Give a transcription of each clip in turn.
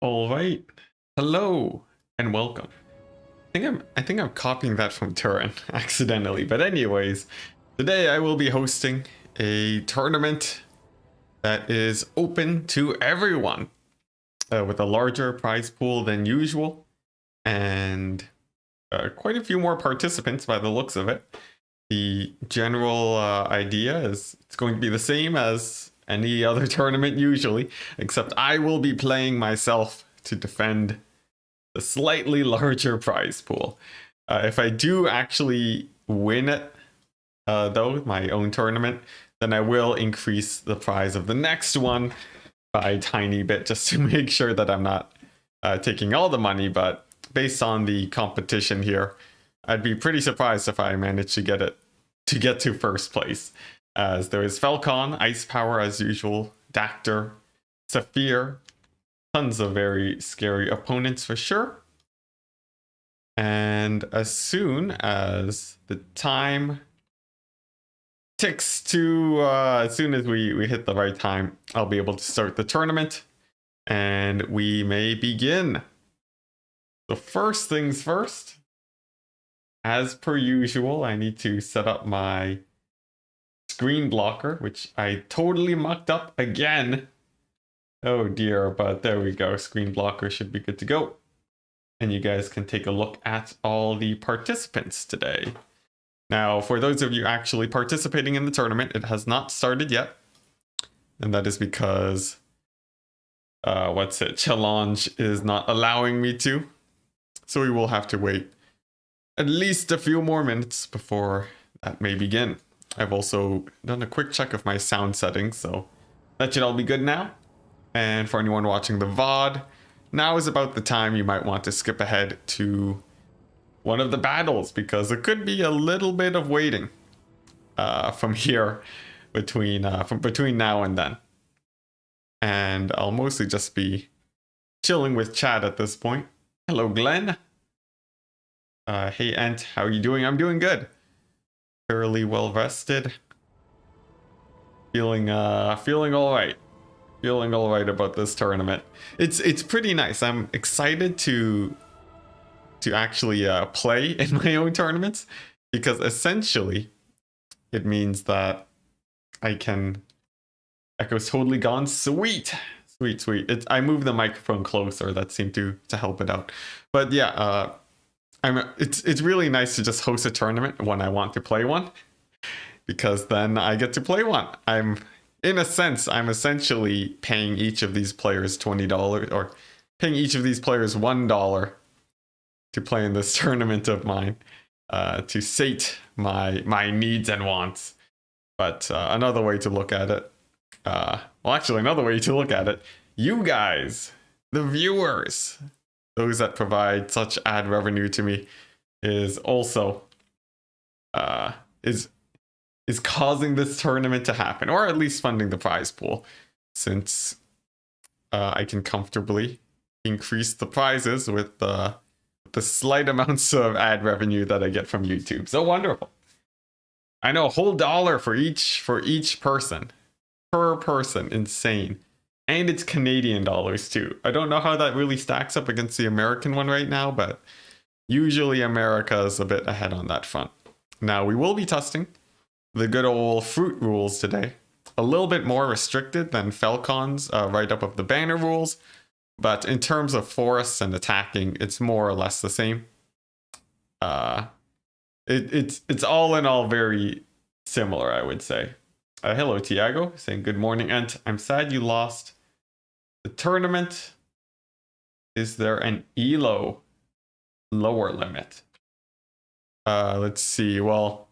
All right. Hello and welcome. I think I'm copying that from Turin accidentally. But anyways, today I will be hosting a tournament that is open to everyone with a larger prize pool than usual and quite a few more participants by the looks of it. The general idea is it's going to be the same as any other tournament usually, except I will be playing myself to defend the slightly larger prize pool. If I do actually win it, though, my own tournament, then I will increase the prize of the next one by a tiny bit just to make sure that I'm not taking all the money. But based on the competition here, I'd be pretty surprised if I managed to get to first place. As there is Falcon, Ice Power as usual, Dactyr, Saphir, tons of very scary opponents for sure. And as soon as the time ticks to, as soon as we hit the right time, I'll be able to start the tournament and we may begin. So first things first, as per usual, I need to set up my screen blocker, which I totally mucked up again. Oh dear, but there we go. Screen blocker should be good to go. And you guys can take a look at all the participants today. Now, for those of you actually participating in the tournament, it has not started yet. And that is because, Challenge is not allowing me to. So we will have to wait at least a few more minutes before that may begin. I've also done a quick check of my sound settings, so that should all be good now. And for anyone watching the VOD, now is about the time you might want to skip ahead to one of the battles, because there could be a little bit of waiting from here between now and then. And I'll mostly just be chilling with chat at this point. Hello, Glenn. Hey, Ent, how are you doing? I'm doing good. Fairly well rested. Feeling all right. Feeling all right about this tournament. It's pretty nice. I'm excited to actually play in my own tournaments, because essentially it means that I can Echo's totally gone. Sweet. I moved the microphone closer. That seemed to help it out. But yeah, it's really nice to just host a tournament when I want to play one, because then I get to play one. In a sense, I'm essentially paying each of these players $20, or paying each of these players $1 to play in this tournament of mine, to sate my needs and wants. But another way to look at it, you guys, the viewers, those that provide such ad revenue to me, is also is causing this tournament to happen, or at least funding the prize pool, since I can comfortably increase the prizes with the slight amounts of ad revenue that I get from YouTube. So wonderful. I know, a whole dollar for each person, per person. Insane. And it's Canadian dollars too. I don't know how that really stacks up against the American one right now, but usually America is a bit ahead on that front. Now, we will be testing the good old fruit rules today. A little bit more restricted than Falcon's write-up of the banner rules, but in terms of forests and attacking, it's more or less the same. It's all in all very similar, I would say. Hello, Tiago, saying good morning, and I'm sad you lost the tournament. Is there an ELO lower limit? Let's see. Well,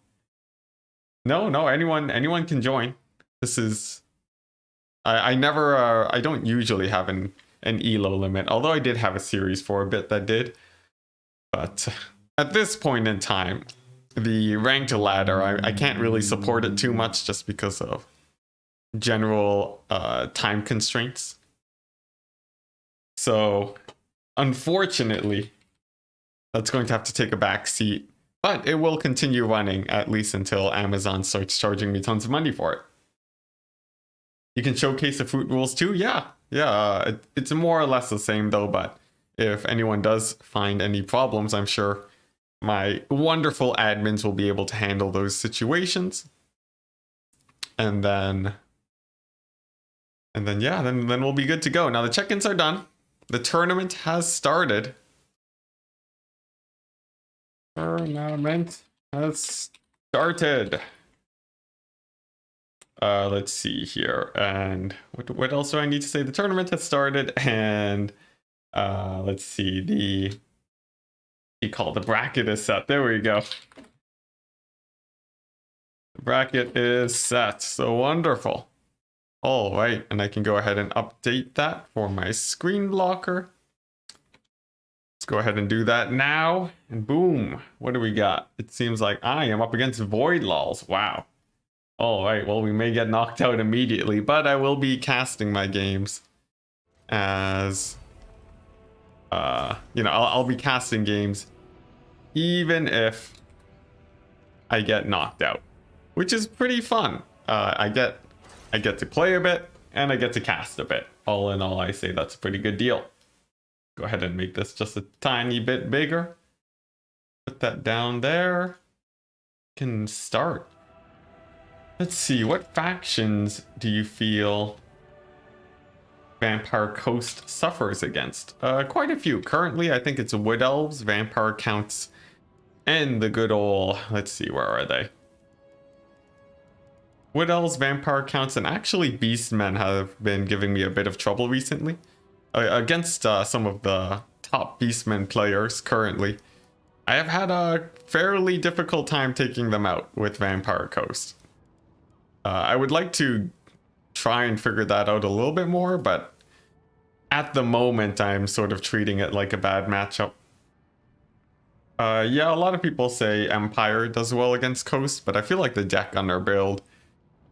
no, anyone can join. This is, I don't usually have an ELO limit, although I did have a series for a bit that did. But at this point in time, the ranked ladder, I can't really support it too much just because of general time constraints. So unfortunately, that's going to have to take a back seat. But it will continue running at least until Amazon starts charging me tons of money for it. You can showcase the fruit rules too. Yeah, yeah. It's more or less the same though. But if anyone does find any problems, I'm sure my wonderful admins will be able to handle those situations. And then yeah, then we'll be good to go. Now the check-ins are done. The tournament has started. Tournament has started. Let's see here. And what else do I need to say? The tournament has started, and let's see, the bracket is set. There we go. The bracket is set. So wonderful. All right, and I can go ahead and update that for my screen blocker. Let's go ahead and do that now. And boom, what do we got? It seems like I am up against Void Lols. Wow. All right, well, we may get knocked out immediately, but I will be casting my games as, you know, I'll be casting games even if I get knocked out, which is pretty fun. I get to play a bit and I get to cast a bit. All in all, I say that's a pretty good deal. Go ahead and make this just a tiny bit bigger. Put that down there. Can start. Let's see, what factions do you feel Vampire Coast suffers against? Quite a few. Currently, I think it's Wood Elves, Vampire Counts, and the good old, let's see, where are they? Wood Elves, Vampire Counts, and actually Beastmen have been giving me a bit of trouble recently. Against some of the top Beastmen players currently. I have had a fairly difficult time taking them out with Vampire Coast. I would like to try and figure that out a little bit more, but at the moment I'm sort of treating it like a bad matchup. Yeah, a lot of people say Empire does well against Coast, but I feel like the deck on their build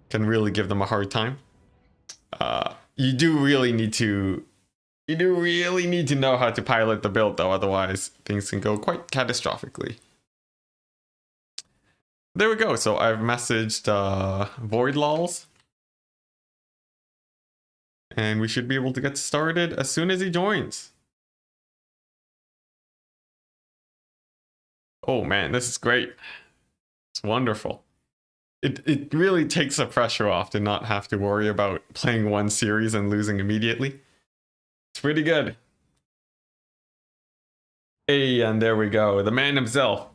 can really give them a hard time. You do really need to know how to pilot the build though, otherwise things can go quite catastrophically. There we go. So I've messaged Void Lols. And we should be able to get started as soon as he joins. Oh man, this is great. It's wonderful. It really takes the pressure off to not have to worry about playing one series and losing immediately. It's pretty good. Hey, and there we go. The man himself.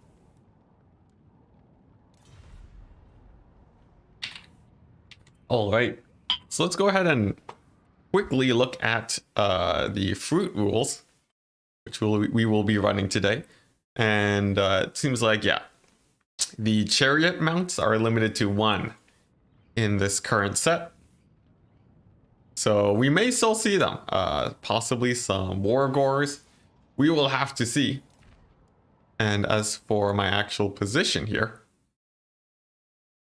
All right, so let's go ahead and quickly look at the fruit rules, which we will be running today. And it seems like, yeah, the chariot mounts are limited to 1 in this current set. So we may still see them, possibly some Wargors. We will have to see. And as for my actual position here,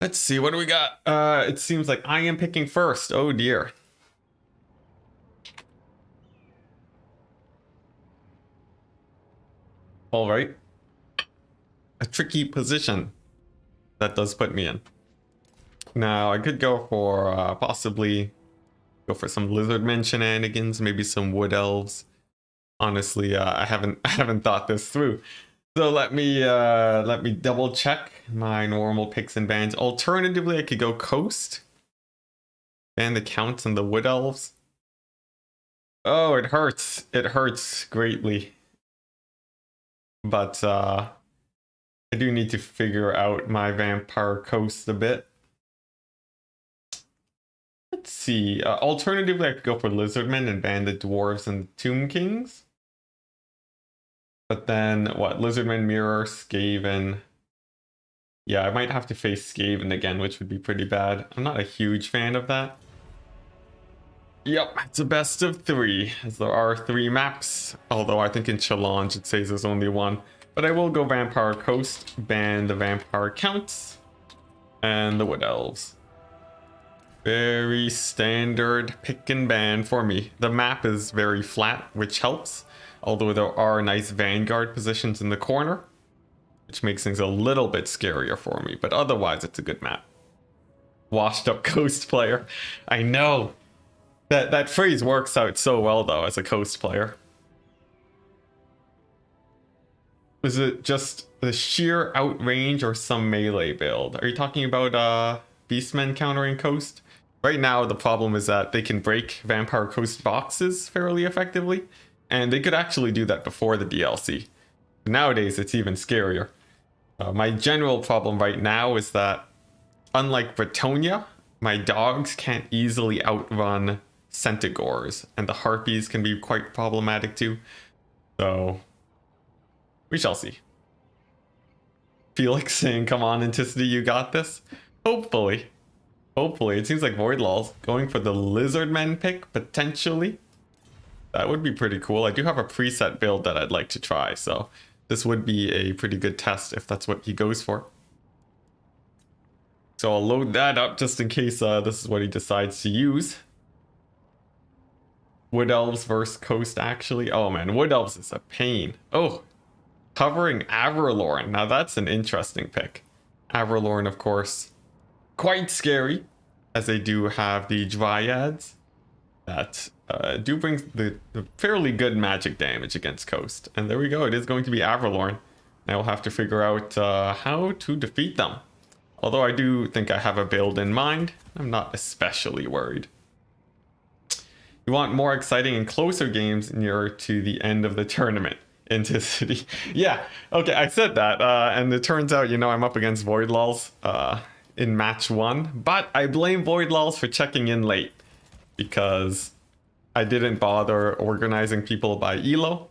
let's see, what do we got? It seems like I am picking first. Oh dear. All right. A tricky position that does put me in. Now I could go for possibly go for some Lizardmen shenanigans, maybe some Wood Elves. Honestly, I haven't thought this through. So let me double check my normal picks and bans. Alternatively, I could go Coast and the Counts and the Wood Elves. Oh, it hurts. It hurts greatly. But I do need to figure out my Vampire Coast a bit. Let's see. Alternatively, I could go for Lizardmen and ban the Dwarves and the Tomb Kings. But then, what? Lizardmen, Mirror, Skaven. Yeah, I might have to face Skaven again, which would be pretty bad. I'm not a huge fan of that. Yep, it's a best of 3, as there are 3 maps. Although I think in Challenge it says there's only 1. But I will go Vampire Coast, ban the Vampire Counts, and the Wood Elves. Very standard pick and ban for me. The map is very flat, which helps. Although there are nice Vanguard positions in the corner, which makes things a little bit scarier for me. But otherwise, it's a good map. washed up Coast player. I know. That phrase works out so well though as a Coast player. Is it just the sheer outrange or some melee build? Are you talking about Beastmen countering Coast? Right now the problem is that they can break Vampire Coast boxes fairly effectively, and they could actually do that before the DLC. Nowadays it's even scarier. My general problem right now is that, unlike Bretonia, my dogs can't easily outrun Centigores, and the Harpies can be quite problematic too. So, we shall see. Felix saying, come on, Enticity, you got this? Hopefully. Hopefully. It seems like Voidlaw's going for the Lizardmen pick, potentially. That would be pretty cool. I do have a preset build that I'd like to try, so this would be a pretty good test if that's what he goes for. So I'll load that up just in case this is what he decides to use. Wood Elves versus Coast, actually. Oh man, Wood Elves is a pain. Oh, covering Averlorn. Now that's an interesting pick. Averlorn, of course, quite scary, as they do have the Dryads that do bring the fairly good magic damage against Coast. And there we go, it is going to be Averlorn. I will have to figure out how to defeat them. Although I do think I have a build in mind, I'm not especially worried. You want more exciting and closer games nearer to the end of the tournament. Enticity. Yeah, okay, I said that, and it turns out, you know, I'm up against Voidlaw's in match 1, but I blame Voidlaw's for checking in late because I didn't bother organizing people by elo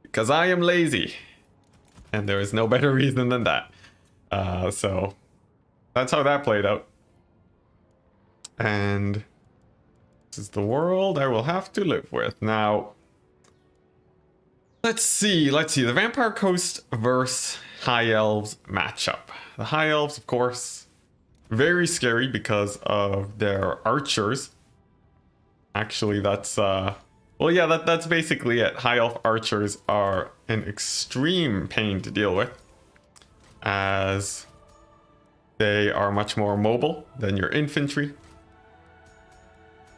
because I am lazy, and there is no better reason than that. So that's how that played out. And this is the world I will have to live with. Now, let's see. The Vampire Coast versus High Elves matchup. The High Elves, of course, very scary because of their archers. Actually, that's well, yeah, that's basically it. High Elf archers are an extreme pain to deal with, as they are much more mobile than your infantry.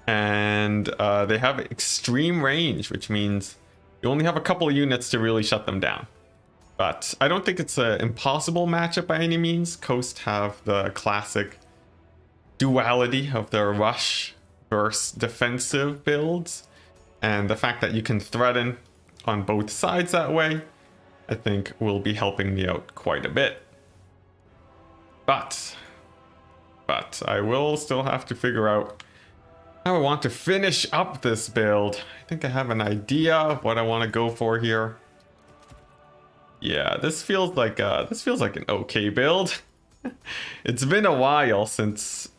And they have extreme range, which means you only have a couple of units to really shut them down. But I don't think it's an impossible matchup by any means. Coast have the classic duality of their rush versus defensive builds. And the fact that you can threaten on both sides that way, I think will be helping me out quite a bit. But I will still have to figure out how I want to finish up this build. I think I have an idea of what I want to go for here. Yeah, this feels like an okay build. It's been a while since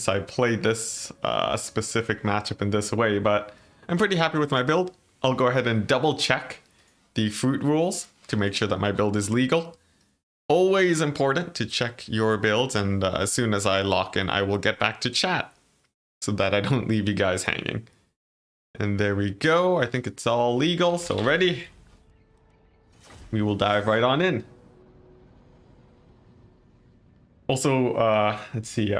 I played this specific matchup in this way, but I'm pretty happy with my build. I'll go ahead and double check the fruit rules to make sure that my build is legal. Always important to check your builds, and as soon as I lock in, I will get back to chat so that I don't leave you guys hanging. And there we go. I think it's all legal, so ready? We will dive right on in. Also, let's see,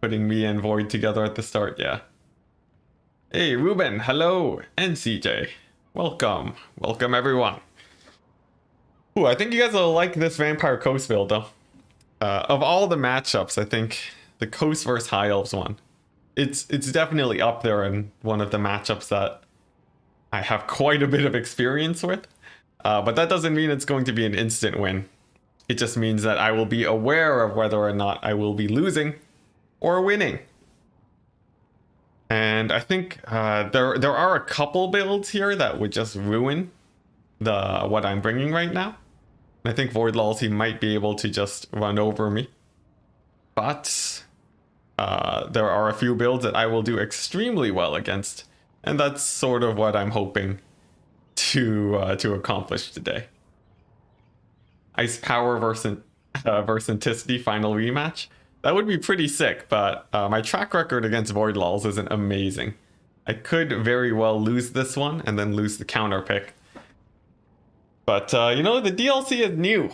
putting me and Void together at the start, yeah. Hey, Ruben, hello, and CJ. Welcome. Welcome, everyone. Ooh, I think you guys will like this Vampire Coast build, though. Of all the matchups, I think the Coast versus High Elves one, it's definitely up there in one of the matchups that I have quite a bit of experience with. But that doesn't mean it's going to be an instant win. It just means that I will be aware of whether or not I will be losing or winning. And I think there are a couple builds here that would just ruin what I'm bringing right now. I think Voidlaw's, he might be able to just run over me. But there are a few builds that I will do extremely well against. And that's sort of what I'm hoping to accomplish today. Ice Power versus Enticity final rematch. That would be pretty sick, but my track record against Voidlaw's isn't amazing. I could very well lose this one and then lose the counter pick. But, you know, the DLC is new.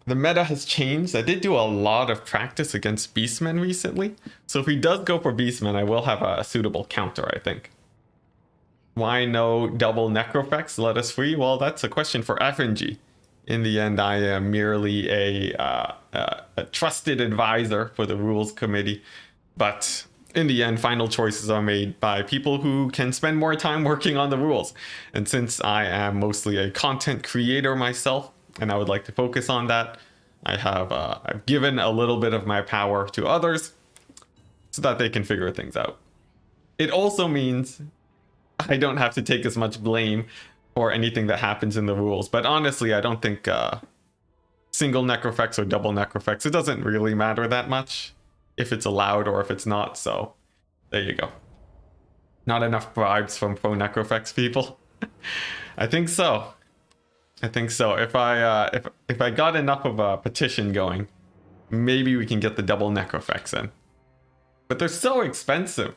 the meta has changed. I did do a lot of practice against Beastmen recently. So if he does go for Beastmen, I will have a suitable counter, I think. Why no double Necrofex let us free? Well, that's a question for FNG. In the end, I am merely a trusted advisor for the rules committee. But in the end, final choices are made by people who can spend more time working on the rules. And since I am mostly a content creator myself, and I would like to focus on that, I've given a little bit of my power to others so that they can figure things out. It also means I don't have to take as much blame for anything that happens in the rules. But honestly, I don't think single Necrofex or double Necrofex, it doesn't really matter that much if it's allowed or if it's not. So there you go. Not enough bribes from pro Necrofex people. I think so. If I got enough of a petition going, maybe we can get the double Necrofex in. But they're so expensive.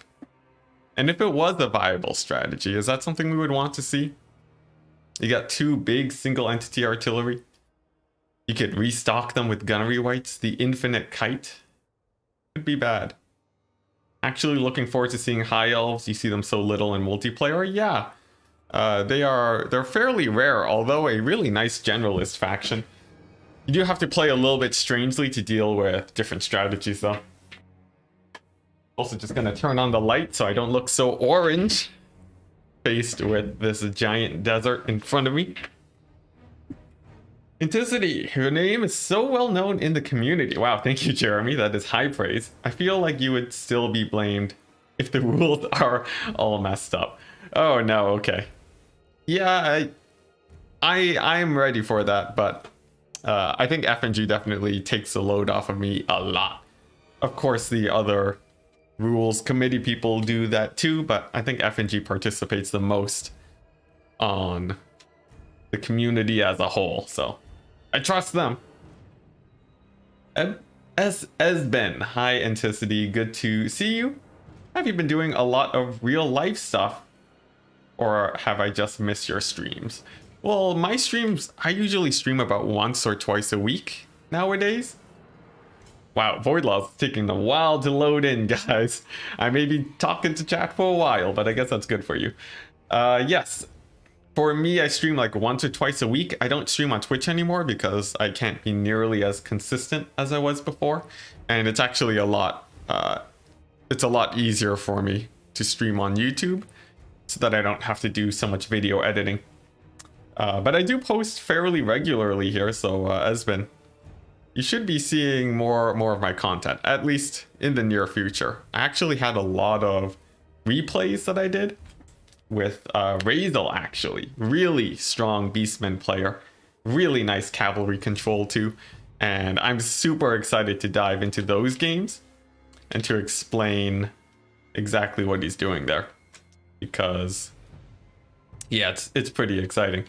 And if it was a viable strategy, is that something we would want to see? You got 2 big single entity artillery. You could restock them with gunnery weights. The infinite kite could be bad. Actually looking forward to seeing high elves. You see them so little in multiplayer. Yeah, they're fairly rare, although a really nice generalist faction. You do have to play a little bit strangely to deal with different strategies though. Also just gonna turn on the light so I don't look so orange faced with this giant desert in front of me. Enticity, her name is so well known in the community. Wow, thank you, Jeremy. That is high praise. I feel like you would still be blamed if the rules are all messed up. Oh no, okay. Yeah, I'm ready for that, but I think FNG definitely takes the load off of me a lot. Of course, the other rules committee people do that too, but I think FNG participates the most on the community as a whole, so I trust them. Esben, hi Enticity, good to see you. Have you been doing a lot of real life stuff, or have I just missed your streams? Well, my streams, I usually stream about once or twice a week nowadays. Wow, Void Law's taking a while to load in, guys. I may be talking to chat for a while, but I guess that's good for you. Yes, for me, I stream like once or twice a week. I don't stream on Twitch anymore because I can't be nearly as consistent as I was before. And it's actually a lot easier for me to stream on YouTube so that I don't have to do so much video editing. But I do post fairly regularly here, so Esben, you should be seeing more of my content, at least in the near future. I actually had a lot of replays that I did with Razel, actually. Really strong Beastman player. Really nice cavalry control too. And I'm super excited to dive into those games and to explain exactly what he's doing there. Because, yeah, it's pretty exciting.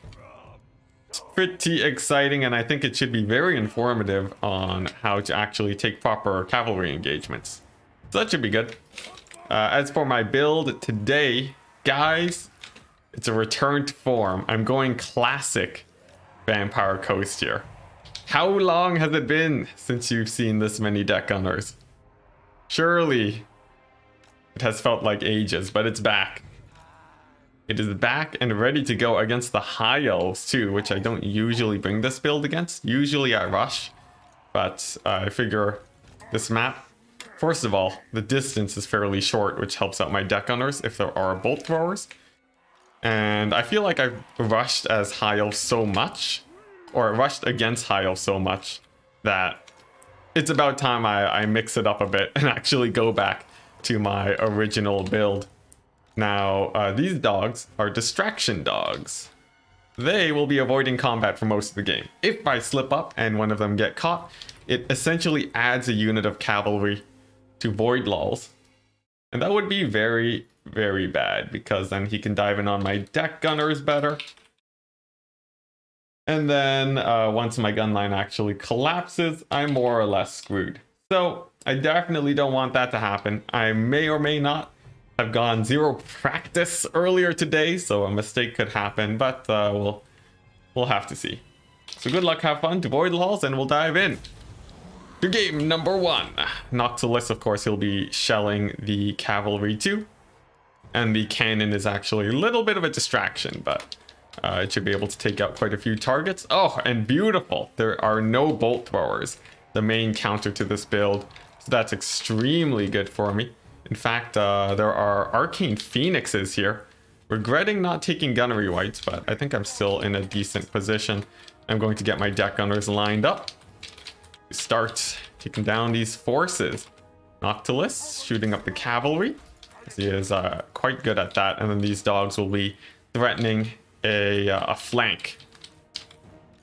It's pretty exciting, and I think it should be very informative on how to actually take proper cavalry engagements. So that should be good. As for my build today, guys, it's a return to form. I'm going classic Vampire Coast here. How long has it been since you've seen this many deck gunners? Surely it has felt like ages, but it's back. It is back and ready to go against the High Elves too, which I don't usually bring this build against. Usually I rush, but I figure this map, first of all, the distance is fairly short, which helps out my deck gunners if there are bolt throwers. And I feel like I've rushed as High Elves so much, or rushed against High Elves so much, that it's about time I mix it up a bit and actually go back to my original build. Now, these dogs are distraction dogs. They will be avoiding combat for most of the game. If I slip up and one of them get caught, it essentially adds a unit of cavalry to Void Lulls. And that would be very, very bad, because then he can dive in on my deck gunners better. And then once my gun line actually collapses, I'm more or less screwed. So I definitely don't want that to happen. I may or may not have gone zero practice earlier today, so a mistake could happen, but we'll have to see. So good luck, have fun, devoid halls, and we'll dive in to game number 1. Noctilus, of course, he'll be shelling the cavalry too. And the cannon is actually a little bit of a distraction, but it should be able to take out quite a few targets. Oh, and beautiful. There are no bolt throwers, the main counter to this build. So that's extremely good for me. In fact, there are arcane phoenixes here. Regretting not taking gunnery whites, but I think I'm still in a decent position. I'm going to get my deck gunners lined up. Start taking down these forces. Noctilus shooting up the cavalry. He is quite good at that, and then these dogs will be threatening a flank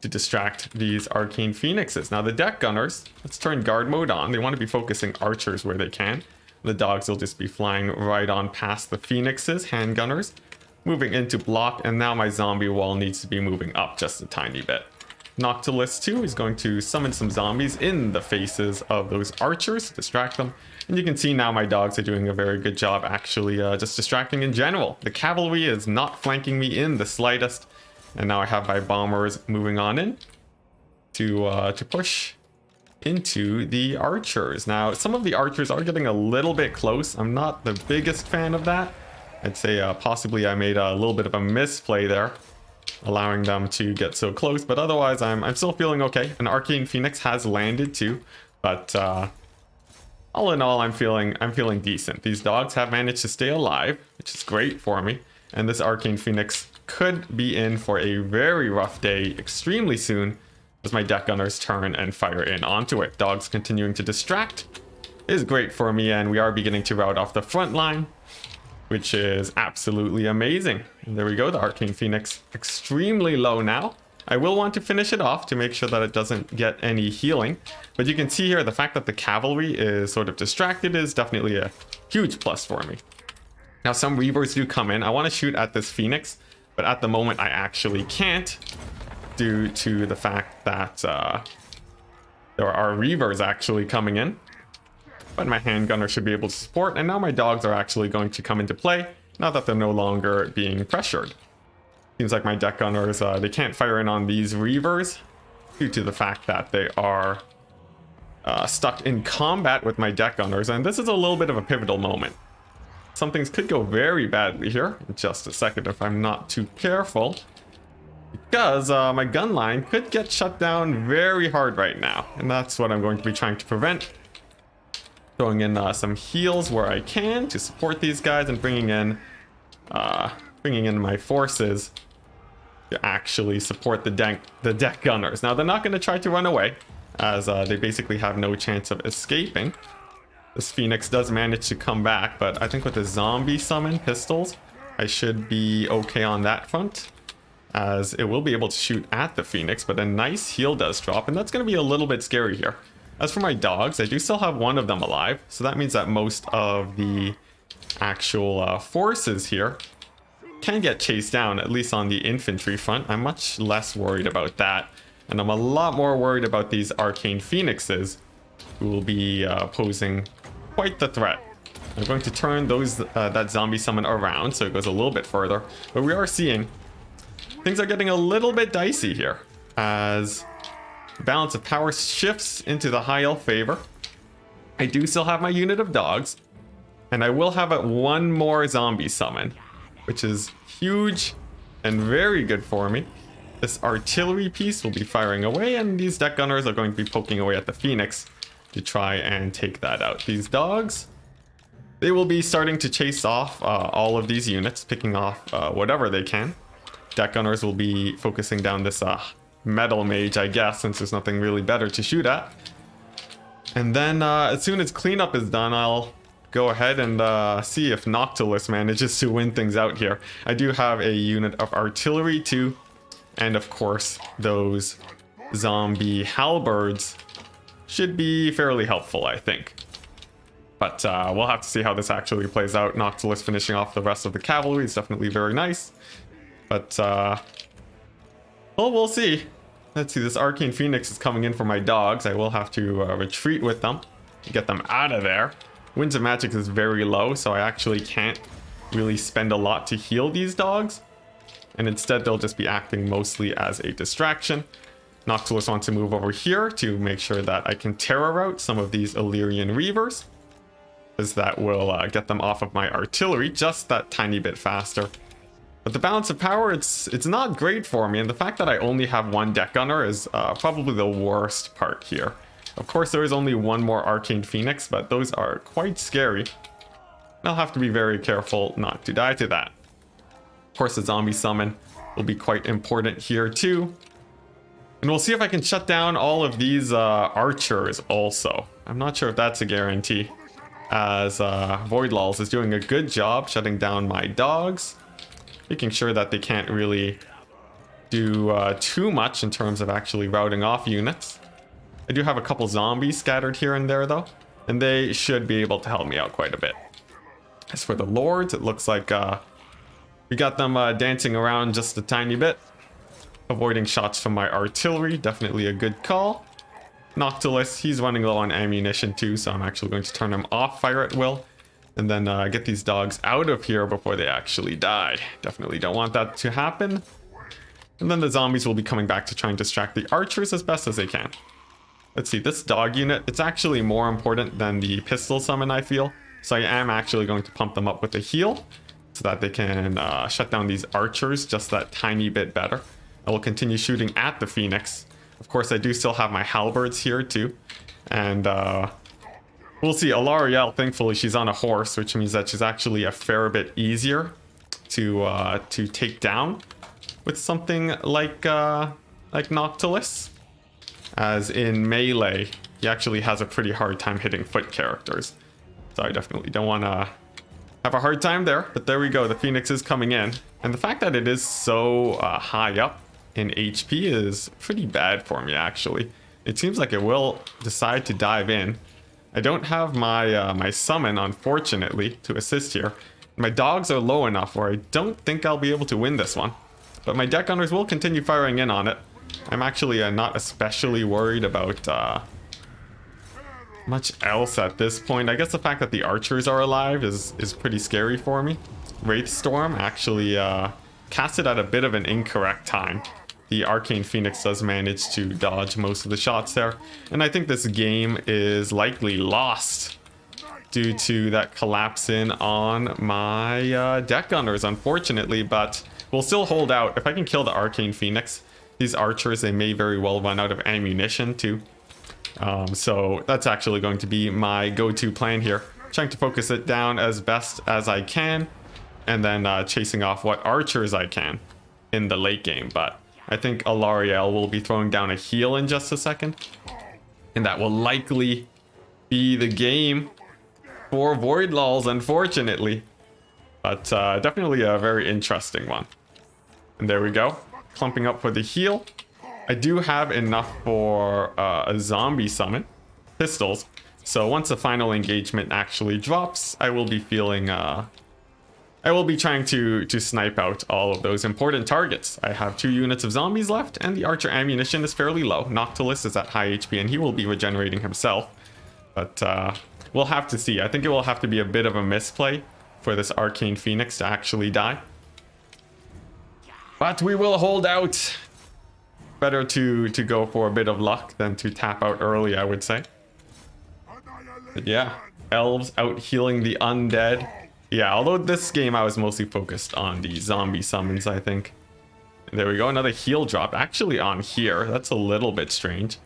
to distract these arcane phoenixes. Now the deck gunners, let's turn guard mode on. They want to be focusing archers where they can. The dogs will just be flying right on past the phoenixes, handgunners, moving into block, and now my zombie wall needs to be moving up just a tiny bit. Noctilus too is going to summon some zombies in the faces of those archers to distract them. And you can see now my dogs are doing a very good job actually just distracting in general. The cavalry is not flanking me in the slightest. And now I have my bombers moving on in to push into the archers. Now some of the archers are getting a little bit close. I'm not the biggest fan of that. I'd say possibly I made a little bit of a misplay there, allowing them to get so close, but otherwise I'm still feeling okay. An arcane phoenix has landed too, but all in all I'm feeling decent. These dogs have managed to stay alive, which is great for me, and this arcane phoenix could be in for a very rough day extremely soon as my deck gunners turn and fire in onto it. Dogs continuing to distract is great for me, and we are beginning to rout off the front line, which is absolutely amazing. And there we go, the arcane phoenix extremely low now. I will want to finish it off to make sure that it doesn't get any healing, but you can see here the fact that the cavalry is sort of distracted is definitely a huge plus for me. Now some reavers do come in. I want to shoot at this phoenix, but at the moment I actually can't due to the fact that there are reavers actually coming in. But my handgunner should be able to support, and now my dogs are actually going to come into play now that they're no longer being pressured. Seems like my deck gunners, they can't fire in on these reavers due to the fact that they are stuck in combat with my deck gunners, and this is a little bit of a pivotal moment. Some things could go very badly here in just a second if I'm not too careful, because my gun line could get shut down very hard right now, and that's what I'm going to be trying to prevent. Throwing in some heals where I can to support these guys, and bringing in my forces to actually support the deck gunners. Now they're not going to try to run away, as they basically have no chance of escaping. This phoenix does manage to come back, but I think with the zombie summon pistols, I should be okay on that front, as it will be able to shoot at the phoenix, but a nice heal does drop, and that's going to be a little bit scary here. As for my dogs, I do still have one of them alive, so that means that most of the actual forces here can get chased down, at least on the infantry front. I'm much less worried about that, and I'm a lot more worried about these arcane phoenixes, who will be posing quite the threat. I'm going to turn that zombie summon around so it goes a little bit further, but we are seeing things are getting a little bit dicey here, as the balance of power shifts into the high elf favor. I do still have my unit of dogs, and I will have one more zombie summon, which is huge and very good for me. This artillery piece will be firing away, and these deck gunners are going to be poking away at the phoenix to try and take that out. These dogs, they will be starting to chase off all of these units, picking off whatever they can. Deck gunners will be focusing down this metal mage, I guess, since there's nothing really better to shoot at. And then as soon as cleanup is done, I'll go ahead and see if Noctilus manages to win things out here. I do have a unit of artillery too, and of course those zombie halberds should be fairly helpful, I think. But we'll have to see how this actually plays out. Noctilus finishing off the rest of the cavalry is definitely very nice, but well, we'll see. Let's see, this arcane phoenix is coming in for my dogs. I will have to retreat with them to get them out of there. Winds of Magic is very low, so I actually can't really spend a lot to heal these dogs, and instead they'll just be acting mostly as a distraction. Noctilus wants to move over here to make sure that I can terror out some of these Illyrian Reavers, as that will get them off of my artillery just that tiny bit faster. But the balance of power, it's not great for me, and the fact that I only have one deck gunner is probably the worst part here. Of course, there is only one more Arcane Phoenix, but those are quite scary. I'll have to be very careful not to die to that. Of course, the zombie summon will be quite important here too. And we'll see if I can shut down all of these archers also. I'm not sure if that's a guarantee, as Voidlulls is doing a good job shutting down my dogs, making sure that they can't really do too much in terms of actually routing off units. I do have a couple zombies scattered here and there though, and they should be able to help me out quite a bit. As for the lords, it looks like we got them dancing around just a tiny bit, avoiding shots from my artillery. Definitely a good call. Noctilus, he's running low on ammunition too, so I'm actually going to turn him off fire at will, and then get these dogs out of here before they actually die. Definitely don't want that to happen. And then the zombies will be coming back to try and distract the archers as best as they can. Let's see, this dog unit, it's actually more important than the pistol summon, I feel. So I am actually going to pump them up with a heal so that they can shut down these archers just that tiny bit better. I will continue shooting at the Phoenix. Of course, I do still have my halberds here too. And we'll see. Alarielle, thankfully, she's on a horse, which means that she's actually a fair bit easier to take down with something like Noctilus. As in melee, he actually has a pretty hard time hitting foot characters. So I definitely don't want to have a hard time there. But there we go, the Phoenix is coming in. And the fact that it is so high up in HP is pretty bad for me, actually. It seems like it will decide to dive in. I don't have my my summon, unfortunately, to assist here. My dogs are low enough where I don't think I'll be able to win this one. But my deck gunners will continue firing in on it. I'm actually not especially worried about much else at this point. I guess the fact that the archers are alive is pretty scary for me. Wraithstorm actually casted at a bit of an incorrect time. The Arcane Phoenix does manage to dodge most of the shots there. And I think this game is likely lost due to that collapse in on my deck gunners, unfortunately. But we'll still hold out. If I can kill the Arcane Phoenix, these archers, they may very well run out of ammunition too. So that's actually going to be my go-to plan here. Trying to focus it down as best as I can, and then chasing off what archers I can in the late game. But I think Alarielle will be throwing down a heal in just a second, and that will likely be the game for Voidlulls, unfortunately. But definitely a very interesting one. And there we go. Clumping up for the heal. I do have enough for a zombie summon, pistols. So once the final engagement actually drops, I will be feeling I will be trying to snipe out all of those important targets. I have 2 units of zombies left, and the archer ammunition is fairly low. Noctilus is at high HP, and he will be regenerating himself. But we'll have to see. I think it will have to be a bit of a misplay for this Arcane Phoenix to actually die. But we will hold out. Better to go for a bit of luck than to tap out early, I would say. But yeah, elves out healing the undead. Yeah, although this game I was mostly focused on the zombie summons, I think. There we go, another heal drop. Actually on here, that's a little bit strange.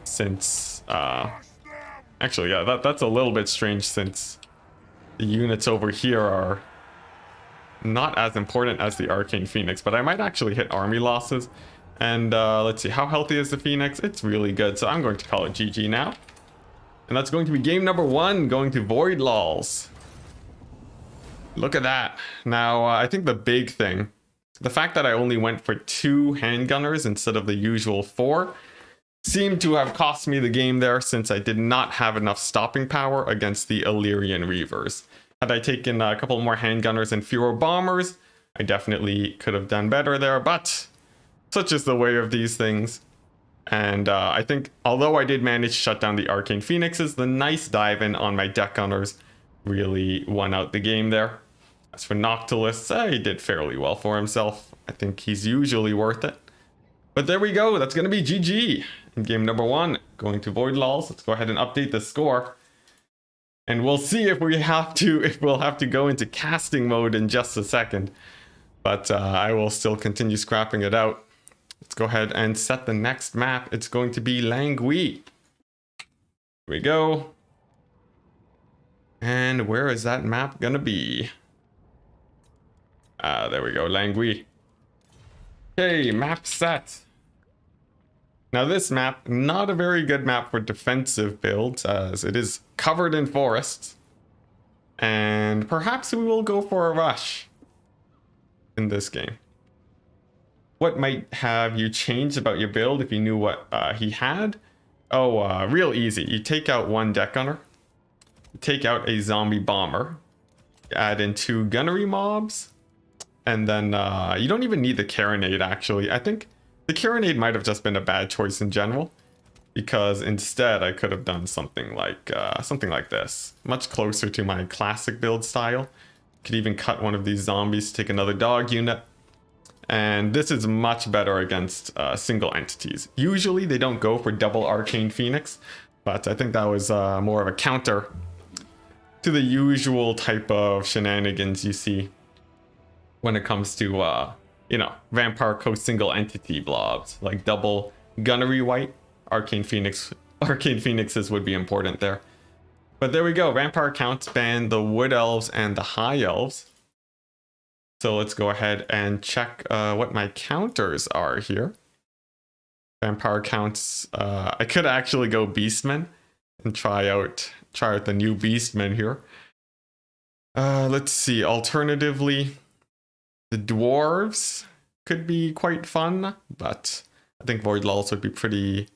Since, actually, yeah, that's a little bit strange since the units over here are not as important as the Arcane Phoenix, but I might actually hit army losses. And let's see, how healthy is the Phoenix? It's really good, so I'm going to call it GG now. And that's going to be game number 1, going to Voidlulls. Look at that. Now, I think the big thing, the fact that I only went for 2 handgunners instead of the usual 4, seemed to have cost me the game there, since I did not have enough stopping power against the Illyrian Reavers. Had I taken a couple more handgunners and fewer bombers, I definitely could have done better there, but such is the way of these things. And I think, although I did manage to shut down the Arcane Phoenixes, the nice dive in on my deck gunners really won out the game there. As for Noctilus, he did fairly well for himself. I think he's usually worth it. But there we go. That's going to be GG in game number 1. Going to Void Lols. Let's go ahead and update the score. And we'll see if we'll have to go into casting mode in just a second. But I will still continue scrapping it out. Let's go ahead and set the next map. It's going to be Langui. Here we go. And where is that map gonna be? There we go, Langui. Okay, map set. Now this map, not a very good map for defensive builds, as it is covered in forests. And perhaps we will go for a rush in this game. What might have you changed about your build if you knew what he had? Oh, real easy. You take out one deck gunner, you take out a zombie bomber, you add in 2 gunnery mobs, and then you don't even need the carronade actually. I think the carronade might have just been a bad choice in general, because instead I could have done something like this, much closer to my classic build style. Could even cut one of these zombies, take another dog unit. And this is much better against single entities. Usually they don't go for double Arcane Phoenix, but I think that was more of a counter to the usual type of shenanigans you see when it comes to, you know, Vampire Coast single entity blobs, like double gunnery white. Arcane Phoenixes would be important there. But there we go, Vampire counts ban the Wood Elves and the High Elves. So let's go ahead and check what my counters are here. Vampire counts, I could actually go Beastmen and try out the new Beastmen here. Let's see, alternatively, the Dwarves could be quite fun, but I think Void Lols would be pretty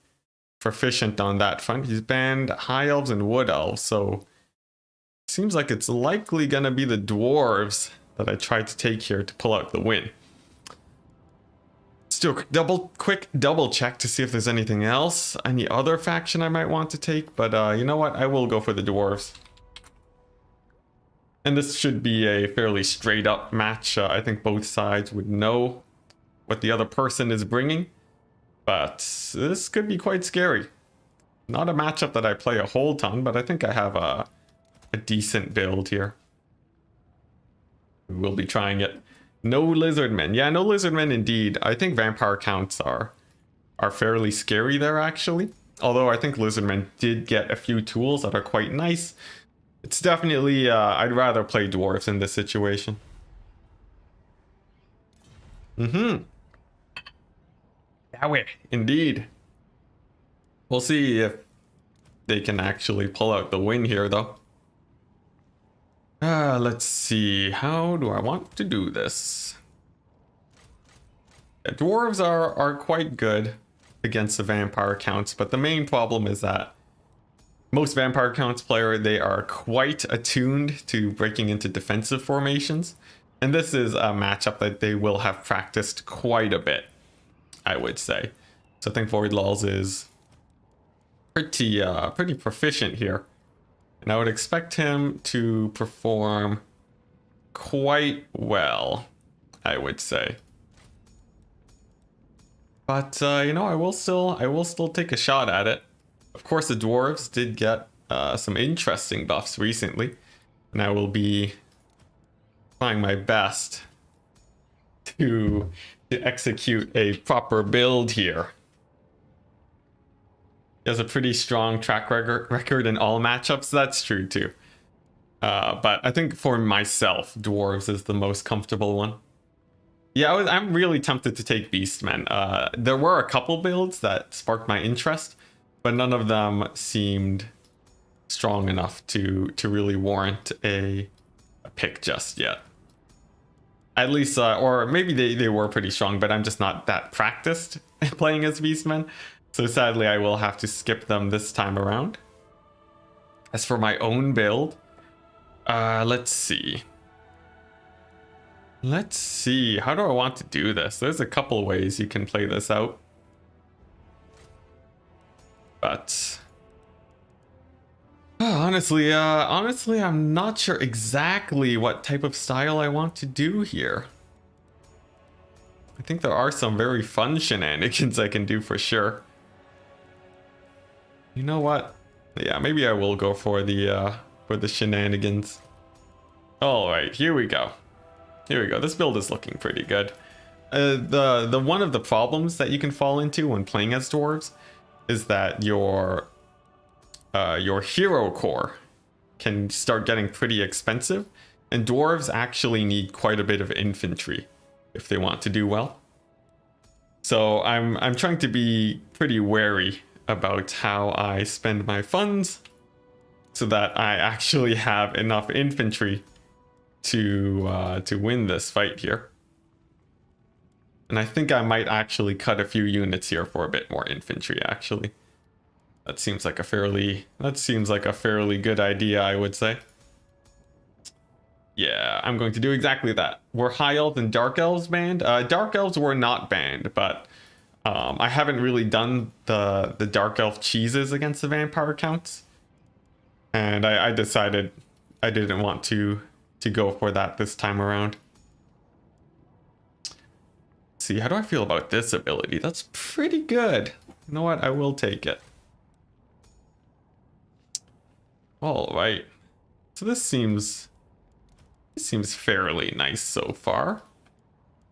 proficient on that front. He's banned High Elves and Wood Elves, so seems like it's likely gonna be the Dwarves that I tried to take here to pull out the win. Let's do a quick double check to see if there's anything else, any other faction I might want to take, but you know what, I will go for the Dwarves. And this should be a fairly straight up match. I think both sides would know what the other person is bringing, but this could be quite scary. Not a matchup that I play a whole ton, but I think I have a decent build here. We'll be trying it. No Lizardmen. Yeah, no Lizardmen indeed. I think Vampire counts are fairly scary there actually. Although I think Lizardmen did get a few tools that are quite nice. It's definitely, I'd rather play Dwarves in this situation. Yeah, indeed. We'll see if they can actually pull out the win here though. Let's see, how do I want to do this? Yeah, Dwarves are quite good against the Vampire counts, but the main problem is that most Vampire counts player, they are quite attuned to breaking into defensive formations. And this is a matchup that they will have practiced quite a bit, I would say. So I think Void Lols is pretty proficient here. And I would expect him to perform quite well, I would say. But you know, I will still take a shot at it. Of course, the Dwarves did get some interesting buffs recently, and I will be trying my best to execute a proper build here. He has a pretty strong track record in all matchups. That's true too. But I think for myself, Dwarves is the most comfortable one. Yeah, I'm really tempted to take Beastmen. There were a couple builds that sparked my interest, but none of them seemed strong enough to really warrant a pick just yet. At least, or maybe they were pretty strong, but I'm just not that practiced playing as Beastmen. So sadly, I will have to skip them this time around. As for my own build, let's see. Let's see, how do I want to do this? There's a couple ways you can play this out. But honestly, I'm not sure exactly what type of style I want to do here. I think there are some very fun shenanigans I can do for sure. You know what? Yeah, maybe I will go for the shenanigans. All right, here we go. Here we go. This build is looking pretty good. The one of the problems that you can fall into when playing as dwarves is that your hero core can start getting pretty expensive, and dwarves actually need quite a bit of infantry if they want to do well. So I'm trying to be pretty wary about how I spend my funds so that I actually have enough infantry to win this fight here. And I think I might actually cut a few units here for a bit more infantry, actually. That seems like a fairly good idea, I would say. Yeah, I'm going to do exactly that. Were High Elves and Dark Elves banned? Dark Elves were not banned, but I haven't really done the Dark Elf cheeses against the vampire counts. And I decided I didn't want to go for that this time around. Let's see, how do I feel about this ability? That's pretty good. You know what? I will take it. All right. So this seems fairly nice so far.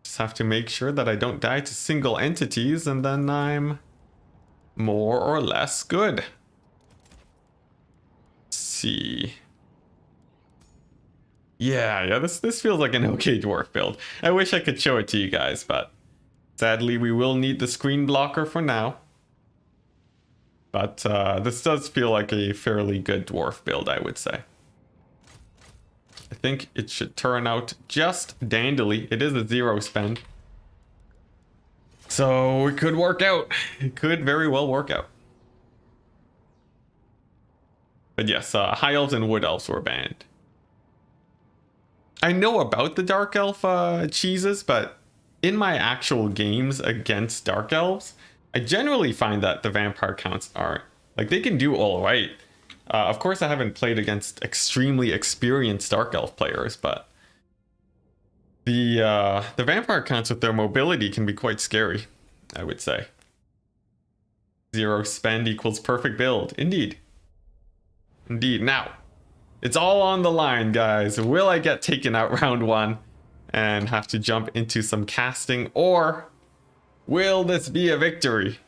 Just have to make sure that I don't die to single entities, and then I'm more or less good. Let's see. Yeah, this feels like an okay dwarf build. I wish I could show it to you guys, but sadly we will need the screen blocker for now. But this does feel like a fairly good dwarf build, I would say. I think it should turn out just dandily. It is a 0 spend. So it could work out. It could very well work out. But yes, High Elves and Wood Elves were banned. I know about the Dark Elf cheeses, but in my actual games against Dark Elves, I generally find that the vampire counts aren't. Like, they can do all right. Of course, I haven't played against extremely experienced Dark Elf players, but the vampire counts with their mobility can be quite scary, I would say. 0 spend equals perfect build. Indeed. Indeed. Now, it's all on the line, guys. Will I get taken out round 1 and have to jump into some casting, or will this be a victory?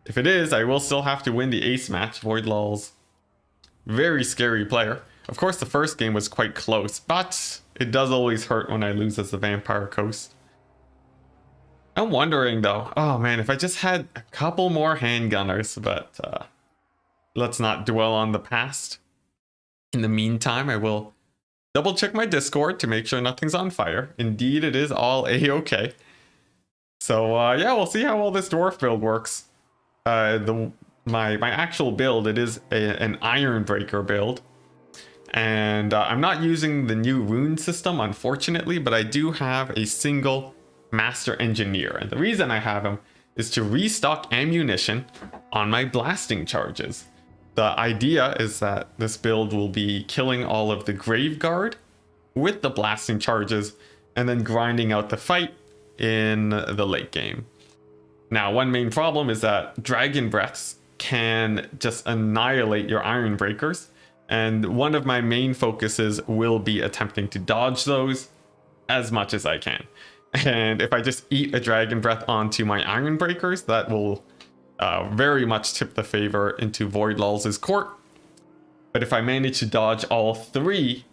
If it is, I will still have to win the ace match. Voidlaw's very scary player. Of course, the first game was quite close, but it does always hurt when I lose as the Vampire Coast. I'm wondering though, oh man, if I just had a couple more handgunners, but let's not dwell on the past. In the meantime, I will double check my Discord to make sure nothing's on fire. Indeed, it is all a-okay. So yeah, we'll see how well this dwarf build works. My actual build, it is an Ironbreaker build, and I'm not using the new rune system, unfortunately, but I do have a single Master Engineer, and the reason I have him is to restock ammunition on my blasting charges. The idea is that this build will be killing all of the Grave Guard with the blasting charges and then grinding out the fight in the late game. Now, one main problem is that Dragon Breaths can just annihilate your Iron Breakers, and one of my main focuses will be attempting to dodge those as much as I can. And if I just eat a Dragon Breath onto my Iron Breakers, that will very much tip the favor into Voidlaw's court. But if I manage to dodge all 3,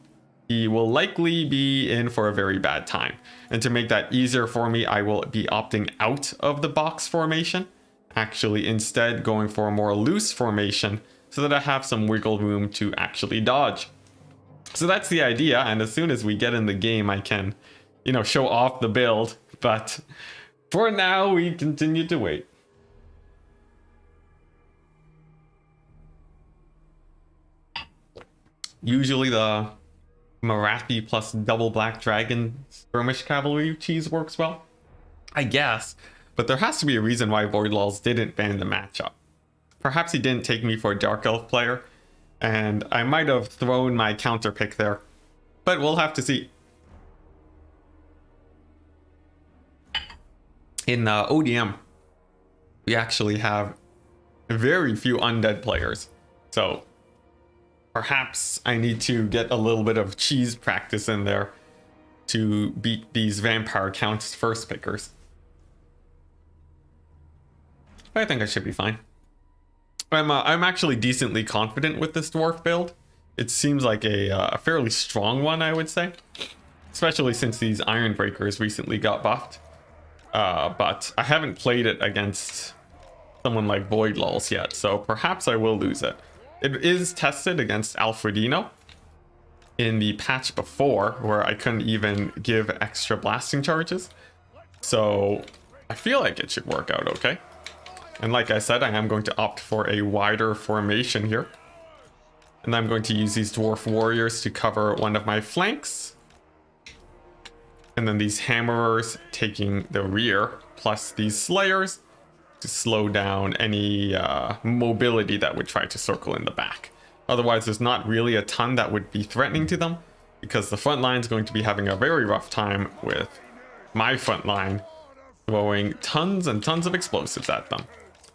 he will likely be in for a very bad time. And to make that easier for me, I will be opting out of the box formation, actually instead going for a more loose formation so that I have some wiggle room to actually dodge. So that's the idea, and as soon as we get in the game, I can, you know, show off the build. But for now, we continue to wait. Usually the Marathi plus double black dragon skirmish cavalry cheese works well, I guess, but there has to be a reason why Voidlaws didn't ban the matchup. Perhaps he didn't take me for a Dark Elf player, and I might have thrown my counter pick there, but we'll have to see. in ODM, we actually have very few undead players. So perhaps I need to get a little bit of cheese practice in there to beat these vampire counts first pickers. But I think I should be fine. I'm actually decently confident with this dwarf build. It seems like a fairly strong one, I would say. Especially since these iron breakers recently got buffed. But I haven't played it against someone like Void Lulz yet, so perhaps I will lose it. It is tested against Alfredino in the patch before, where I couldn't even give extra blasting charges. So I feel like it should work out okay. And like I said, I am going to opt for a wider formation here. And I'm going to use these dwarf warriors to cover one of my flanks. And then these hammerers taking the rear, plus these slayers to slow down any mobility that would try to circle in the back. Otherwise, there's not really a ton that would be threatening to them, because the front line is going to be having a very rough time with my front line throwing tons and tons of explosives at them.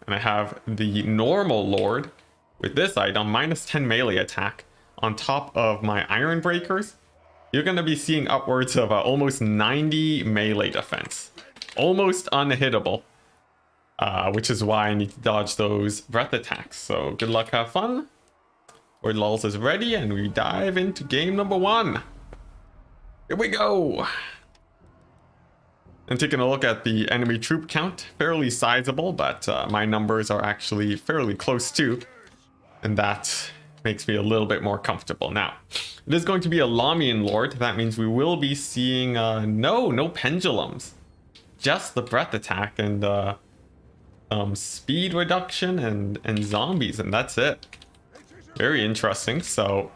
And I have the normal lord with this item, minus 10 melee attack, on top of my iron breakers. You're going to be seeing upwards of almost 90 melee defense. Almost unhittable. Which is why I need to dodge those breath attacks. So good luck, have fun. Void Lulz is ready, and we dive into game number 1. Here we go. And taking a look at the enemy troop count, fairly sizable, but my numbers are actually fairly close too. And that makes me a little bit more comfortable. Now, it is going to be a Lamian Lord. That means we will be seeing no pendulums. Just the breath attack and speed reduction and zombies, and that's it. Very interesting. So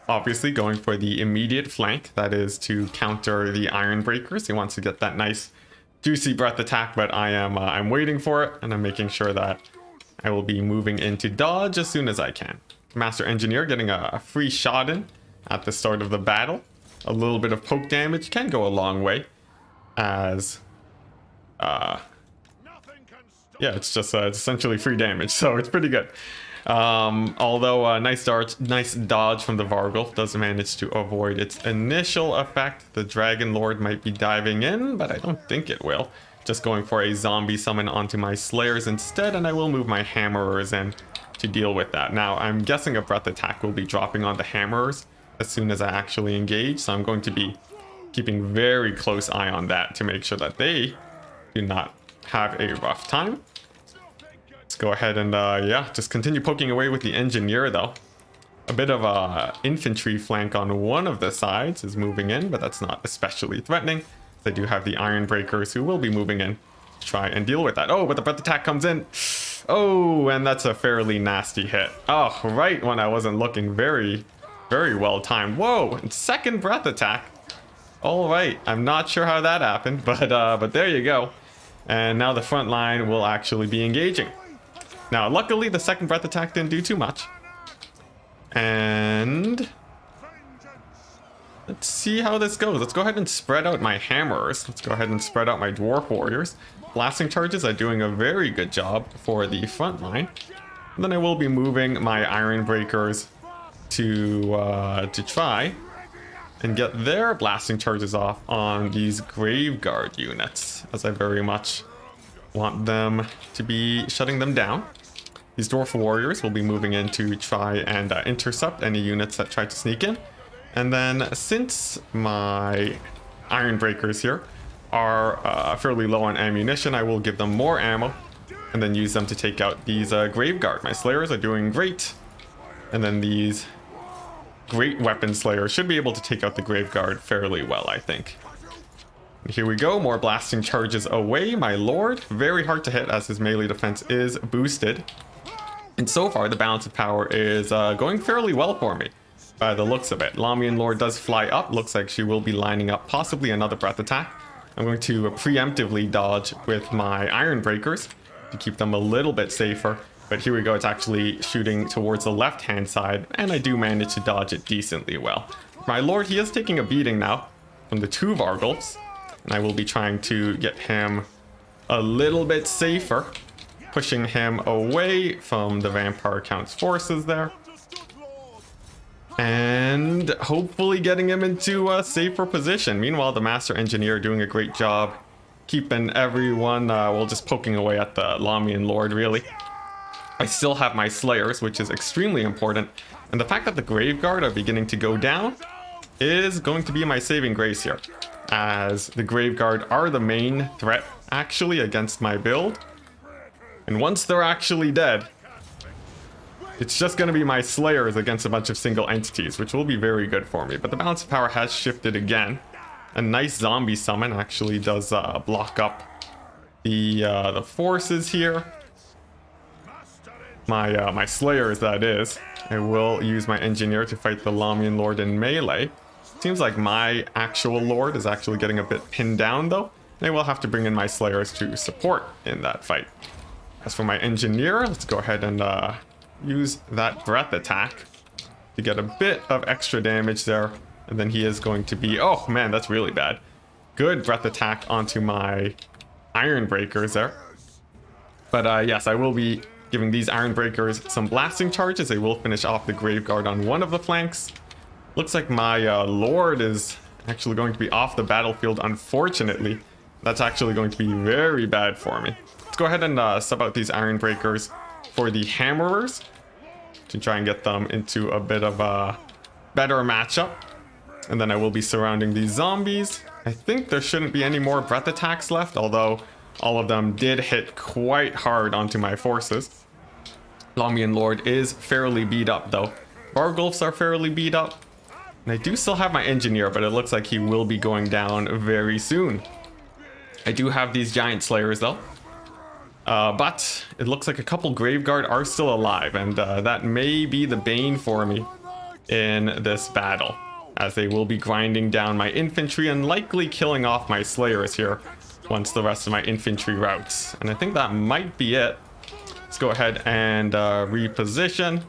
obviously going for the immediate flank, that is to counter the iron breakers. He wants to get that nice juicy breath attack, but I'm waiting for it, and I'm making sure that I will be moving into dodge as soon as I can. Master Engineer getting a free shot in at the start of the battle. A little bit of poke damage can go a long way, as yeah, it's just it's essentially free damage, so it's pretty good. Although nice dodge from the Vargle does manage to avoid its initial effect. The Dragon Lord might be diving in, but I don't think it will. Just going for a zombie summon onto my Slayers instead, and I will move my Hammerers in to deal with that. Now, I'm guessing a breath attack will be dropping on the Hammerers as soon as I actually engage, so I'm going to be keeping very close eye on that to make sure that they do not have a rough time. Let's go ahead and yeah, just continue poking away with the Engineer though. A bit of a infantry flank on one of the sides is moving in, but that's not especially threatening. They do have the Iron Breakers who will be moving in to try and deal with that. Oh, but the breath attack comes in. Oh, and that's a fairly nasty hit. Oh, right when I wasn't looking. Very, very well timed. Whoa, and second breath attack. All right, I'm not sure how that happened, but there you go. And now the front line will actually be engaging. Now, luckily, the second breath attack didn't do too much. And let's see how this goes. Let's go ahead and spread out my Hammerers. Let's go ahead and spread out my Dwarf Warriors. Blasting charges are doing a very good job for the front line. And then I will be moving my Iron Breakers to try and get their blasting charges off on these Graveguard units, as I very much want them to be shutting them down. These Dwarf Warriors will be moving in to try and intercept any units that try to sneak in. And then since my Iron Breakers here are fairly low on ammunition, I will give them more ammo and then use them to take out these Graveguard. My Slayers are doing great. And then these Great Weapon Slayers should be able to take out the Graveguard fairly well, I think. And here we go, more blasting charges away. My Lord, very hard to hit as his melee defense is boosted. And so far, the balance of power is going fairly well for me, by the looks of it. Lamian Lord does fly up. Looks like she will be lining up possibly another breath attack. I'm going to preemptively dodge with my Iron Breakers to keep them a little bit safer. But here we go, it's actually shooting towards the left-hand side, and I do manage to dodge it decently well. My Lord, he is taking a beating now from the two Vargulfs, and I will be trying to get him a little bit safer, pushing him away from the Vampire Count's forces there. And hopefully getting him into a safer position. Meanwhile, the Master Engineer doing a great job keeping everyone, well, just poking away at the Lamian Lord, really. I still have my Slayers, which is extremely important. And the fact that the Graveguard are beginning to go down is going to be my saving grace here, as the Graveguard are the main threat, actually, against my build. And once they're actually dead, it's just going to be my Slayers against a bunch of single entities, which will be very good for me. But the balance of power has shifted again. A nice zombie summon actually does block up the forces here. My Slayers, that is. I will use my Engineer to fight the Lamian Lord in melee. Seems like my actual Lord is actually getting a bit pinned down, though. And I will have to bring in my Slayers to support in that fight. As for my Engineer, let's go ahead and use that breath attack to get a bit of extra damage there. And then he is going to be... Oh, man, that's really bad. Good breath attack onto my Iron Breakers there. But yes, I will be giving these Iron Breakers some blasting charges. They will finish off the Graveguard on one of the flanks. Looks like my Lord is actually going to be off the battlefield, unfortunately. That's actually going to be very bad for me. Let's go ahead and sub out these Iron Breakers for the Hammerers to try and get them into a bit of a better matchup. And then I will be surrounding these zombies. I think there shouldn't be any more breath attacks left, although all of them did hit quite hard onto my forces. Lamian Lord is fairly beat up, though. Vargulfs are fairly beat up. And I do still have my Engineer, but it looks like he will be going down very soon. I do have these Giant Slayers, though. But it looks like a couple Graveguard are still alive, and that may be the bane for me in this battle, as they will be grinding down my infantry and likely killing off my Slayers here once the rest of my infantry routes. And I think that might be it. Let's go ahead and reposition.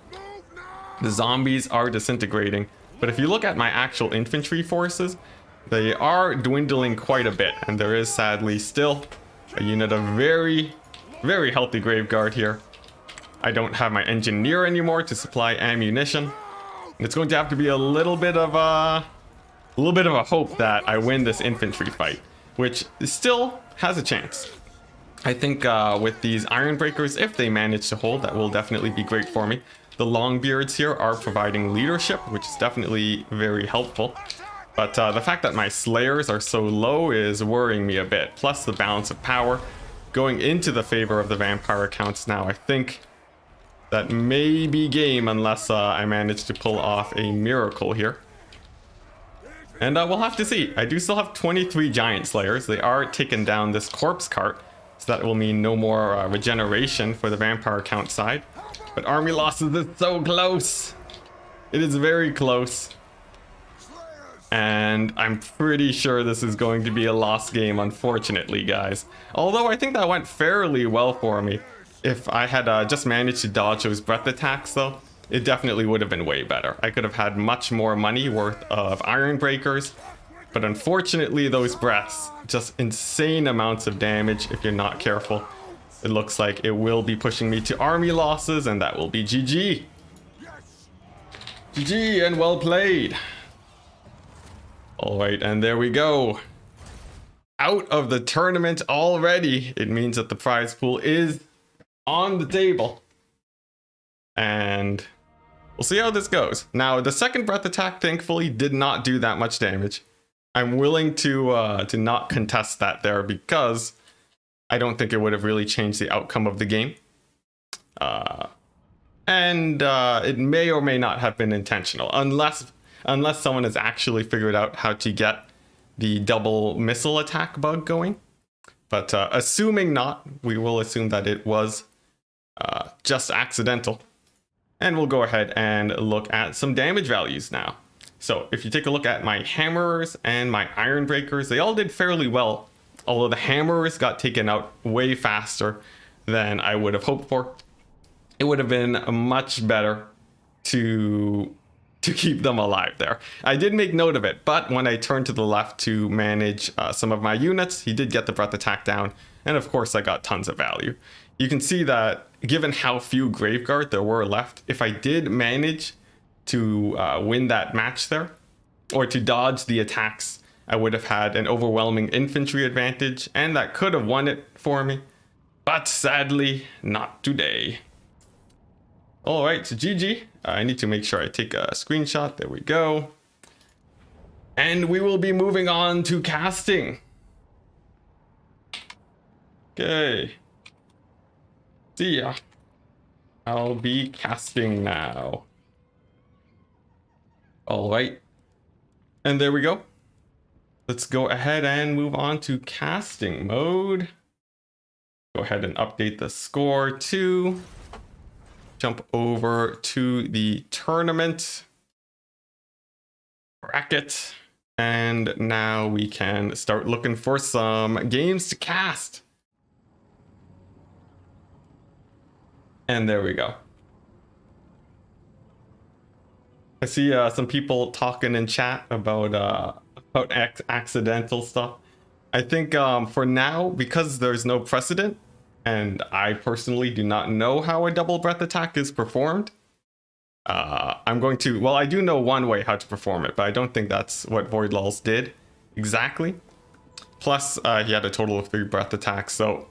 The zombies are disintegrating, but if you look at my actual infantry forces, they are dwindling quite a bit, and there is sadly still a unit of very healthy Graveguard here. I don't have my Engineer anymore to supply ammunition. It's going to have to be a little bit of a hope that I win this infantry fight, which still has a chance. I think with these Iron Breakers, if they manage to hold, that will definitely be great for me. The Longbeards here are providing leadership, which is definitely very helpful. But the fact that my Slayers are so low is worrying me a bit. Plus the balance of power going into the favor of the Vampire Counts now. I think that may be game unless I manage to pull off a miracle here. And we'll have to see. I do still have 23 Giant Slayers. They are taking down this corpse cart, so that will mean no more regeneration for the Vampire Count side. But army losses is so close. It is very close. And I'm pretty sure this is going to be a lost game, unfortunately, guys. Although I think that went fairly well for me. If I had just managed to dodge those breath attacks, though, it definitely would have been way better. I could have had much more money worth of Iron Breakers. But unfortunately, those breaths, just insane amounts of damage if you're not careful. It looks like it will be pushing me to army losses, and that will be GG. GG and well played. Alright, and there we go. Out of the tournament already. It means that the prize pool is on the table. And we'll see how this goes. Now, the second breath attack, thankfully, did not do that much damage. I'm willing to not contest that there, because I don't think it would have really changed the outcome of the game. And it may or may not have been intentional, unless someone has actually figured out how to get the double missile attack bug going. But assuming not, we will assume that it was just accidental. And we'll go ahead and look at some damage values now. So if you take a look at my Hammerers and my Iron Breakers, they all did fairly well. Although the Hammerers got taken out way faster than I would have hoped for. It would have been much better to to keep them alive there. I did make note of it, but when I turned to the left to manage some of my units, he did get the breath attack down, and of course I got tons of value. You can see that given how few Graveguard there were left, if I did manage to win that match there, or to dodge the attacks, I would have had an overwhelming infantry advantage, and that could have won it for me. But sadly, not today. Alright, so GG. I need to make sure I take a screenshot. There we go. And we will be moving on to casting. Okay. See ya. I'll be casting now. Alright. And there we go. Let's go ahead and move on to casting mode. Go ahead and update the score too. Jump over to the tournament bracket. And now we can start looking for some games to cast. And there we go. I see some people talking in chat about accidental stuff. I think for now, because there's no precedent, and I personally do not know how a double breath attack is performed, I'm going to, well, I do know one way how to perform it, but I don't think that's what Voidlals did exactly. Plus, he had a total of 3 breath attacks, so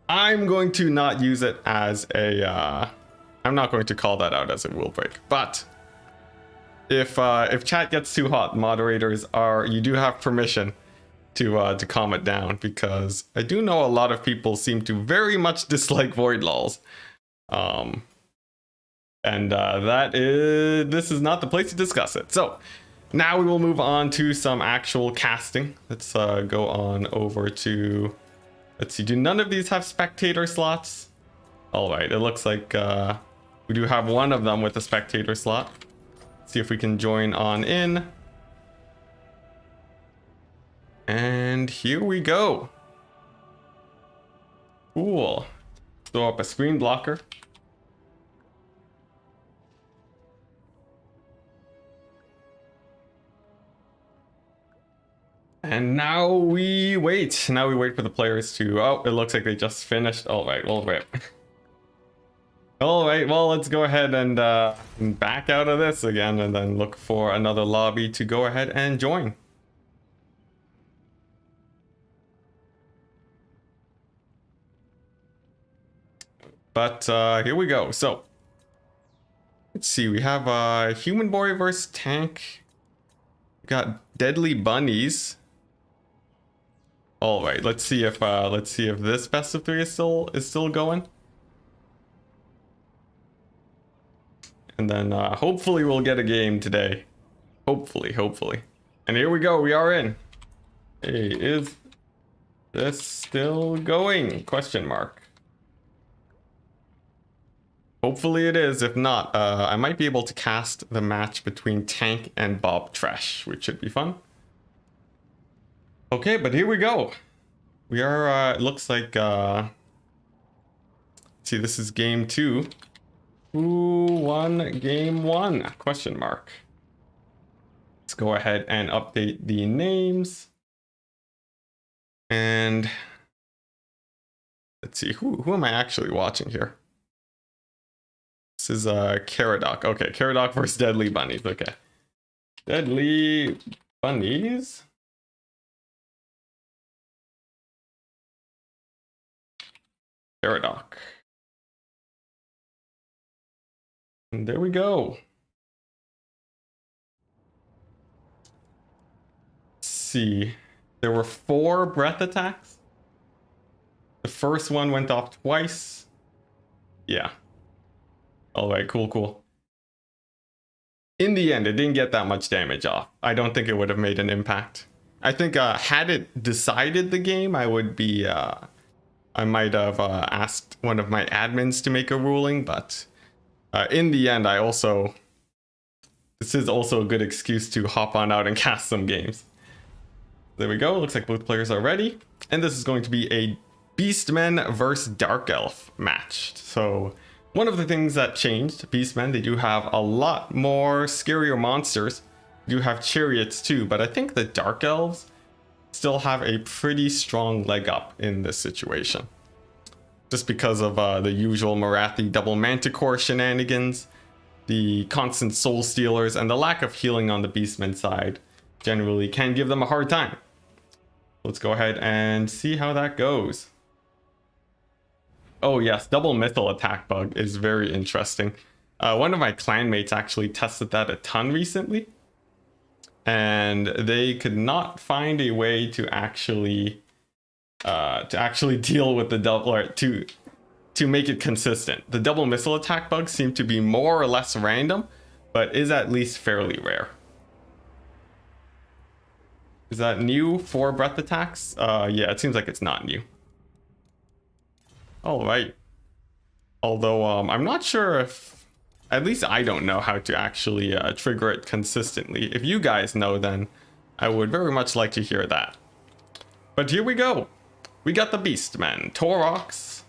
I'm going to not use it as a, I'm not going to call that out as a rule break. But if chat gets too hot, moderators you do have permission to calm it down, because I do know a lot of people seem to very much dislike Voidlals. This is not the place to discuss it. So now we will move on to some actual casting. Let's go on over to, let's see, do none of these have spectator slots? All right, it looks like we do have one of them with a spectator slot. Let's see if we can join on in. And here we go. Cool. Throw up a screen blocker. And now we wait. Now we wait for the players to... Oh, it looks like they just finished. All right, well, rip. All right, well, let's go ahead and back out of this again and then look for another lobby to go ahead and join. But here we go. So let's see. We have human boy versus tank. We got deadly bunnies. All right. Let's see if this best of 3 is still going. And then hopefully we'll get a game today. Hopefully. And here we go. We are in. Hey, is this still going? Question mark. Hopefully it is. If not, I might be able to cast the match between Tank and Bob Trash, which should be fun. Okay, but here we go. We are, it looks like, see, this is game 2. Who won game 1? Question mark. Let's go ahead and update the names. And let's see, who am I actually watching here? This is Caradoc. Okay, Caradoc versus Deadly Bunnies. Okay. Deadly Bunnies. Caradoc. And there we go. Let's see. There were 4 breath attacks. The first one went off twice. Yeah. All right, cool. In the end, it didn't get that much damage off. I don't think it would have made an impact. I think had it decided the game, I would be, I might have asked one of my admins to make a ruling, but in the end, this is also a good excuse to hop on out and cast some games. There we go. Looks like both players are ready. And this is going to be a Beastmen versus Dark Elf match. So One of the things that changed, Beastmen, they do have a lot more scarier monsters. They do have chariots too, but I think the Dark Elves still have a pretty strong leg up in this situation. Just because of the usual Morathi double Manticore shenanigans, the constant Soul Stealers, and the lack of healing on the Beastmen side generally can give them a hard time. Let's go ahead and see how that goes. Oh yes, double missile attack bug is very interesting. One of my clanmates actually tested that a ton recently, and they could not find a way to actually deal with the double, or to make it consistent. The double missile attack bugs seem to be more or less random, but is at least fairly rare. Is that new for breath attacks? Yeah, it seems like it's not new. All right. Although I'm not sure if, at least I don't know how to actually trigger it consistently. If you guys know, then I would very much like to hear that. But here we go. We got the Beastmen, Torox,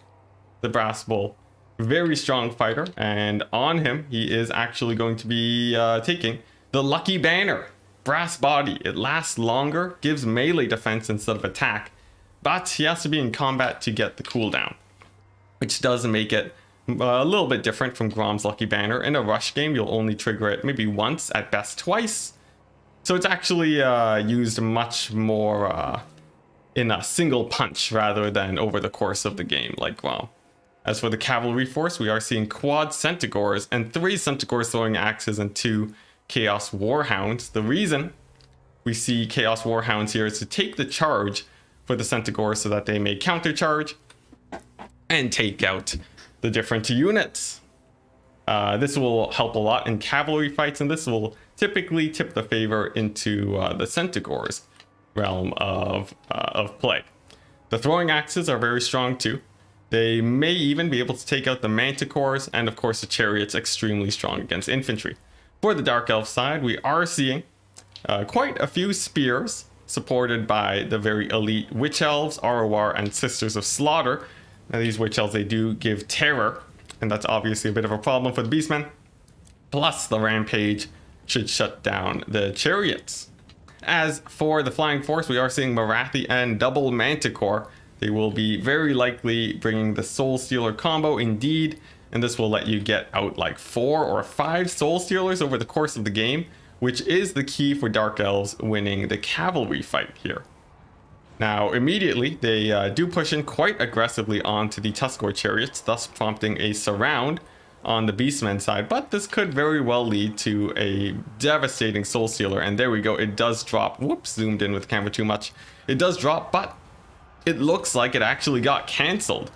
the Brass Bull, very strong fighter, and on him he is actually going to be taking the Lucky Banner. Brass body, it lasts longer, gives melee defense instead of attack, but he has to be in combat to get the cooldown, which does make it a little bit different from Grom's Lucky Banner. In a rush game, you'll only trigger it maybe once, at best twice, so it's actually used much more in a single punch rather than over the course of the game like Grom. As for the cavalry force, we are seeing quad Centaurs and 3 Centaurs throwing axes and 2 Chaos Warhounds. The reason we see Chaos Warhounds here is to take the charge for the Centaurs so that they may countercharge and take out the different units. This will help a lot in cavalry fights, and this will typically tip the favor into the Centaurs realm of play. The throwing axes are very strong too. They may even be able to take out the Manticores, and of course the Chariot's extremely strong against infantry. For the Dark Elf side, we are seeing quite a few spears supported by the very elite Witch Elves, Arowar, and Sisters of Slaughter. Now these Witch Elves, they do give terror, and that's obviously a bit of a problem for the Beastmen. Plus the Rampage should shut down the Chariots. As for the Flying Force, we are seeing Morathi and double Manticore. They will be very likely bringing the Soul Stealer combo indeed, and this will let you get out like 4 or 5 Soul Stealers over the course of the game, which is the key for Dark Elves winning the cavalry fight here. Now immediately they do push in quite aggressively onto the Tuskor Chariots, thus prompting a surround on the Beastmen side, but this could very well lead to a devastating Soul Stealer, and there we go, it does drop. Whoops, zoomed in with the camera too much. It does drop, but it looks like it actually got cancelled.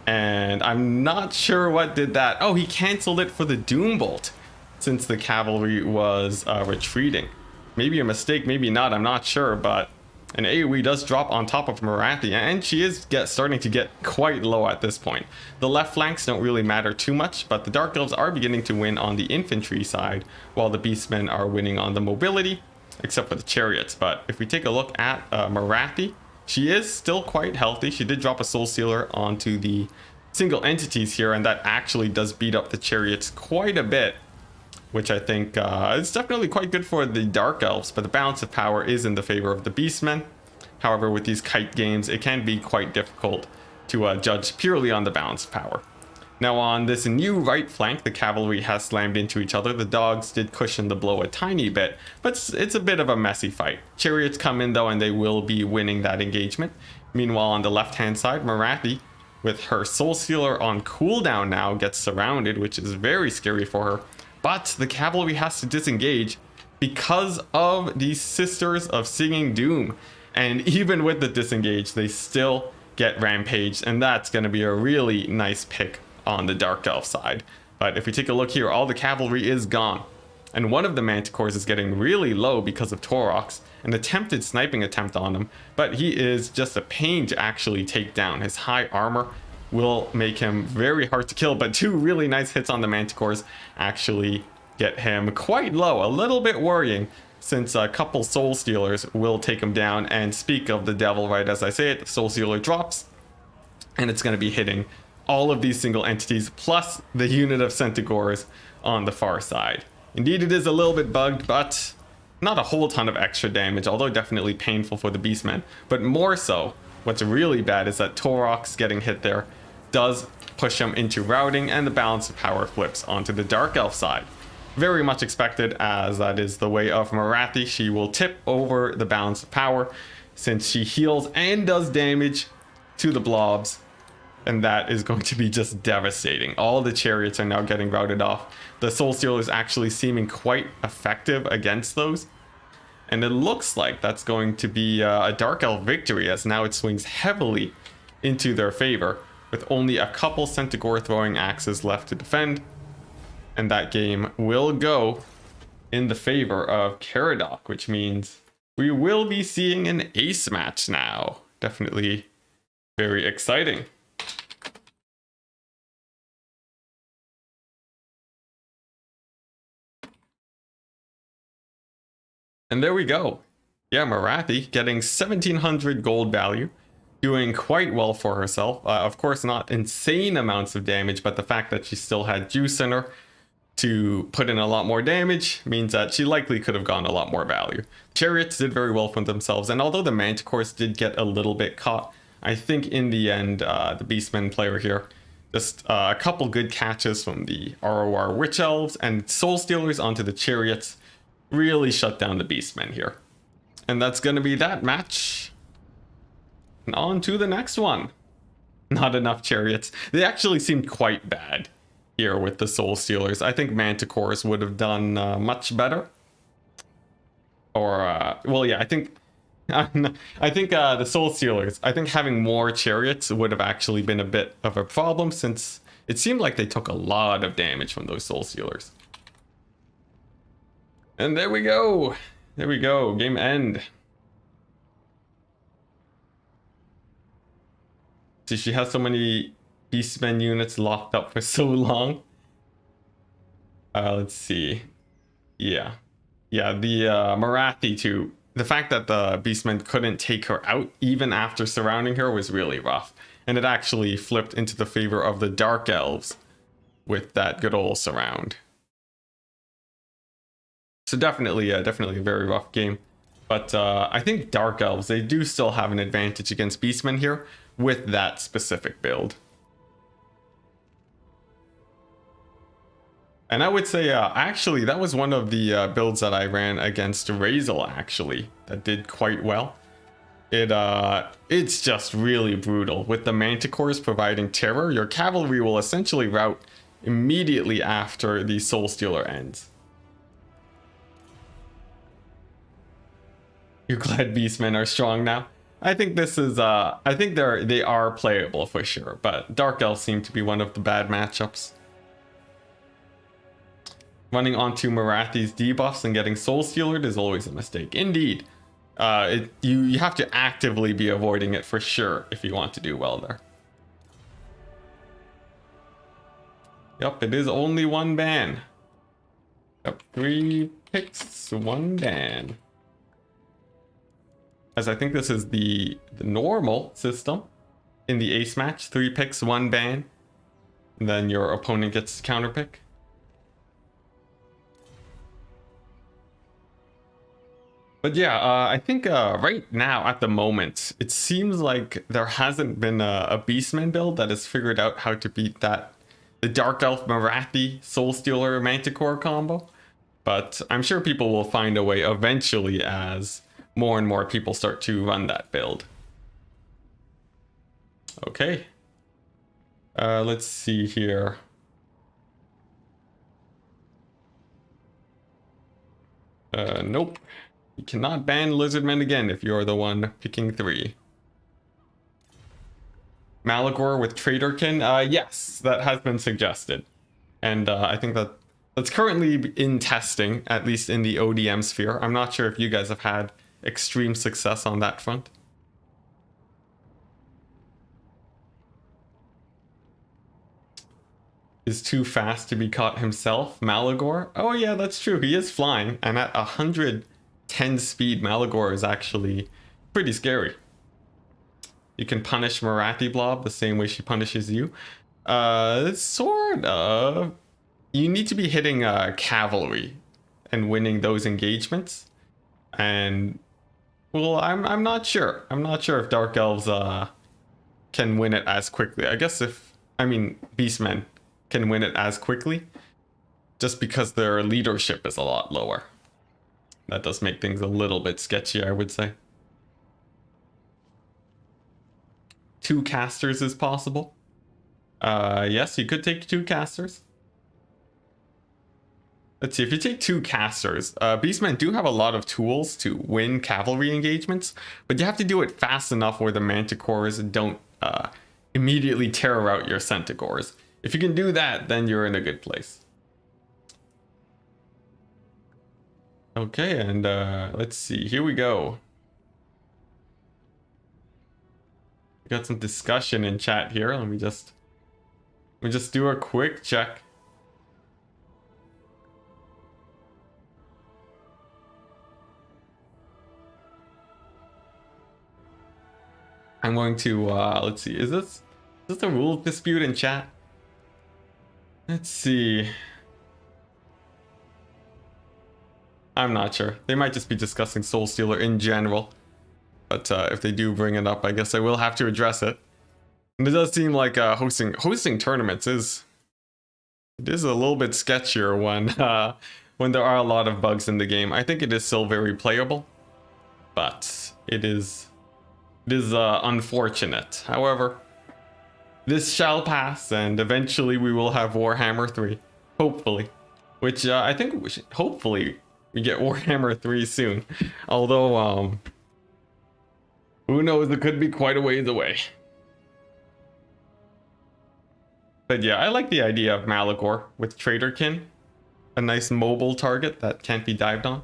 And I'm not sure what did that. Oh, he canceled it for the Doom Bolt since the cavalry was retreating. Maybe a mistake, maybe not, I'm not sure, but an AoE does drop on top of Morathi, and she is starting to get quite low at this point. The left flanks don't really matter too much, but the Dark Elves are beginning to win on the infantry side, while the Beastmen are winning on the mobility, except for the Chariots. But if we take a look at Morathi, she is still quite healthy. She did drop a Soul Stealer onto the single entities here, and that actually does beat up the Chariots quite a bit, which I think is definitely quite good for the Dark Elves, but the balance of power is in the favor of the Beastmen. However, with these kite games, it can be quite difficult to judge purely on the balance of power. Now on this new right flank, the cavalry has slammed into each other. The dogs did cushion the blow a tiny bit, but it's a bit of a messy fight. Chariots come in though, and they will be winning that engagement. Meanwhile, on the left-hand side, Morathi, with her Soul Stealer on cooldown now, gets surrounded, which is very scary for her. But the cavalry has to disengage because of the Sisters of Singing Doom. And even with the disengage, they still get rampaged, and that's going to be a really nice pick on the Dark Elf side. But if we take a look here, all the cavalry is gone, and one of the Manticores is getting really low because of Torox. An attempted sniping attempt on him, but he is just a pain to actually take down. His high armor will make him very hard to kill, but 2 really nice hits on the Manticores actually get him quite low. A little bit worrying, since a couple Soul Stealers will take him down. And speak of the devil, right as I say it, the Soul Stealer drops, and it's going to be hitting all of these single entities plus the unit of Centaurs on the far side. Indeed, it is a little bit bugged, but not a whole ton of extra damage, although definitely painful for the Beastmen. But more so, what's really bad is that Torok's getting hit there does push him into routing, and the balance of power flips onto the Dark Elf side. Very much expected, as that is the way of Morathi. She will tip over the balance of power since she heals and does damage to the blobs, and that is going to be just devastating. All the chariots are now getting routed off. The Soul Stealer is actually seeming quite effective against those, and it looks like that's going to be a Dark Elf victory, as now it swings heavily into their favor with only a couple Centaur throwing axes left to defend, and that game will go in the favor of Caradoc, which means we will be seeing an ace match now. Definitely very exciting. And there we go. Yeah, Morathi getting 1700 gold value, doing quite well for herself. Of course, not insane amounts of damage, but the fact that she still had juice in her to put in a lot more damage means that she likely could have gotten a lot more value. Chariots did very well for themselves, and although the Manticores did get a little bit caught, I think in the end, the Beastmen player here, just a couple good catches from the ROR Witch Elves and Soul Stealers onto the Chariots really shut down the Beastmen here. And that's going to be that match. And on to the next one. Not enough Chariots. They actually seemed quite bad here with the Soul Stealers. I think Manticores would have done much better. Or, well, yeah, I think the Soul Stealers, I think having more Chariots would have actually been a bit of a problem, since it seemed like they took a lot of damage from those Soul Stealers. And there we go. There we go. Game end. See, she has so many Beastmen units locked up for so long. Let's see. Yeah, the Morathi too. The fact that the Beastmen couldn't take her out even after surrounding her was really rough. And it actually flipped into the favor of the Dark Elves with that good old surround. So definitely a very rough game. But I think Dark Elves, they do still have an advantage against Beastmen here with that specific build. And I would say, actually, that was one of the builds that I ran against Razel, actually, that did quite well. It's just really brutal. With the Manticores providing terror, your cavalry will essentially rout immediately after the Soul Stealer ends. You're glad Beastmen are strong now? I think this is, I think they are playable for sure, but Dark Elves seem to be one of the bad matchups. Running onto Morathi's debuffs and getting Soul Stealered is always a mistake. Indeed. You have to actively be avoiding it for sure if you want to do well there. Yep, it is only one ban. Yep, 3 picks, 1 ban. As I think this is the normal system in the ace match. 3 picks, 1 ban. And then your opponent gets to counter pick. But yeah, I think right now at the moment, it seems like there hasn't been a Beastman build that has figured out how to beat the Dark Elf Morathi Soul Stealer Manticore combo. But I'm sure people will find a way eventually as more and more people start to run that build. Okay. Let's see here. Nope. You cannot ban Lizardmen again if you're the one picking 3. Malagor with Traderkin? Yes, that has been suggested. And I think that's currently in testing, at least in the ODM sphere. I'm not sure if you guys have had extreme success on that front. Is too fast to be caught himself, Malagor? Oh yeah, that's true. He is flying, and at 110 speed, Malagor is actually pretty scary. You can punish Morathi Blob the same way she punishes you. Sort of. You need to be hitting cavalry and winning those engagements. And well, I'm not sure. I'm not sure if Dark Elves can win it as quickly. I guess Beastmen can win it as quickly, just because their leadership is a lot lower. That does make things a little bit sketchy, I would say. 2 casters is possible. Yes, you could take 2 casters. Let's see, if you take 2 casters, Beastmen do have a lot of tools to win cavalry engagements, but you have to do it fast enough where the Manticores don't immediately tear out your Centaurs. If you can do that, then you're in a good place. Okay, and let's see, here we go. We got some discussion in chat here. Let me just do a quick check. I'm going to let's see, is this a rule dispute in chat? Let's see. I'm not sure. They might just be discussing Soul Stealer in general. But if they do bring it up, I guess I will have to address it. And it does seem like hosting tournaments is a little bit sketchier when there are a lot of bugs in the game. I think it is still very playable, but it is unfortunate. However, this shall pass, and eventually we will have Warhammer 3, hopefully. Which I think hopefully we get Warhammer 3 soon. Although who knows, it could be quite a ways away. But yeah, I like the idea of Malagor with Traderkin. A nice mobile target that can't be dived on.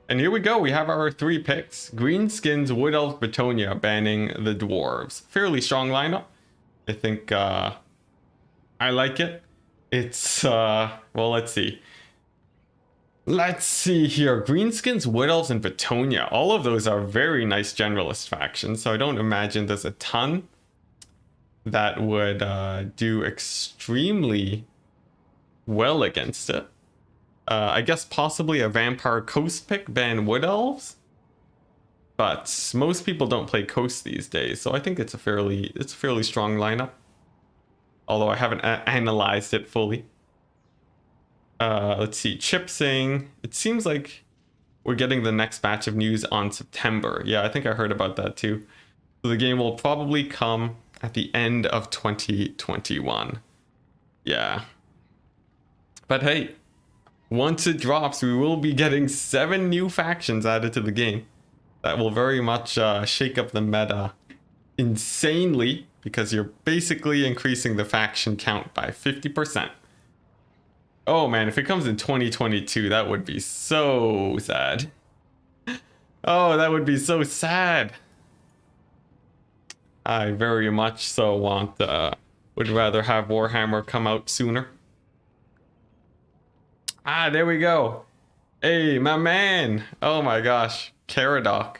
And here we go, we have our 3 picks. Greenskins, Wood Elf, Bretonia banning the Dwarves. Fairly strong lineup. I think I like it. It's well, let's see. Let's see here. Greenskins, Wood Elves, and Bretonia. All of those are very nice generalist factions, so I don't imagine there's a ton that would do extremely well against it. I guess possibly a Vampire Coast pick, ban Wood Elves. But most people don't play Coast these days, so I think it's a fairly strong lineup. Although I haven't analyzed it fully. Let's see, Chipsing. It seems like we're getting the next batch of news on September. Yeah, I think I heard about that too. So the game will probably come at the end of 2021. Yeah. But hey, once it drops, we will be getting 7 new factions added to the game. That will very much shake up the meta insanely, because you're basically increasing the faction count by 50%. Oh man, if it comes in 2022, that would be so sad. Oh, that would be so sad. I very much so would rather have Warhammer come out sooner. Ah, there we go. Hey, my man. Oh my gosh. Caradoc.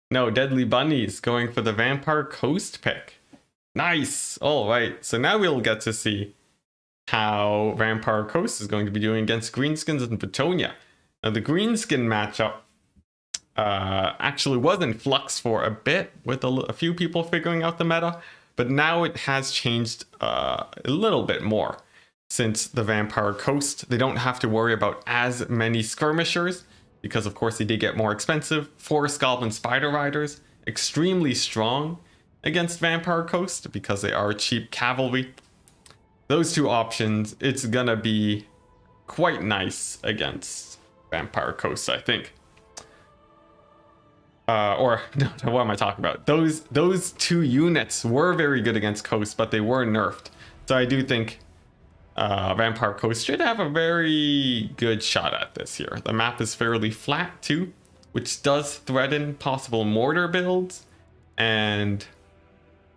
No, Deadly Bunnies going for the Vampire Coast pick. Nice. All right. So now we'll get to see how Vampire Coast is going to be doing against Greenskins and Bretonia. Now, the Greenskin matchup actually was in flux for a bit, with a few people figuring out the meta, but now it has changed a little bit more. Since the Vampire Coast, they don't have to worry about as many skirmishers, because of course they did get more expensive. Forest Goblin Spider Riders, extremely strong against Vampire Coast because they are cheap cavalry. Those 2 options, it's gonna be quite nice against Vampire Coast, I think. Or no, what am I talking about? Those 2 units were very good against Coast, but they were nerfed. So I do think Vampire Coast should have a very good shot at this here. The map is fairly flat too, which does threaten possible mortar builds, and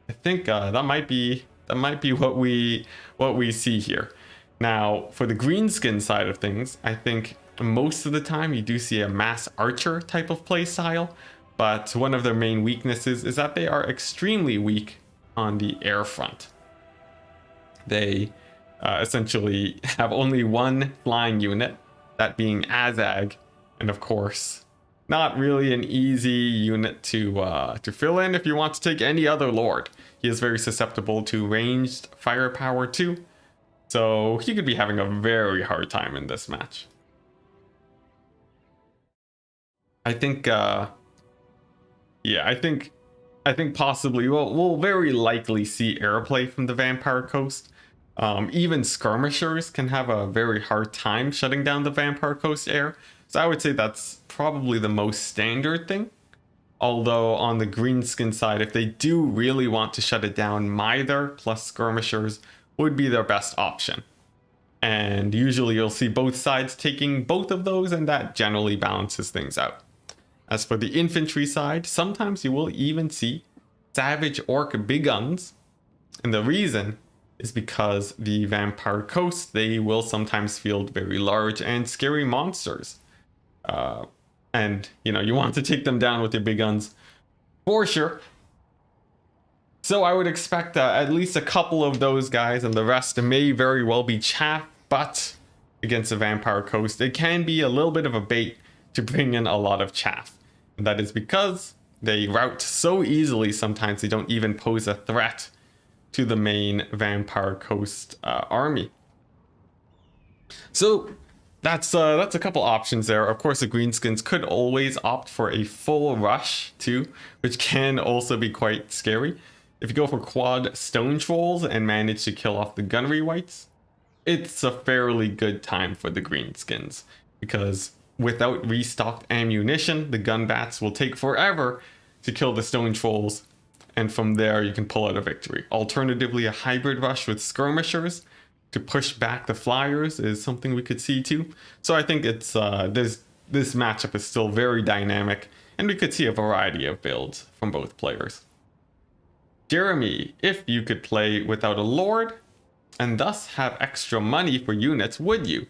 I think that might be what we see here. Now, for the Greenskin side of things, I think most of the time you do see a mass archer type of play style, but one of their main weaknesses is that they are extremely weak on the air front. They essentially have only one flying unit, that being Azag, and of course, not really an easy unit to fill in if you want to take any other lord. He is very susceptible to ranged firepower too, so he could be having a very hard time in this match. I think, yeah, I think possibly we'll very likely see airplay from the Vampire Coast. Even skirmishers can have a very hard time shutting down the Vampire Coast air. So I would say that's probably the most standard thing. Although on the greenskin side, if they do really want to shut it down, Mither plus skirmishers would be their best option. And usually you'll see both sides taking both of those, and that generally balances things out. As for the infantry side, sometimes you will even see Savage Orc big guns. And the reason is because the Vampire Coast, they will sometimes field very large and scary monsters. And, you know, you want to take them down with your big guns for sure. So I would expect at least a couple of those guys, and the rest may very well be chaff, but against the Vampire Coast, it can be a little bit of a bait to bring in a lot of chaff. And that is because they route so easily, sometimes they don't even pose a threat to the main Vampire Coast army. So that's a couple options there. Of course, the greenskins could always opt for a full rush too, which can also be quite scary. If you go for quad stone trolls and manage to kill off the gunnery wights, it's a fairly good time for the greenskins, because without restocked ammunition, the gun bats will take forever to kill the stone trolls, and from there you can pull out a victory. Alternatively, a hybrid rush with skirmishers to push back the flyers is something we could see too. So I think it's this matchup is still very dynamic, and we could see a variety of builds from both players. Jeremy, if you could play without a lord and thus have extra money for units, would you?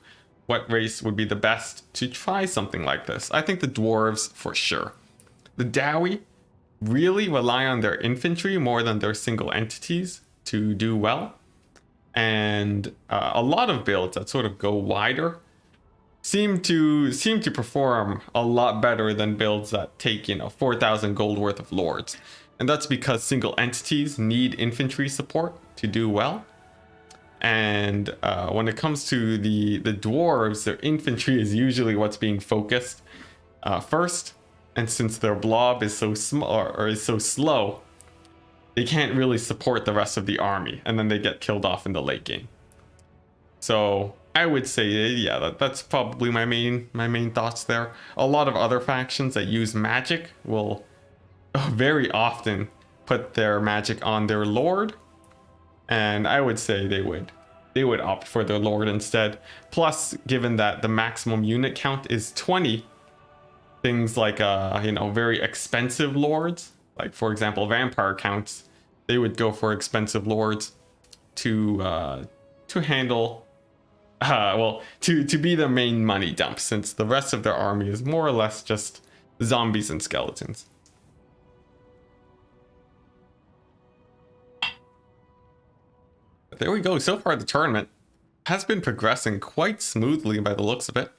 What race would be the best to try something like this? I think the dwarves for sure. The Dowie really rely on their infantry more than their single entities to do well. And a lot of builds that sort of go wider seem to perform a lot better than builds that take, 4,000 gold worth of lords. And that's because single entities need infantry support to do well. And when it comes to the dwarves, their infantry is usually what's being focused first. And since their blob is so small or is so slow, they can't really support the rest of the army, and then they get killed off in the late game. So I would say, yeah, that's probably my main thoughts there. A lot of other factions that use magic will very often put their magic on their lord, and I would say they would opt for their lord instead. Plus, given that the maximum unit count is 20, things like very expensive lords, like for example vampire counts, they would go for expensive lords to handle to be the main money dump, since the rest of their army is more or less just zombies and skeletons. But there we go. So far the tournament has been progressing quite smoothly by the looks of it.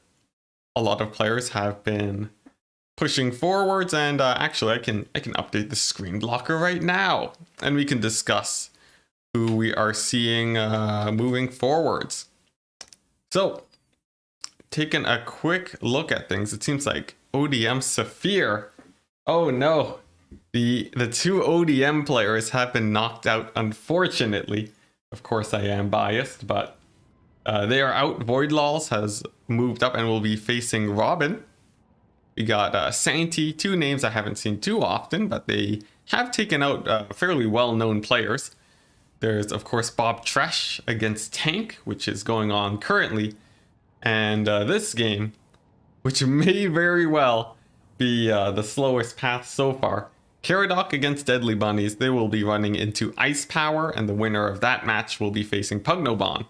A lot of players have been pushing forwards, and actually I can update the screen blocker right now, and we can discuss who we are seeing moving forwards. So, taking a quick look at things, it seems like ODM Saphir. Oh no, the two ODM players have been knocked out, unfortunately. Of course I am biased, but they are out. Voidlaws has moved up and will be facing Robin. We got Santi, two names I haven't seen too often, but they have taken out fairly well-known players. There's, of course, Bob Tresh against Tank, which is going on currently. And this game, which may very well be the slowest path so far, Caradoc against Deadly Bunnies. They will be running into Ice Power, and the winner of that match will be facing Pugnobon.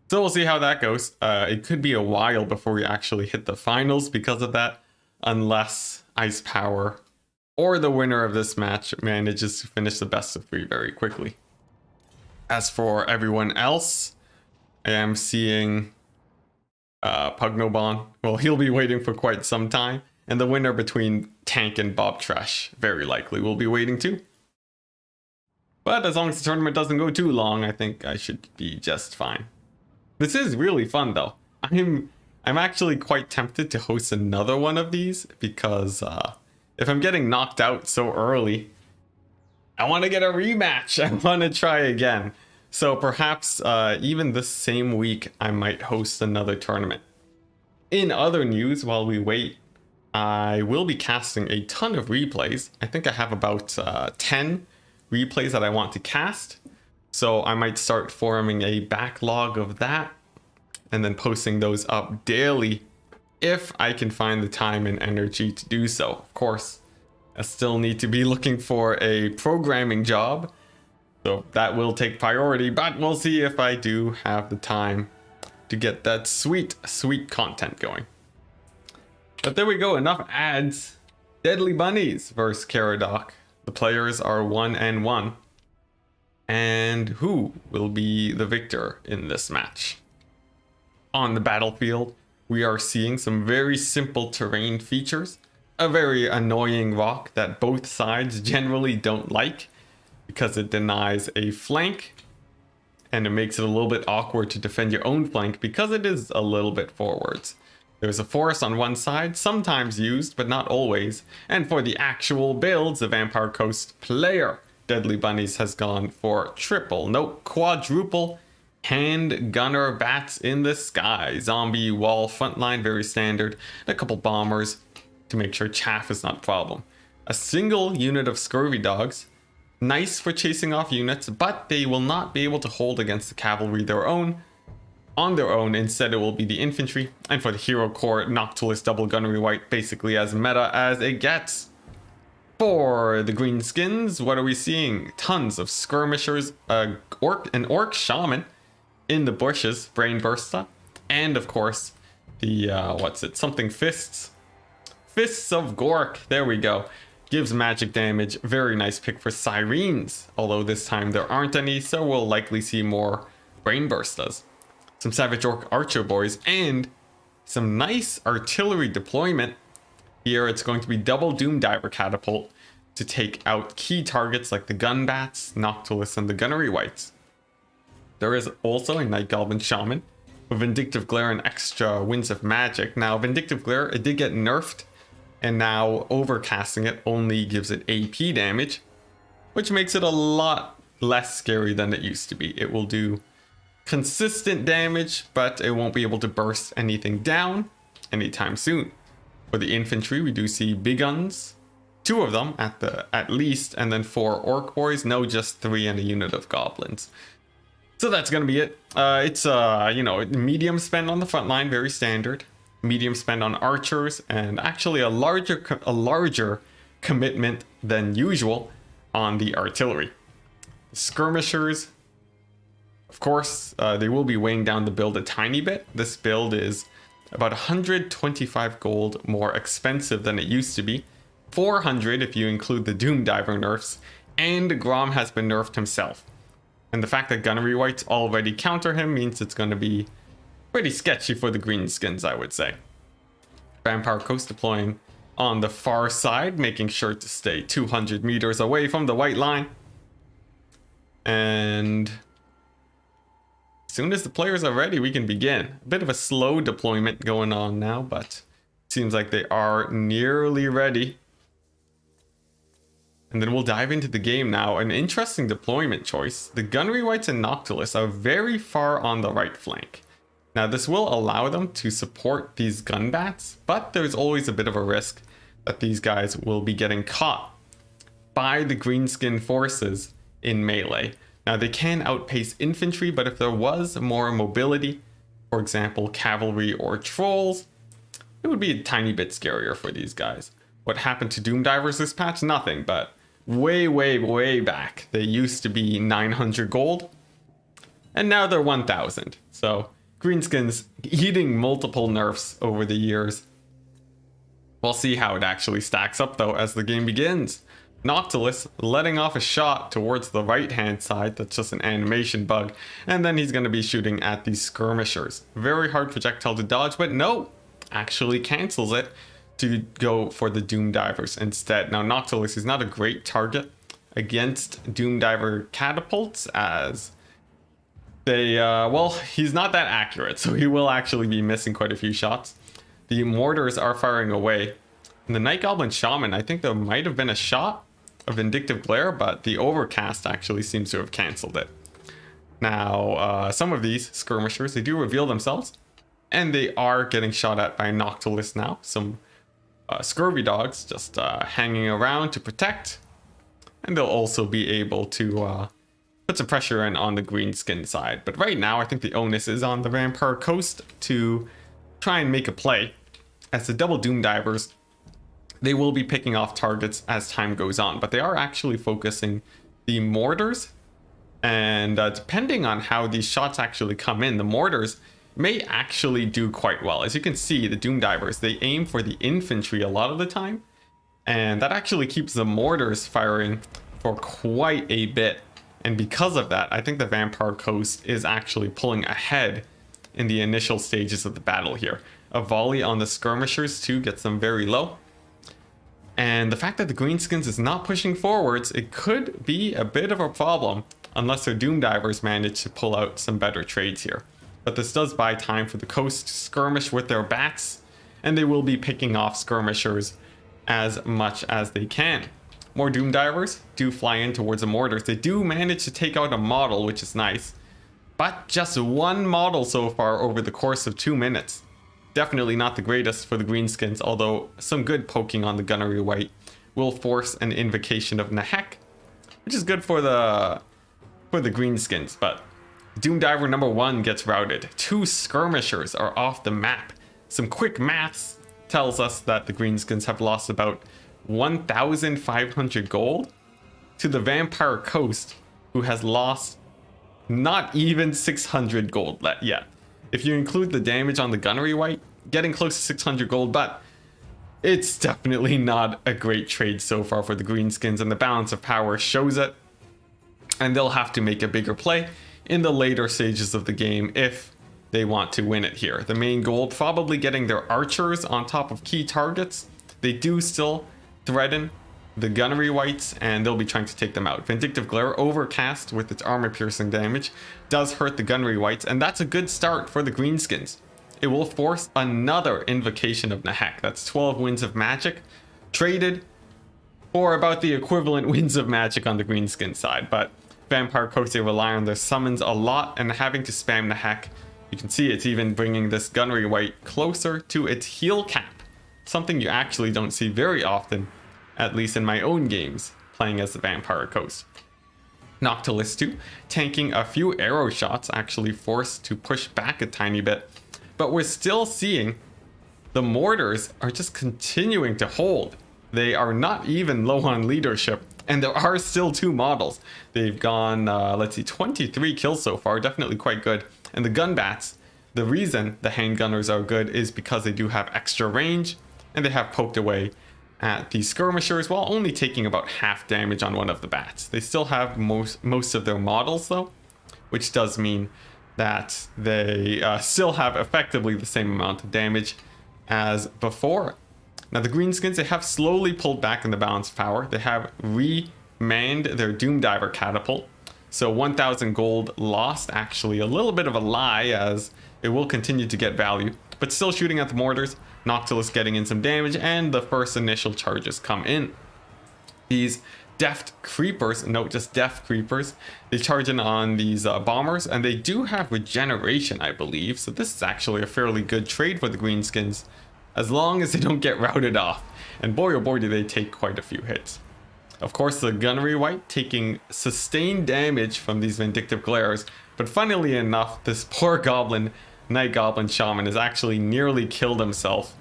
So we'll see how that goes. It could be a while before we actually hit the finals because of that, unless Ice Power or the winner of this match manages to finish the best of 3 very quickly. As for everyone else, I am seeing Pugnobon. Well, he'll be waiting for quite some time. And the winner between Tank and Bob Trash very likely will be waiting too. But as long as the tournament doesn't go too long, I think I should be just fine. This is really fun though. I'm actually quite tempted to host another one of these because if I'm getting knocked out so early, I want to get a rematch. I want to try again. So perhaps even this same week, I might host another tournament. In other news, while we wait, I will be casting a ton of replays. I think I have about 10 replays that I want to cast. So I might start forming a backlog of that and then posting those up daily if I can find the time and energy to do so. Of course, I still need to be looking for a programming job, so that will take priority, but we'll see if I do have the time to get that sweet content going. But there we go, enough ads. Deadly Bunnies versus Caradoc. The players are 1-1. And who will be the victor in this match? On the battlefield, we are seeing some very simple terrain features. A very annoying rock that both sides generally don't like because it denies a flank and it makes it a little bit awkward to defend your own flank because it is a little bit forwards. There's a forest on one side, sometimes used, but not always. And for the actual builds, the Vampire Coast player, Deadly Bunnies has gone for triple, nope, quadruple hand gunner bats in the sky. Zombie wall frontline, very standard. And a couple bombers to make sure chaff is not a problem. A single unit of scurvy dogs, nice for chasing off units, but they will not be able to hold against the cavalry on their own. Instead, it will be the infantry. And for the hero core, Noctilus double gunnery white, basically as meta as it gets. For the greenskins, what are we seeing? Tons of skirmishers, an orc shaman in the bushes, brain bursta, and of course the fists of Gork. There we go. Gives magic damage. Very nice pick for sirens, although this time there aren't any, so we'll likely see more brain burstas. Some savage orc archer boys and some nice artillery deployment. Here it's going to be double doom diver catapult to take out key targets like the gun bats, Noctilus, and the gunnery whites. There is also a night goblin shaman with vindictive glare and extra winds of magic. Now vindictive glare, it did get nerfed, and now overcasting it only gives it AP damage, which makes it a lot less scary than it used to be. It will do consistent damage, but it won't be able to burst anything down anytime soon. For the infantry, we do see big guns, 2 of them at least, and then 4 orc boys. No, just 3 and a unit of goblins. So that's gonna be it. It's medium spend on the front line, very standard. Medium spend on archers, and actually a larger commitment than usual on the artillery. Skirmishers, of course, they will be weighing down the build a tiny bit. This build is about 125 gold more expensive than it used to be. 400 if you include the Doom Diver nerfs, and Grom has been nerfed himself. And the fact that gunnery whites already counter him means it's going to be pretty sketchy for the greenskins, I would say. Vampire Coast deploying on the far side, making sure to stay 200 meters away from the white line. And as soon as the players are ready, we can begin. A bit of a slow deployment going on now, but it seems like they are nearly ready. And then we'll dive into the game now. An interesting deployment choice. The gunnery whites and Noctilus are very far on the right flank. Now this will allow them to support these gun bats, but there's always a bit of a risk that these guys will be getting caught by the greenskin forces in melee. Now they can outpace infantry, but if there was more mobility, for example cavalry or trolls, it would be a tiny bit scarier for these guys. What happened to Doom Divers this patch? Nothing, but way back they used to be 900 gold and now they're 1000. So greenskins eating multiple nerfs over the years. We'll see how it actually stacks up though as the game begins. Noctilus letting off a shot towards the right hand side. That's just an animation bug. And then he's going to be shooting at these skirmishers. Very hard projectile to dodge, but no, actually cancels it to go for the Doom Divers instead. Now Noctilus is not a great target against Doom Diver catapults, as they, well, he's not that accurate, so he will actually be missing quite a few shots. The mortars are firing away. And the Night Goblin Shaman, I think there might have been a shot of Vindictive Glare, but the Overcast actually seems to have cancelled it. Now, some of these skirmishers, they do reveal themselves, and they are getting shot at by Noctilus now. Some Scurvy Dogs just hanging around to protect, and they'll also be able to put some pressure in on the greenskin side. But right now, I think the onus is on the Vampire Coast to try and make a play, as the double Doom Divers, they will be picking off targets as time goes on, but they are actually focusing the mortars. And depending on how these shots actually come in, the mortars may actually do quite well. As you can see, the Doom Divers, they aim for the infantry a lot of the time, and that actually keeps the mortars firing for quite a bit. And because of that, I think the Vampire Coast is actually pulling ahead in the initial stages of the battle here. A volley on the skirmishers too gets them very low. And the fact that the Greenskins is not pushing forwards, it could be a bit of a problem unless their Doom Divers manage to pull out some better trades here. But this does buy time for the Coast to skirmish with their bats, and they will be picking off skirmishers as much as they can. More Doom Divers do fly in towards the mortars. They do manage to take out a model, which is nice, but just one model so far over the course of 2 minutes. Definitely not the greatest for the Greenskins, although some good poking on the Gunnery Wight will force an invocation of Nahek, which is good for the Greenskins. But Doom Diver number 1 gets routed. 2 skirmishers are off the map. Some quick maths tells us that the Greenskins have lost about 1,500 gold to the Vampire Coast, who has lost not even 600 gold yet. If you include the damage on the Gunnery Wight, getting close to 600 gold, but it's definitely not a great trade so far for the Greenskins, and the balance of power shows it. And they'll have to make a bigger play in the later stages of the game if they want to win it here. The main goal, probably getting their archers on top of key targets. They do still threaten the Gunnery Wights, and they'll be trying to take them out. Vindictive Glare, Overcast with its armor piercing damage, does hurt the Gunnery Wights, and that's a good start for the Greenskins. It will force another invocation of Nahek. That's 12 winds of magic, traded for about the equivalent winds of magic on the Greenskin side. But Vampire Coast, they rely on their summons a lot, and having to spam Nahek, you can see it's even bringing this Gunnery Wight closer to its heal cap. Something you actually don't see very often, at least in my own games, playing as the Vampire Coast. Noctilus too, tanking a few arrow shots, actually forced to push back a tiny bit. But we're still seeing the mortars are just continuing to hold. They are not even low on leadership, and there are still 2 models. They've gone, let's see, 23 kills so far, definitely quite good. And the gun bats, the reason the handgunners are good is because they do have extra range, and they have poked away at the skirmishers while only taking about half damage on one of the bats. They still have most of their models though, which does mean that they still have effectively the same amount of damage as before. Now the Greenskins, they have slowly pulled back in the balance of power. They have remanned their Doom Diver catapult. So 1,000 gold lost, actually a little bit of a lie, as it will continue to get value, but still shooting at the mortars. Noctilus getting in some damage, and the first initial charges come in. These deft creepers, note just deft creepers, they charge in on these bombers, and they do have regeneration, I believe. So this is actually a fairly good trade for the Greenskins, as long as they don't get routed off. And boy oh boy do they take quite a few hits. Of course, the Gunnery Wight taking sustained damage from these Vindictive Glares, but funnily enough, this poor goblin, Night Goblin Shaman, has actually nearly killed himself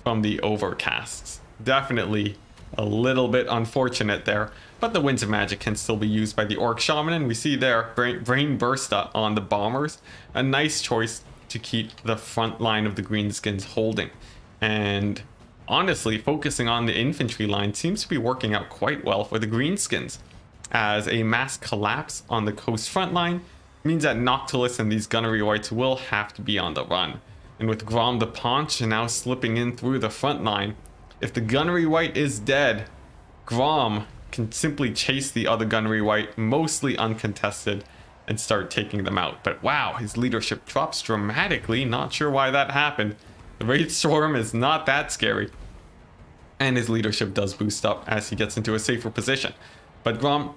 from the Overcasts. Definitely a little bit unfortunate there, but the Winds of Magic can still be used by the Orc Shaman, and we see there Brain Bursta on the bombers. A nice choice to keep the front line of the Greenskins holding. And honestly, focusing on the infantry line seems to be working out quite well for the Greenskins, as a mass collapse on the coast front line means that Noctilus and these gunnery whites will have to be on the run. And with Grom the Paunch now slipping in through the front line, if the gunnery white is dead, Grom can simply chase the other gunnery white, mostly uncontested, and start taking them out. But wow, his leadership drops dramatically. Not sure why that happened. The Wraith Storm is not that scary, and his leadership does boost up as he gets into a safer position. But Grom,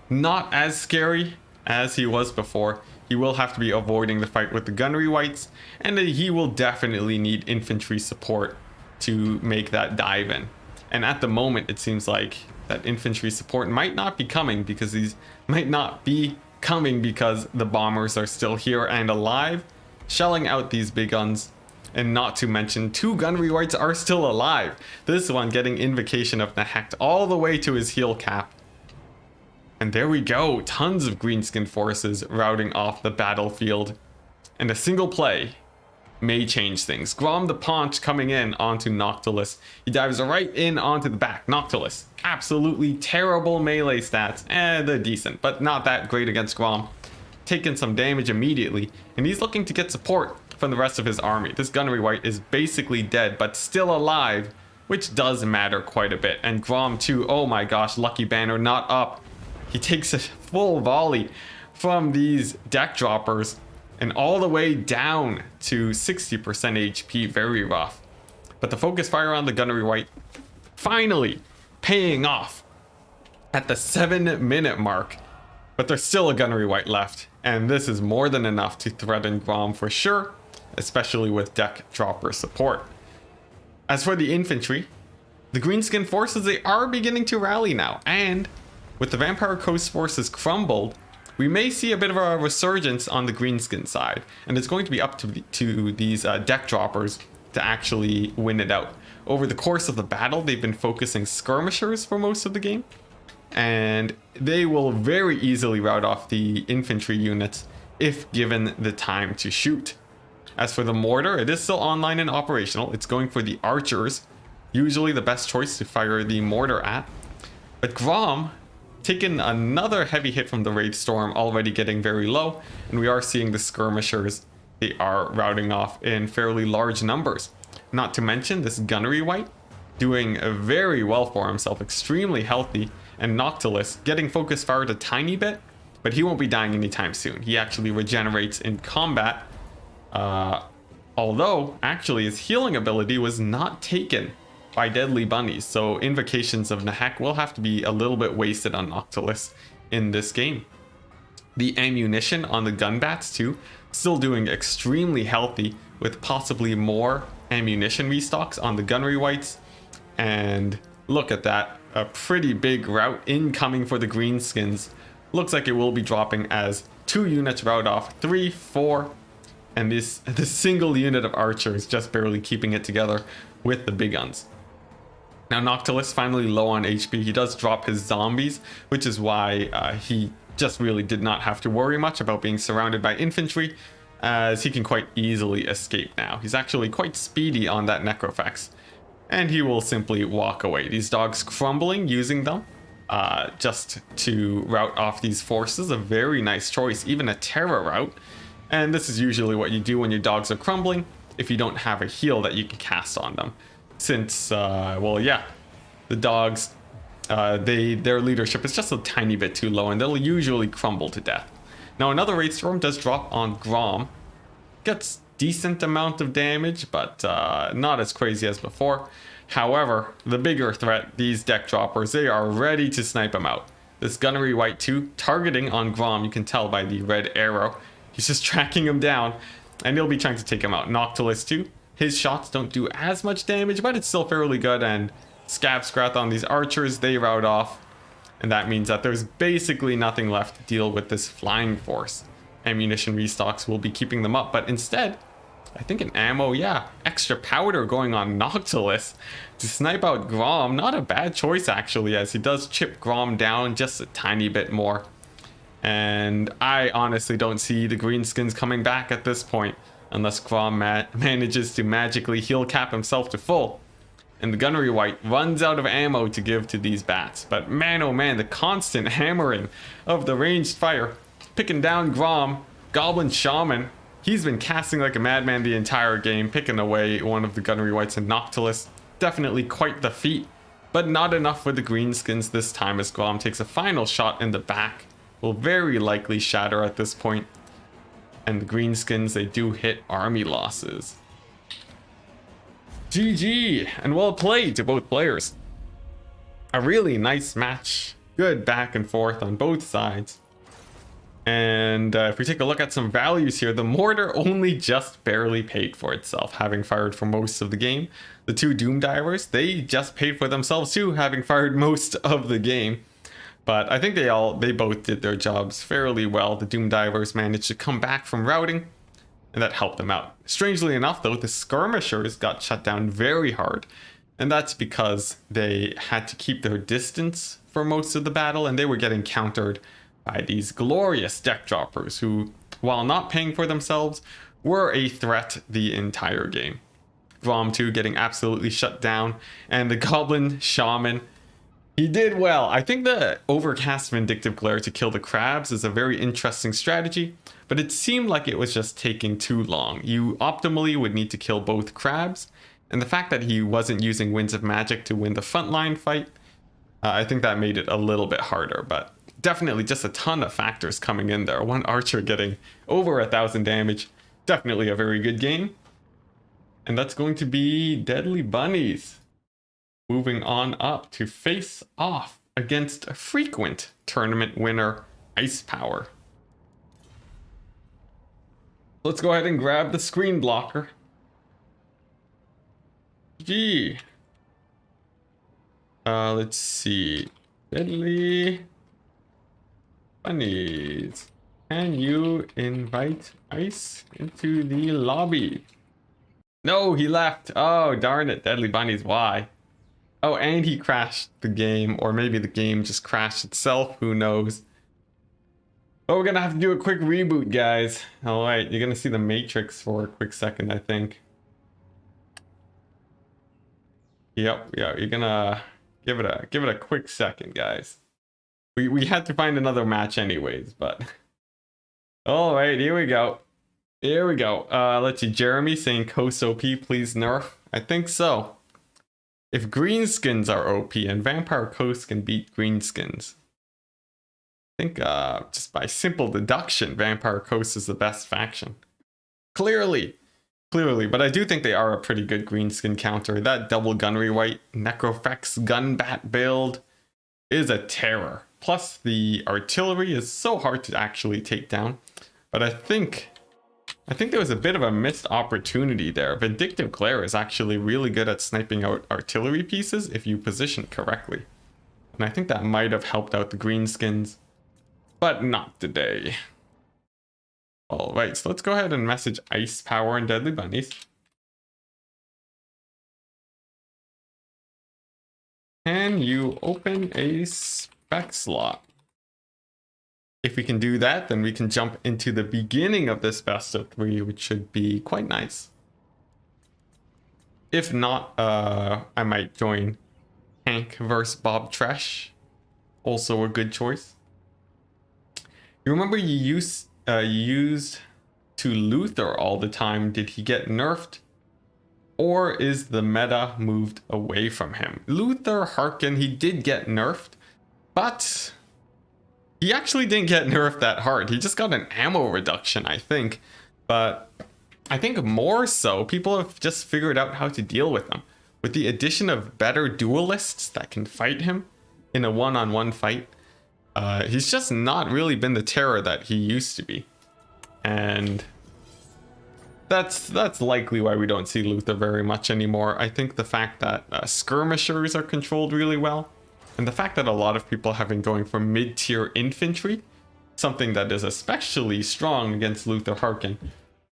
not as scary as he was before. He will have to be avoiding the fight with the gunnery whites, and he will definitely need infantry support to make that dive in. And at the moment, it seems like that infantry support might not be coming because the bombers are still here and alive, shelling out these big guns. And not to mention, 2 gunnery whites are still alive. This one getting Invocation of Nahecht all the way to his heal cap. And there we go, tons of greenskin forces routing off the battlefield. And a single play may change things. Grom the Paunch coming in onto Noctilus. He dives right in onto the back. Noctilus, absolutely terrible melee stats. They're decent, but not that great against Grom. Taking some damage immediately, and he's looking to get support from the rest of his army. This gunnery white is basically dead, but still alive, which does matter quite a bit. And Grom too, oh my gosh, lucky banner not up. He takes a full volley from these deck droppers and all the way down to 60% HP, very rough. But the focus fire on the gunnery white finally paying off at the 7-minute mark. But there's still a gunnery white left, and this is more than enough to threaten Grom for sure, especially with deck dropper support. As for the infantry, the greenskin forces, they are beginning to rally now, and with the Vampire Coast forces crumbled, we may see a bit of a resurgence on the greenskin side, and it's going to be up to these deck droppers to actually win it out. Over the course of the battle, they've been focusing skirmishers for most of the game, and they will very easily rout off the infantry units if given the time to shoot. As for the mortar, it is still online and operational. It's going for the archers, usually the best choice to fire the mortar at. But Grom taken another heavy hit from the Wraith Storm, already getting very low, and we are seeing the skirmishers, they are routing off in fairly large numbers. Not to mention this gunnery white doing very well for himself, extremely healthy, and Noctilus getting focus fired a tiny bit, but he won't be dying anytime soon. He actually regenerates in combat, although actually his healing ability was not taken by deadly bunnies, so invocations of Nahecht will have to be a little bit wasted on Noctilus in this game. The ammunition on the gun bats too, still doing extremely healthy, with possibly more ammunition restocks on the gunnery whites. And look at that, a pretty big rout incoming for the greenskins. Looks like it will be dropping as 2 units rout off, 3, 4, and this single unit of archers just barely keeping it together with the big guns. Now Noctilus finally low on HP. He does drop his zombies, which is why he just really did not have to worry much about being surrounded by infantry, as he can quite easily escape now. He's actually quite speedy on that Necrofax, and he will simply walk away. These dogs crumbling, using them just to rout off these forces, a very nice choice, even a terror route. And this is usually what you do when your dogs are crumbling, if you don't have a heal that you can cast on them. Since, well, yeah, the dogs, their leadership is just a tiny bit too low, and they'll usually crumble to death. Now, another Wraith Storm does drop on Grom. Gets decent amount of damage, but not as crazy as before. However, the bigger threat, these deck droppers, they are ready to snipe him out. This gunnery white 2 targeting on Grom, you can tell by the red arrow. He's just tracking him down, and he'll be trying to take him out. Noctilus too. His shots don't do as much damage, but it's still fairly good, and Scab Scrath on these archers, they rout off. And that means that there's basically nothing left to deal with this flying force. Ammunition restocks will be keeping them up, but instead, I think an ammo, yeah, extra powder going on Noctilus to snipe out Grom. Not a bad choice actually, as he does chip Grom down just a tiny bit more. And I honestly don't see the greenskins coming back at this point, unless Grom manages to magically heal cap himself to full. And the Gunnery Wight runs out of ammo to give to these bats. But man, oh man, the constant hammering of the ranged fire. Picking down Grom, Goblin Shaman. He's been casting like a madman the entire game, picking away one of the Gunnery Wights and Noctilus. Definitely quite the feat, but not enough for the Greenskins this time as Grom takes a final shot in the back. Will very likely shatter at this point. And the Greenskins, they do hit army losses. GG, and well played to both players. A really nice match. Good back and forth on both sides. And if we take a look at some values here, the mortar only just barely paid for itself, having fired for most of the game. The two Doom Divers, they just paid for themselves too, having fired most of the game. But I think they both did their jobs fairly well. The Doom Divers managed to come back from routing, and that helped them out. Strangely enough though, the Skirmishers got shut down very hard, and that's because they had to keep their distance for most of the battle, and they were getting countered by these glorious deck droppers who, while not paying for themselves, were a threat the entire game. Grom 2 getting absolutely shut down, and the Goblin Shaman, he did well. I think the Overcast Vindictive Glare to kill the crabs is a very interesting strategy, but it seemed like it was just taking too long. You optimally would need to kill both crabs, and the fact that he wasn't using Winds of Magic to win the frontline fight, I think that made it a little bit harder, but definitely just a ton of factors coming in there. One archer getting over 1,000 damage, definitely a very good game. And that's going to be Deadly Bunnies moving on up to face off against a frequent tournament winner, Ice Power. Let's go ahead and grab the screen blocker. Gee. Let's see. Deadly Bunnies. Can you invite Ice into the lobby? No, he left. Oh, darn it. Deadly Bunnies, why? Oh, and he crashed the game, or maybe the game just crashed itself. Who knows? Oh, we're gonna have to do a quick reboot, guys. All right, you're gonna see the Matrix for a quick second, I think. Yep, yeah, you're gonna give it a quick second, guys. We had to find another match anyways, but all right, here we go. Here we go. Let's see. Jeremy saying Coast OP, please nerf. I think so. If Greenskins are OP and Vampire Coast can beat Greenskins, I think just by simple deduction, Vampire Coast is the best faction. Clearly. But I do think they are a pretty good Greenskin counter. That double Gunnery Wight Necrofex Gunbat build is a terror. Plus the artillery is so hard to actually take down. But I think there was a bit of a missed opportunity there. Vindictive Glare is actually really good at sniping out artillery pieces if you position correctly. And I think that might have helped out the Greenskins, but not today. Alright, so let's go ahead and message Ice Power and Deadly Bunnies. Can you open a spec slot? If we can do that, then we can jump into the beginning of this best of 3, which should be quite nice. If not, I might join Hank vs. Bob Tresh. Also a good choice. You remember you used to Luther all the time. Did he get nerfed? Or is the meta moved away from him? Luther Harkin, he did get nerfed, but he actually didn't get nerfed that hard. He just got an ammo reduction, I think. But I think more so, people have just figured out how to deal with him. With the addition of better duelists that can fight him in a one-on-one fight, he's just not really been the terror that he used to be. And that's likely why we don't see Luther very much anymore. I think the fact that skirmishers are controlled really well, and the fact that a lot of people have been going for mid-tier infantry, something that is especially strong against Luther Harkin,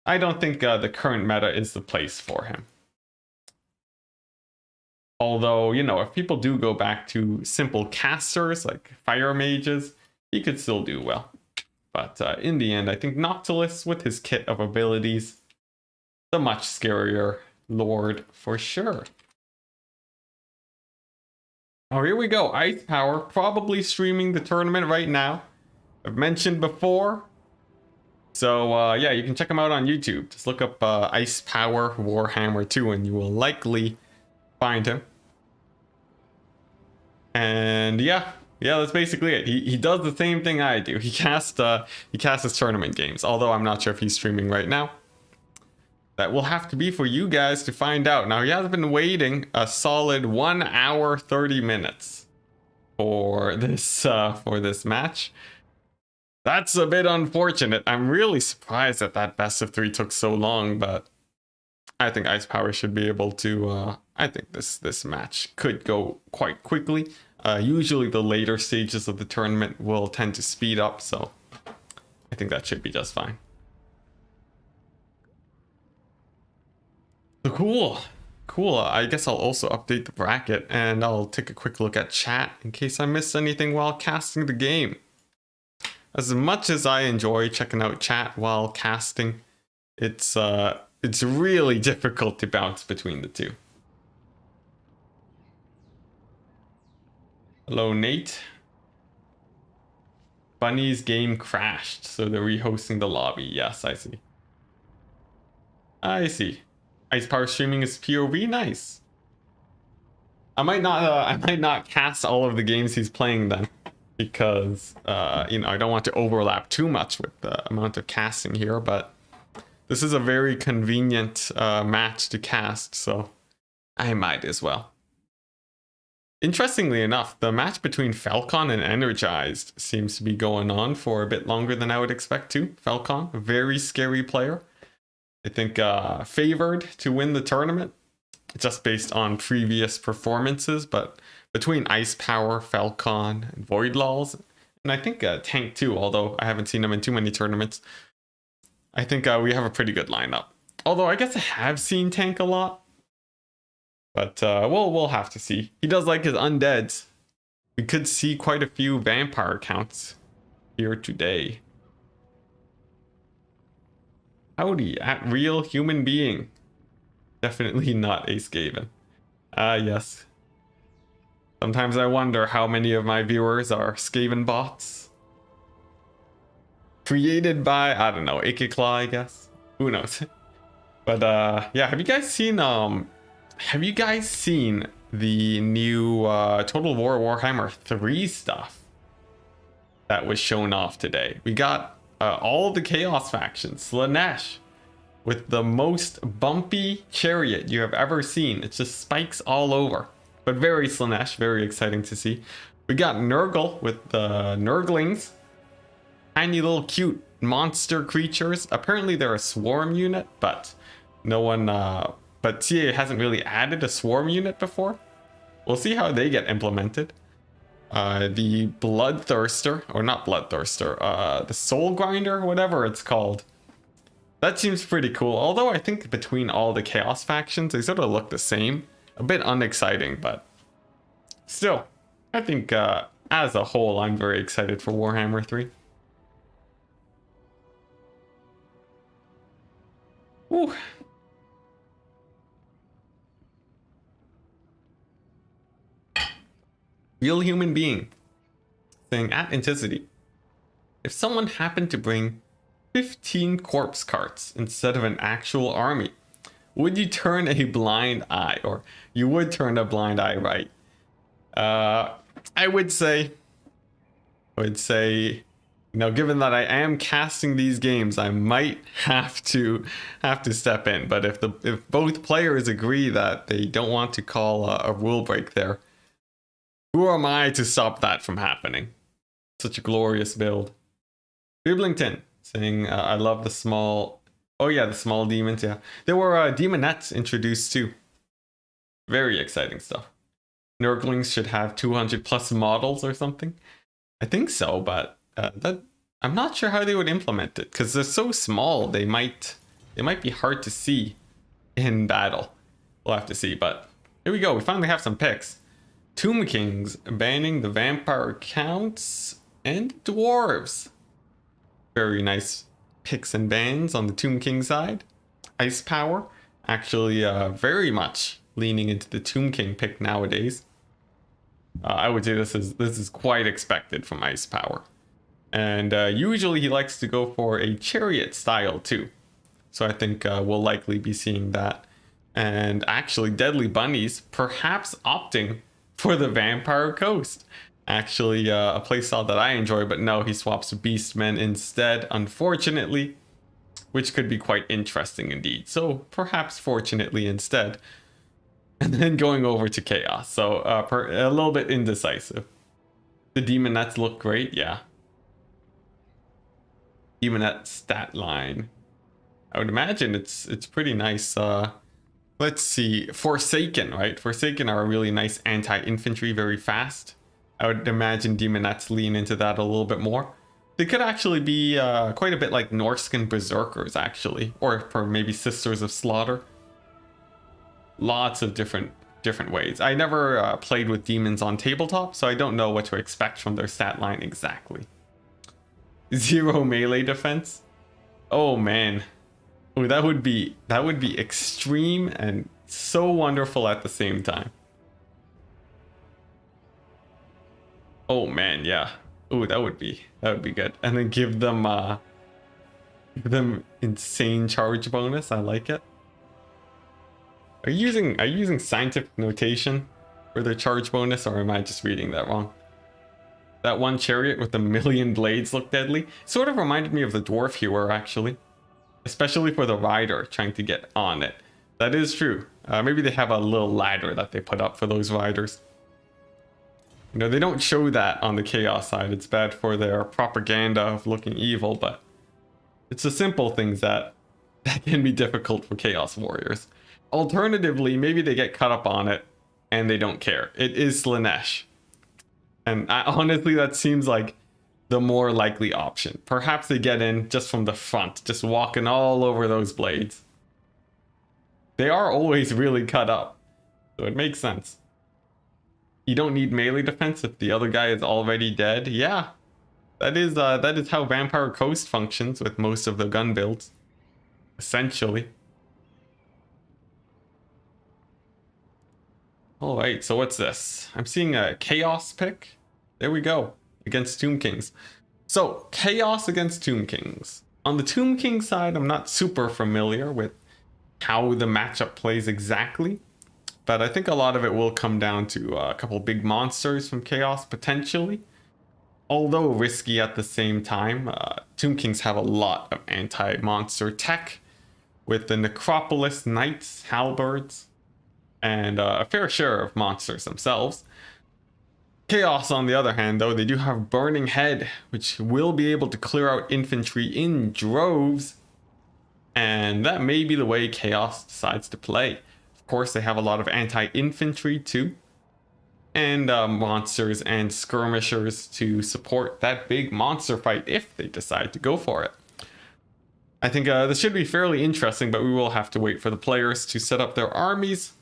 I don't think the current meta is the place for him. Although, you know, if people do go back to simple casters like fire mages, he could still do well. But in the end, I think Noctilus with his kit of abilities, the much scarier lord for sure. Oh, here we go. Ice Power probably streaming the tournament right now. I've mentioned before. So yeah, you can check him out on YouTube. Just look up Ice Power Warhammer 2 and you will likely find him. And yeah, that's basically it. He does the same thing I do. He casts his tournament games, although I'm not sure if he's streaming right now. That will have to be for you guys to find out. Now, he has been waiting a solid 1 hour 30 minutes for this match. That's a bit unfortunate. I'm really surprised that best of 3 took so long, but I think Ice Power should be able to I think this match could go quite quickly. Usually the later stages of the tournament will tend to speed up, so I think that should be just fine. So cool. I guess I'll also update the bracket and I'll take a quick look at chat in case I missed anything while casting the game. As much as I enjoy checking out chat while casting, it's really difficult to bounce between the two. Hello, Nate. Bunny's game crashed, so they're rehosting the lobby. Yes, I see. Ice Power streaming is POV. Nice. I might not cast all of the games he's playing then, because you know, I don't want to overlap too much with the amount of casting here, but this is a very convenient match to cast, so I might as well. Interestingly enough, the match between Falcon and Energized seems to be going on for a bit longer than I would expect to. Falcon, a very scary player. I think favored to win the tournament just based on previous performances, but between Ice Power, Falcon, and Void Laws, and I think Tank too, although I haven't seen him in too many tournaments, I think we have a pretty good lineup. Although I guess I have seen Tank a lot, but we'll have to see. He does like his undeads. We could see quite a few vampire counts here today. Howdy, at real human being. Definitely not a Skaven. Yes. Sometimes I wonder how many of my viewers are Skaven bots. Created by, I don't know, Ikeclaw, I guess. Who knows? But yeah, have you guys seen the new Total War Warhammer 3 stuff that was shown off today? We got all the Chaos factions, Slanesh, with the most bumpy chariot you have ever seen. It's just spikes all over, but very Slanesh, very exciting to see. We got Nurgle with the Nurglings, tiny little cute monster creatures. Apparently they're a swarm unit, but no one, but TA hasn't really added a swarm unit before. We'll see how they get implemented. The Bloodthirster, or not Bloodthirster, the Soul Grinder, whatever it's called. That seems pretty cool, although I think between all the Chaos factions, they sort of look the same. A bit unexciting, but still, I think as a whole, I'm very excited for Warhammer 3. Ooh. Real human being saying at Enticity, if someone happened to bring 15 corpse carts instead of an actual army, would you turn a blind eye? Or you would turn a blind eye, right? I would say, you know, given that I am casting these games, I might have to step in. But if both players agree that they don't want to call a rule break there, who am I to stop that from happening? Such a glorious build. Biblington saying, I love the small... Oh yeah, the small demons, yeah. There were demonettes introduced too. Very exciting stuff. Nurglings should have 200 plus models or something. I think so, but I'm not sure how they would implement it, because they're so small, they might be hard to see in battle. We'll have to see, but here we go. We finally have some picks. Tomb Kings banning the vampire counts and dwarves. Very nice picks and bans on the Tomb King side. Ice Power actually very much leaning into the Tomb King pick nowadays. I would say this is quite expected from Ice Power. And usually he likes to go for a chariot style too. So I think we'll likely be seeing that. And actually, Deadly Bunnies perhaps opting for the Vampire Coast. Actually, a playstyle that I enjoy, but no, he swaps Beastmen instead, unfortunately, which could be quite interesting indeed. So perhaps fortunately instead. And then going over to Chaos. So a little bit indecisive. The Demonettes look great, yeah. Demonette stat line. I would imagine it's pretty nice. Let's see. Forsaken, right? Forsaken are a really nice anti-infantry, very fast. I would imagine Demonettes lean into that a little bit more. They could actually be quite a bit like Norscan Berserkers, actually. Or for maybe Sisters of Slaughter. Lots of different ways. I never played with demons on tabletop, so I don't know what to expect from their stat line exactly. 0 melee defense? Oh man. Oh, that would be extreme and so wonderful at the same time. Oh man, yeah. Oh, that would be good. And then give them insane charge bonus. I like it. Are you using scientific notation for their charge bonus, or am I just reading that wrong? That one chariot with a million blades looked deadly. Sort of reminded me of the dwarf hewer, actually. Especially for the rider trying to get on it. That is true. Maybe they have a little ladder that they put up for those riders. You know, they don't show that on the Chaos side. It's bad for their propaganda of looking evil, but it's the simple things that can be difficult for Chaos Warriors. Alternatively, maybe they get cut up on it and they don't care. It is Slaanesh. And honestly, that seems like the more likely option. Perhaps they get in just from the front, just walking all over those blades. They are always really cut up, so it makes sense. You don't need melee defense if the other guy is already dead. Yeah, that is how Vampire Coast functions with most of the gun builds, essentially. All right, so what's this? I'm seeing a Chaos pick. There we go. Against Tomb Kings. So, Chaos against Tomb Kings. On the Tomb King side, I'm not super familiar with how the matchup plays exactly, but I think a lot of it will come down to a couple big monsters from Chaos, potentially. Although risky at the same time, Tomb Kings have a lot of anti-monster tech, with the Necropolis Knights, Halberds, and a fair share of monsters themselves. Chaos, on the other hand, though, they do have Burning Head, which will be able to clear out infantry in droves. And that may be the way Chaos decides to play. Of course, they have a lot of anti-infantry too. And monsters and skirmishers to support that big monster fight if they decide to go for it. I think this should be fairly interesting, but we will have to wait for the players to set up their armies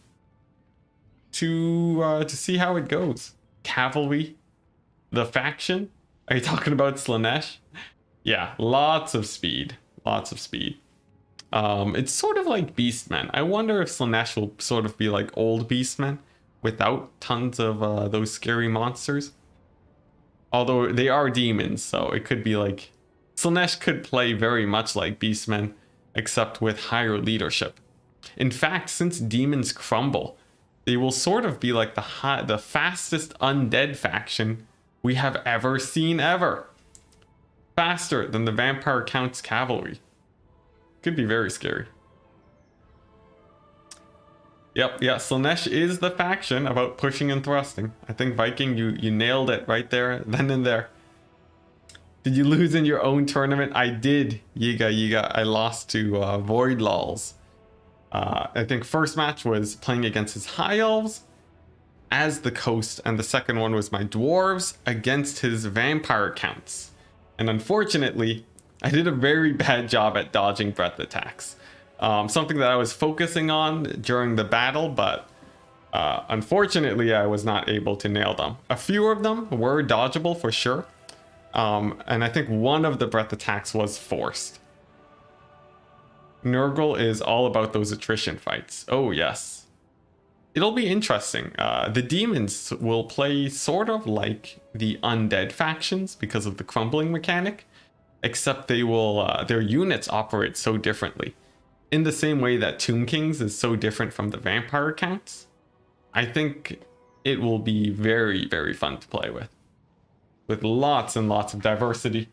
to see how it goes. Cavalry, the faction. Are you talking about Slaanesh? Yeah, lots of speed. Lots of speed. It's sort of like Beastmen. I wonder if Slaanesh will sort of be like old Beastmen without tons of those scary monsters. Although they are demons, so it could be like... Slaanesh could play very much like Beastmen, except with higher leadership. In fact, since demons crumble, they will sort of be like the fastest undead faction we have ever seen ever. Faster than the Vampire Count's cavalry. Could be very scary. Yep, yeah, Slaanesh is the faction about pushing and thrusting. I think Viking, you nailed it right there, then and there. Did you lose in your own tournament? I did, Yiga. I lost to Void Lols. I think first match was playing against his High Elves as the Coast, and the second one was my Dwarves against his Vampire Counts. And unfortunately, I did a very bad job at dodging breath attacks. Something that I was focusing on during the battle, but unfortunately I was not able to nail them. A few of them were dodgeable for sure, and I think one of the breath attacks was forced. Nurgle is all about those attrition fights. Oh yes. it'll be interesting. The demons will play sort of like the undead factions because of the crumbling mechanic, except they will their units operate so differently. In the same way that Tomb Kings is so different from the vampire accounts, I think it will be very, very fun to play with lots and lots of diversity.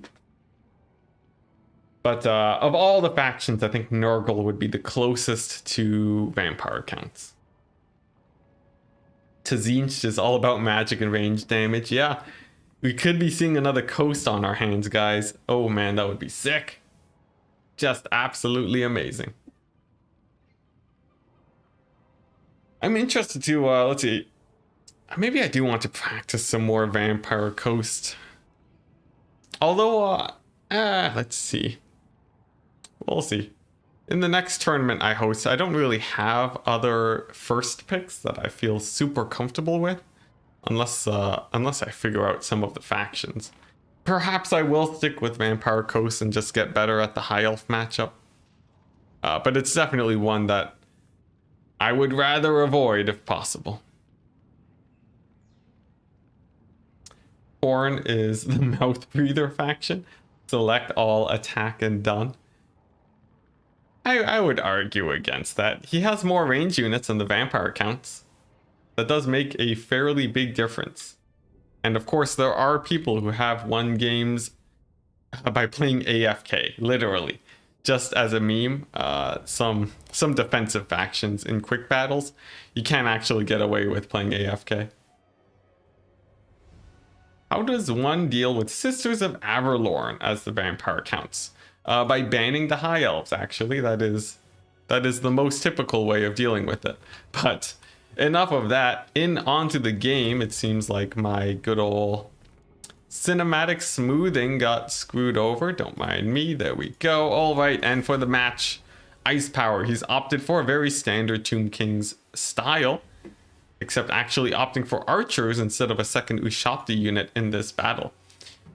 But of all the factions, I think Nurgle would be the closest to vampire counts. Tzinch is all about magic and range damage. Yeah, we could be seeing another coast on our hands, guys. Oh man, that would be sick. Just absolutely amazing. I'm interested to, let's see. Maybe I do want to practice some more Vampire Coast. Although, let's see. We'll see. In the next tournament I host, I don't really have other first picks that I feel super comfortable with. Unless I figure out some of the factions. Perhaps I will stick with Vampire Coast and just get better at the High Elf matchup. But it's definitely one that I would rather avoid if possible. Horn is the Mouth Breather faction. Select all, attack, and done. I would argue against that. He has more range units than the vampire counts. That does make a fairly big difference. And of course, there are people who have won games by playing AFK, literally. Just as a meme, some defensive factions in quick battles, you can't actually get away with playing AFK. How does one deal with Sisters of Averlorn as the vampire counts? By banning the High Elves, actually. That is the most typical way of dealing with it. But enough of that. Onto the game. It seems like my good old cinematic smoothing got screwed over. Don't mind me. There we go. All right. And for the match, Ice Power. He's opted for a very standard Tomb Kings style, except actually opting for archers instead of a second Ushabti unit in this battle.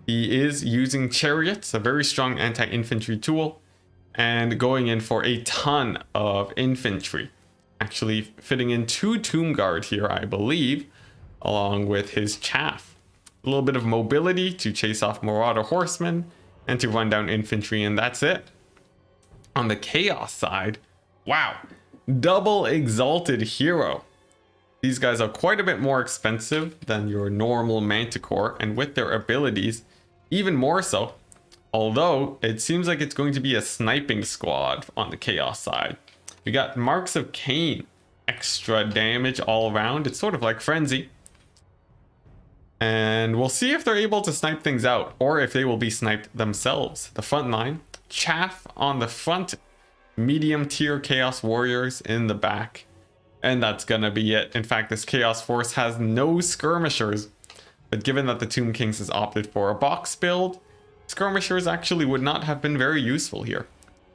He is using chariots, a very strong anti-infantry tool, and going in for a ton of infantry. Actually fitting in 2 Tomb Guard here, I believe, along with his chaff. A little bit of mobility to chase off Marauder horsemen and to run down infantry, and that's it. On the Chaos side, wow, double Exalted Hero. These guys are quite a bit more expensive than your normal Manticore, and with their abilities, even more so. Although, it seems like it's going to be a sniping squad on the Chaos side. We got Marks of Cain, extra damage all around. It's sort of like Frenzy. And we'll see if they're able to snipe things out, or if they will be sniped themselves. The front line, Chaff on the front, medium tier Chaos Warriors in the back. And that's gonna be it. In fact, this Chaos Force has no skirmishers. But given that the Tomb Kings has opted for a box build, skirmishers actually would not have been very useful here.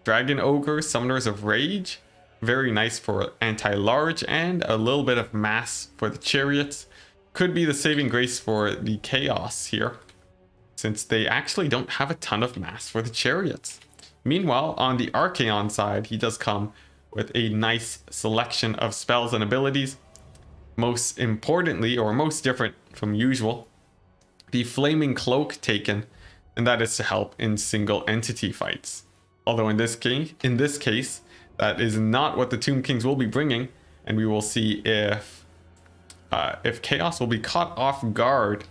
Dragon Ogre, Summoners of Rage, very nice for anti-large, and a little bit of mass for the chariots. Could be the saving grace for the Chaos here, since they actually don't have a ton of mass for the chariots. Meanwhile, on the Archaon side, he does come with a nice selection of spells and abilities. Most importantly, or most different from usual, the Flaming Cloak taken, and that is to help in single entity fights. Although in this case, that is not what the Tomb Kings will be bringing, and we will see if Chaos will be caught off guard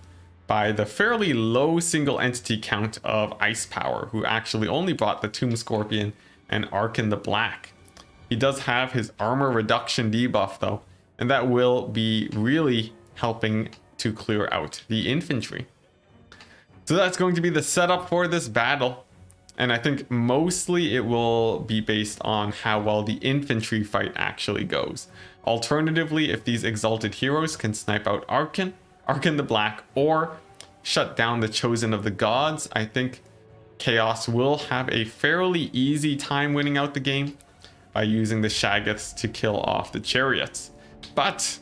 by the fairly low single entity count of Ice Power, who actually only brought the Tomb Scorpion and Arkan the Black. He does have his armor reduction debuff though, and that will be really helping to clear out the infantry. So that's going to be the setup for this battle. And I think mostly it will be based on how well the infantry fight actually goes. Alternatively, if these Exalted Heroes can snipe out Arkan the Black, or shut down the Chosen of the Gods, I think Chaos will have a fairly easy time winning out the game by using the Shaggoths to kill off the chariots. But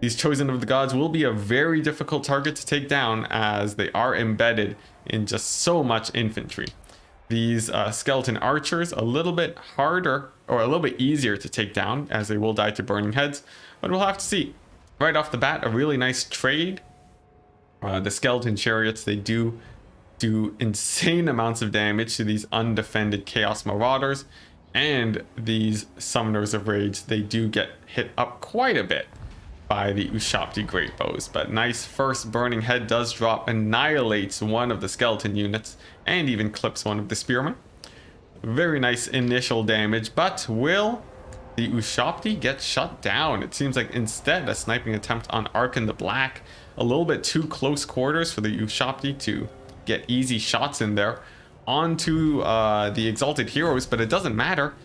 these Chosen of the Gods will be a very difficult target to take down, as they are embedded in just so much infantry. these skeleton archers a little bit harder, or a little bit easier to take down, as they will die to burning heads, but we'll have to see. Right off the bat, a really nice trade. The skeleton chariots, they do insane amounts of damage to these undefended chaos marauders, and these summoners of rage, they do get hit up quite a bit by the Ushabti great bows. But nice first burning head does drop, annihilates one of the skeleton units and even clips one of the spearmen. Very nice initial damage, but will the Ushabti get shut down? It seems like instead a sniping attempt on Arkan the Black, a little bit too close quarters for the Ushabti to get easy shots in there onto the exalted heroes, but it doesn't matter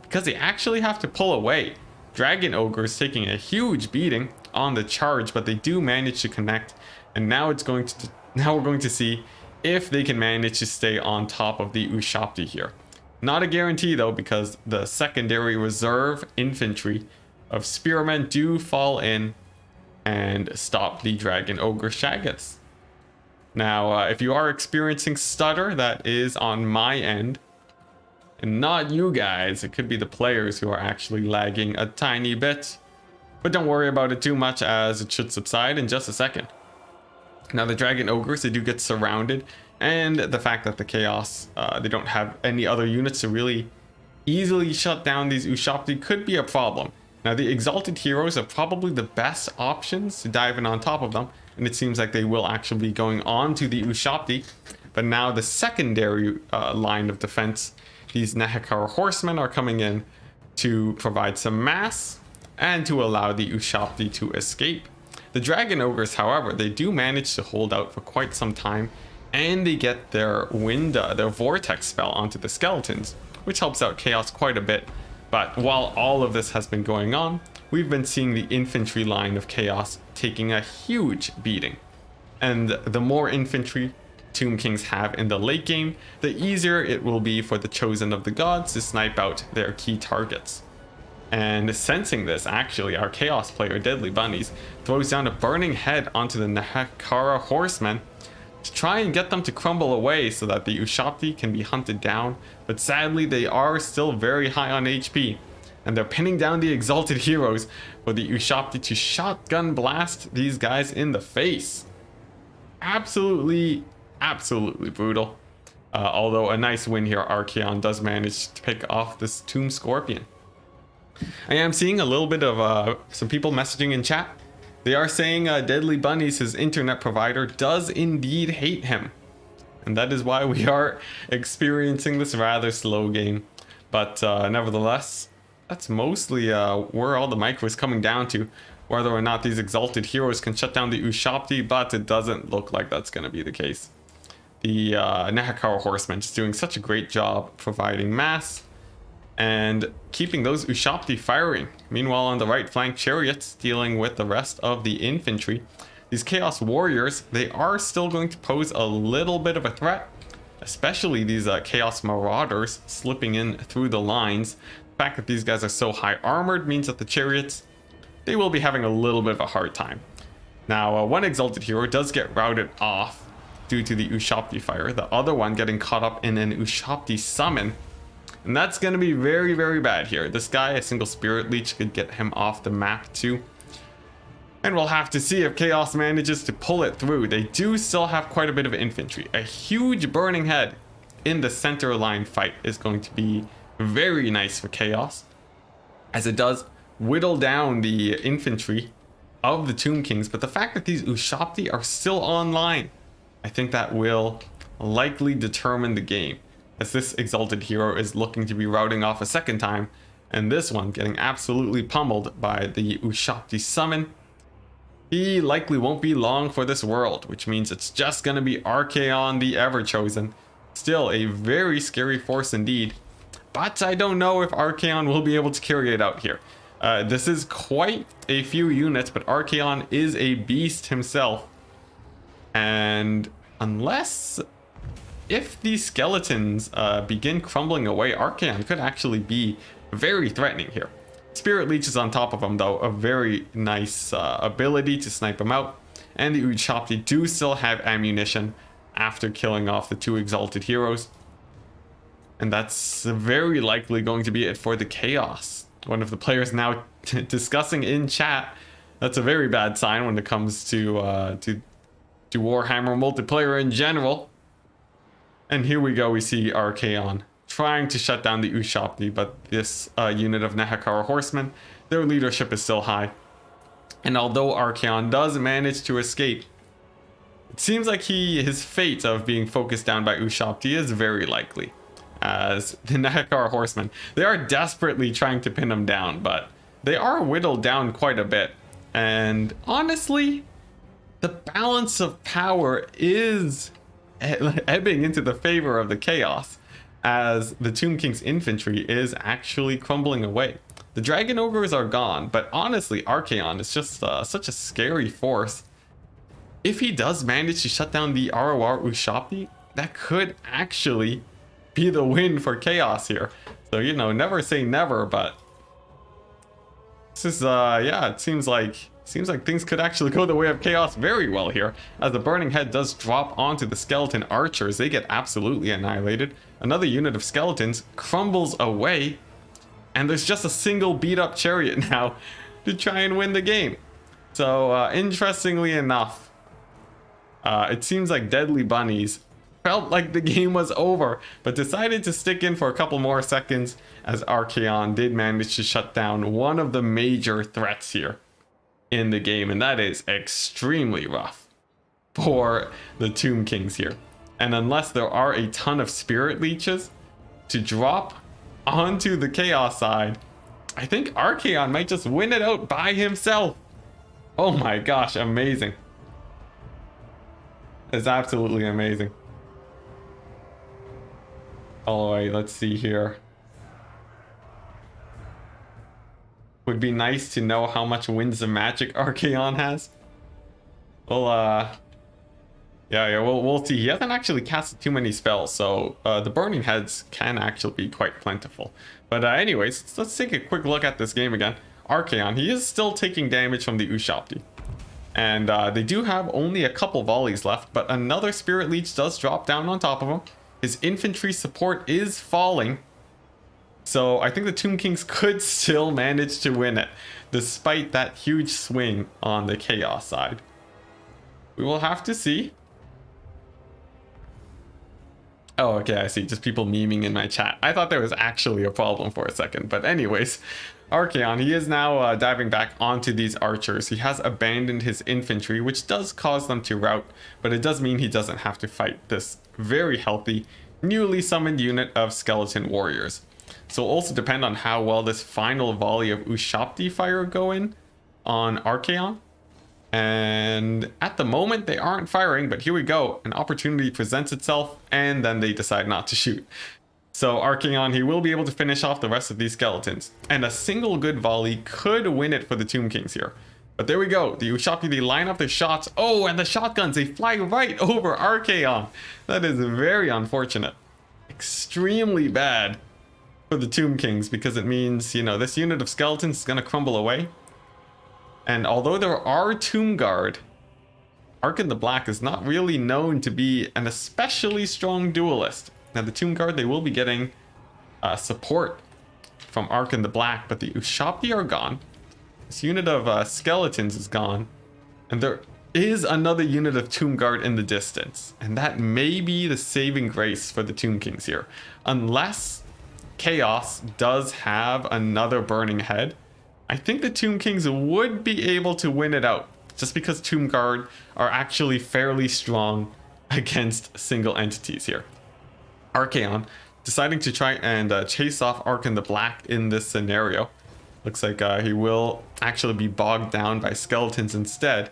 because they actually have to pull away. Dragon Ogres taking a huge beating on the charge, but they do manage to connect, and now we're going to see if they can manage to stay on top of the Ushabti here. Not a guarantee though, because the secondary reserve infantry of spearmen do fall in and stop the Dragon Ogre Shaggoths. Now, if you are experiencing stutter, that is on my end, and not you guys. It could be the players who are actually lagging a tiny bit. But don't worry about it too much, as it should subside in just a second. Now, the Dragon Ogres, they do get surrounded, and the fact that the Chaos, they don't have any other units to really easily shut down these Ushabti could be a problem. Now, the Exalted Heroes are probably the best options to dive in on top of them, and it seems like they will actually be going on to the Ushabti. But now the secondary line of defense, these Nehekara horsemen, are coming in to provide some mass and to allow the Ushabti to escape. The Dragon Ogres, however, they do manage to hold out for quite some time, and they get their their vortex spell onto the skeletons, which helps out Chaos quite a bit. But while all of this has been going on, we've been seeing the infantry line of Chaos taking a huge beating. And the more infantry Tomb Kings have in the late game, the easier it will be for the Chosen of the Gods to snipe out their key targets. And sensing this, actually, our Chaos player, Deadly Bunnies, throws down a burning head onto the Nehekara horsemen to try and get them to crumble away so that the Ushabti can be hunted down. But sadly, they are still very high on HP, and they're pinning down the Exalted Heroes for the Ushabti to shotgun blast these guys in the face. Absolutely brutal. Although a nice win here, Archaon does manage to pick off this Tomb Scorpion. I am seeing a little bit of some people messaging in chat. They are saying Deadly Bunnies, his internet provider, does indeed hate him. And that is why we are experiencing this rather slow game. But nevertheless, that's mostly where all the micro is coming down to. Whether or not these Exalted Heroes can shut down the Ushabti, but it doesn't look like that's going to be the case. The Nehekara horsemen just doing such a great job providing mass and keeping those Ushabti firing. Meanwhile, on the right flank, chariots dealing with the rest of the infantry. These Chaos Warriors, they are still going to pose a little bit of a threat, especially these Chaos Marauders slipping in through the lines. The fact that these guys are so high armored means that the chariots, they will be having a little bit of a hard time. Now, one Exalted Hero does get routed off due to the Ushabti fire, the other one getting caught up in an Ushabti summon. And that's going to be very bad here. This guy, a single Spirit Leech, could get him off the map too. And we'll have to see if Chaos manages to pull it through. They do still have quite a bit of infantry. A huge burning head in the center line fight is going to be very nice for Chaos, as it does whittle down the infantry of the Tomb Kings. But the fact that these Ushabti are still online, I think that will likely determine the game, as this Exalted Hero is looking to be routing off a second time, and this one getting absolutely pummeled by the Ushabti summon. He likely won't be long for this world, which means it's just going to be Archaon the Ever-Chosen. Still a very scary force indeed, but I don't know if Archaon will be able to carry it out here. This is quite a few units, but Archaon is a beast himself. And if these skeletons begin crumbling away, Archaon could actually be very threatening here. Spirit Leech is on top of him though, a very nice ability to snipe him out. And the Ushabti do still have ammunition after killing off the two Exalted Heroes. And that's very likely going to be it for the Chaos. One of the players now discussing in chat. That's a very bad sign when it comes to Warhammer multiplayer in general. And here we go, we see Archaon trying to shut down the Ushabti, but this unit of Nehekar horsemen, their leadership is still high. And although Archaon does manage to escape, it seems like his fate of being focused down by Ushabti is very likely. As the Nehekar horsemen, they are desperately trying to pin him down, but they are whittled down quite a bit. And honestly, the balance of power is ebbing into the favor of the Chaos, as the Tomb King's infantry is actually crumbling away. The Dragon Ogres are gone, but honestly, Archaon is just such a scary force. If he does manage to shut down the ROR Ushabti, that could actually be the win for Chaos here. So, you know, never say never, but this is yeah, it seems like things could actually go the way of Chaos very well here. As the Burning Head does drop onto the skeleton archers, they get absolutely annihilated. Another unit of skeletons crumbles away, and there's just a single beat up chariot now to try and win the game. So interestingly enough, it seems like Deadly Bunnies felt like the game was over, but decided to stick in for a couple more seconds, as Archaon did manage to shut down one of the major threats here in the game, and that is extremely rough for the Tomb Kings here. And unless there are a ton of Spirit Leeches to drop onto the Chaos side, I think Archaon might just win it out by himself. Oh my gosh, amazing. It's absolutely amazing. All right, let's see here. Would be nice to know how much Winds of Magic Archaon has. Well, yeah, we'll see. He hasn't actually casted too many spells, so the Burning Heads can actually be quite plentiful. But anyways, let's take a quick look at this game again. Archaon, he is still taking damage from the Ushabti. And they do have only a couple volleys left, but another Spirit Leech does drop down on top of him. His infantry support is falling. So I think the Tomb Kings could still manage to win it, despite that huge swing on the Chaos side. We will have to see. Oh, okay, I see. Just people memeing in my chat. I thought there was actually a problem for a second. But anyways, Archaon, he is now diving back onto these archers. He has abandoned his infantry, which does cause them to rout, but it does mean he doesn't have to fight this very healthy, newly summoned unit of skeleton warriors. So it'll also depend on how well this final volley of Ushabti fire go in on Archaon. And at the moment they aren't firing, but here we go. An opportunity presents itself, and then they decide not to shoot. So Archaon, he will be able to finish off the rest of these skeletons. And a single good volley could win it for the Tomb Kings here. But there we go. The Ushabti, they line up their shots. Oh, and the shotguns, they fly right over Archaon. That is very unfortunate. Extremely bad for the Tomb Kings, because it means, you know, this unit of skeletons is going to crumble away. And although there are Tomb Guard, Arkan the Black is not really known to be an especially strong duelist. Now the Tomb Guard, they will be getting support from Arkan the Black, but the Ushabti are gone. This unit of skeletons is gone. And there is another unit of Tomb Guard in the distance. And that may be the saving grace for the Tomb Kings here. Unless Chaos does have another Burning Head, I think the Tomb Kings would be able to win it out, just because Tomb Guard are actually fairly strong against single entities here. Archaon deciding to try and chase off Arkan the Black in this scenario. Looks like he will actually be bogged down by skeletons instead.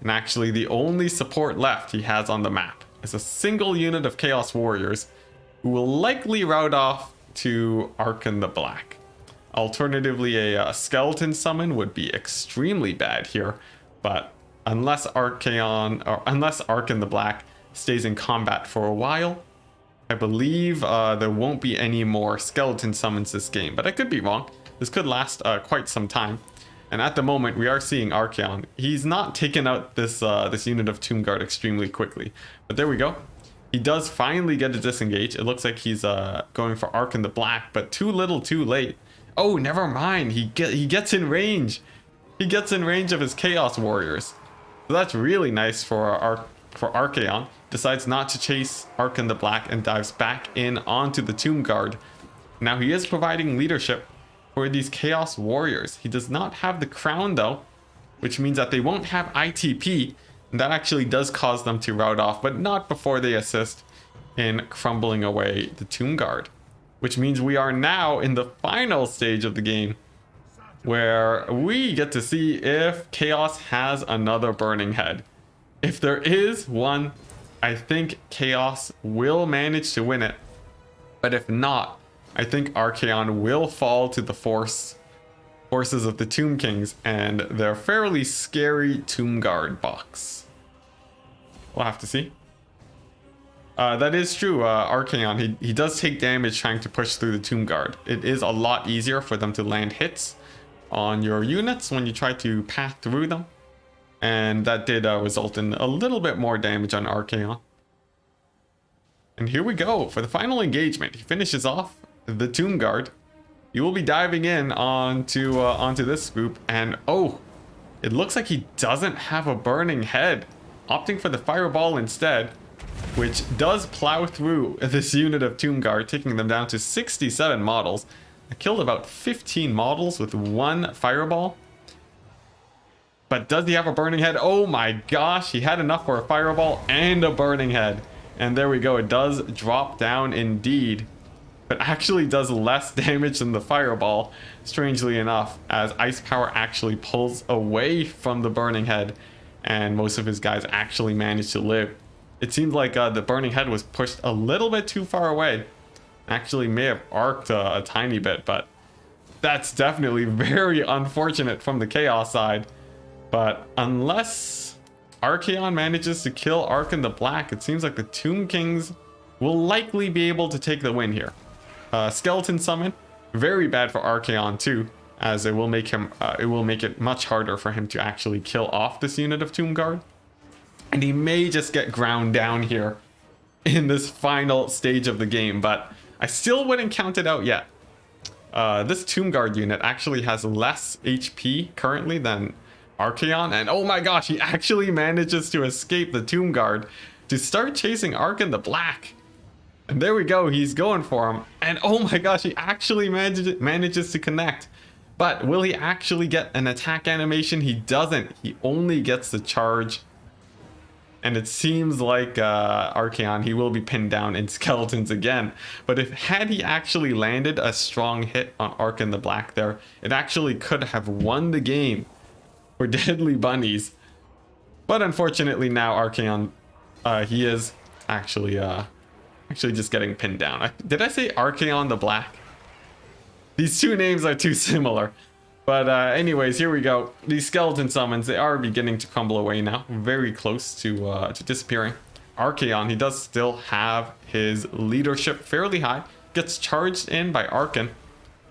And actually the only support left he has on the map is a single unit of Chaos Warriors, who will likely rout off to Arkan the Black. Alternatively, a skeleton summon would be extremely bad here, but unless Arkan the Black stays in combat for a while, I believe there won't be any more skeleton summons this game, but I could be wrong. This could last quite some time. And at the moment, we are seeing Archaon. He's not taken out this unit of Tomb Guard extremely quickly. But there we go. He does finally get to disengage. It looks like he's going for Arc in the Black, but too little too late. Oh, never mind. He gets in range. He gets in range of his Chaos Warriors. So that's really nice for Archaon. Decides not to chase Arc in the Black and dives back in onto the Tomb Guard. Now he is providing leadership for these Chaos Warriors. He does not have the crown though, which means that they won't have ITP. And that actually does cause them to rout off, but not before they assist in crumbling away the Tomb Guard. Which means we are now in the final stage of the game, where we get to see if Chaos has another Burning Head. If there is one, I think Chaos will manage to win it. But if not, I think Archaon will fall to the forces of the Tomb Kings and their fairly scary Tomb Guard box. We'll have to see. That is true, Archaon. He does take damage trying to push through the Tomb Guard. It is a lot easier for them to land hits on your units when you try to path through them. And that did result in a little bit more damage on Archaon. And here we go for the final engagement. He finishes off the Tomb Guard. You will be diving in onto this group, and oh, it looks like he doesn't have a Burning Head, opting for the Fireball instead, which does plow through this unit of Tomb Guard, taking them down to 67 models. I killed about 15 models with one Fireball. But does he have a Burning Head? Oh my gosh, he had enough for a Fireball and a Burning Head. And there we go, it does drop down indeed. But actually does less damage than the Fireball, strangely enough, as Ice Power actually pulls away from the Burning Head, and most of his guys actually manage to live. It seems like the Burning Head was pushed a little bit too far away. Actually may have arced a tiny bit, but that's definitely very unfortunate from the Chaos side. But unless Archaon manages to kill Arc in the Black, it seems like the Tomb Kings will likely be able to take the win here. Skeleton Summon, very bad for Archaon too, as it will make it much harder for him to actually kill off this unit of Tomb Guard. And he may just get ground down here in this final stage of the game, but I still wouldn't count it out yet. This Tomb Guard unit actually has less HP currently than Archaon, and oh my gosh, he actually manages to escape the Tomb Guard to start chasing Arc in the Black. And there we go, he's going for him, and oh my gosh, he actually manages to connect. But will he actually get an attack animation? He doesn't. He only gets the charge. And it seems like Archaon, he will be pinned down in skeletons again. But had he actually landed a strong hit on Arc in the Black there, it actually could have won the game for Deadly Bunnies. But unfortunately now Archaon, he is actually just getting pinned down. Did I say Archaon the Black? These two names are too similar. But anyways, here we go. These skeleton summons, they are beginning to crumble away now. Very close to disappearing. Archaon, he does still have his leadership fairly high. Gets charged in by Archon.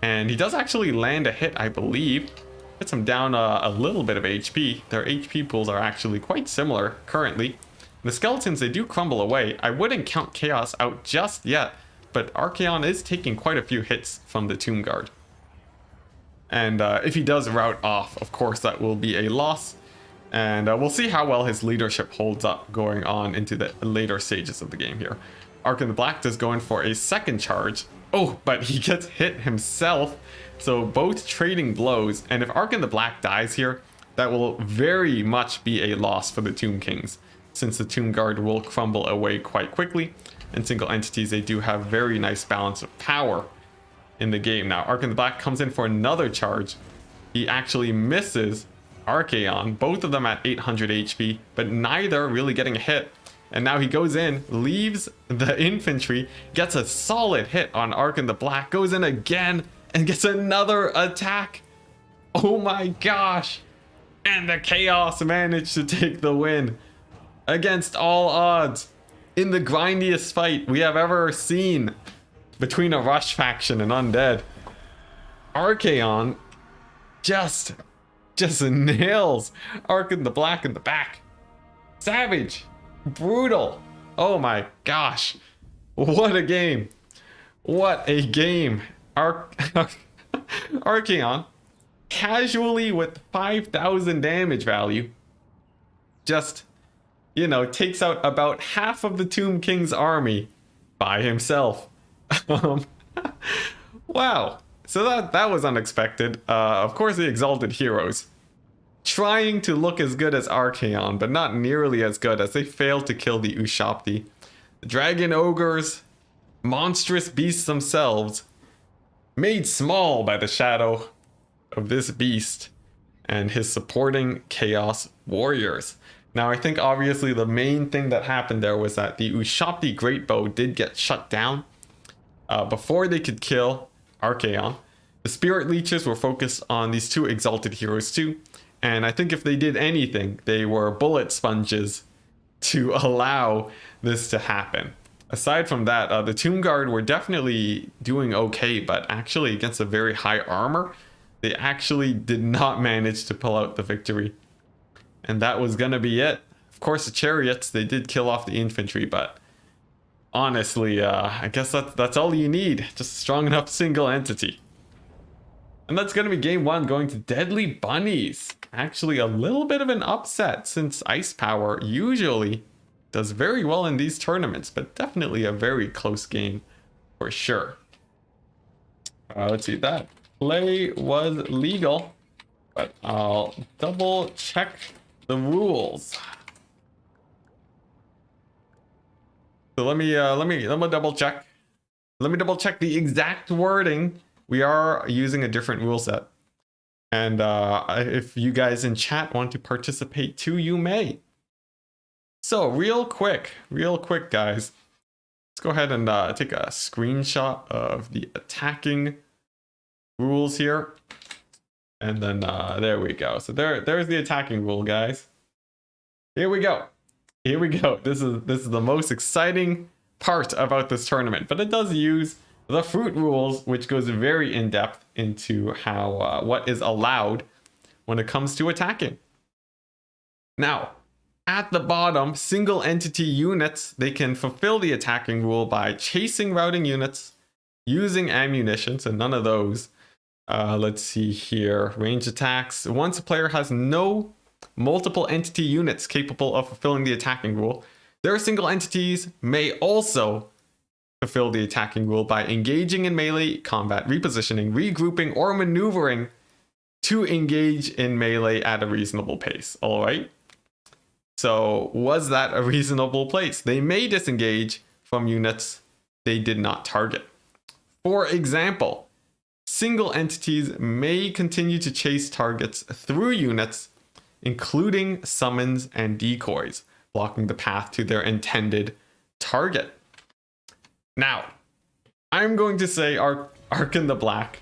And he does actually land a hit, I believe. Gets him down a little bit of HP. Their HP pools are actually quite similar currently. The skeletons, they do crumble away. I wouldn't count Chaos out just yet. But Archaon is taking quite a few hits from the Tomb Guard. And if he does rout off, of course, that will be a loss. And we'll see how well his leadership holds up going on into the later stages of the game here. Arc in the Black does go in for a second charge. Oh, but he gets hit himself. So both trading blows. And if Arc in the Black dies here, that will very much be a loss for the Tomb Kings, since the Tomb Guard will crumble away quite quickly. And single entities, they do have very nice balance of power in the game. Now Arc in the Black comes in for another charge. He actually misses Archaon, both of them at 800 HP, but neither really getting a hit. And now he goes in, leaves the infantry, gets a solid hit on Arc in the Black, goes in again and gets another attack. Oh my gosh. And the Chaos managed to take the win against all odds in the grindiest fight we have ever seen between a Rush faction and Undead. Archaon just nails Arc in the Black in the back. Savage, brutal, Oh my gosh. What a game. What a game. Archaon, casually with 5,000 damage value, just, you know, takes out about half of the Tomb King's army by himself. Um, wow. So that was unexpected. Of course, the Exalted Heroes trying to look as good as Archaon, but not nearly as good, as they failed to kill the Ushabti. The Dragon Ogres, monstrous beasts themselves, made small by the shadow of this beast and his supporting Chaos Warriors. Now, I think obviously the main thing that happened there was that the Ushabti Greatbow did get shut down before they could kill Archaon. The Spirit Leeches were focused on these two Exalted Heroes too, and I think if they did anything, they were bullet sponges to allow this to happen. Aside from that, the Tomb Guard were definitely doing okay, but actually against a very high armor, they actually did not manage to pull out the victory. And that was gonna be it. Of course, the Chariots, they did kill off the infantry, but honestly, I guess that's all you need. Just a strong enough single entity. And that's gonna be game one, going to Deadly Bunnies. Actually, a little bit of an upset, since Ice Power usually does very well in these tournaments, but definitely a very close game for sure. Let's see, that play was legal, but I'll double check the rules. So let me double check. Let me double check the exact wording. We are using a different rule set. And if you guys in chat want to participate too, you may. So real quick, guys. Let's go ahead and take a screenshot of the attacking rules here. And then there we go. So there's the attacking rule, guys. Here we go. Here we go. This is the most exciting part about this tournament, but it does use the fruit rules, which goes very in depth into how what is allowed when it comes to attacking. Now, at the bottom, single entity units, they can fulfill the attacking rule by chasing routing units, using ammunition, so none of those. Let's see here, range attacks. Once a player has no multiple entity units capable of fulfilling the attacking rule, their single entities may also fulfill the attacking rule by engaging in melee combat, repositioning, regrouping, or maneuvering to engage in melee at a reasonable pace. All right. So was that a reasonable pace? They may disengage from units they did not target. For example, single entities may continue to chase targets through units, including summons and decoys, blocking the path to their intended target. Now, I'm going to say Arc in the Black.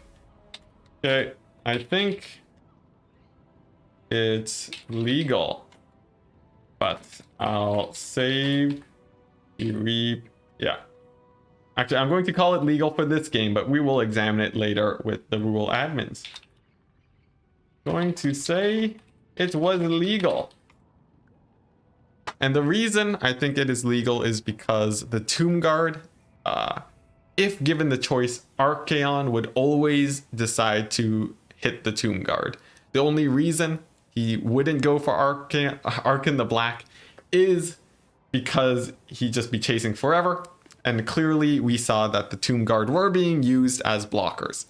Okay, I think it's legal, but I'll save the yeah. Actually, I'm going to call it legal for this game, but we will examine it later with the rule admins. Going to say it was legal. And the reason I think it is legal is because the Tomb Guard, if given the choice, Archaon would always decide to hit the Tomb Guard. The only reason he wouldn't go for Arc in the Black is because he'd just be chasing forever. And clearly we saw that the Tomb Guard were being used as blockers.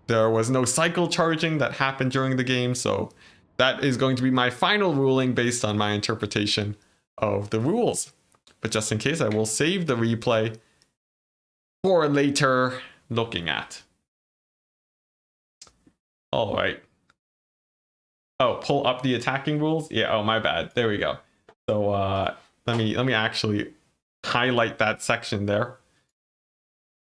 There was no cycle charging that happened during the game, so that is going to be my final ruling based on my interpretation of the rules. But just in case, I will save the replay for later looking at. All right. Oh, pull up the attacking rules? Yeah, oh, my bad. There we go. So let me actually highlight that section there.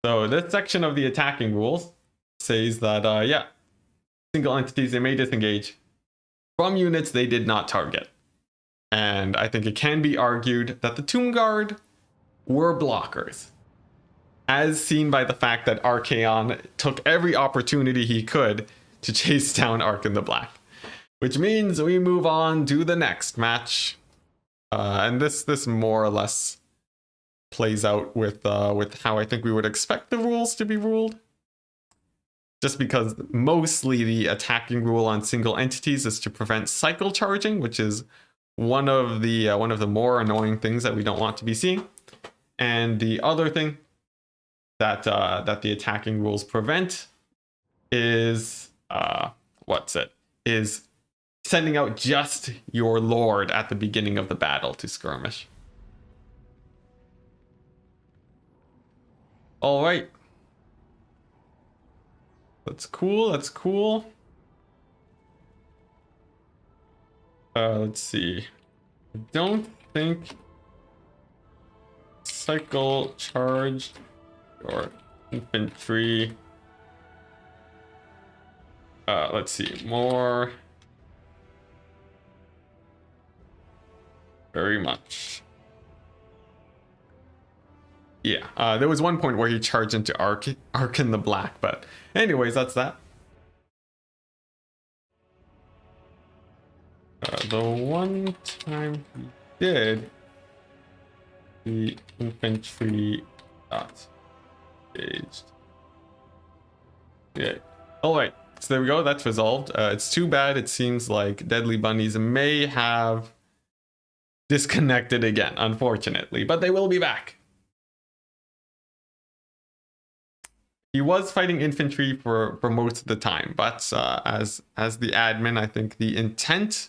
So this section of the attacking rules says that, yeah, single entities, they may disengage from units they did not target. And I think it can be argued that the Tomb Guard were blockers, as seen by the fact that Archaon took every opportunity he could to chase down Arc in the Black. Which means we move on to the next match. And this more or less plays out with how I think we would expect the rules to be ruled. Just because mostly the attacking rule on single entities is to prevent cycle charging, which is one of the more annoying things that we don't want to be seeing. And the other thing that the attacking rules prevent is is sending out just your lord at the beginning of the battle to skirmish. All right. That's cool. That's cool. Let's see. I don't think cycle charged or infantry. Let's see. More. Very much. Yeah, there was one point where he charged into Ark in the Black, but anyways, that's that. The one time he did, the infantry got engaged. Yeah. All right. So there we go. That's resolved. It's too bad. It seems like Deadly Bunnies may have disconnected again, unfortunately, but they will be back. He was fighting infantry for most of the time, but as the admin, I think the intent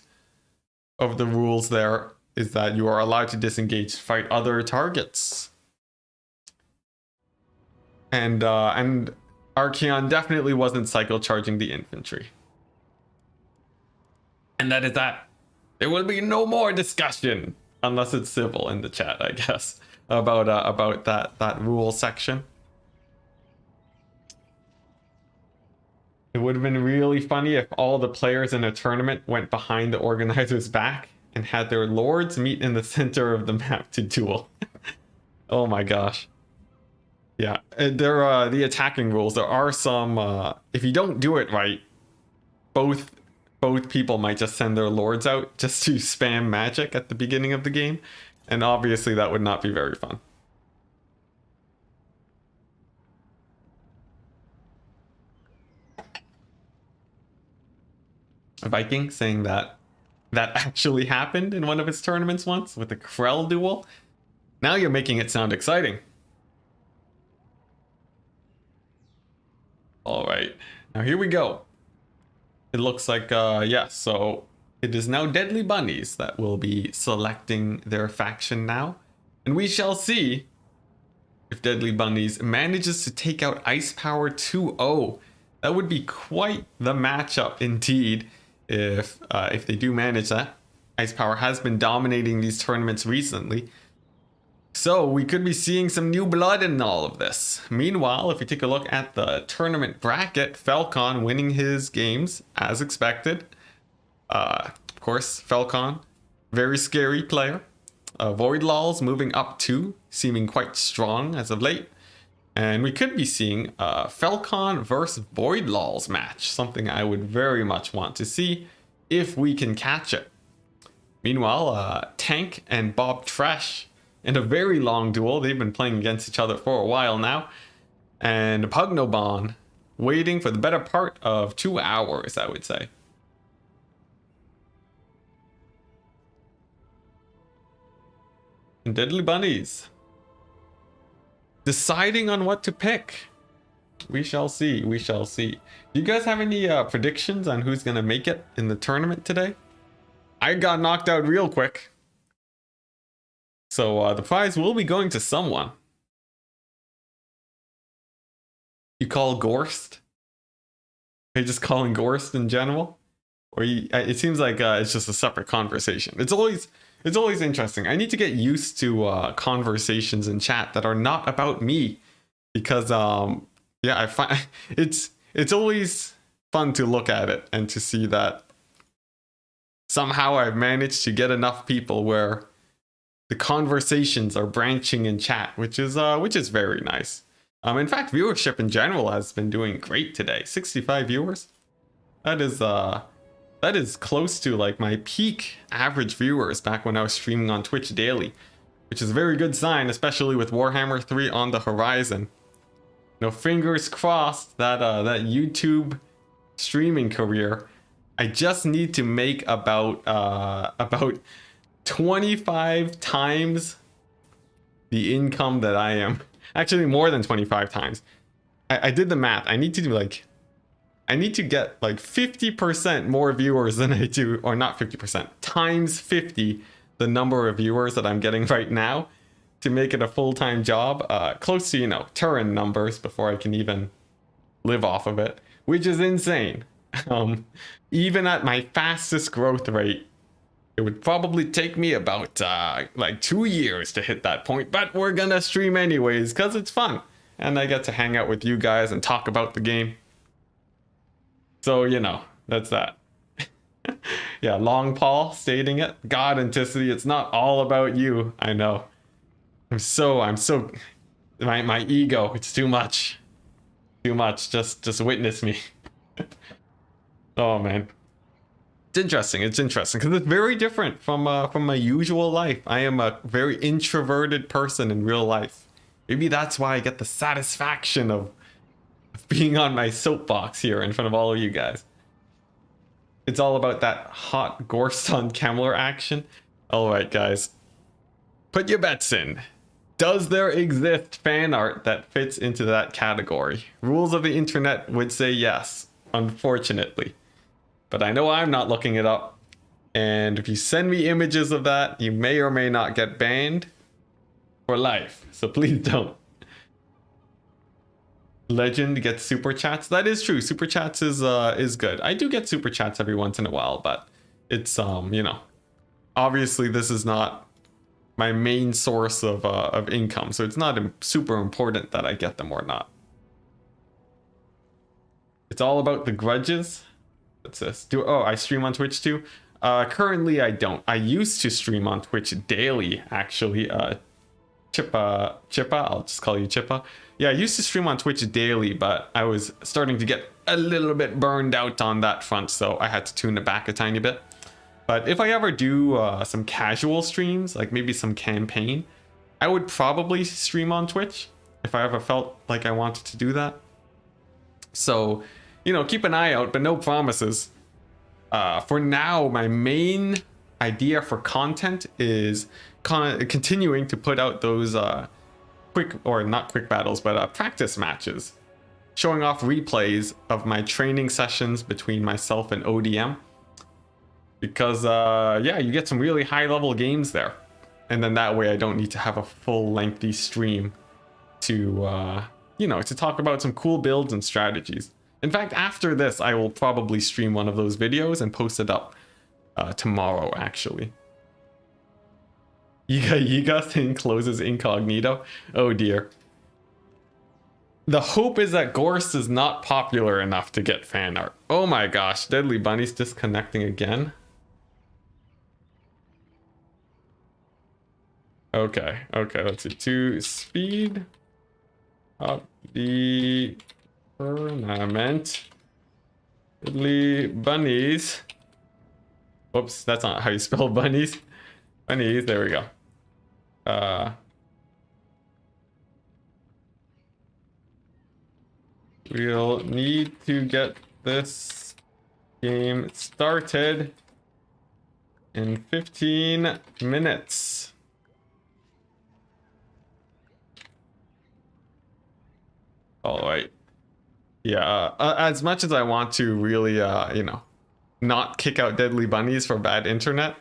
of the rules there is that you are allowed to disengage to fight other targets. And Archeon definitely wasn't cycle charging the infantry. And that is that. There will be no more discussion, unless it's civil in the chat, I guess, about that rule section. It would have been really funny if all the players in a tournament went behind the organizer's back and had their lords meet in the center of the map to duel. Oh my gosh. Yeah, there are the attacking rules. There are some, if you don't do it right, both people might just send their lords out just to spam magic at the beginning of the game. And obviously that would not be very fun. A Viking saying that actually happened in one of his tournaments once with the Krell duel. Now you're making it sound exciting. All right, now here we go. It looks like, yeah, so it is now Deadly Bunnies that will be selecting their faction now. And we shall see if Deadly Bunnies manages to take out Ice Power 2-0. That would be quite the matchup indeed if they do manage that. Ice Power has been dominating these tournaments recently. So we could be seeing some new blood in all of this. Meanwhile, if you take a look at the tournament bracket, Falcon winning his games as expected. Of course, Falcon, very scary player. Void Lols moving up 2, seeming quite strong as of late. And we could be seeing a Falcon versus Void Lols match, something I would very much want to see if we can catch it. Meanwhile, Tank and Bob Trash in a very long duel. They've been playing against each other for a while now. And Pugnobon waiting for the better part of 2 hours, I would say. And Deadly Bunnies deciding on what to pick. We shall see. We shall see. Do you guys have any predictions on who's going to make it in the tournament today? I got knocked out real quick. So the prize will be going to someone. You call Gorst? Are you just calling Gorst in general? Or it seems like it's just a separate conversation. It's always interesting. I need to get used to conversations in chat that are not about me. Because yeah, I find it's always fun to look at it and to see that somehow I've managed to get enough people where the conversations are branching in chat, which is very nice. In fact, viewership in general has been doing great today. 65 viewers. That is close to like my peak average viewers back when I was streaming on Twitch daily. which is a very good sign, especially with Warhammer 3 on the horizon. Fingers crossed that that YouTube streaming career. I just need to make about 25 times the income that I am. Actually, more than 25 times. I did the math. I need to get like 50% more viewers than I do, or not 50%, times 50 the number of viewers that I'm getting right now to make it a full-time job. Close to, Turin numbers before I can even live off of it, which is insane. Even at my fastest growth rate, it would probably take me about like 2 years to hit that point, but we're gonna stream anyways because it's fun. And I get to hang out with you guys and talk about the game. So, that's that. Yeah, Long Paul stating it. God, Enticity, it's not all about you. I know. I'm so, my ego, it's too much. Too much. Just witness me. Oh, man. It's interesting because it's very different from my usual life. I am a very introverted person in real life. Maybe that's why I get the satisfaction of being on my soapbox here in front of all of you guys. It's all about that hot Gorston Kemmler action. All right, guys. Put your bets in. Does there exist fan art that fits into that category? Rules of the internet would say yes, unfortunately. But I know I'm not looking it up. And if you send me images of that, you may or may not get banned for life. So please don't. Legend gets super chats. That is true. Super chats is good. I do get super chats every once in a while, but it's obviously this is not my main source of income, so it's not super important that I get them or not. It's all about the grudges. What's this? I stream on Twitch too. Currently I don't. I used to stream on Twitch daily, actually. Chippa, I'll just call you Chippa. Yeah, I used to stream on Twitch daily, but I was starting to get a little bit burned out on that front, so I had to tune it back a tiny bit. But if I ever do some casual streams, like maybe some campaign, I would probably stream on Twitch if I ever felt like I wanted to do that. So, keep an eye out, but no promises. For now, my main idea for content is continuing to put out those not quick battles, but practice matches, showing off replays of my training sessions between myself and ODM, because you get some really high level games there, and then that way I don't need to have a full lengthy stream to to talk about some cool builds and strategies. In fact, after this I will probably stream one of those videos and post it up tomorrow, actually. Yiga thing closes incognito. Oh dear. The hope is that Gorst is not popular enough to get fan art. Oh my gosh, Deadly Bunny's disconnecting again. Okay, let's see. To speed up the tournament. Deadly Bunnies. Whoops, that's not how you spell bunnies. Bunnies, there we go. We'll need to get this game started in 15 minutes. All right. Yeah, as much as I want to really, not kick out Deadly Bunnies for bad internet,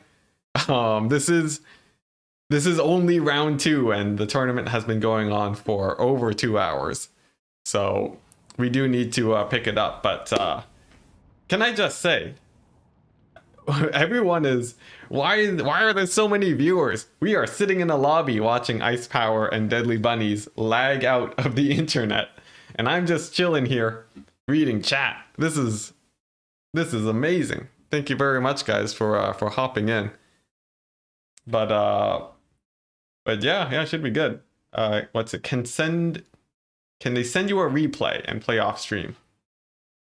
this is only round 2 and the tournament has been going on for over 2 hours. So we do need to pick it up, but can I just say, everyone is, why are there so many viewers? We are sitting in a lobby watching Ice Power and Deadly Bunnies lag out of the internet, and I'm just chilling here reading chat. This is amazing. Thank you very much, guys, for hopping in. But yeah, it should be good. What's it? Can they send you a replay and play off stream?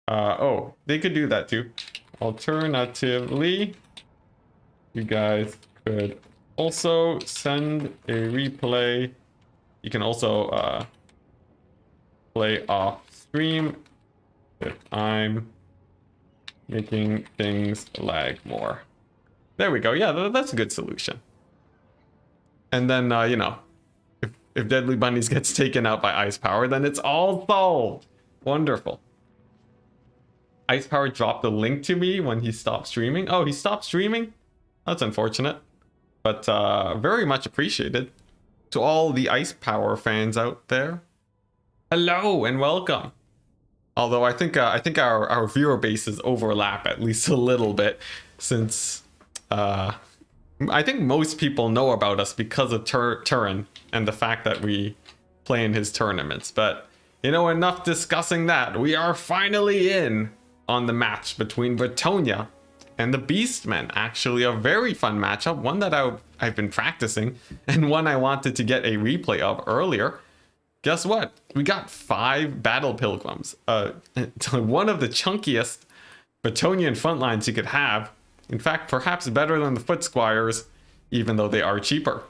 Oh, they could do that too. Alternatively, you guys could also send a replay. You can also play off stream if I'm making things lag more. There we go. Yeah, that's a good solution. And then, you know, if Deadly Bunnies gets taken out by Ice Power, then it's all solved. Wonderful. Ice Power dropped a link to me when he stopped streaming. Oh, he stopped streaming? That's unfortunate. But very much appreciated. To all the Ice Power fans out there, hello and welcome. Although I think our viewer bases overlap at least a little bit, since I think most people know about us because of Turin and the fact that we play in his tournaments. But you know, enough discussing that. We are finally in on the match between Bretonia and the Beastmen. Actually, a very fun matchup, one that I've been practicing, and one I wanted to get a replay of earlier. Guess what? We got 5 Battle Pilgrims. One of the chunkiest Bretonian frontlines you could have. In fact, perhaps better than the Foot Squires, even though they are cheaper.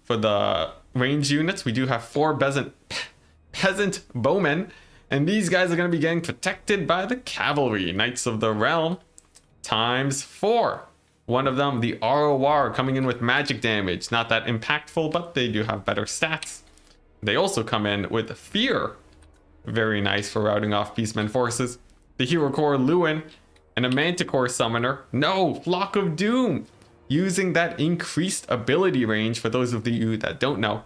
For the range units, we do have 4 peasant bowmen, and these guys are going to be getting protected by the cavalry, Knights of the Realm, times 4. One of them, the ROR, coming in with magic damage. Not that impactful, but they do have better stats. They also come in with Fear. Very nice for routing off Beastmen forces. The Hero Core Lewin, and a Manticore Summoner. No, Flock of Doom. Using that increased ability range, for those of you that don't know.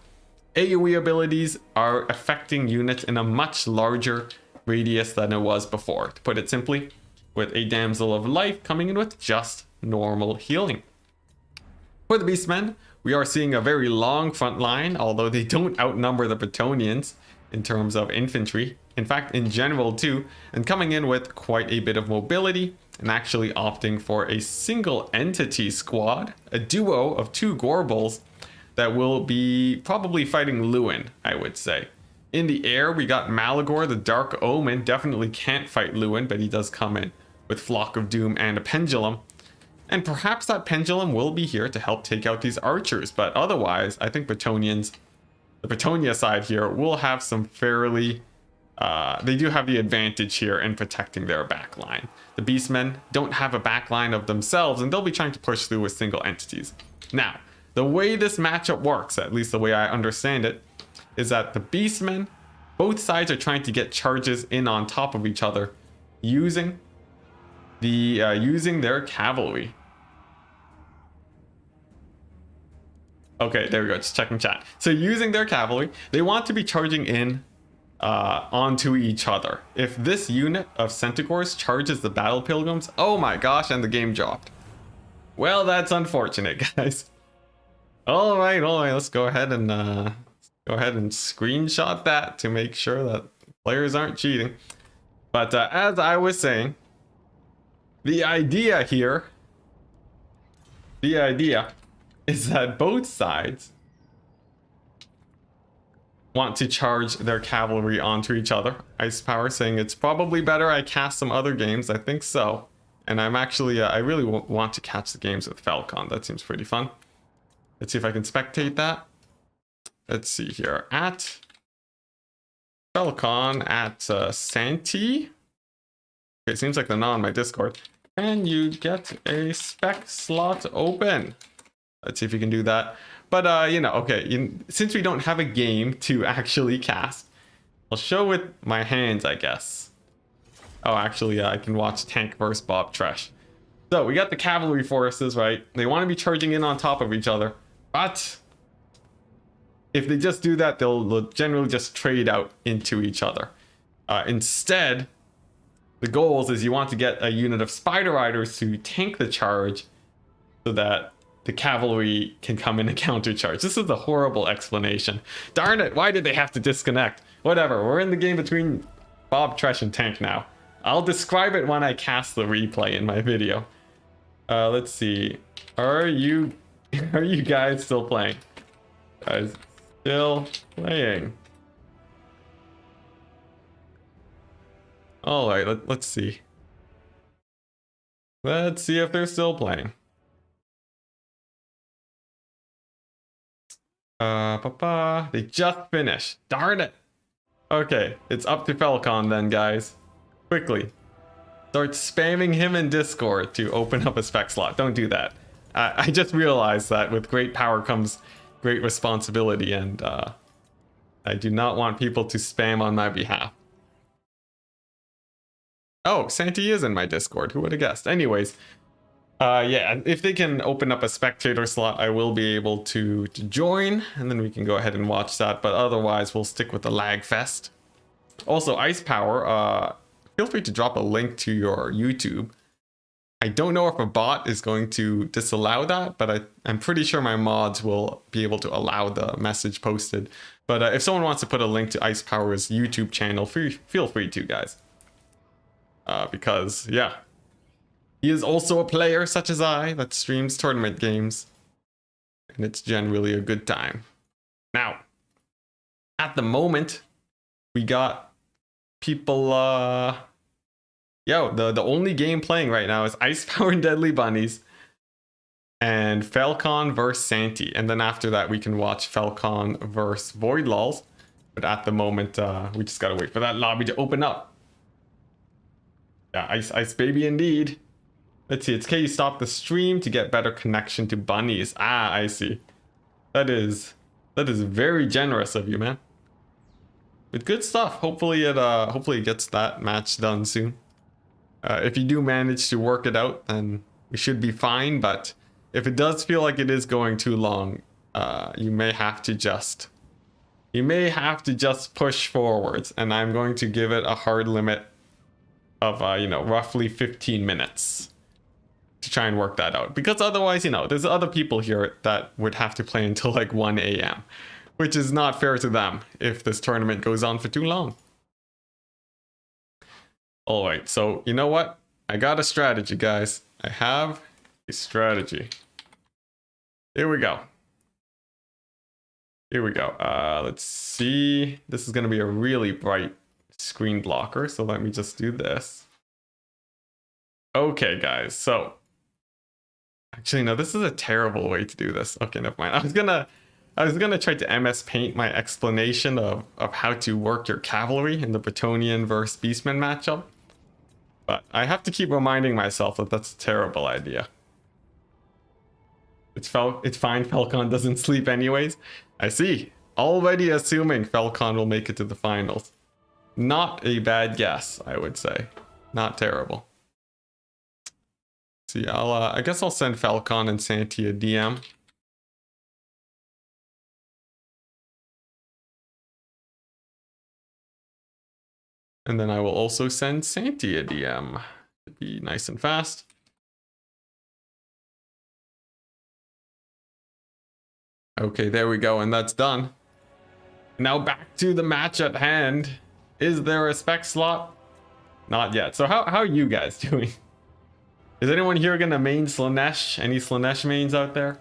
AoE abilities are affecting units in a much larger radius than it was before. To put it simply, with a Damsel of Life coming in with just normal healing. For the Beastmen, we are seeing a very long front line, although they don't outnumber the Bretonians in terms of infantry. In fact, in general too, and coming in with quite a bit of mobility, and actually opting for a single entity squad, a duo of 2 Gorbals that will be probably fighting Lewin, I would say. In the air, we got Malagor, the Dark Omen. Definitely can't fight Lewin, but he does come in with Flock of Doom and a Pendulum. And perhaps that Pendulum will be here to help take out these archers. But otherwise, I think Bretonians, the Bretonia side here, will have some fairly... they do have the advantage here in protecting their backline. The Beastmen don't have a backline of themselves, and they'll be trying to push through with single entities. Now, the way this matchup works, at least the way I understand it, is that the Beastmen, both sides are trying to get charges in on top of each other using their cavalry. Okay, there we go. Just checking chat. So using their cavalry, they want to be charging in onto each other. If this unit of Centaurs charges the Battle Pilgrims, oh my gosh, and the game dropped. Well, that's unfortunate, guys. All right, let's go ahead and screenshot that to make sure that players aren't cheating. But as I was saying, the idea here, is that both sides want to charge their cavalry onto each other. Ice Power saying it's probably better I cast some other games. I think so. And I'm actually, I really want to catch the games with Falcon. That seems pretty fun. Let's see if I can spectate that. Let's see here. At Falcon at Santi. Okay, it seems like they're not on my Discord. Can you get a spec slot open? Let's see if you can do that. But, you know, okay, since we don't have a game to actually cast, I'll show with my hands, I guess. Oh, actually, I can watch Tank vs. Bob Tresh. So, we got the cavalry forces, right? They want to be charging in on top of each other. But if they just do that, they'll generally just trade out into each other. Instead, the goals is you want to get a unit of Spider Riders to tank the charge so that the cavalry can come in and countercharge. This is a horrible explanation. Darn it, why did they have to disconnect? Whatever, we're in the game between Bob Tresh and Tank now. I'll describe it when I cast the replay in my video. Let's see. Are you guys still playing? Guys still playing. Alright, let's see. Let's see if they're still playing. They just finished. Darn it. Okay, it's up to Falcon then, guys. Quickly. Start spamming him in Discord to open up a spec slot. Don't do that. I just realized that with great power comes great responsibility, and I do not want people to spam on my behalf. Oh, Santi is in my Discord. Who would have guessed? Anyways, yeah, if they can open up a spectator slot, I will be able to join, and then we can go ahead and watch that. But otherwise, we'll stick with the lag fest. Also, Ice Power, feel free to drop a link to your YouTube. I don't know if a bot is going to disallow that, but I'm pretty sure my mods will be able to allow the message posted. But if someone wants to put a link to Ice Power's YouTube channel, feel free to, guys. Because, yeah, he is also a player such as I that streams tournament games, and it's generally a good time. Now, at the moment, we got people, the only game playing right now is Ice Power and Deadly Bunnies and Falcon vs Santi. And then after that, we can watch Falcon vs Void Lols. But at the moment, we just gotta wait for that lobby to open up. Yeah, Ice Baby indeed. Let's see, it's can you stop the stream to get better connection to bunnies? Ah, I see. That is very generous of you, man. But good stuff. Hopefully it gets that match done soon. If you do manage to work it out, then we should be fine. But if it does feel like it is going too long, you may have to just push forwards. And I'm going to give it a hard limit of roughly 15 minutes to try and work that out. Because otherwise, there's other people here that would have to play until like 1 a.m. which is not fair to them if this tournament goes on for too long. All right, so you know what? I got a strategy, guys. I have a strategy. Here we go. Let's see. This is going to be a really bright screen blocker, so let me just do this. Okay, guys, so actually, no, this is a terrible way to do this. Okay, never mind. I was gonna try to MS Paint my explanation of how to work your cavalry in the Bretonian versus Beastmen matchup. But I have to keep reminding myself that that's a terrible idea. It's fine, Falcon doesn't sleep anyways. I see. Already assuming Falcon will make it to the finals. Not a bad guess, I would say. Not terrible. See, I guess I'll send Falcon and Santi a DM. And then I will also send Santi a DM. It'd be nice and fast. Okay, there we go, and that's done. Now back to the match at hand. Is there a spec slot? Not yet. So how are you guys doing? Is anyone here gonna main Slaanesh? Any Slaanesh mains out there?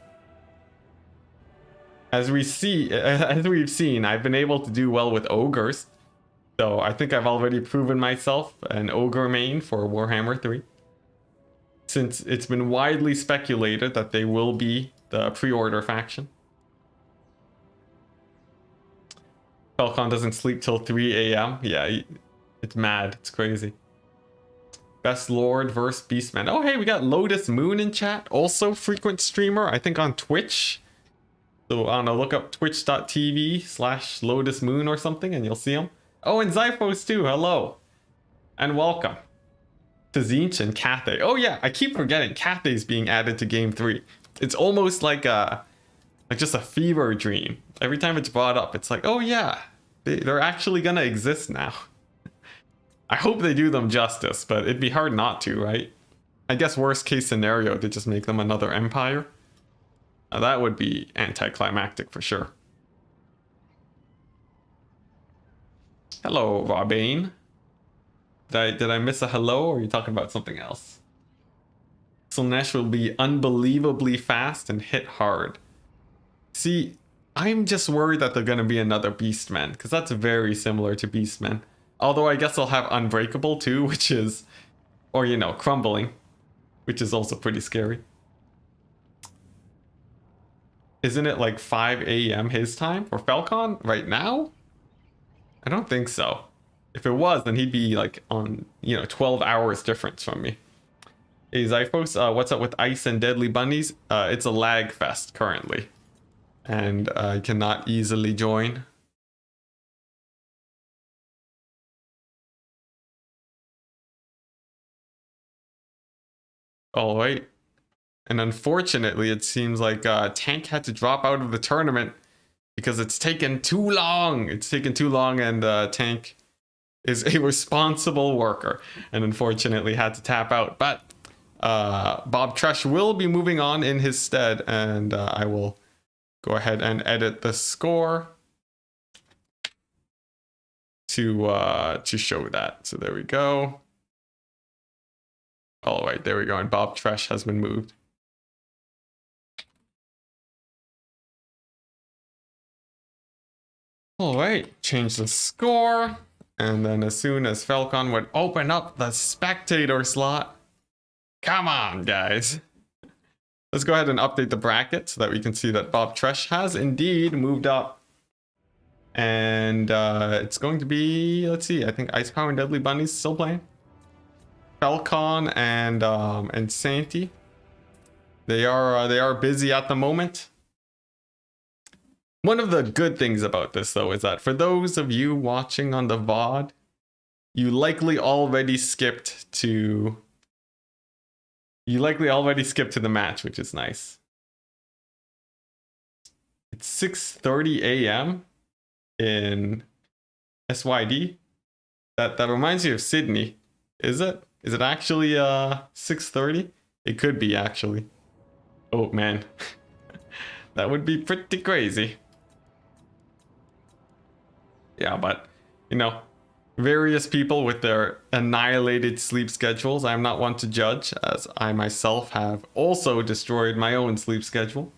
As we've seen, I've been able to do well with ogres. So I think I've already proven myself an ogre main for Warhammer 3. Since it's been widely speculated that they will be the pre-order faction. Falcon doesn't sleep till 3 a.m. Yeah, it's mad. It's crazy. Best Lord versus Beastman. Oh, hey, we got Lotus Moon in chat. Also frequent streamer, I think on Twitch. So I don't know, look up twitch.tv/Lotus Moon or something and you'll see him. Oh, and Zyphos too. Hello. And welcome to Zinch and Cathay. Oh yeah, I keep forgetting Cathay's being added to Game 3. It's almost like just a fever dream. Every time it's brought up, it's like, oh yeah, they're actually gonna exist now. I hope they do them justice, but it'd be hard not to, right? I guess worst case scenario, they just make them another empire. Now, that would be anticlimactic for sure. Hello, Robin. Did I miss a hello, or are you talking about something else? Slaanesh will be unbelievably fast and hit hard. See, I'm just worried that they're going to be another Beastmen, because that's very similar to Beastmen. Although I guess they'll have Unbreakable too, which is, or Crumbling, which is also pretty scary. Isn't it like 5 a.m. his time for Falcon right now? I don't think so. If it was, then he'd be like on, 12 hours difference from me. Hey Zyphos, what's up with Ice and Deadly Bunnies? It's a lag fest currently. And I cannot easily join. Oh, wait. And unfortunately, it seems like Tank had to drop out of the tournament because it's taken too long. It's taken too long, and Tank is a responsible worker and unfortunately had to tap out. But Bob Tresh will be moving on in his stead, and I will go ahead and edit the score to show that. So there we go. All right, there we go. And Bob Tresh has been moved. All right, change the score. And then as soon as Falcon would open up the spectator slot, come on, guys. Let's go ahead and update the bracket so that we can see that Bob Tresh has indeed moved up. And it's going to be, let's see, I think Ice Power and Deadly Bunny's still playing. Falcon and Santi. They are busy at the moment. One of the good things about this, though, is that for those of you watching on the VOD, you likely already skipped to the match, which is nice. It's 6:30 a.m. in SYD. That reminds me of Sydney. Is it? Is it actually 6:30? It could be, actually. Oh man. That would be pretty crazy. Yeah, but various people with their annihilated sleep schedules, I'm not one to judge, as I myself have also destroyed my own sleep schedule.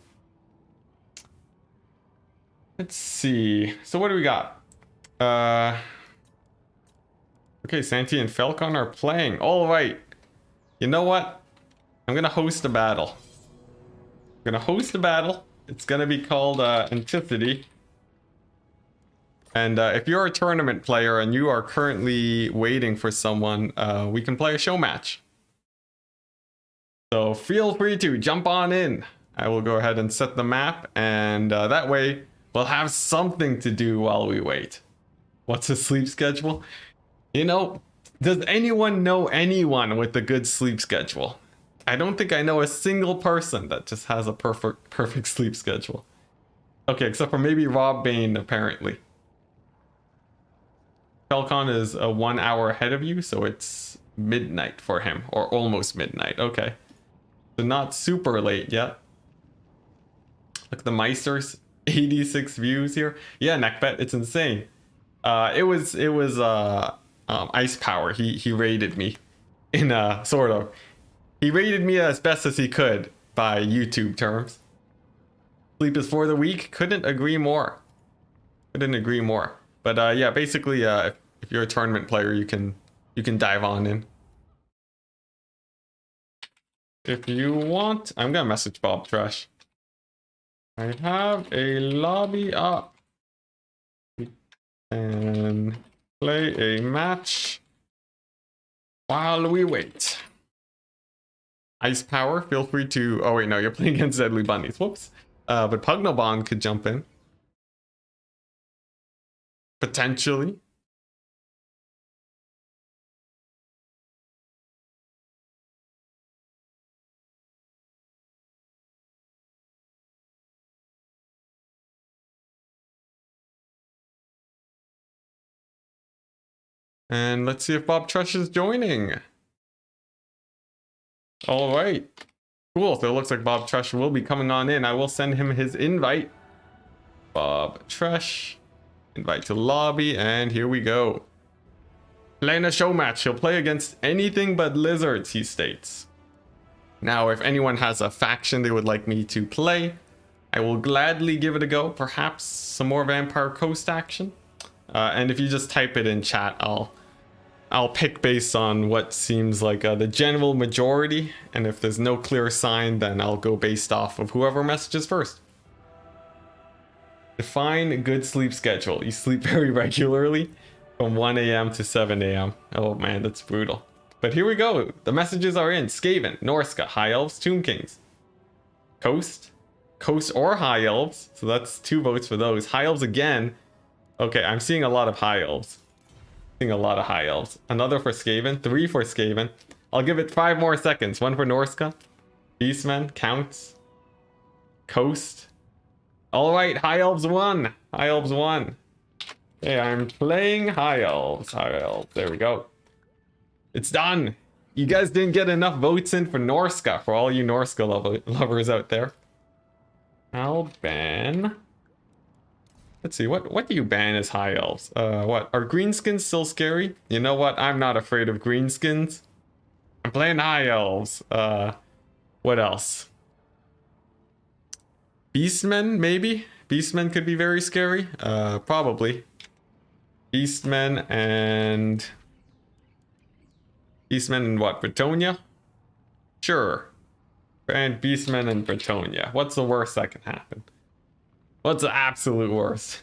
Let's see. So what do we got? Okay, Santi and Falcon are playing. All right. You know what? I'm gonna host a battle. It's gonna be called Enticity. And if you're a tournament player and you are currently waiting for someone, we can play a show match. So feel free to jump on in. I will go ahead and set the map, and that way we'll have something to do while we wait. What's a sleep schedule? Does anyone know anyone with a good sleep schedule? I don't think I know a single person that just has a perfect sleep schedule. Okay, except for maybe Rob Bain, apparently. Falcon is 1 hour ahead of you, so it's midnight for him, or almost midnight. Okay, so not super late yet. Look, the Meisters, 86 views here. Yeah, Neckbet, it's insane. It was Ice Power. He rated me in sort of. He rated me as best as he could by YouTube terms. Sleep is for the weak. Couldn't agree more. But yeah, basically, if you're a tournament player, you can dive on in. If you want, I'm gonna message Bob Tresh. I have a lobby up and play a match while we wait. Ice Power, feel free to. Oh wait, no, you're playing against Deadly Bunnies. Whoops. But Pugnobon could jump in. Potentially. And let's see if Bob Tresh is joining. All right. Cool. So it looks like Bob Tresh will be coming on in. I will send him his invite. Bob Tresh. Invite to lobby, and here we go. Playing a show match. He'll play against anything but lizards, he states. Now, if anyone has a faction they would like me to play, I will gladly give it a go. Perhaps some more Vampire Coast action. And if you just type it in chat, I'll pick based on what seems like the general majority. And if there's no clear sign, then I'll go based off of whoever messages first. Define a good sleep schedule. You sleep very regularly from 1 a.m. to 7 a.m. Oh man, that's brutal. But here we go. The messages are in. Skaven, Norska, High Elves, Tomb Kings. Coast. Coast or High Elves. So that's 2 votes for those. High Elves again. Okay, I'm seeing a lot of High Elves. Seeing a lot of High Elves. Another for Skaven. 3 for Skaven. I'll give it 5 more seconds. 1 for Norska. Beastmen. Counts. Coast. Alright, High Elves won. High Elves won. Okay, I'm playing High Elves. High Elves. There we go. It's done. You guys didn't get enough votes in for Norska, for all you Norska lovers out there. I'll ban. Let's see, what do you ban as High Elves? What? Are greenskins still scary? You know what? I'm not afraid of greenskins. I'm playing High Elves. What else? Beastmen, maybe? Beastmen could be very scary. Probably. Beastmen and what? Bretonia? Sure. And Beastmen and Bretonia. What's the worst that can happen? What's the absolute worst?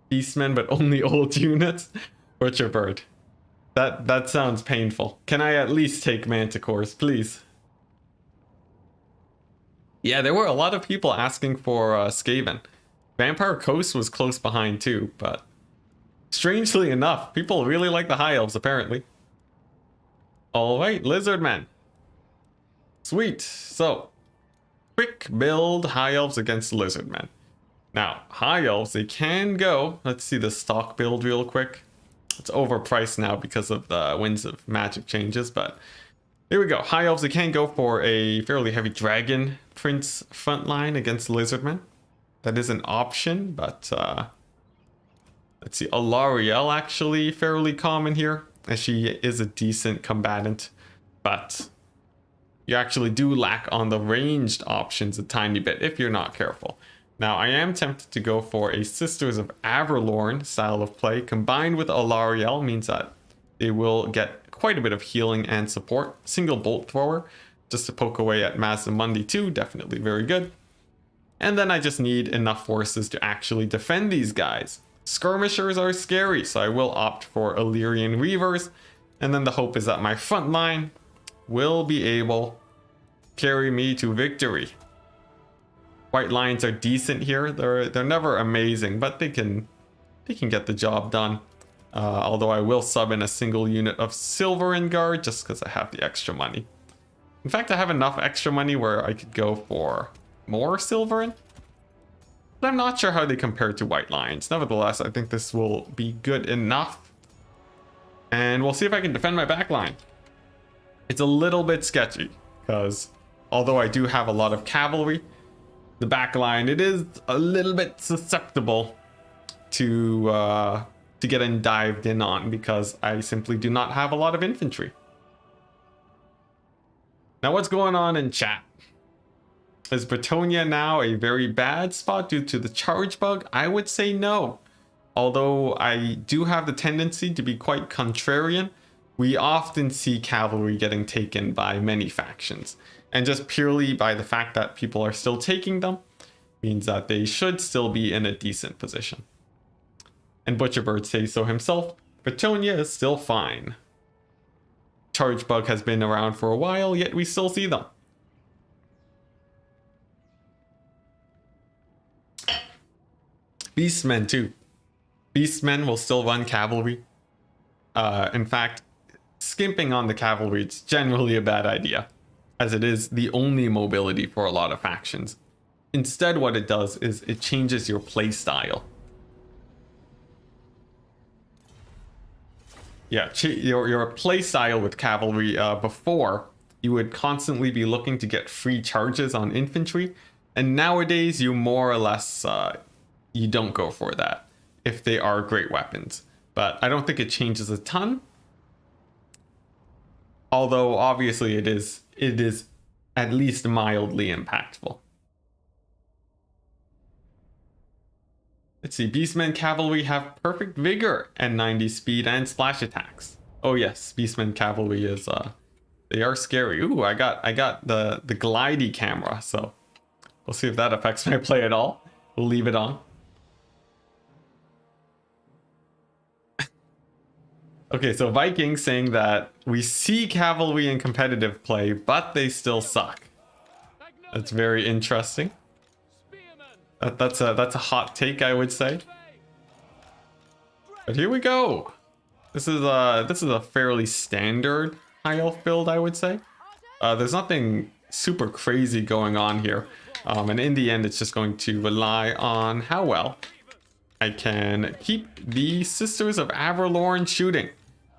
Beastmen, but only old units? Butcherbird. That sounds painful. Can I at least take Manticores, please? Yeah, there were a lot of people asking for Skaven. Vampire Coast was close behind too, but strangely enough, people really like the High Elves apparently. Alright, Lizardmen. Sweet. So, quick build High Elves against Lizardmen. Now, High Elves, they can go. Let's see the stock build real quick. It's overpriced now because of the Winds of Magic changes, but here we go. High Elves, they can go for a fairly heavy Dragon Prince frontline against Lizardmen. That is an option, but let's see. Alarielle actually fairly common here, as she is a decent combatant, but you actually do lack on the ranged options a tiny bit if you're not careful. Now, I am tempted to go for a Sisters of Averlorn style of play. Combined with Alarielle means that they will get quite a bit of healing and support. Single bolt thrower, just to poke away at Mazdamundi too, definitely very good. And then I just need enough forces to actually defend these guys. Skirmishers are scary, so I will opt for Illyrian Reavers. And then the hope is that my front line will be able to carry me to victory. White Lions are decent here. They're never amazing, but they can get the job done. Although I will sub in a single unit of Silverin Guard just because I have the extra money. In fact, I have enough extra money where I could go for more Silverin. But I'm not sure how they compare to White Lions. Nevertheless, I think this will be good enough. And we'll see if I can defend my backline. It's a little bit sketchy because although I do have a lot of cavalry, the backline, it is a little bit susceptible to getting dived in on because I simply do not have a lot of infantry. Now, what's going on in chat? Is Bretonia now a very bad spot due to the charge bug? I would say no. Although I do have the tendency to be quite contrarian, we often see cavalry getting taken by many factions. And just purely by the fact that people are still taking them means that they should still be in a decent position. And Butcherbird says so himself, Bretonia is still fine. Charge bug has been around for a while, yet we still see them. Beastmen too. Beastmen will still run cavalry. In fact, skimping on the cavalry, it's generally a bad idea, as it is the only mobility for a lot of factions. Instead, what it does is it changes your play style. Yeah, your play style with cavalry, before, you would constantly be looking to get free charges on infantry. And nowadays, you more or less, you don't go for that if they are great weapons. But I don't think it changes a ton. Although, obviously, it is at least mildly impactful. Let's see, Beastmen Cavalry have perfect vigor and 90 speed and splash attacks. Oh yes, Beastmen Cavalry is they are scary. Ooh, I got the glidey camera, so We'll see if that affects my play at all. We'll leave it on. Okay, so Vikings saying that we see cavalry in competitive play, but they still suck. That's very interesting. That's a hot take, I would say. But here we go. This is a fairly standard high elf build, I would say. There's nothing super crazy going on here. And in the end, it's just going to rely on how well I can keep the Sisters of Averlorn shooting.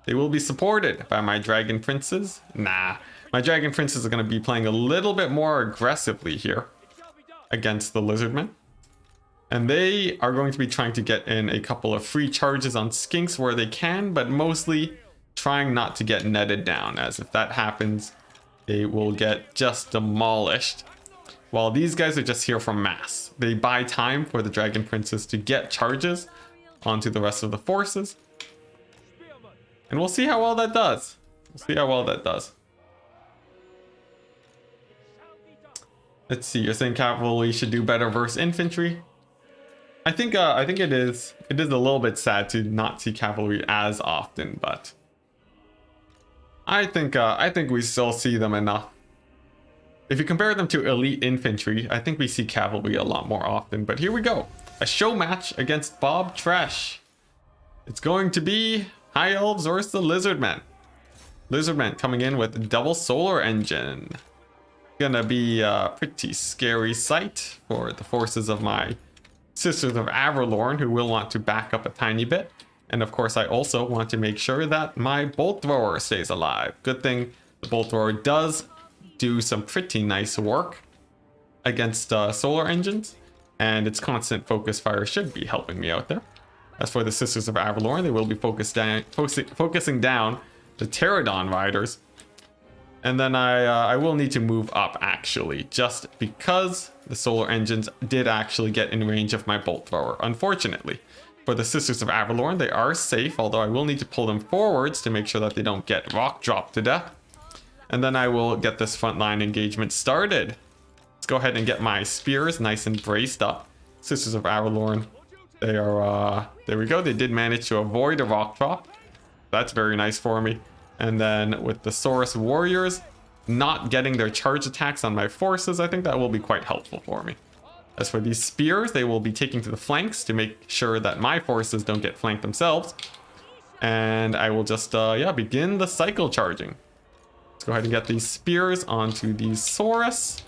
They will be supported by my Dragon Princes. Nah, my Dragon Princes are going to be playing a little bit more aggressively here against the Lizardmen. And they are going to be trying to get in a couple of free charges on Skinks where they can, but mostly trying not to get netted down, as if that happens, they will get just demolished. While these guys are just here for mass. They buy time for the Dragon Princes to get charges onto the rest of the forces. And we'll see how well that does. We'll see how well that does. Let's see, you're saying cavalry should do better versus infantry. I think it is a little bit sad to not see cavalry as often, but I think we still see them enough. If you compare them to elite infantry, I think we see cavalry a lot more often. But here we go. A show match against Bob Trash. It's going to be High Elves versus the Lizardmen. Lizardmen coming in with double solar engine. Gonna be a pretty scary sight for the forces of my Sisters of Averlorn, who will want to back up a tiny bit. And of course, I also want to make sure that my bolt thrower stays alive. Good thing the bolt thrower does do some pretty nice work against solar engines, and its constant focus fire should be helping me out there. As for the Sisters of Averlorn, they will be focusing down the Pterodon riders, and then I will need to move up actually, just because the solar engines did actually get in range of my bolt thrower. Unfortunately for the Sisters of Averlorn, they are safe, although I will need to pull them forwards to make sure that they don't get rock dropped to death. And then I will get this frontline engagement started. Let's go ahead and get my spears nice and braced up. Sisters of Averlorn, they are, there we go. They did manage to avoid a rock drop. That's very nice for me. And then with the Saurus warriors not getting their charge attacks on my forces, I think that will be quite helpful for me. As for these spears, they will be taking to the flanks to make sure that my forces don't get flanked themselves. And I will just, begin the cycle charging. Let's go ahead and get these spears onto these Saurus.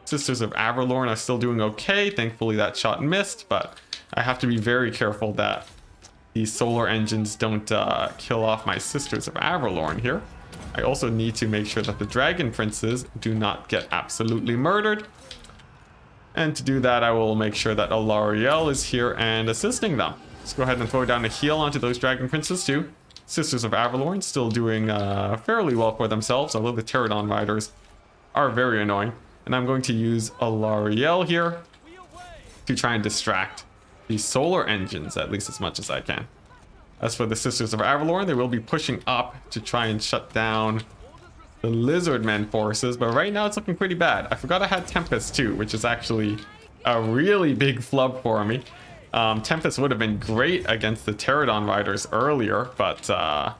Sisters of Averlorn are still doing okay. Thankfully that shot missed, but I have to be very careful that these solar engines don't kill off my Sisters of Averlorn here. I also need to make sure that the Dragon Princes do not get absolutely murdered. And to do that, I will make sure that Alariel is here and assisting them. Let's go ahead and throw down a heal onto those Dragon Princes too. Sisters of Averlorn still doing fairly well for themselves, although the Pterodon riders are very annoying. And I'm going to use Alariel here to try and distract these solar engines at least as much as I can. As for the Sisters of Averlorn, they will be pushing up to try and shut down the Lizardmen forces, but right now it's looking pretty bad. I forgot I had Tempest too, which is actually a really big flub for me. Tempest would have been great against the Pterodon riders earlier, but I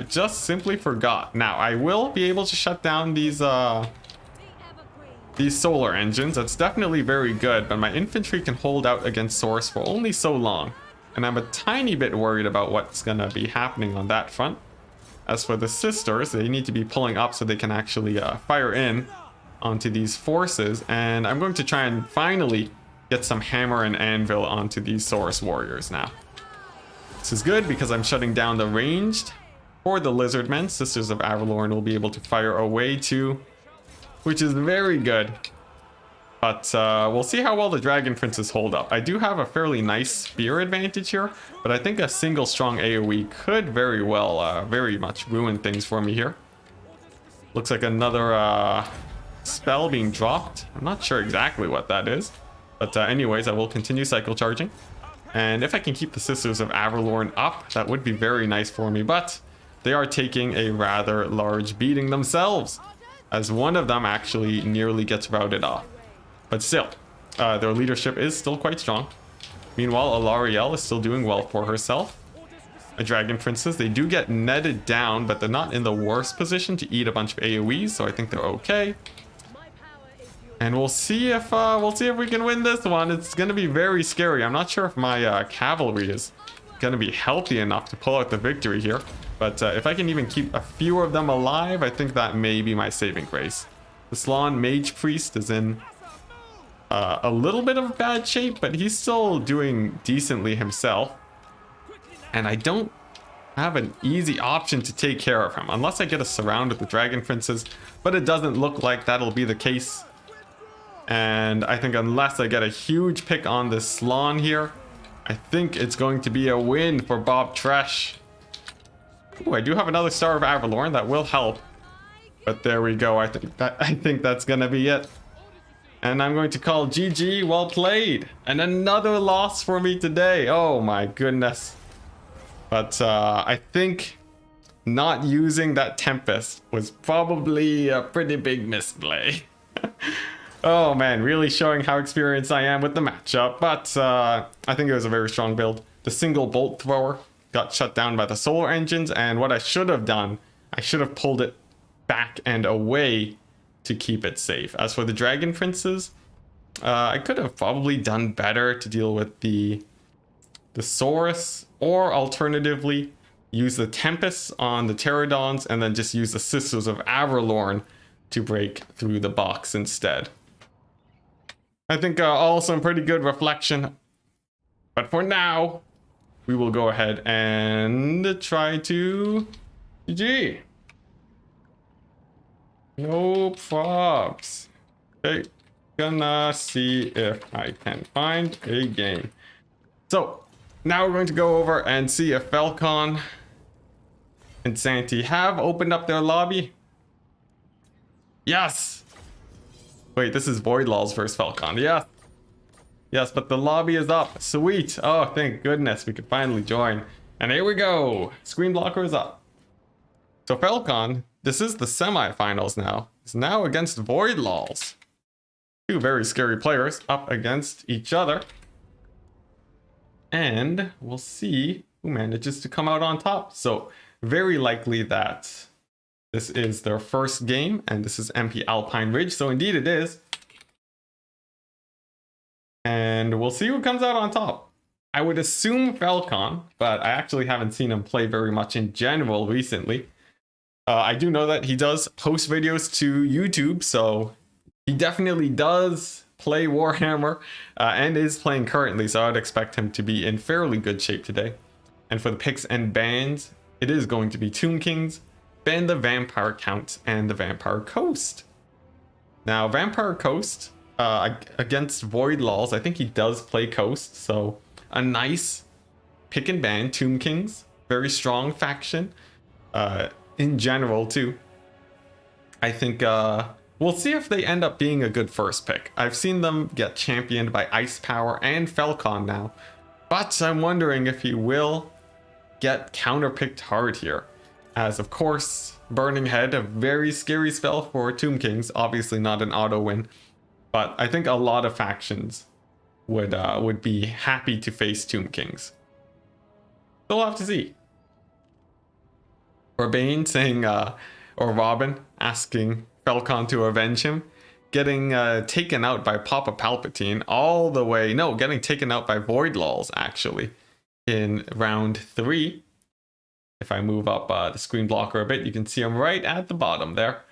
just simply forgot. Now, I will be able to shut down these solar engines. That's definitely very good, but my infantry can hold out against Source for only so long. And I'm a tiny bit worried about what's going to be happening on that front. As for the Sisters, they need to be pulling up so they can actually fire in onto these forces. And I'm going to try and finally get some hammer and anvil onto these Saurus warriors now. This is good because I'm shutting down the ranged for the Lizardmen. Sisters of Averlorn will be able to fire away too, which is very good. But we'll see how well the Dragon Princes hold up. I do have a fairly nice spear advantage here, but I think a single strong AoE could very well, very much ruin things for me here. Looks like another spell being dropped. I'm not sure exactly what that is. But anyways, I will continue cycle charging. And if I can keep the Sisters of Averlorn up, that would be very nice for me. But they are taking a rather large beating themselves, as one of them actually nearly gets routed off. But still, their leadership is still quite strong. Meanwhile, Alarielle is still doing well for herself. A Dragon Princess, they do get netted down, but they're not in the worst position to eat a bunch of AoEs, so I think they're okay. And we'll see if we can win this one. It's gonna be very scary. I'm not sure if my cavalry is gonna be healthy enough to pull out the victory here, but if I can even keep a few of them alive, I think that may be my saving grace. The Slann Mage Priest is in a little bit of bad shape, but he's still doing decently himself. And I don't have an easy option to take care of him unless I get a surround with the Dragon Princes, but it doesn't look like that'll be the case. And I think unless I get a huge pick on this Slann here, I think it's going to be a win for Bob Tresh. Ooh, I do have another Star of Avalorn that will help. But there we go. I think that's gonna be it. And I'm going to call GG, well played. And another loss for me today. Oh my goodness. But I think not using that Tempest was probably a pretty big misplay. Oh man, really showing how experienced I am with the matchup. But I think it was a very strong build. The single bolt thrower got shut down by the solar engines, and what I should have done, I should have pulled it back and away to keep it safe. As for the Dragon Princes, I could have probably done better to deal with the Saurus, or alternatively use the Tempest on the Pterodons and then just use the Sisters of Avalorn to break through the box instead. I think all some pretty good reflection, but for now we will go ahead and try to GG. No probs. Okay, gonna see if I can find a game. So now we're going to go over and see if Falcon and Santi have opened up their lobby. Yes. Wait, this is Voidlaws versus Falcon. Yeah. Yes, but the lobby is up. Sweet. Oh, thank goodness we could finally join. And here we go. Screen blocker is up. So Falcon, this is the semifinals now. It's now against Voidlaws. Two very scary players up against each other. And we'll see who manages to come out on top. So very likely that this is their first game, and this is MP Alpine Ridge. So indeed it is. And we'll see who comes out on top. I would assume Falcon, but I actually haven't seen him play very much in general recently. I do know that he does post videos to YouTube, so he definitely does play Warhammer and is playing currently, so I would expect him to be in fairly good shape today. And for the picks and bans, it is going to be Tomb Kings, ban the Vampire Count, and the Vampire Coast. Now, Vampire Coast against Voidlaws, I think he does play Coast, so a nice pick and ban Tomb Kings, very strong faction in general too. I think we'll see if they end up being a good first pick. I've seen them get championed by Ice Power and Falcon now, but I'm wondering if he will get counterpicked hard here. As of course, Burning Head, a very scary spell for Tomb Kings, obviously not an auto win, but I think a lot of factions would be happy to face Tomb Kings. So we'll have to see. Urbane saying, or Robin asking Falcon to avenge him, getting taken out by Papa Palpatine all the way, no, getting taken out by Voidlaws actually in round 3. If I move up the screen blocker a bit, you can see him right at the bottom there.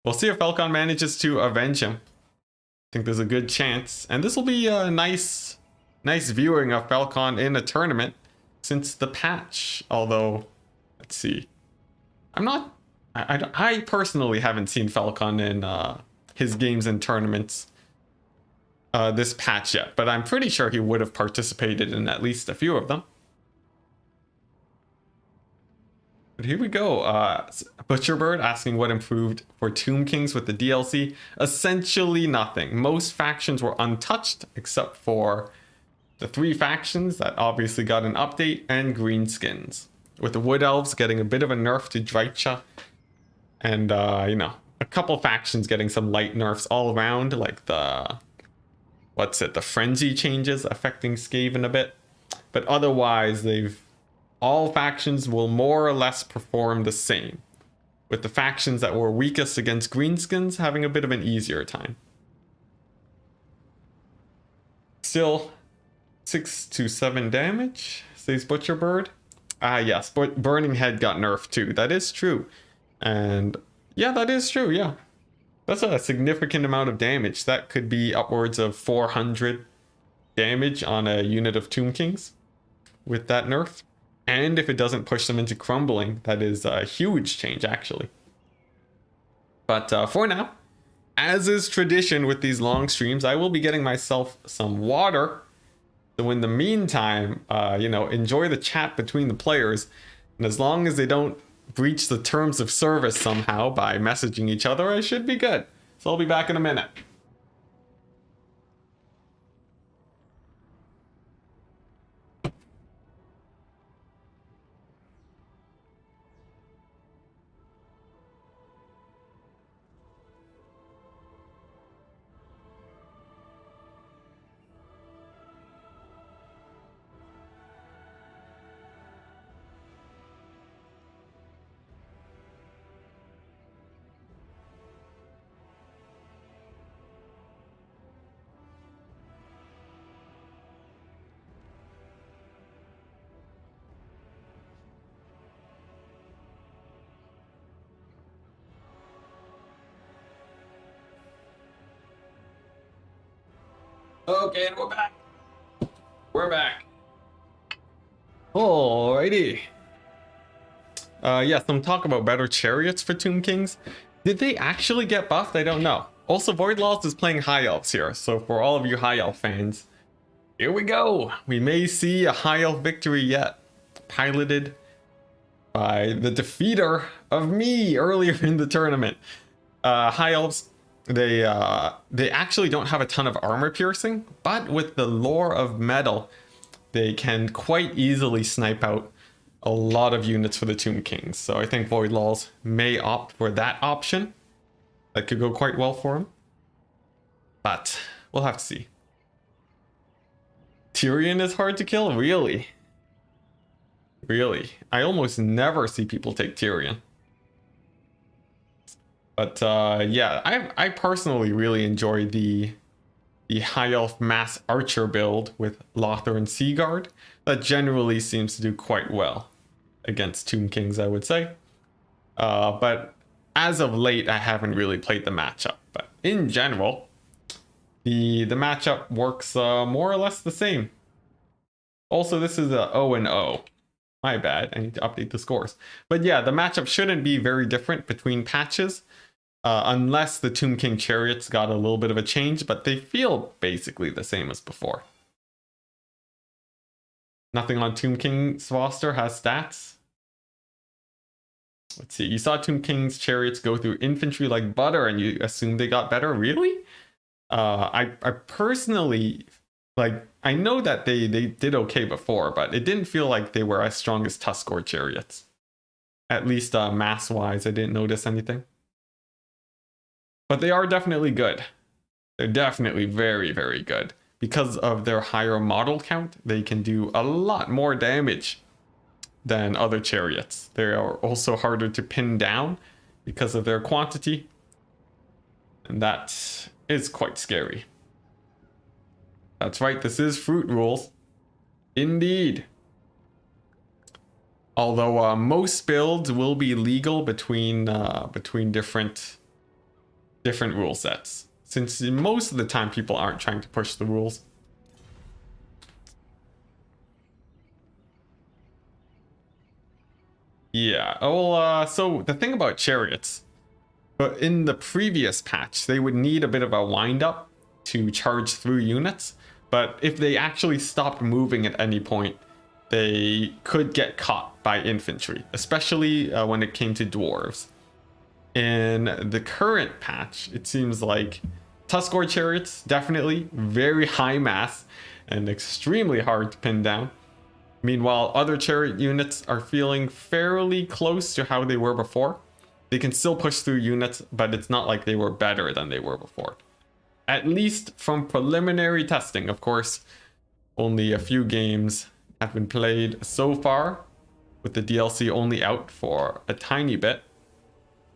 We'll see if Falcon manages to avenge him. I think there's a good chance, and this will be a nice viewing of Falcon in a tournament since the patch. Although, let's see, I personally haven't seen Falcon in his games and tournaments this patch yet, but I'm pretty sure he would have participated in at least a few of them. But here we go. Butcherbird asking what improved for Tomb Kings with the DLC. Essentially nothing. Most factions were untouched except for the 3 factions that obviously got an update and greenskins. With the Wood Elves getting a bit of a nerf to Drycha. And, you know, a couple factions getting some light nerfs all around, like the what's it, the frenzy changes affecting Skaven a bit. But otherwise, all factions will more or less perform the same, with the factions that were weakest against greenskins having a bit of an easier time. Still, 6 to 7 damage, says Butcherbird. Ah, yes, but Burning Head got nerfed too. That is true. And yeah, that is true, yeah. That's a significant amount of damage. That could be upwards of 400 damage on a unit of Tomb Kings with that nerf. And if it doesn't push them into crumbling, that is a huge change, actually. But for now, as is tradition with these long streams, I will be getting myself some water. So in the meantime, enjoy the chat between the players. And as long as they don't breach the terms of service somehow by messaging each other, I should be good. So I'll be back in a minute. Okay, and we're back. We're back. Alrighty. Some talk about better chariots for Tomb Kings. Did they actually get buffed? I don't know. Also, Voidlaws is playing High Elves here, so for all of you High Elf fans, here we go. We may see a High Elf victory yet, piloted by the defeater of me earlier in the tournament. High Elves, they actually don't have a ton of armor piercing, but with the lore of metal, they can quite easily snipe out a lot of units for the Tomb Kings. So I think Voidlaws may opt for that option. That could go quite well for him. But we'll have to see. Tyrion is hard to kill? Really? Really? I almost never see people take Tyrion. But yeah, I personally really enjoy the High Elf Mass Archer build with Lothar and Seaguard. That generally seems to do quite well against Tomb Kings, I would say. But as of late, I haven't really played the matchup. But in general, the matchup works more or less the same. Also, this is a 0-0. My bad, I need to update the scores. But yeah, the matchup shouldn't be very different between patches. Unless the Tomb King chariots got a little bit of a change, but they feel basically the same as before. Nothing on Tomb King Svoster has stats. Let's see, you saw Tomb King's chariots go through infantry like butter and you assumed they got better? Really? I personally, I know that they did okay before, but it didn't feel like they were as strong as Tuskor chariots. At least mass-wise, I didn't notice anything. But they are definitely good. They're definitely very, very good. Because of their higher model count, they can do a lot more damage than other chariots. They are also harder to pin down because of their quantity. And that is quite scary. That's right, this is fruit rules. Indeed. Although most builds will be legal between different rule sets, since most of the time people aren't trying to push the rules. Yeah, well, so the thing about chariots, but in the previous patch, they would need a bit of a wind up to charge through units, but if they actually stopped moving at any point, they could get caught by infantry, especially when it came to dwarves. In the current patch, it seems like Tuskor chariots, definitely very high mass and extremely hard to pin down. Meanwhile, other chariot units are feeling fairly close to how they were before. They can still push through units, but it's not like they were better than they were before. At least from preliminary testing. Of course, only a few games have been played so far, with the DLC only out for a tiny bit.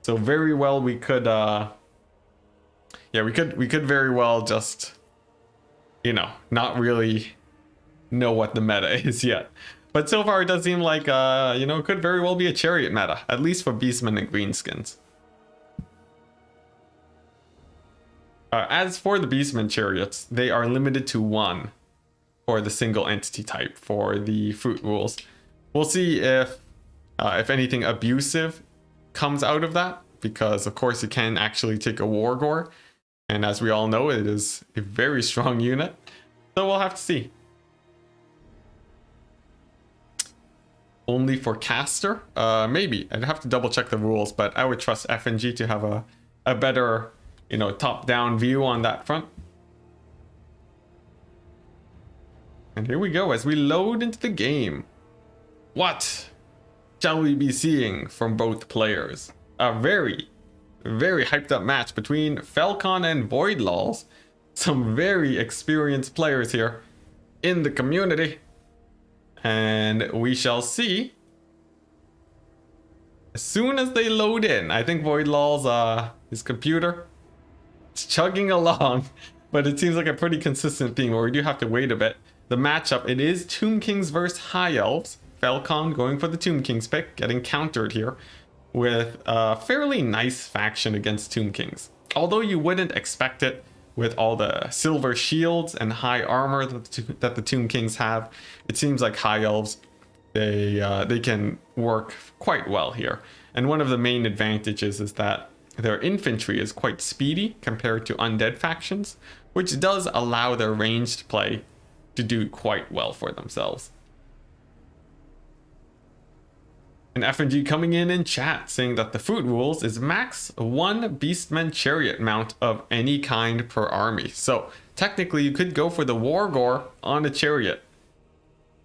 So very well we could we could very well just, you know, not really know what the meta is yet. But so far it does seem like you know, it could very well be a chariot meta, at least for beastmen and greenskins. As for the beastmen chariots, they are limited to 1 for the single entity type for the fruit rules. We'll see if anything abusive comes out of that, because of course you can actually take a Wargore, and as we all know, it is a very strong unit. So we'll have to see. Only for caster? Maybe. I'd have to double check the rules, but I would trust FNG to have a better, you know, top-down view on that front. And here we go as we load into the game. What shall we be seeing from both players? A very, very hyped up match between Falcon and Voidlaws. Some very experienced players here in the community. And we shall see as soon as they load in. I think Voidlaws, his computer, it's chugging along, but it seems like a pretty consistent theme where we do have to wait a bit. The matchup, it is Tomb Kings versus High Elves. Falcon going for the Tomb Kings pick, getting countered here with a fairly nice faction against Tomb Kings. Although you wouldn't expect it with all the silver shields and high armor that the Tomb Kings have, it seems like High Elves, they can work quite well here. And one of the main advantages is that their infantry is quite speedy compared to undead factions, which does allow their ranged play to do quite well for themselves. And FNG coming in chat saying that the fruit rules is max 1 Beastman chariot mount of any kind per army. So technically you could go for the Wargore on a chariot.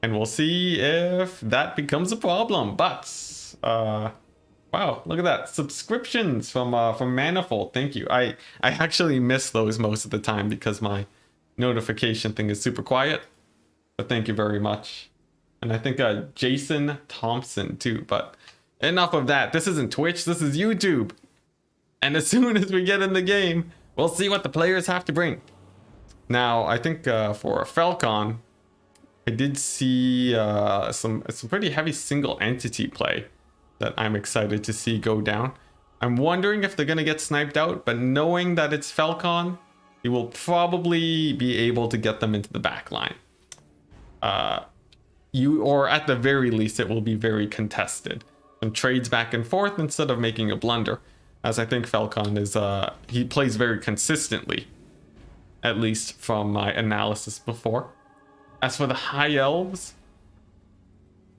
And we'll see if that becomes a problem. But wow, look at that. Subscriptions from Manifold. Thank you. I actually miss those most of the time because my notification thing is super quiet. But thank you very much. And I think Jason Thompson too, but enough of that. This isn't Twitch, this is YouTube. And as soon as we get in the game, we'll see what the players have to bring. Now, I think for Falcon, I did see some pretty heavy single entity play that I'm excited to see go down. I'm wondering if they're going to get sniped out, but knowing that it's Falcon, he will probably be able to get them into the back line. Or at the very least, it will be very contested. Some trades back and forth instead of making a blunder. As I think Falcon is, he plays very consistently. At least from my analysis before. As for the High Elves,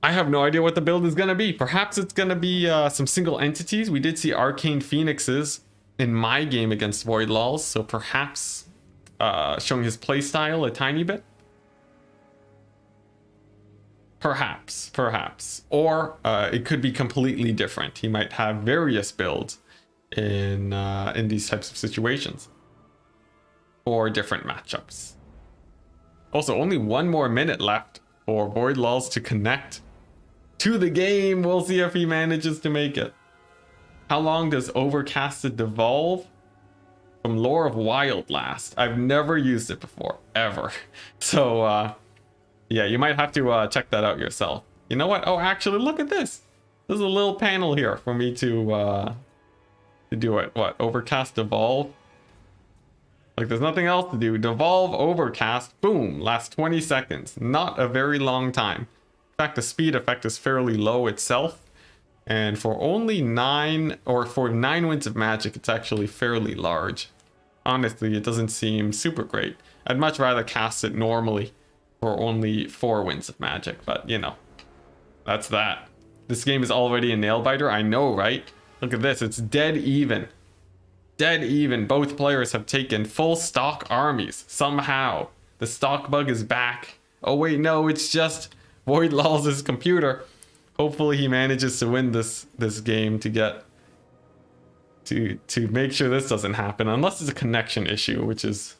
I have no idea what the build is going to be. Perhaps it's going to be some single entities. We did see Arcane Phoenixes in my game against Voidlaws. So perhaps showing his playstyle a tiny bit. Perhaps. Or it could be completely different. He might have various builds in these types of situations. Or different matchups. Also, only 1 more minute left for Voidlaws to connect to the game. We'll see if he manages to make it. How long does Overcasted devolve? From Lore of Wild last. I've never used it before, ever. So, yeah, you might have to check that out yourself. You know what? Oh, actually, look at this. There's a little panel here for me to do it. What? Overcast devolve? Like, there's nothing else to do. Devolve Overcast. Boom. Lasts 20 seconds. Not a very long time. In fact, the speed effect is fairly low itself. And for only 9 winds of magic, it's actually fairly large. Honestly, it doesn't seem super great. I'd much rather cast it normally for only 4 winds of magic, but you know, that's that. This game is already a nail biter. I know, right? Look at this. It's dead even. Dead even. Both players have taken full stock armies. Somehow. The stock bug is back. Oh wait, no, it's just Voidlaws' computer. Hopefully he manages to win this game to get to make sure this doesn't happen, unless it's a connection issue, which is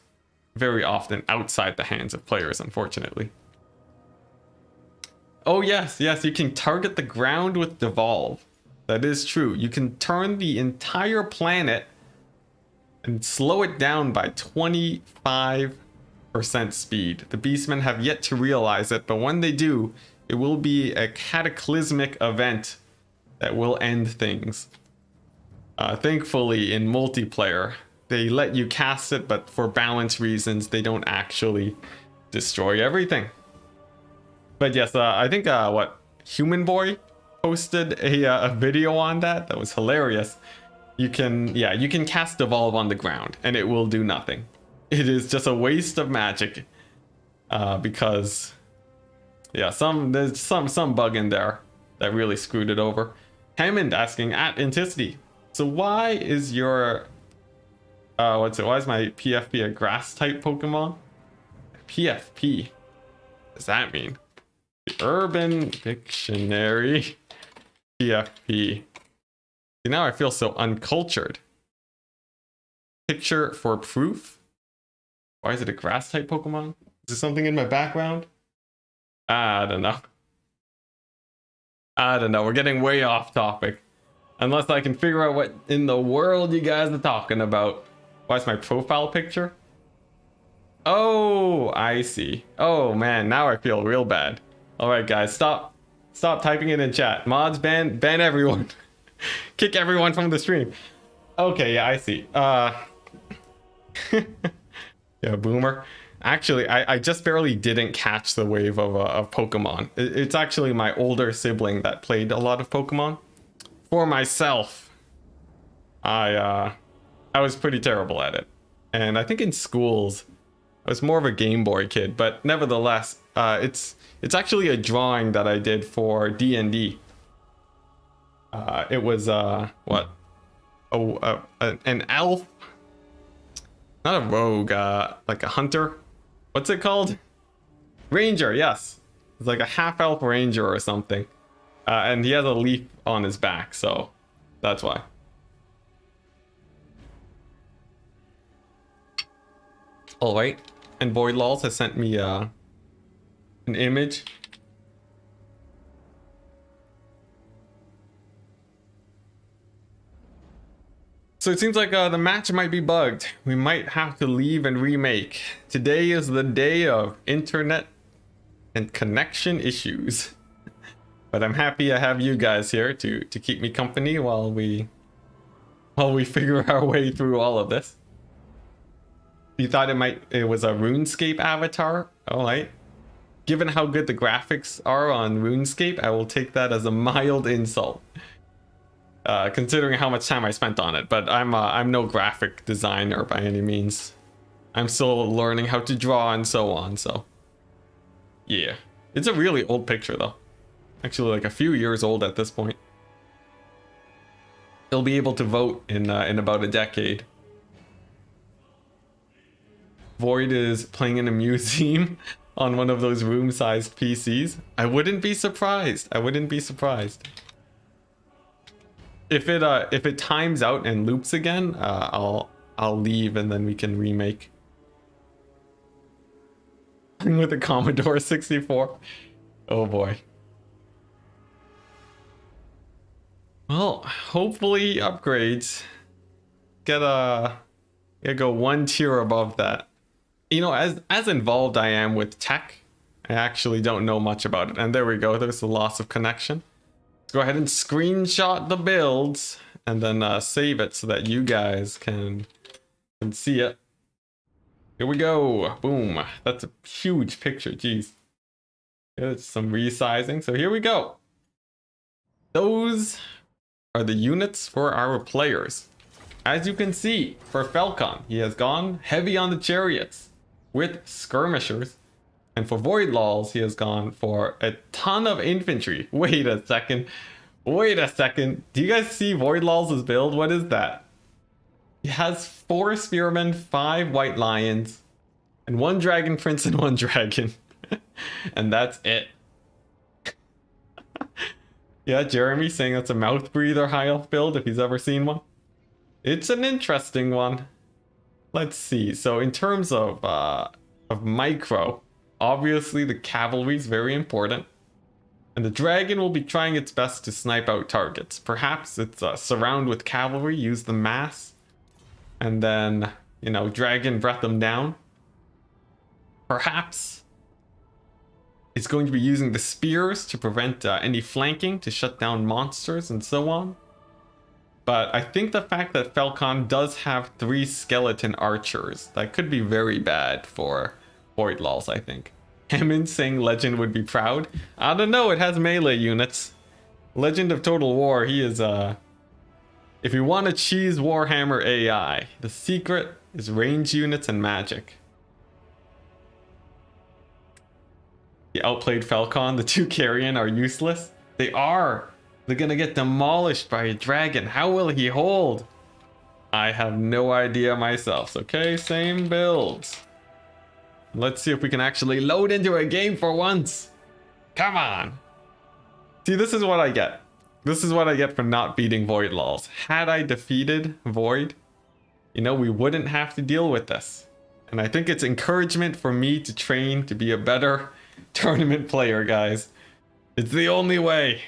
very often outside the hands of players, unfortunately. Oh yes, yes, you can target the ground with Devolve. That is true. You can turn the entire planet and slow it down by 25% speed. The Beastmen have yet to realize it, but when they do, it will be a cataclysmic event that will end things. Thankfully, in multiplayer, they let you cast it, but for balance reasons, they don't actually destroy everything. But yes, I think Human Boy posted a video on that. That was hilarious. You can cast Devolve on the ground and it will do nothing. It is just a waste of magic, because there's some bug in there that really screwed it over. Hammond asking at Enticity, so why is your why is my PFP a grass type Pokemon? PFP, what does that mean? The Urban Dictionary. PFP. See, now I feel so uncultured. Picture for proof. Why is it a grass type Pokemon? Is there something in my background? I don't know. We're getting way off topic. Unless I can figure out what in the world you guys are talking about. Why is my profile picture? Oh, I see. Oh man, now I feel real bad. All right, guys, stop typing it in chat. Mods, ban everyone. Kick everyone from the stream. Okay, yeah, I see. Yeah, boomer. Actually, I just barely didn't catch the wave of Pokemon. It's actually my older sibling that played a lot of Pokemon. For myself, I was pretty terrible at it. And I think in schools, I was more of a Game Boy kid, but nevertheless, it's actually a drawing that I did for D&D. It was what? Oh, an elf, not a rogue, like a hunter. What's it called? Ranger, yes. It's like a half elf ranger or something. And he has a leaf on his back, so that's why. All right, and Void Laws has sent me an image. So it seems like the match might be bugged. We might have to leave and remake. Today is the day of internet and connection issues. But I'm happy I have you guys here to keep me company while we figure our way through all of this. You thought it was a RuneScape avatar? Alright. Given how good the graphics are on RuneScape, I will take that as a mild insult. Considering how much time I spent on it, but I'm no graphic designer by any means. I'm still learning how to draw and so on, so yeah. It's a really old picture though. Actually like a few years old at this point. They'll be able to vote in about a decade. Void is playing in a museum on one of those room-sized PCs. I wouldn't be surprised. I wouldn't be surprised. If it times out and loops again, I'll leave and then we can remake. With a Commodore 64. Oh boy. Well, hopefully upgrades. Gotta go one tier above that. You know, as involved I am with tech, I actually don't know much about it. And there we go. There's the loss of connection. Let's go ahead and screenshot the builds and then save it so that you guys can see it. Here we go. Boom. That's a huge picture. Jeez. It's some resizing. So here we go. Those are the units for our players. As you can see, for Falcon, he has gone heavy on the chariots with skirmishers. And for Void Laws, he has gone for a ton of infantry. Wait a second. Wait a second. Do you guys see Void Laws' build? What is that? He has 4 spearmen, 5 white lions, and 1 dragon prince and 1 dragon. And that's it. Yeah, Jeremy saying that's a mouth breather high elf build if he's ever seen one. It's an interesting one. Let's see. So in terms of micro, obviously the cavalry is very important. And the dragon will be trying its best to snipe out targets. Perhaps it's surround with cavalry, use the mass, and then, you know, dragon breath them down. Perhaps it's going to be using the spears to prevent any flanking, to shut down monsters and so on. But I think the fact that Falcon does have 3 skeleton archers, that could be very bad for Void Lulls, I think. Hammond saying Legend would be proud. I don't know, it has melee units. Legend of Total War, he is if you want to cheese Warhammer AI, the secret is range units and magic. He outplayed Falcon, the 2 Carrion are useless. They are! They're gonna get demolished by a dragon. How will he hold? I have no idea myself. Okay, same builds. Let's see if we can actually load into a game for once. Come on. See, this is what I get. This is what I get for not beating Void Lulls. Had I defeated Void, you know, we wouldn't have to deal with this. And I think it's encouragement for me to train to be a better tournament player, guys. It's the only way.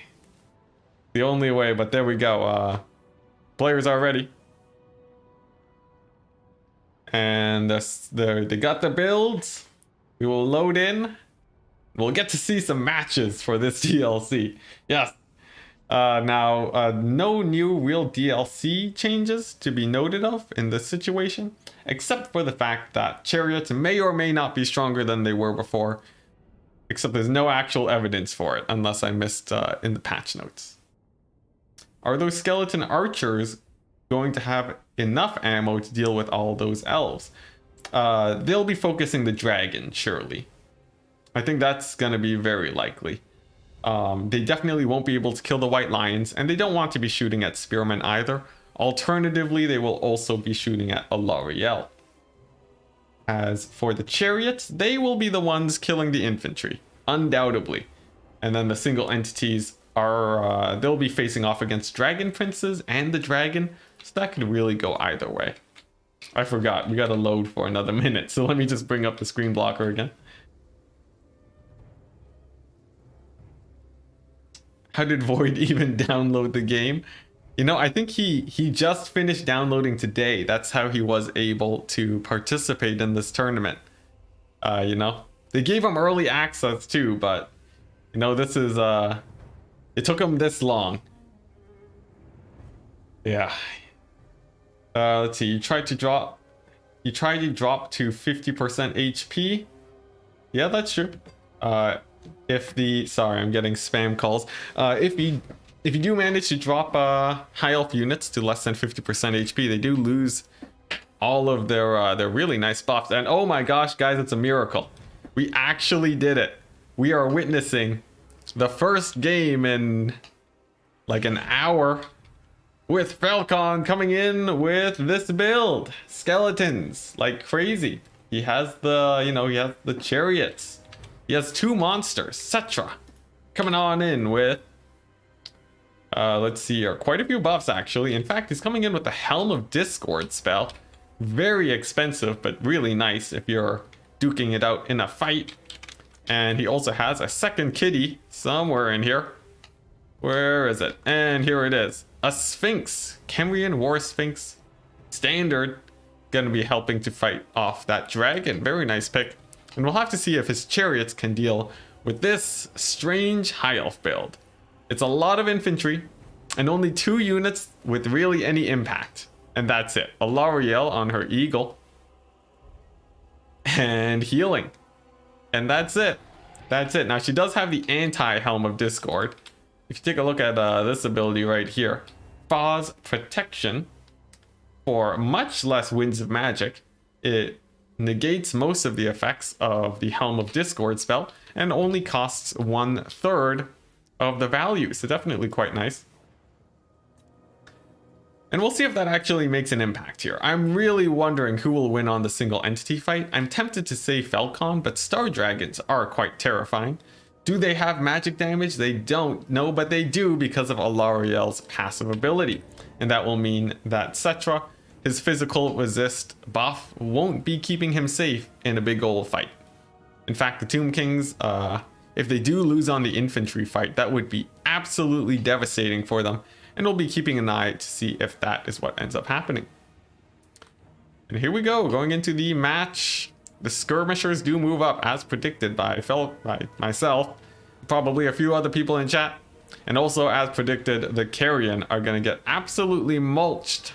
The only way, but there we go. Players are ready. And they got the builds. We will load in. We'll get to see some matches for this DLC. Yes. Now, no new real DLC changes to be noted of in this situation, except for the fact that chariots may or may not be stronger than they were before. Except there's no actual evidence for it, unless I missed in the patch notes. Are those skeleton archers going to have enough ammo to deal with all those elves? They'll be focusing the dragon, surely. I think that's going to be very likely. They definitely won't be able to kill the white lions, and they don't want to be shooting at spearmen either. Alternatively, they will also be shooting at a L'Oreal. As for the chariots, they will be the ones killing the infantry, undoubtedly. And then the single entities are, they'll be facing off against dragon princes and the dragon, so that could really go either way. I forgot, we gotta load for another minute, so let me just bring up the screen blocker again. How did Void even download the game? You know, I think he just finished downloading today. That's how he was able to participate in this tournament. You know, they gave him early access too, but you know, this is it took him this long. Yeah. Let's see. You tried to drop to 50% HP. Yeah, that's true. Sorry, I'm getting spam calls. If you do manage to drop high elf units to less than 50% HP, they do lose all of their really nice buffs. And oh my gosh, guys, it's a miracle. We actually did it. We are witnessing the first game in like an hour with Falcon coming in with this build. Skeletons like crazy. He has the, you know, he has the chariots. He has 2 monsters, Cetra, coming on in with, let's see here, quite a few buffs actually. In fact, he's coming in with the Helm of Discord spell. Very expensive, but really nice if you're duking it out in a fight. And he also has a second kitty somewhere in here. Where is it? And here it is. A Sphinx, Cambrian War Sphinx, standard, gonna be helping to fight off that dragon. Very nice pick. And we'll have to see if his chariots can deal with this strange high elf build. It's a lot of infantry and only 2 units with really any impact. And that's it. A L'Oreal on her eagle. And healing. And that's it. That's it. Now she does have the anti-Helm of Discord. If you take a look at this ability right here. Faw's Protection. For much less Winds of Magic. It negates most of the effects of the Helm of Discord spell and only costs 1/3 of the value, so definitely quite nice. And we'll see if that actually makes an impact here. I'm really wondering who will win on the single entity fight. I'm tempted to say Falcon, but Star Dragons are quite terrifying. Do they have magic damage? They don't. No, but they do because of Alariel's passive ability. And that will mean that Cetra, his physical resist buff, won't be keeping him safe in a big old fight. In fact, the Tomb Kings, if they do lose on the infantry fight, that would be absolutely devastating for them. And we'll be keeping an eye to see if that is what ends up happening. And here we go, going into the match. The skirmishers do move up as predicted by myself, probably a few other people in chat. And also as predicted, the carrion are going to get absolutely mulched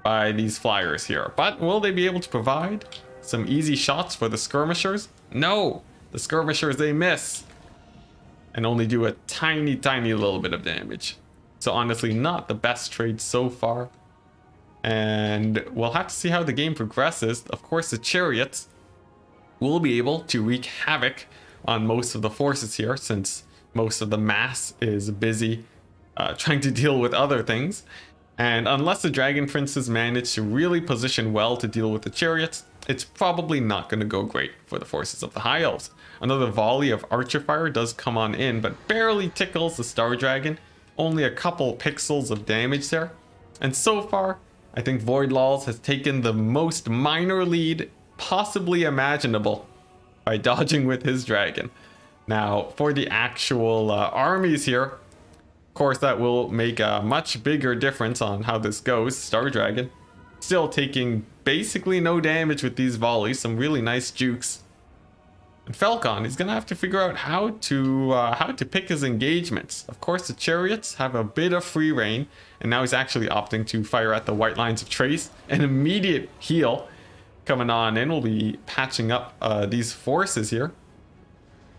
by these flyers here. But will they be able to provide some easy shots for the skirmishers? No, the skirmishers, they miss and only do a tiny little bit of damage. So honestly, not the best trade so far. And we'll have to see how the game progresses. Of course, the chariots will be able to wreak havoc on most of the forces here, since most of the mass is busy trying to deal with other things. And unless the dragon princes manage to really position well to deal with the chariots, it's probably not going to go great for the forces of the High Elves. Another volley of archer fire does come on in, but barely tickles the Star Dragon. Only a couple pixels of damage there. And so far, I think Voidlaws has taken the most minor lead possibly imaginable by dodging with his dragon. Now, for the actual armies here, of course, that will make a much bigger difference on how this goes. Star Dragon still taking basically no damage with these volleys, some really nice jukes. And Falcon is gonna have to figure out how to pick his engagements. Of course, the chariots have a bit of free reign, and now he's actually opting to fire at the white lines of trace. An immediate heal coming on in. We'll be patching up these forces here,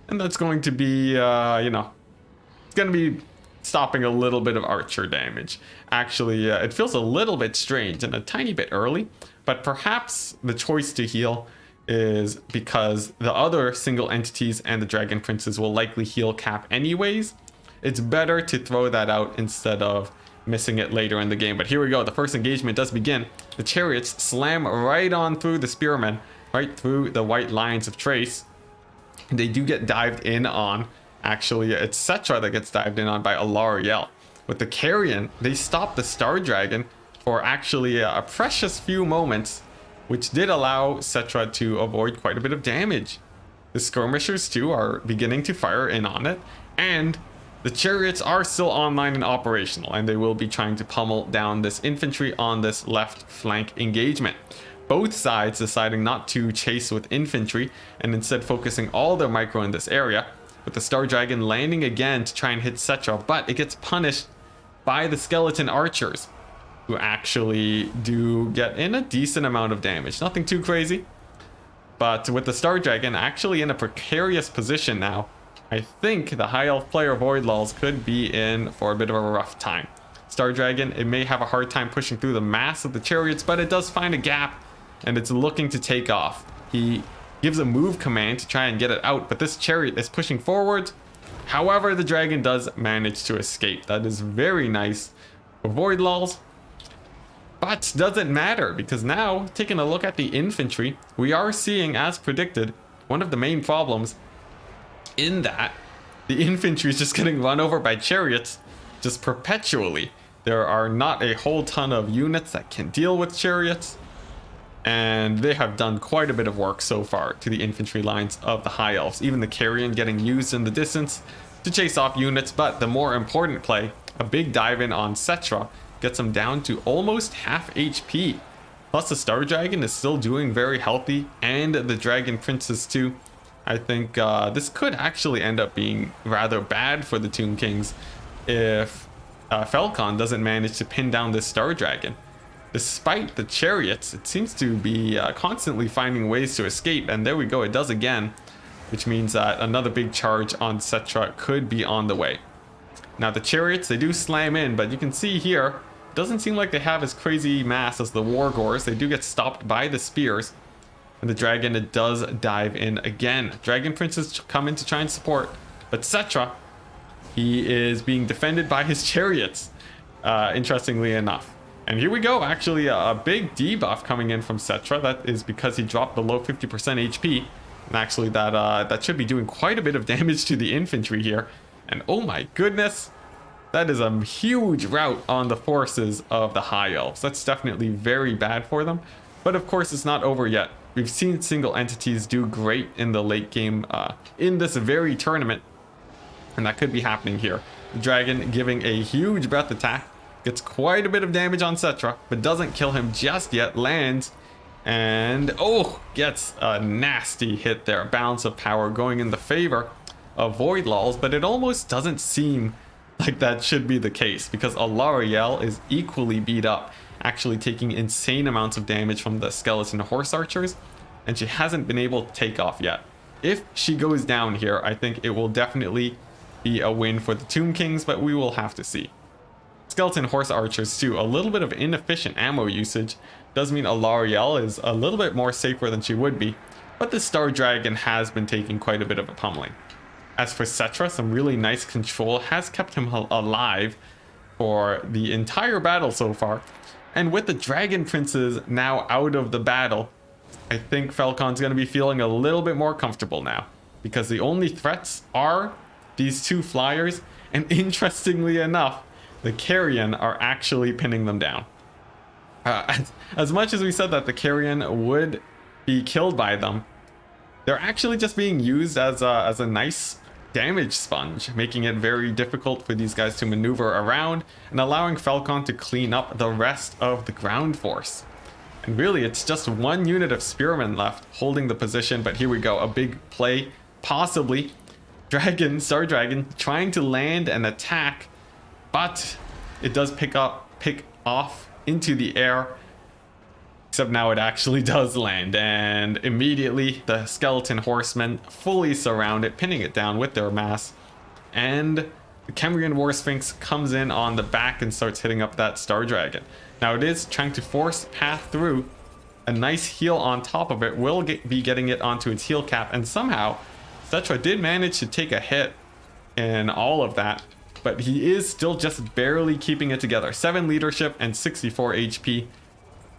and that's going to be it's gonna be stopping a little bit of archer damage. Actually, it feels a little bit strange and a tiny bit early, but perhaps the choice to heal is because the other single entities and the dragon princes will likely heal cap anyways. It's better to throw that out instead of missing it later in the game. But here we go, the first engagement does begin. The chariots slam right on through the spearmen, right through the white lines of trace. They do get dived in on. Actually, it's Cetra that gets dived in on by Alariel. With the carrion, they stop the Star Dragon for actually a precious few moments, which did allow Cetra to avoid quite a bit of damage. The skirmishers too are beginning to fire in on it, and the chariots are still online and operational, and they will be trying to pummel down this infantry on this left flank engagement. Both sides deciding not to chase with infantry and instead focusing all their micro in this area, with the Star Dragon landing again to try and hit Cetra, but it gets punished by the skeleton archers, who actually do get in a decent amount of damage. Nothing too crazy, but with the Star Dragon actually in a precarious position now, I think the High Elf player Voidlaws could be in for a bit of a rough time. Star Dragon, it may have a hard time pushing through the mass of the chariots, but it does find a gap, and it's looking to take off. He gives a move command to try and get it out, but this chariot is pushing forward. However, the dragon does manage to escape. That is very nice for Voidlaws. But doesn't matter, because now, taking a look at the infantry, we are seeing, as predicted, one of the main problems in that the infantry is just getting run over by chariots just perpetually. There are not a whole ton of units that can deal with chariots, and they have done quite a bit of work so far to the infantry lines of the High Elves. Even the carrion getting used in the distance to chase off units, but the more important play, a big dive in on Cetra, gets him down to almost half HP. Plus the Star Dragon is still doing very healthy, and the Dragon Princes too. I think this could actually end up being rather bad for the Tomb Kings if Falcon doesn't manage to pin down this Star Dragon. Despite the chariots, it seems to be constantly finding ways to escape, and there we go, it does again, which means that another big charge on Cetra could be on the way. Now the chariots, they do slam in, but you can see here, it doesn't seem like they have as crazy mass as the Wargors. They do get stopped by the spears, and the dragon, it does dive in again. Dragon Princes come in to try and support, but Cetra, he is being defended by his chariots, interestingly enough. And here we go, actually a big debuff coming in from Cetra. That is because he dropped below 50% HP. And actually that should be doing quite a bit of damage to the infantry here. And oh my goodness, that is a huge rout on the forces of the High Elves. That's definitely very bad for them. But of course, it's not over yet. We've seen single entities do great in the late game in this very tournament. And that could be happening here. The dragon giving a huge breath attack. Gets quite a bit of damage on Cetra, but doesn't kill him just yet. Lands. And oh, gets a nasty hit there. Balance of power going in the favor of Void Lulls. But it almost doesn't seem like that should be the case, because Alarielle is equally beat up, actually taking insane amounts of damage from the skeleton horse archers, and she hasn't been able to take off yet. If she goes down here, I think it will definitely be a win for the Tomb Kings, but we will have to see. Skeleton horse archers too, a little bit of inefficient ammo usage does mean Alarielle is a little bit more safer than she would be, but the Star Dragon has been taking quite a bit of a pummeling. As for Cetra, some really nice control has kept him alive for the entire battle so far. And with the Dragon Princes now out of the battle, I think Falcon's going to be feeling a little bit more comfortable now. Because the only threats are these two flyers, and interestingly enough, the Carrion are actually pinning them down. As much as we said that the Carrion would be killed by them, they're actually just being used as a nice damage sponge, making it very difficult for these guys to maneuver around and allowing Falcon to clean up the rest of the ground force. And really, it's just one unit of spearmen left holding the position, but here we go, a big play, possibly. Star Dragon trying to land and attack, but it does pick off into the air. Except now it actually does land, and immediately the skeleton horsemen fully surround it, pinning it down with their mass. And the Kemrian War Sphinx comes in on the back and starts hitting up that Star Dragon. Now it is trying to force path through. A nice heal on top of it will be getting it onto its heal cap, and somehow Cetra did manage to take a hit in all of that, but he is still just barely keeping it together. 7 leadership and 64 HP.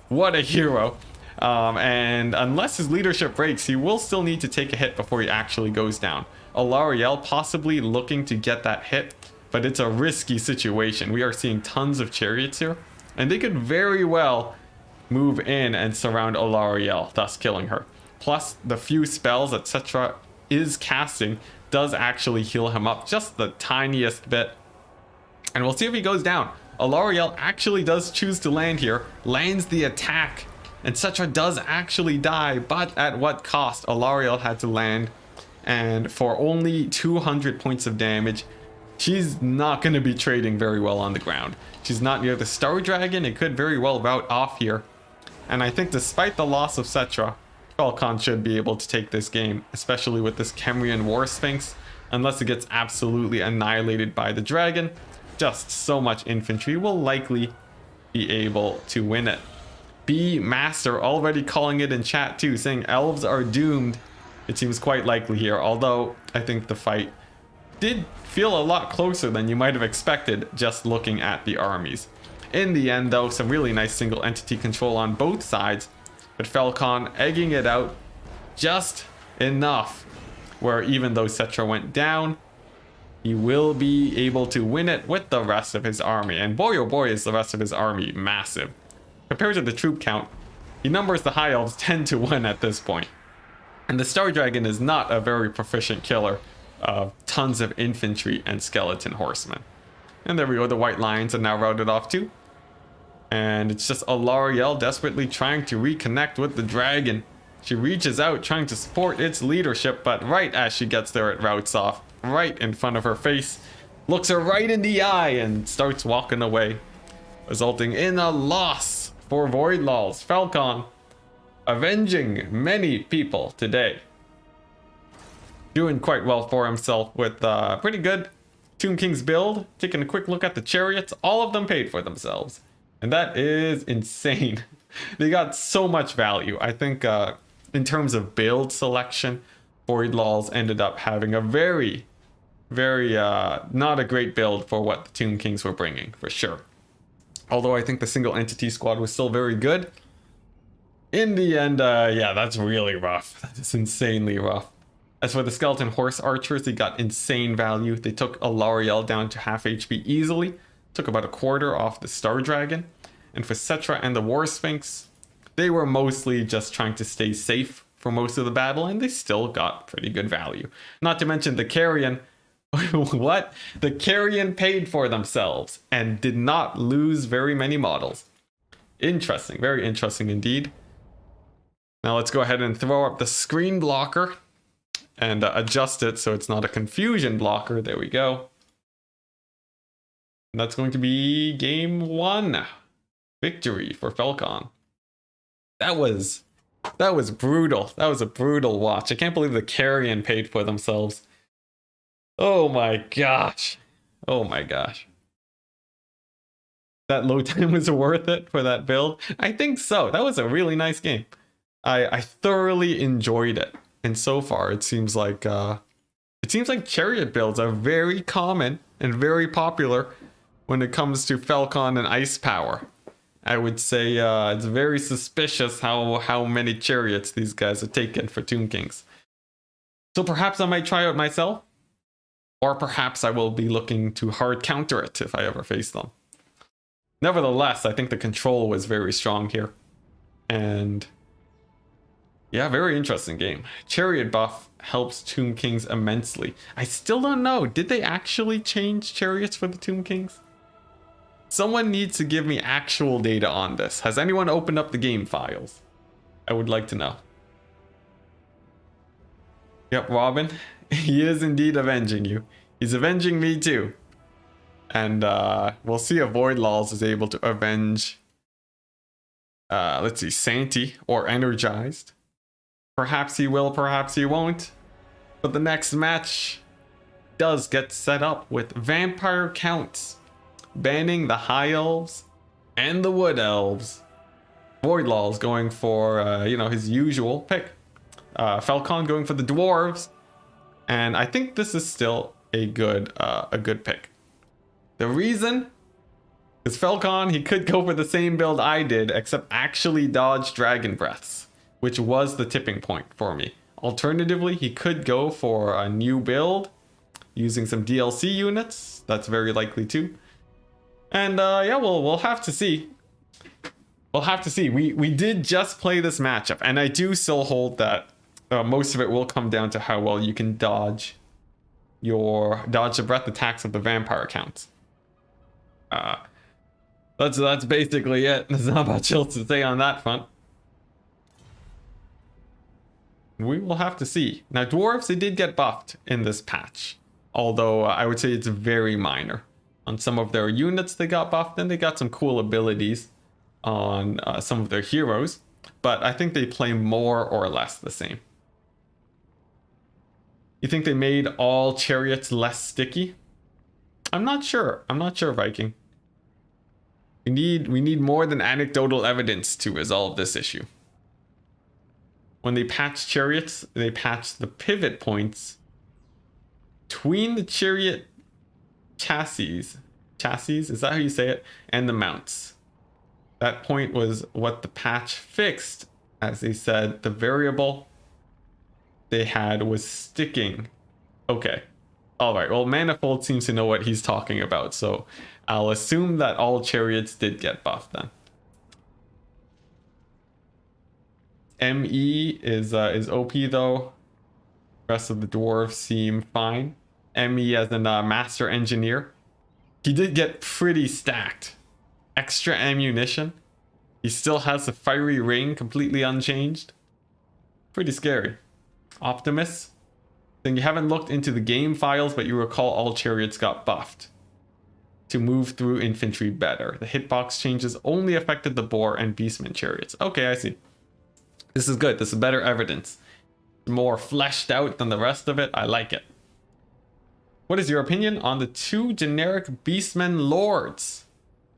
What a hero. And unless his leadership breaks, he will still need to take a hit before he actually goes down. Alarielle possibly looking to get that hit, but it's a risky situation. We are seeing tons of chariots here, and they could very well move in and surround Alarielle, thus killing her. Plus, the few spells that Cetra is casting does actually heal him up just the tiniest bit. And we'll see if he goes down. Alarielle actually does choose to land here, lands the attack, and Cetra does actually die, but at what cost? Alarielle had to land, and for only 200 points of damage, she's not going to be trading very well on the ground. She's not near the Star Dragon. It could very well rout off here, and I think despite the loss of Cetra, Falcon should be able to take this game, especially with this Kemrian War Sphinx, unless it gets absolutely annihilated by the dragon. Just so much infantry will likely be able to win it. B Master already calling it in chat too, saying elves are doomed. It seems quite likely here, although I think the fight did feel a lot closer than you might have expected just looking at the armies. In the end though, some really nice single entity control on both sides, but Falcon egging it out just enough where even though Cetra went down, he will be able to win it with the rest of his army. And boy oh boy is the rest of his army massive. Compared to the troop count, he numbers the High Elves 10 to 1 at this point. And the Star Dragon is not a very proficient killer of tons of infantry and skeleton horsemen. And there we go, the White Lions are now routed off too. And it's just Alarielle desperately trying to reconnect with the dragon. She reaches out trying to support its leadership, but right as she gets there it routs off. Right in front of her face, looks her right in the eye and starts walking away, resulting in a loss for Void Lulls. Falcon avenging many people today, doing quite well for himself with pretty good Tomb King's build. Taking a quick look at the chariots, all of them paid for themselves, and that is insane. They got so much value. I think in terms of build selection, Void Lulls ended up having a very not a great build for what the Tomb Kings were bringing, for sure. Although I think the single entity squad was still very good. In the end, yeah, that's really rough. That's insanely rough. As for the skeleton horse archers, they got insane value. They took a L'Oreal down to half HP easily. Took about a quarter off the Star Dragon. And for Cetra and the War Sphinx, they were mostly just trying to stay safe for most of the battle, and they still got pretty good value. Not to mention the Carrion. What? The Carrion paid for themselves and did not lose very many models. Interesting, very interesting indeed. Now let's go ahead and throw up the screen blocker and adjust it so it's not a confusion blocker. There we go. And that's going to be game 1. Victory for Falcon. That was brutal. That was a brutal watch. I can't believe the Carrion paid for themselves. Oh my gosh. Oh my gosh. That load time was worth it for that build? I think so. That was a really nice game. I thoroughly enjoyed it. And so far it seems like chariot builds are very common and very popular when it comes to Falcon and Ice Power. I would say it's very suspicious how many chariots these guys are taking for Tomb Kings. So perhaps I might try out myself. Or perhaps I will be looking to hard counter it if I ever face them. Nevertheless, I think the control was very strong here. And yeah, very interesting game. Chariot buff helps Tomb Kings immensely. I still don't know. Did they actually change chariots for the Tomb Kings? Someone needs to give me actual data on this. Has anyone opened up the game files? I would like to know. Yep, Robin. He is indeed avenging you. He's avenging me too. And we'll see if Void Laws is able to avenge, let's see, Santi or Energized. Perhaps he will, perhaps he won't. But the next match does get set up with Vampire Counts, banning the High Elves and the Wood Elves. Void Laws going for, his usual pick. Falcon going for the Dwarves. And I think this is still a good pick. The reason is Falcon, he could go for the same build I did, except actually dodge Dragon Breaths, which was the tipping point for me. Alternatively, he could go for a new build using some DLC units. That's very likely too. And yeah, we'll have to see. We'll have to see. We did just play this matchup, and I do still hold that most of it will come down to how well you can dodge the breath attacks of the vampire counts. That's basically it. There's not much else to say on that front. We will have to see. Now, dwarves, they did get buffed in this patch, although I would say it's very minor. On some of their units, they got buffed, and they got some cool abilities on some of their heroes, but I think they play more or less the same. You think they made all chariots less sticky? I'm not sure. I'm not sure, Viking. We need more than anecdotal evidence to resolve this issue. When they patched chariots, they patched the pivot points between the chariot chassis, is that how you say it? And the mounts. That point was what the patch fixed, as they said the variable they had was sticking. Okay. Alright, well, Manifold seems to know what he's talking about, so I'll assume that all chariots did get buffed then. ME is OP though. Rest of the dwarves seem fine. ME as in Master Engineer. He did get pretty stacked. Extra ammunition. He still has the fiery ring completely unchanged. Pretty scary. Optimus. Then you haven't looked into the game files, but you recall all chariots got buffed to move through infantry better. The hitbox changes only affected the boar and beastman chariots. Okay, I see. This is good. This is better evidence. More fleshed out than the rest of it. I like it. What is your opinion on the 2 generic beastmen lords?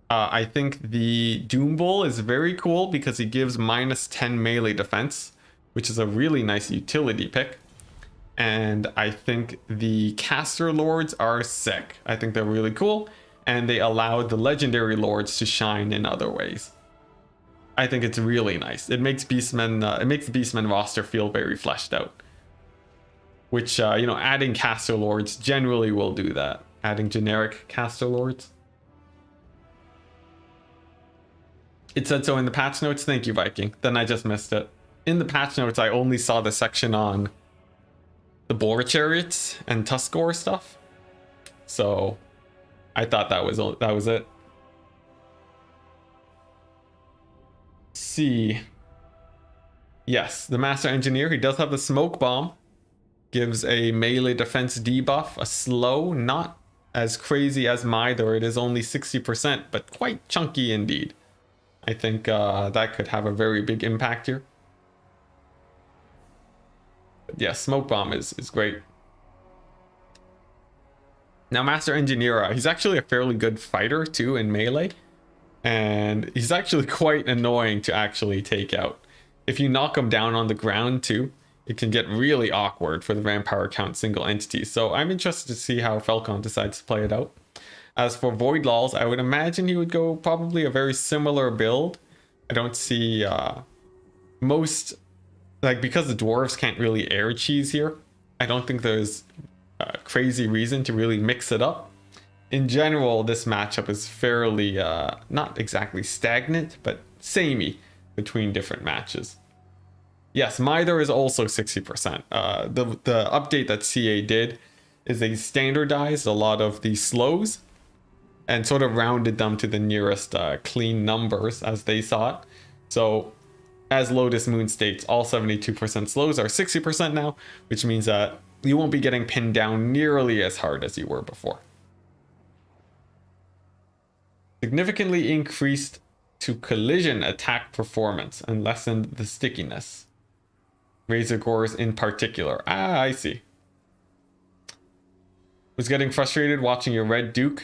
I think the Doom Bull is very cool because he gives -10 melee defense, which is a really nice utility pick. And I think the caster lords are sick. I think they're really cool, and they allowed the legendary lords to shine in other ways. I think it's really nice. It makes Beastmen, it makes the Beastmen roster feel very fleshed out. Which, you know, adding Caster Lords generally will do that. Adding generic Caster Lords. It said so in the patch notes. Thank you, Viking. Then I just missed it. In the patch notes, I only saw the section on the Boar Chariots and Tuskor stuff. So I thought that was it. Let's see. Yes, the Master Engineer, he does have the Smoke Bomb. Gives a melee defense debuff, a slow, not as crazy as Mither. It is only 60%, but quite chunky indeed. I think that could have a very big impact here. But yeah, Smoke Bomb is great. Now, Master Engineer, he's actually a fairly good fighter too in melee. And he's actually quite annoying to actually take out. If you knock him down on the ground too, it can get really awkward for the Vampire Count single entity. So I'm interested to see how Falcon decides to play it out. As for Void Lols, I would imagine he would go probably a very similar build. I don't see most, like, because the dwarves can't really air cheese here, I don't think there's a crazy reason to really mix it up. In general, this matchup is fairly, not exactly stagnant, but samey between different matches. Yes, Mither is also 60%. The update that CA did is they standardized a lot of the slows and sort of rounded them to the nearest clean numbers as they saw it. So as Lotus Moon states, all 72% slows are 60% now, which means that you won't be getting pinned down nearly as hard as you were before. Significantly increased to collision attack performance and lessened the stickiness. Razor Gores in particular. Ah, I see. Was getting frustrated watching your Red Duke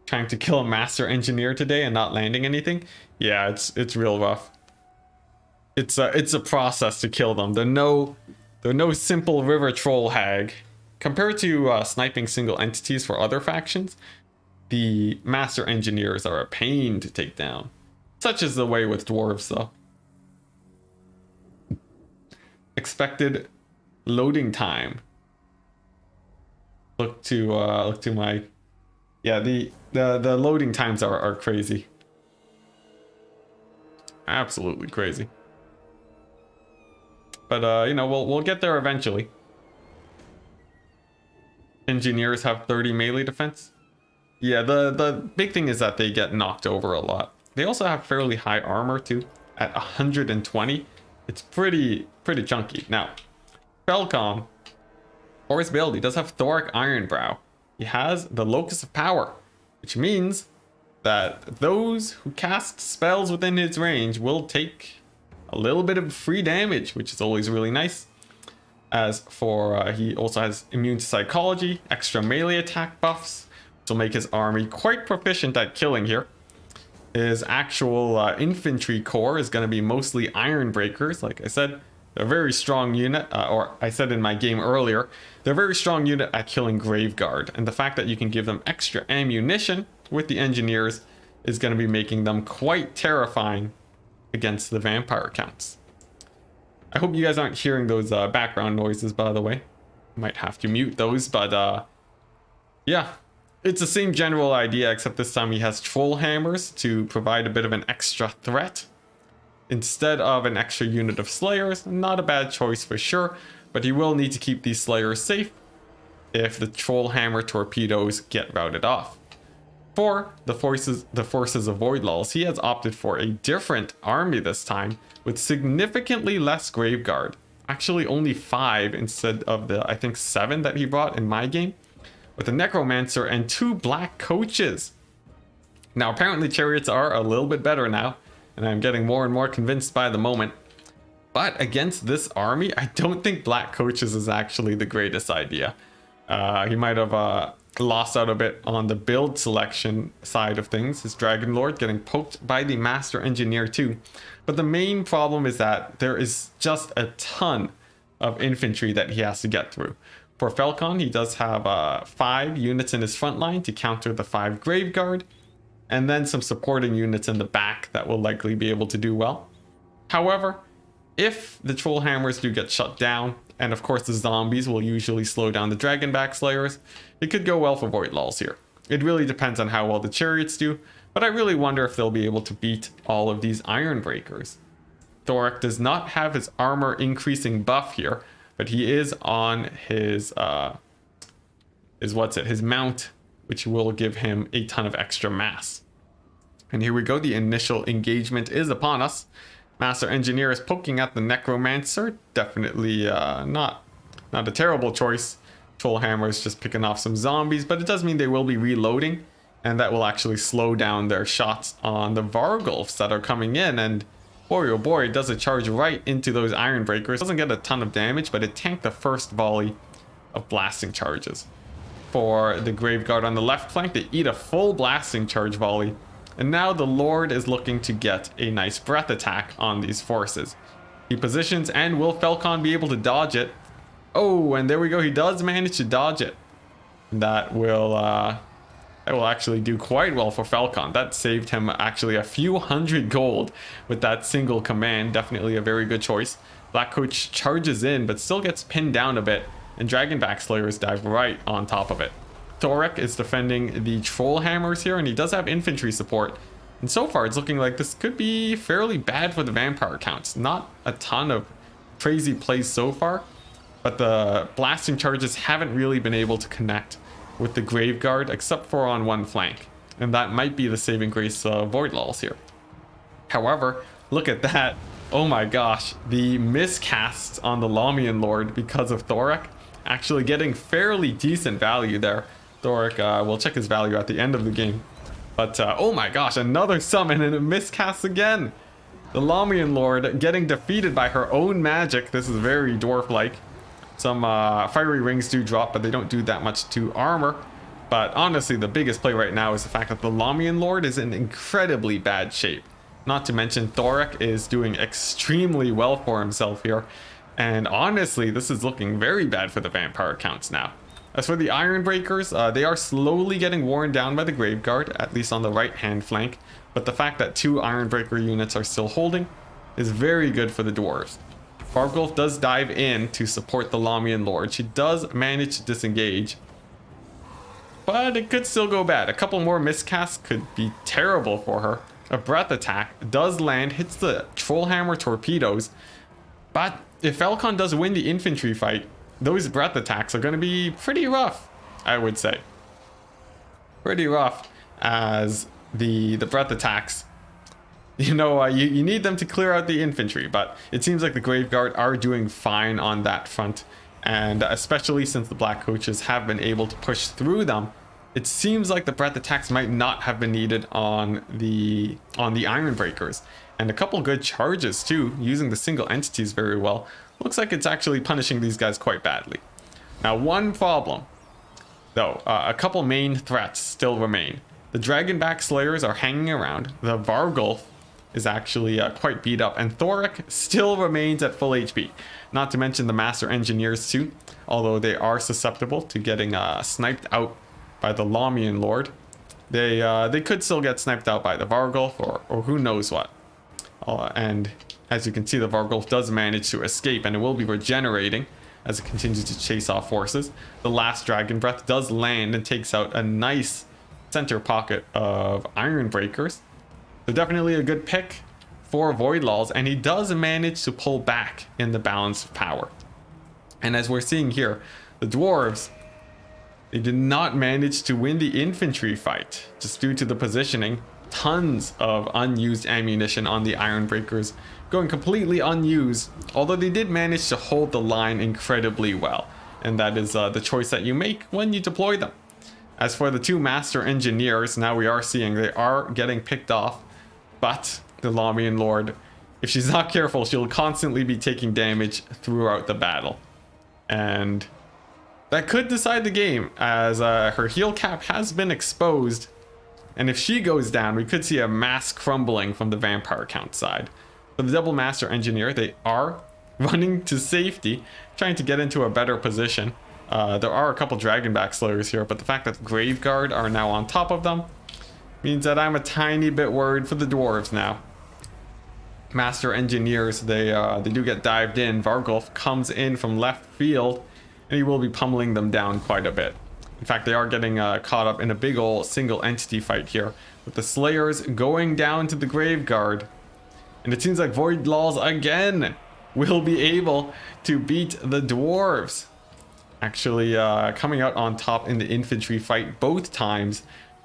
trying to kill a Master Engineer today and not landing anything. Yeah, it's real rough. It's a process to kill them. They're no simple River Troll Hag. Compared to sniping single entities for other factions, the Master Engineers are a pain to take down. Such is the way with dwarves, though. Expected loading time. Look to my, yeah, the loading times are crazy. Absolutely crazy. But you know, we'll get there eventually. Engineers have 30 melee defense. Yeah, the big thing is that they get knocked over a lot. They also have fairly high armor too, at 120. It's pretty chunky. Now, Falcon, for his build, he does have Thoric Ironbrow. He has the Locus of Power, which means that those who cast spells within his range will take a little bit of free damage, which is always really nice. As for, he also has immune to psychology, extra melee attack buffs, which will make his army quite proficient at killing here. His actual infantry core is going to be mostly Iron Breakers. Like I said, they're a very strong unit, or I said in my game earlier, they're a very strong unit at killing Graveguard. And the fact that you can give them extra ammunition with the Engineers is going to be making them quite terrifying against the Vampire Counts. I hope you guys aren't hearing those background noises, by the way. Might have to mute those, but yeah. It's the same general idea, except this time he has Troll Hammers to provide a bit of an extra threat. Instead of an extra unit of Slayers, not a bad choice for sure, but he will need to keep these Slayers safe if the Troll Hammer torpedoes get routed off. For the forces of Void Lols, he has opted for a different army this time, with significantly less Graveguard. Actually only 5 instead of the, I think, 7 that he brought in my game. With a Necromancer and 2 Black Coaches. Now, apparently chariots are a little bit better now, and I'm getting more and more convinced by the moment. But against this army, I don't think Black Coaches is actually the greatest idea. He might have lost out a bit on the build selection side of things. His Dragon Lord getting poked by the Master Engineer too. But the main problem is that there is just a ton of infantry that he has to get through. For Falcon, he does have 5 units in his front line to counter the 5 Graveguard, and then some supporting units in the back that will likely be able to do well. However, if the troll hammers do get shut down, and of course the zombies will usually slow down the dragonback slayers, it could go well for void lulls here. It really depends on how well the chariots do, but I really wonder if they'll be able to beat all of these iron breakers. Thorek does not have his armor increasing buff here, but he is on his mount, which will give him a ton of extra mass. And here we go, the initial engagement is upon us. Master Engineer is poking at the Necromancer. Definitely not a terrible choice. Troll Hammer is just picking off some zombies, but it does mean they will be reloading, and that will actually slow down their shots on the Vargulfs that are coming in. And boy, oh boy, it does a charge right into those Iron Breakers. Doesn't get a ton of damage, but it tanked the first volley of blasting charges. For the Graveguard on the left flank, they eat a full blasting charge volley. And now the Lord is looking to get a nice breath attack on these forces. He positions, and will Falcon be able to dodge it? Oh, and there we go. He does manage to dodge it. That will actually do quite well for Falcon. That saved him actually a few hundred gold with that single command. Definitely a very good choice. Black Coach charges in, but still gets pinned down a bit, and Dragonback Slayers dive right on top of it. Thorek is defending the Troll Hammers here, and he does have infantry support. And so far, it's looking like this could be fairly bad for the vampire counts. Not a ton of crazy plays so far, but the blasting charges haven't really been able to connect with the Graveguard, except for on one flank. And that might be the saving grace of Void Lulls here. However, look at that. Oh my gosh, the miscasts on the Lamian Lord because of Thorek, actually getting fairly decent value there. Thorek will check his value at the end of the game. But oh my gosh, another summon and a miscast again. The Lamian Lord getting defeated by her own magic. This is very dwarf-like. Some fiery rings do drop, but they don't do that much to armor. But honestly, the biggest play right now is the fact that the Lamian Lord is in incredibly bad shape. Not to mention Thorek is doing extremely well for himself here. And honestly, this is looking very bad for the vampire counts now. As for the Iron Breakers, they are slowly getting worn down by the Graveguard, at least on the right-hand flank. But the fact that 2 Iron Breaker units are still holding is very good for the dwarves. Vargulf does dive in to support the Lamian Lord. She does manage to disengage, but it could still go bad. A couple more miscasts could be terrible for her. A breath attack does land, hits the Trollhammer torpedoes, but if Falcon does win the infantry fight, those breath attacks are going to be pretty rough, I would say. Pretty rough, as the breath attacks, you know, you need them to clear out the infantry, but it seems like the Graveguard are doing fine on that front, and especially since the Black Coaches have been able to push through them, it seems like the breath attacks might not have been needed on the Iron Breakers. And a couple good charges too, using the single entities very well. Looks like it's actually punishing these guys quite badly. Now, one problem, though, a couple main threats still remain. The Dragonback Slayers are hanging around. The Vargulf is actually quite beat up, and Thorek still remains at full HP. Not to mention the Master Engineers too, although they are susceptible to getting sniped out by the Lamian Lord. They could still get sniped out by the Vargulf or who knows what. And as you can see, the Vargulf does manage to escape, and it will be regenerating as it continues to chase off forces. The last Dragon Breath does land and takes out a nice center pocket of Iron Breakers. So definitely a good pick for Void Lulls, and he does manage to pull back in the balance of power. And as we're seeing here, the dwarves, they did not manage to win the infantry fight just due to the positioning. Tons of unused ammunition on the Iron Breakers, going completely unused, although they did manage to hold the line incredibly well, and that is the choice that you make when you deploy them. As for the 2 Master Engineers, now we are seeing they are getting picked off, but the Lamian Lord, if she's not careful, she'll constantly be taking damage throughout the battle, and that could decide the game, as her heal cap has been exposed. And if she goes down, we could see a mass crumbling from the vampire count side. For the Double Master Engineer, they are running to safety, trying to get into a better position. There are a couple Dragonback Slayers here, but the fact that Graveguard are now on top of them means that I'm a tiny bit worried for the dwarves now. Master Engineers, they do get dived in. Vargulf comes in from left field, and he will be pummeling them down quite a bit. In fact, they are getting caught up in a big old single entity fight here, with the Slayers going down to the Graveguard. And it seems like Void Laws again will be able to beat the Dwarves. Actually, coming out on top in the infantry fight both times.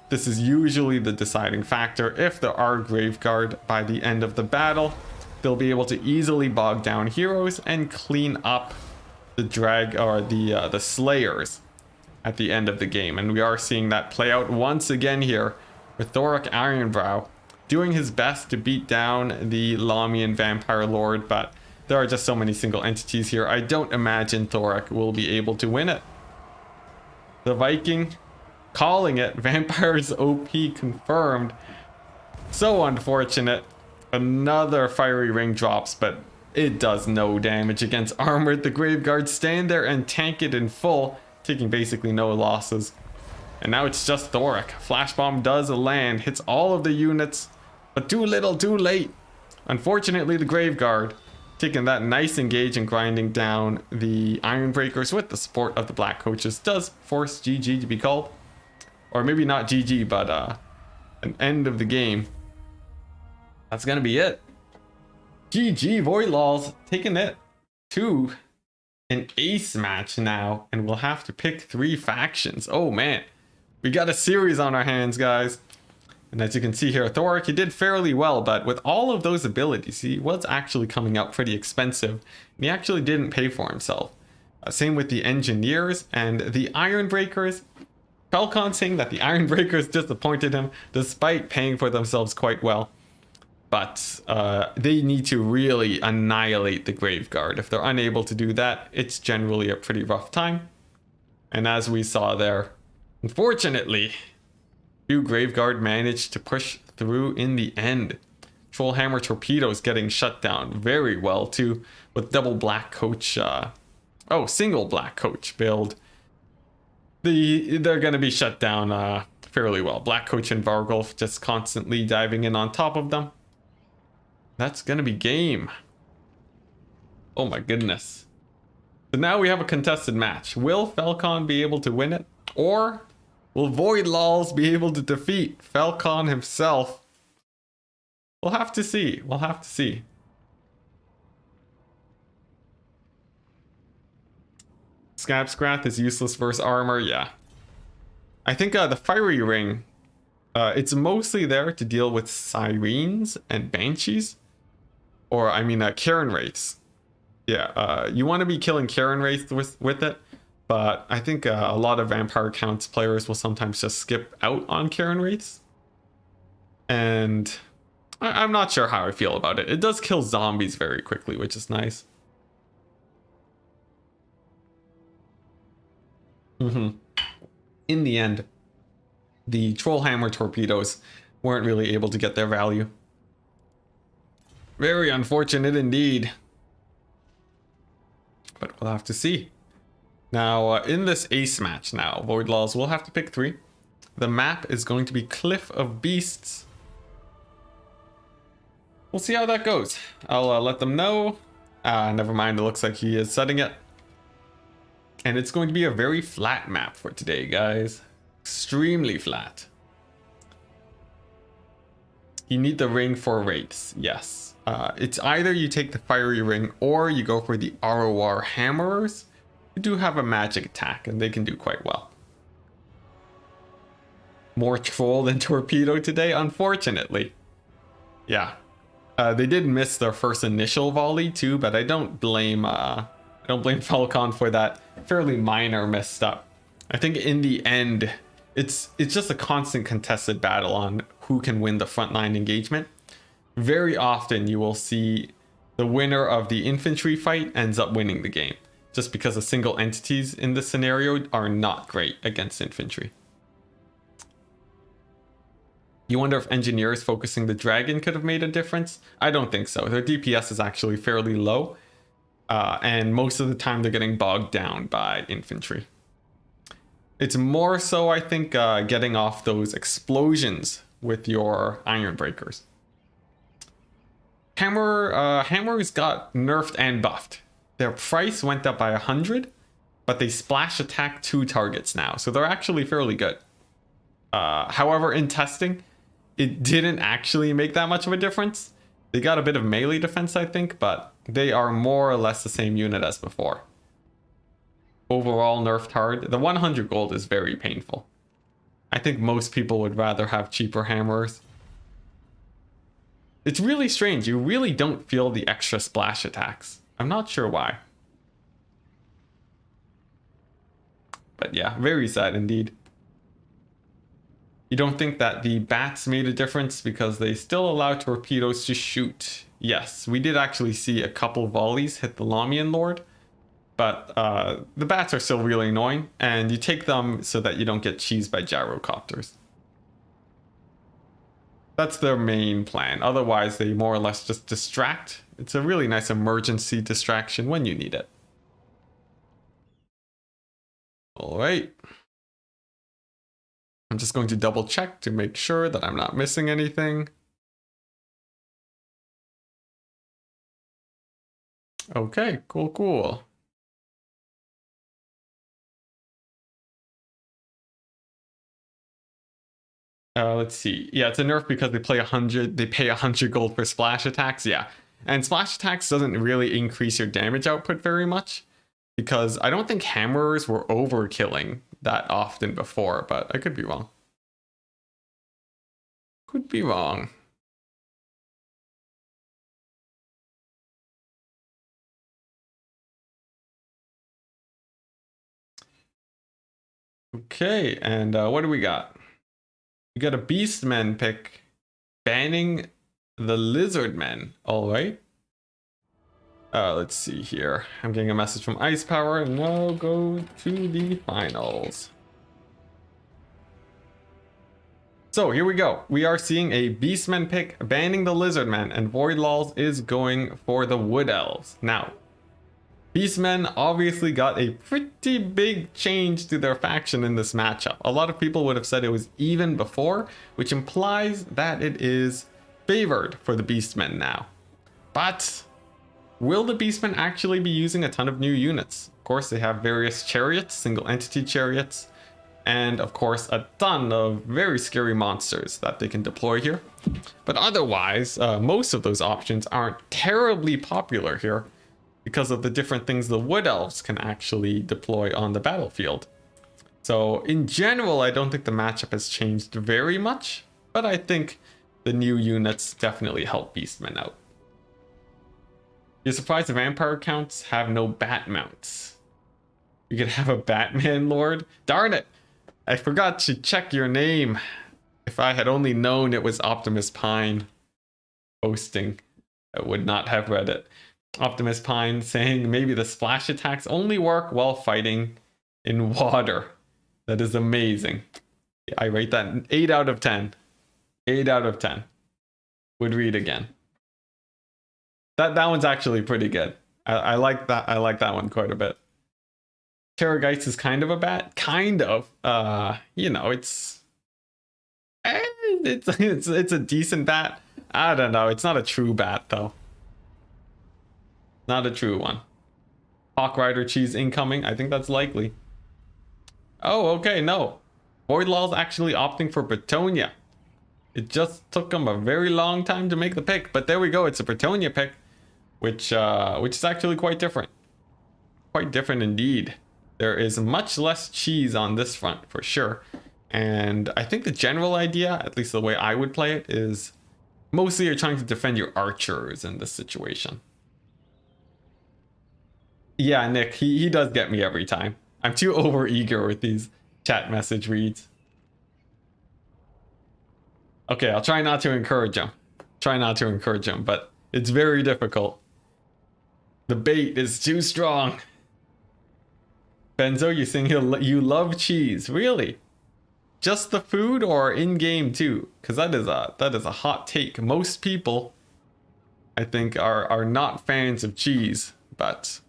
This is usually the deciding factor. If there are Graveguard by the end of the battle, they'll be able to easily bog down heroes and clean up the the Slayers at the end of the game. And we are seeing that play out once again here with Thorik Ironbrow doing his best to beat down the Lamian Vampire Lord, but there are just so many single entities here. I don't imagine Thorik will be able to win it. The Viking calling it. Vampires OP confirmed. So unfortunate. Another fiery ring drops, but it does no damage against Armored. The Graveguards stand there and tank it in full, taking basically no losses. And now it's just Thorik. Flash Bomb does land, hits all of the units, but too little, too late. Unfortunately, the Graveguard taking that nice engage and grinding down the Ironbreakers with the support of the Black Coaches does force GG to be called. Or maybe not GG, but an end of the game. That's gonna be it. GG, Void Laws taking it to an ace match now, and we'll have to pick 3 factions. Oh man, we got a series on our hands, guys. And as you can see here, Thorik, he did fairly well, but with all of those abilities, he was actually coming up pretty expensive, and he actually didn't pay for himself. Same with the Engineers and the Ironbreakers. Falcon saying that the Ironbreakers disappointed him despite paying for themselves quite well. But they need to really annihilate the Graveguard. If they're unable to do that, it's generally a pretty rough time. And as we saw there, unfortunately, few Graveguard managed to push through in the end. Trollhammer Torpedoes getting shut down very well too, with double Black Coach, single Black Coach build. They're going to be shut down fairly well. Black Coach and Vargulf just constantly diving in on top of them. That's going to be game. Oh my goodness. So now we have a contested match. Will Falcon be able to win it? Or will Void Laws be able to defeat Falcon himself? We'll have to see. We'll have to see. Scabscrath is useless versus armor, yeah. I think the Fiery Ring, it's mostly there to deal with Sirens and Banshees. Or, I mean, Karen Wraiths. Yeah, you want to be killing Karen Wraiths with it, but I think a lot of Vampire Counts players will sometimes just skip out on Karen Wraiths. And I'm not sure how I feel about it. It does kill zombies very quickly, which is nice. In the end, the Trollhammer Torpedoes weren't really able to get their value. Very unfortunate indeed. But we'll have to see. Now, in this ace match now, Void Laws will have to pick 3. The map is going to be Cliff of Beasts. We'll see how that goes. I'll let them know. Never mind, it looks like he is setting it. And it's going to be a very flat map for today, guys. Extremely flat. You need the ring for wraiths, yes. It's either you take the fiery ring or you go for the ROR hammerers, who do have a magic attack and they can do quite well. More troll than torpedo today, unfortunately. Yeah. They did miss their first initial volley too, but I don't blame Falcon for that fairly minor misstep. I think in the end, it's just a constant contested battle on who can win the frontline engagement. Very often you will see the winner of the infantry fight ends up winning the game, just because the single entities in this scenario are not great against infantry. You wonder if engineers focusing the dragon could have made a difference? I don't think so. Their DPS is actually fairly low. And most of the time they're getting bogged down by infantry. It's more so, I think, getting off those explosions with your iron breakers. Hammers got nerfed and buffed. Their price went up by 100, but they splash attack 2 targets now, so they're actually fairly good. However, in testing, it didn't actually make that much of a difference. They got a bit of melee defense, I think, but they are more or less the same unit as before. Overall nerfed hard. The 100 gold is very painful. I think most people would rather have cheaper hammers. It's really strange. You really don't feel the extra splash attacks. I'm not sure why. But yeah, very sad indeed. You don't think that the bats made a difference because they still allow torpedoes to shoot? Yes, we did actually see a couple volleys hit the Lamian Lord, but the bats are still really annoying, and you take them so that you don't get cheesed by gyrocopters. That's their main plan. Otherwise, they more or less just distract. It's a really nice emergency distraction when you need it. All right. I'm just going to double check to make sure that I'm not missing anything. Okay, cool. Let's see. Yeah, it's a nerf because they pay 100 gold for splash attacks. Yeah. And splash attacks doesn't really increase your damage output very much, because I don't think hammers were overkilling that often before, but I could be wrong. Could be wrong. Okay, and what do we got? We got a Beastmen pick banning the Lizardmen. All right. Let's see here. I'm getting a message from Ice Power, and now go to the finals. So here we go. We are seeing a Beastmen pick banning the Lizardmen, and Void Lulls is going for the Wood Elves. Now, Beastmen obviously got a pretty big change to their faction in this matchup. A lot of people would have said it was even before, which implies that it is favored for the Beastmen now. But will the Beastmen actually be using a ton of new units? Of course, they have various chariots, single entity chariots, and of course a ton of very scary monsters that they can deploy here. But otherwise, most of those options aren't terribly popular here, because of the different things the Wood Elves can actually deploy on the battlefield. So in general, I don't think the matchup has changed very much, but I think the new units definitely help Beastmen out. You're surprised the vampire counts have no bat mounts. You could have a Batman Lord? Darn it! I forgot to check your name. If I had only known it was Optimus Pine posting, I would not have read it. Optimus Pine saying maybe the splash attacks only work while fighting in water. That is amazing. I rate that an 8 out of 10. 8 out of 10. Would read again. That one's actually pretty good. I like that. I like that one quite a bit. Terrorgeist is kind of a bat. Kind of. You know, it's a decent bat. I don't know. It's not a true bat though. Not a true one. Hawk Rider cheese incoming. I think that's likely. Oh, okay, no. Void Lulls actually opting for Bretonia. It just took them a very long time to make the pick, but there we go. It's a Bretonia pick, which is actually quite different. Quite different indeed. There is much less cheese on this front for sure. And I think the general idea, at least the way I would play it, is mostly you're trying to defend your archers in this situation. Yeah, Nick, he does get me every time. I'm too over-eager with these chat message reads. Okay, I'll try not to encourage him. Try not to encourage him, but it's very difficult. The bait is too strong. Benzo, you saying you love cheese. Really? Just the food or in-game too? Because that is a hot take. Most people, I think, are not fans of cheese, but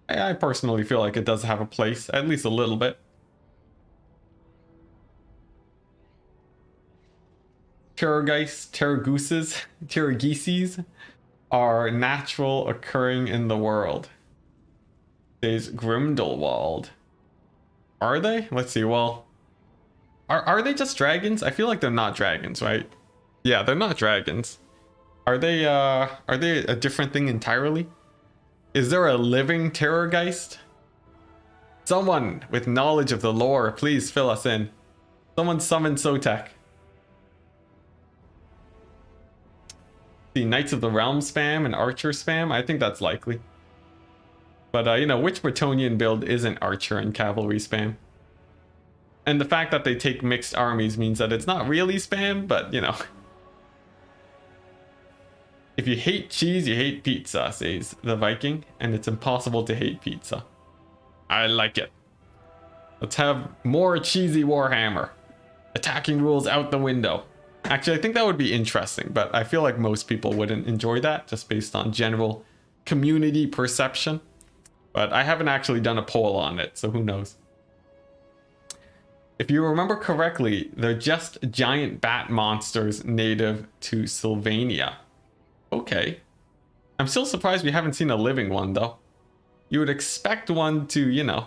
I personally feel like it does have a place, at least a little bit. Terrageses are natural occurring in the world. There's Grimdelwald. Are they? Let's see. Well, are they just dragons? I feel like they're not dragons, right? Yeah, they're not dragons. Are they a different thing entirely? Is there a living Terrorgeist? Someone with knowledge of the lore, please fill us in. Someone summon Sotek. The Knights of the Realm spam and Archer spam? I think that's likely. But, you know, which Bretonnian build isn't Archer and Cavalry spam? And the fact that they take mixed armies means that it's not really spam, but, you know. If you hate cheese, you hate pizza, says the Viking, and it's impossible to hate pizza. I like it. Let's have more cheesy Warhammer. Attacking rules out the window. Actually, I think that would be interesting, but I feel like most people wouldn't enjoy that, just based on general community perception. But I haven't actually done a poll on it, so who knows. If you remember correctly, they're just giant bat monsters native to Sylvania. Okay. I'm still surprised we haven't seen a living one, though. You would expect one to, you know,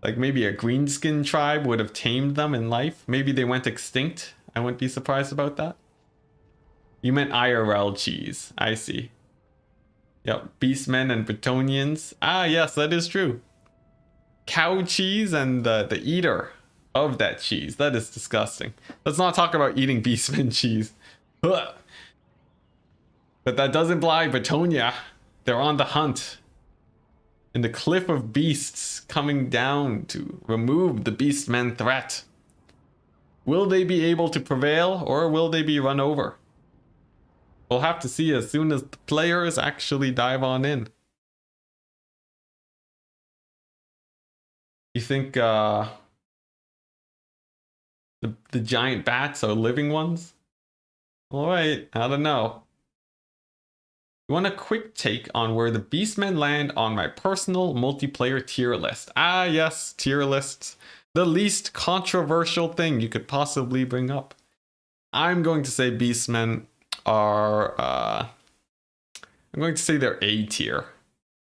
like maybe a greenskin tribe would have tamed them in life. Maybe they went extinct. I wouldn't be surprised about that. You meant IRL cheese. I see. Yep, Beastmen and Bretonnians. Ah, yes, that is true. Cow cheese and the eater of that cheese. That is disgusting. Let's not talk about eating Beastmen cheese. Ugh. But that doesn't imply Bretonnia. They're on the hunt. In the cliff of beasts coming down to remove the Beastmen threat. Will they be able to prevail, or will they be run over? We'll have to see as soon as the players actually dive on in. You think the giant bats are living ones? Alright, I don't know. You want a quick take on where the Beastmen land on my personal multiplayer tier list? Ah yes, tier lists. The least controversial thing you could possibly bring up. I'm going to say Beastmen are, I'm going to say they're A tier.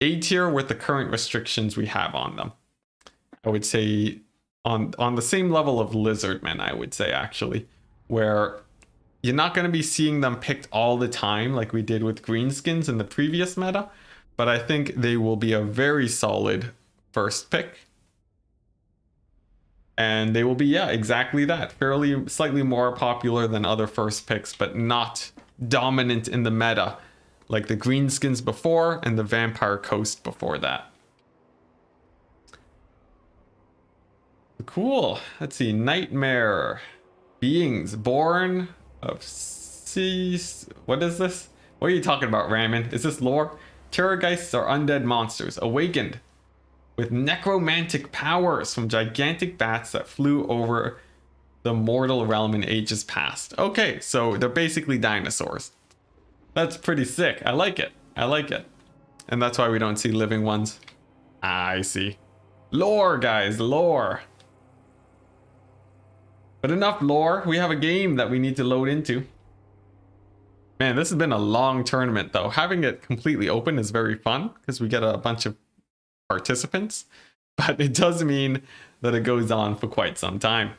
A tier with the current restrictions we have on them. I would say on the same level of Lizardmen, I would say actually, where you're not going to be seeing them picked all the time like we did with Greenskins in the previous meta, but I think they will be a very solid first pick. And they will be, yeah, exactly that. Fairly, slightly more popular than other first picks, but not dominant in the meta like the Greenskins before and the Vampire Coast before that. Cool. Let's see. Nightmare. Beings born of seas. What is this? What are you talking about, Ramen? Is this lore? Terrorgeists are undead monsters, awakened with necromantic powers from gigantic bats that flew over the mortal realm in ages past. Okay, so they're basically dinosaurs. That's pretty sick. I like it. I like it. And that's why we don't see living ones. I see. Lore, guys, lore. But enough lore. We have a game that we need to load into. Man, this has been a long tournament, though. Having it completely open is very fun because we get a bunch of participants, but it does mean that it goes on for quite some time.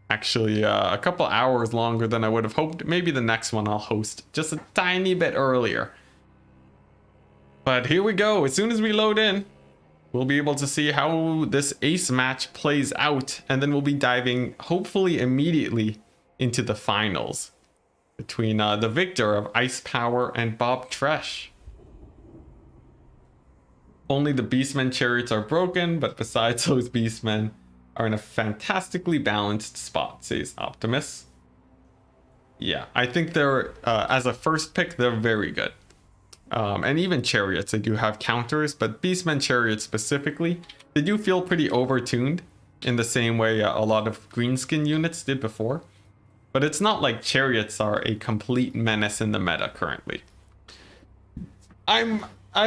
Actually, a couple hours longer than I would have hoped. Maybe the next one I'll host just a tiny bit earlier. But here we go. As soon as we load in, we'll be able to see how this ace match plays out, and then we'll be diving, hopefully immediately, into the finals between the victor of Ice Power and Bob Tresh. Only the Beastmen chariots are broken, but besides those Beastmen are in a fantastically balanced spot, says Optimus. Yeah, I think they're, as a first pick, they're very good. And even chariots, they do have counters, but Beastmen chariots specifically, they do feel pretty overtuned in the same way a lot of greenskin units did before. But it's not like chariots are a complete menace in the meta currently. I'm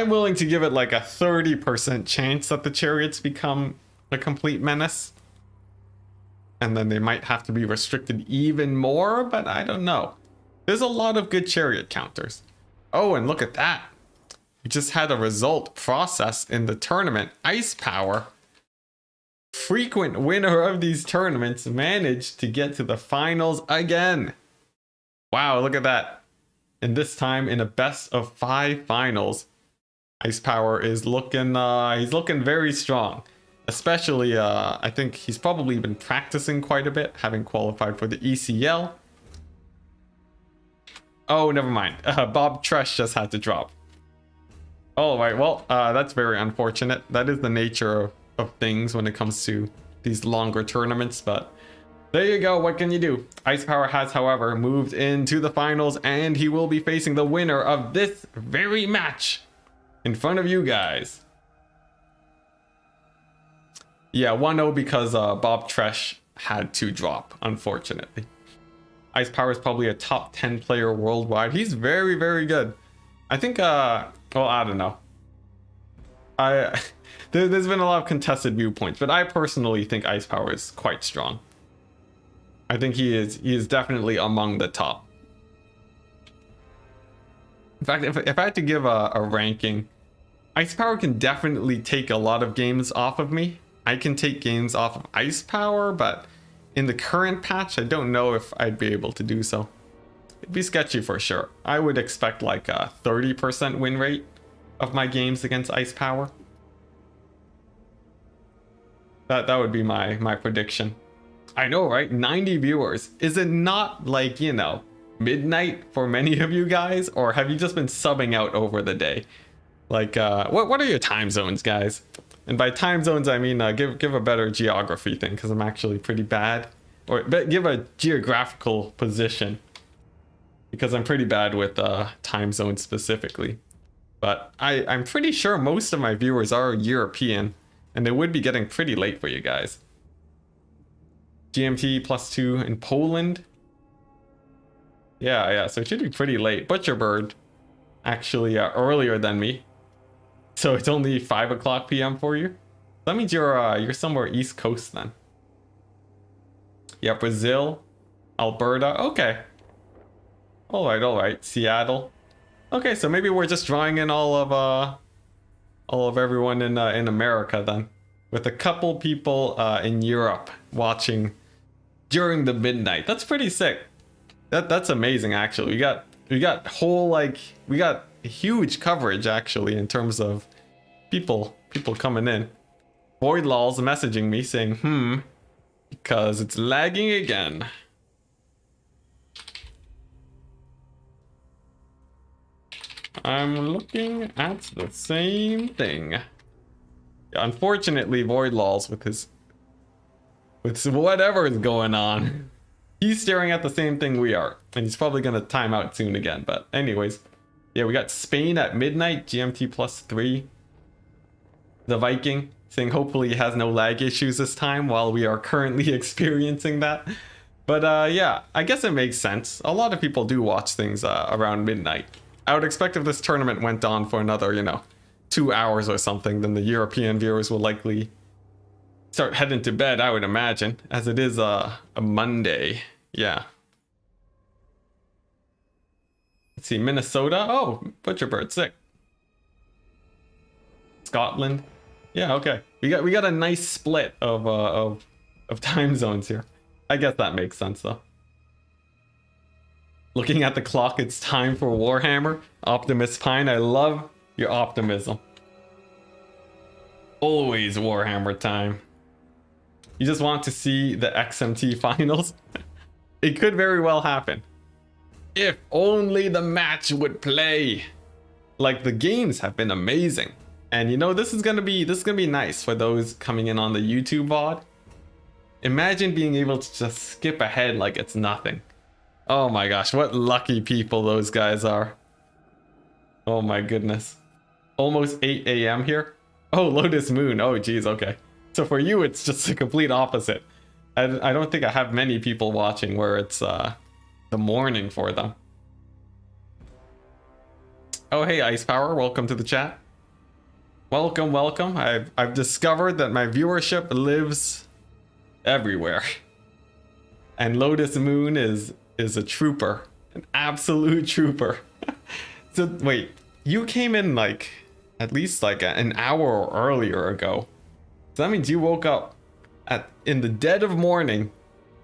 willing to give it like a 30% chance that the chariots become a complete menace. and then they might have to be restricted even more, but I don't know. There's a lot of good chariot counters. Oh, and look at that. We just had a result process in the tournament. Ice Power, frequent winner of these tournaments, managed to get to the finals again. Wow, look at that. And this time in a best of 5 finals, Ice Power is looking, he's looking very strong. Especially, I think he's probably been practicing quite a bit, having qualified for the ECL. Oh, never mind. Bob Tresh just had to drop. All right, well, that's very unfortunate. That is the nature of things when it comes to these longer tournaments, but there you go. What can you do? Ice Power has, however, moved into the finals, and he will be facing the winner of this very match in front of you guys. Yeah, 1-0 because Bob Tresh had to drop, unfortunately. Ice Power is probably a top 10 player worldwide. He's very, very good. I think, well, I don't know. There's been a lot of contested viewpoints, but I personally think Ice Power is quite strong. I think he is definitely among the top. In fact, if I had to give a ranking, Ice Power can definitely take a lot of games off of me. I can take games off of Ice Power, but in the current patch, I don't know if I'd be able to do so. It'd be sketchy for sure. I would expect like a 30% win rate of my games against Ice Power. That would be my prediction. I know, right? 90 viewers. Is it not like, you know, midnight for many of you guys? Or have you just been subbing out over the day? Like, what are your time zones, guys? And by time zones, I mean, give a better geography thing, because I'm actually pretty bad. Or give a geographical position, because I'm pretty bad with time zones specifically. But I'm pretty sure most of my viewers are European, and they would be getting pretty late for you guys. GMT +2 in Poland. Yeah, so it should be pretty late. Butcherbird, actually earlier than me. So it's only 5 o'clock p.m. for you. That means you're somewhere East Coast then. Yeah, Brazil, Alberta. Okay. All right. Seattle. Okay, so maybe we're just drawing in all of everyone in America then, with a couple people in Europe watching during the midnight. That's pretty sick. That's amazing actually. We got huge coverage actually in terms of people coming in. Void Law's messaging me saying because it's lagging again. I'm looking at the same thing. Yeah, unfortunately, Void Law's with whatever is going on, he's staring at the same thing we are, and he's probably gonna time out soon again. But anyways, yeah, we got Spain at midnight, GMT +3. The Viking saying hopefully he has no lag issues this time, while we are currently experiencing that. But yeah, I guess it makes sense. A lot of people do watch things around midnight. I would expect if this tournament went on for another, 2 hours or something, then the European viewers will likely start heading to bed, I would imagine, as it is a Monday. Yeah. Let's see, Minnesota. Oh, Butcherbird, sick. Scotland. Yeah, okay. We got a nice split of time zones here. I guess that makes sense though. Looking at the clock, it's time for Warhammer. Optimus Pine, I love your optimism. Always Warhammer time. You just want to see the XMT finals? It could very well happen. If only the match would play. Like, the games have been amazing. And this is gonna be nice for those coming in on the YouTube VOD. Imagine being able to just skip ahead like it's nothing. Oh my gosh, what lucky people those guys are. Oh my goodness. Almost 8 a.m. here. Oh, Lotus Moon. Oh geez, okay. So for you, it's just the complete opposite. I don't think I have many people watching where it's the morning for them. Oh hey, Ice Power, welcome to the chat. Welcome. I've discovered that my viewership lives everywhere. And Lotus Moon is a trooper, an absolute trooper. So wait, you came in like at least like an hour earlier ago. So that means you woke up in the dead of morning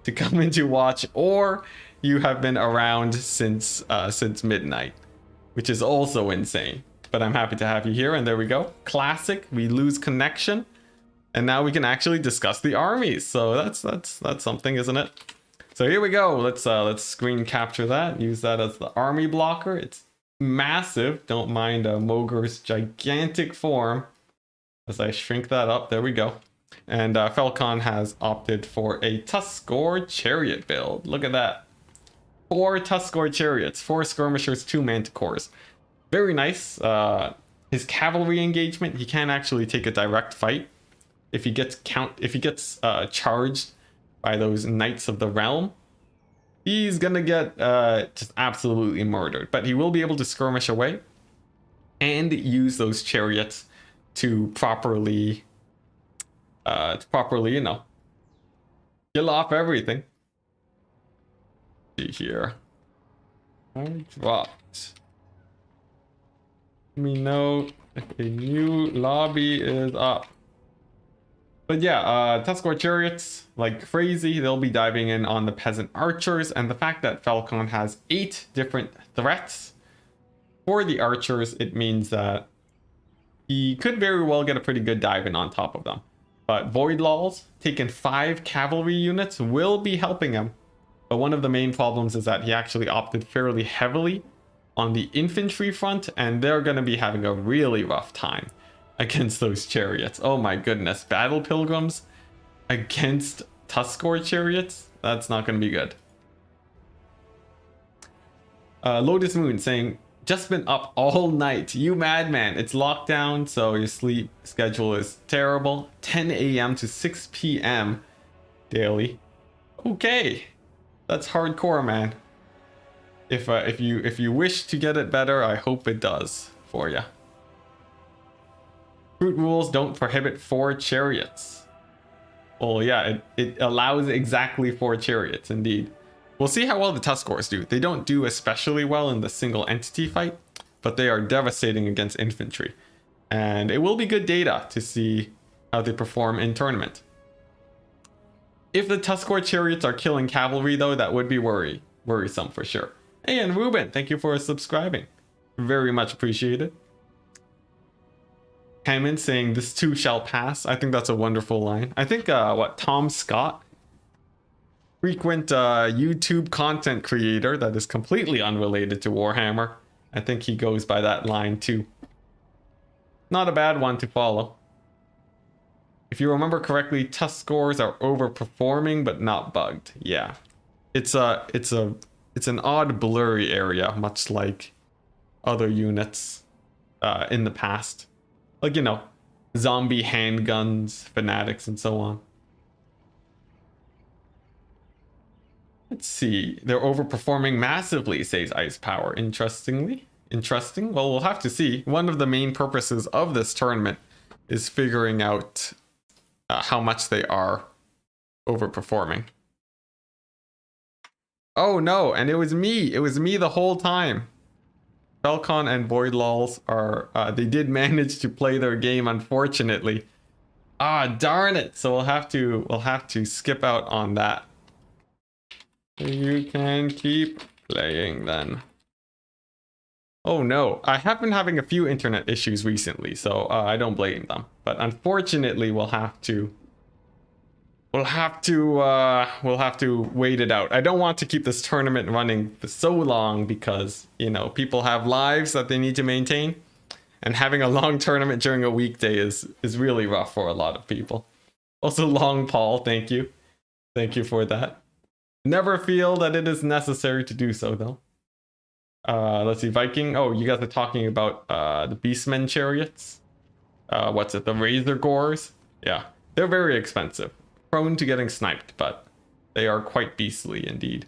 to come into watch, or you have been around since midnight, which is also insane. But I'm happy to have you here, and there we go. Classic. We lose connection, and now we can actually discuss the armies. So that's something, isn't it? So here we go. Let's screen capture that. Use that as the army blocker. It's massive. Don't mind Mogur's gigantic form. As I shrink that up, there we go. And Falcon has opted for a Tuskor chariot build. Look at that. 4 Tuskor chariots, 4 skirmishers, 2 manticores. Very nice. His cavalry engagement, he can actually take a direct fight. If he gets charged by those Knights of the Realm, he's gonna get just absolutely murdered. But he will be able to skirmish away and use those chariots to properly, you know, kill off everything. See here. I dropped. Let me know if a new lobby is up. But yeah, Tuskor chariots, like crazy, they'll be diving in on the peasant archers, and the fact that Falcon has 8 different threats for the archers, it means that he could very well get a pretty good dive in on top of them. But Void Lawls, taking 5 cavalry units, will be helping him. But one of the main problems is that he actually opted fairly heavily on the infantry front, and they're going to be having a really rough time against those chariots. Oh my goodness. Battle Pilgrims against Tuskor chariots? That's not going to be good. Lotus Moon saying, just been up all night. You madman. It's lockdown, so your sleep schedule is terrible. 10 a.m. to 6 p.m. daily. Okay. That's hardcore, man. If you wish to get it better, I hope it does for you. Fruit rules don't prohibit 4 chariots. Well, yeah, it allows exactly 4 chariots, indeed. We'll see how well the Tuskors do. They don't do especially well in the single entity fight, but they are devastating against infantry. And it will be good data to see how they perform in tournament. If the Tuskor chariots are killing cavalry, though, that would be worrisome for sure. Hey, and Ruben, thank you for subscribing. Very much appreciated. Hammond saying, this too shall pass. I think that's a wonderful line. I think, Tom Scott, frequent YouTube content creator that is completely unrelated to Warhammer. I think he goes by that line too. Not a bad one to follow. If you remember correctly, Tuskors are overperforming but not bugged. Yeah. It's an odd blurry area, much like other units in the past. Like, you know, zombie handguns, fanatics, and so on. Let's see. They're overperforming massively, says Ice Power. Interesting. Well, we'll have to see. One of the main purposes of this tournament is figuring out how much they are overperforming. Oh no, and it was me. It was me the whole time. Falcon and Void Lawls are, they did manage to play their game, unfortunately. Ah, darn it. So we'll have to skip out on that. You can keep playing then. Oh no, I have been having a few internet issues recently, so I don't blame them. But unfortunately, we'll have to wait it out. I don't want to keep this tournament running for so long because, you know, people have lives that they need to maintain, and having a long tournament during a weekday is really rough for a lot of people. Also, Long Paul, thank you for that. Never feel that it is necessary to do so, though. Let's see, Viking. Oh, you guys are talking about the Beastmen chariots. What's it? The Razor Gores? Yeah, they're very expensive. Prone to getting sniped, but they are quite beastly indeed.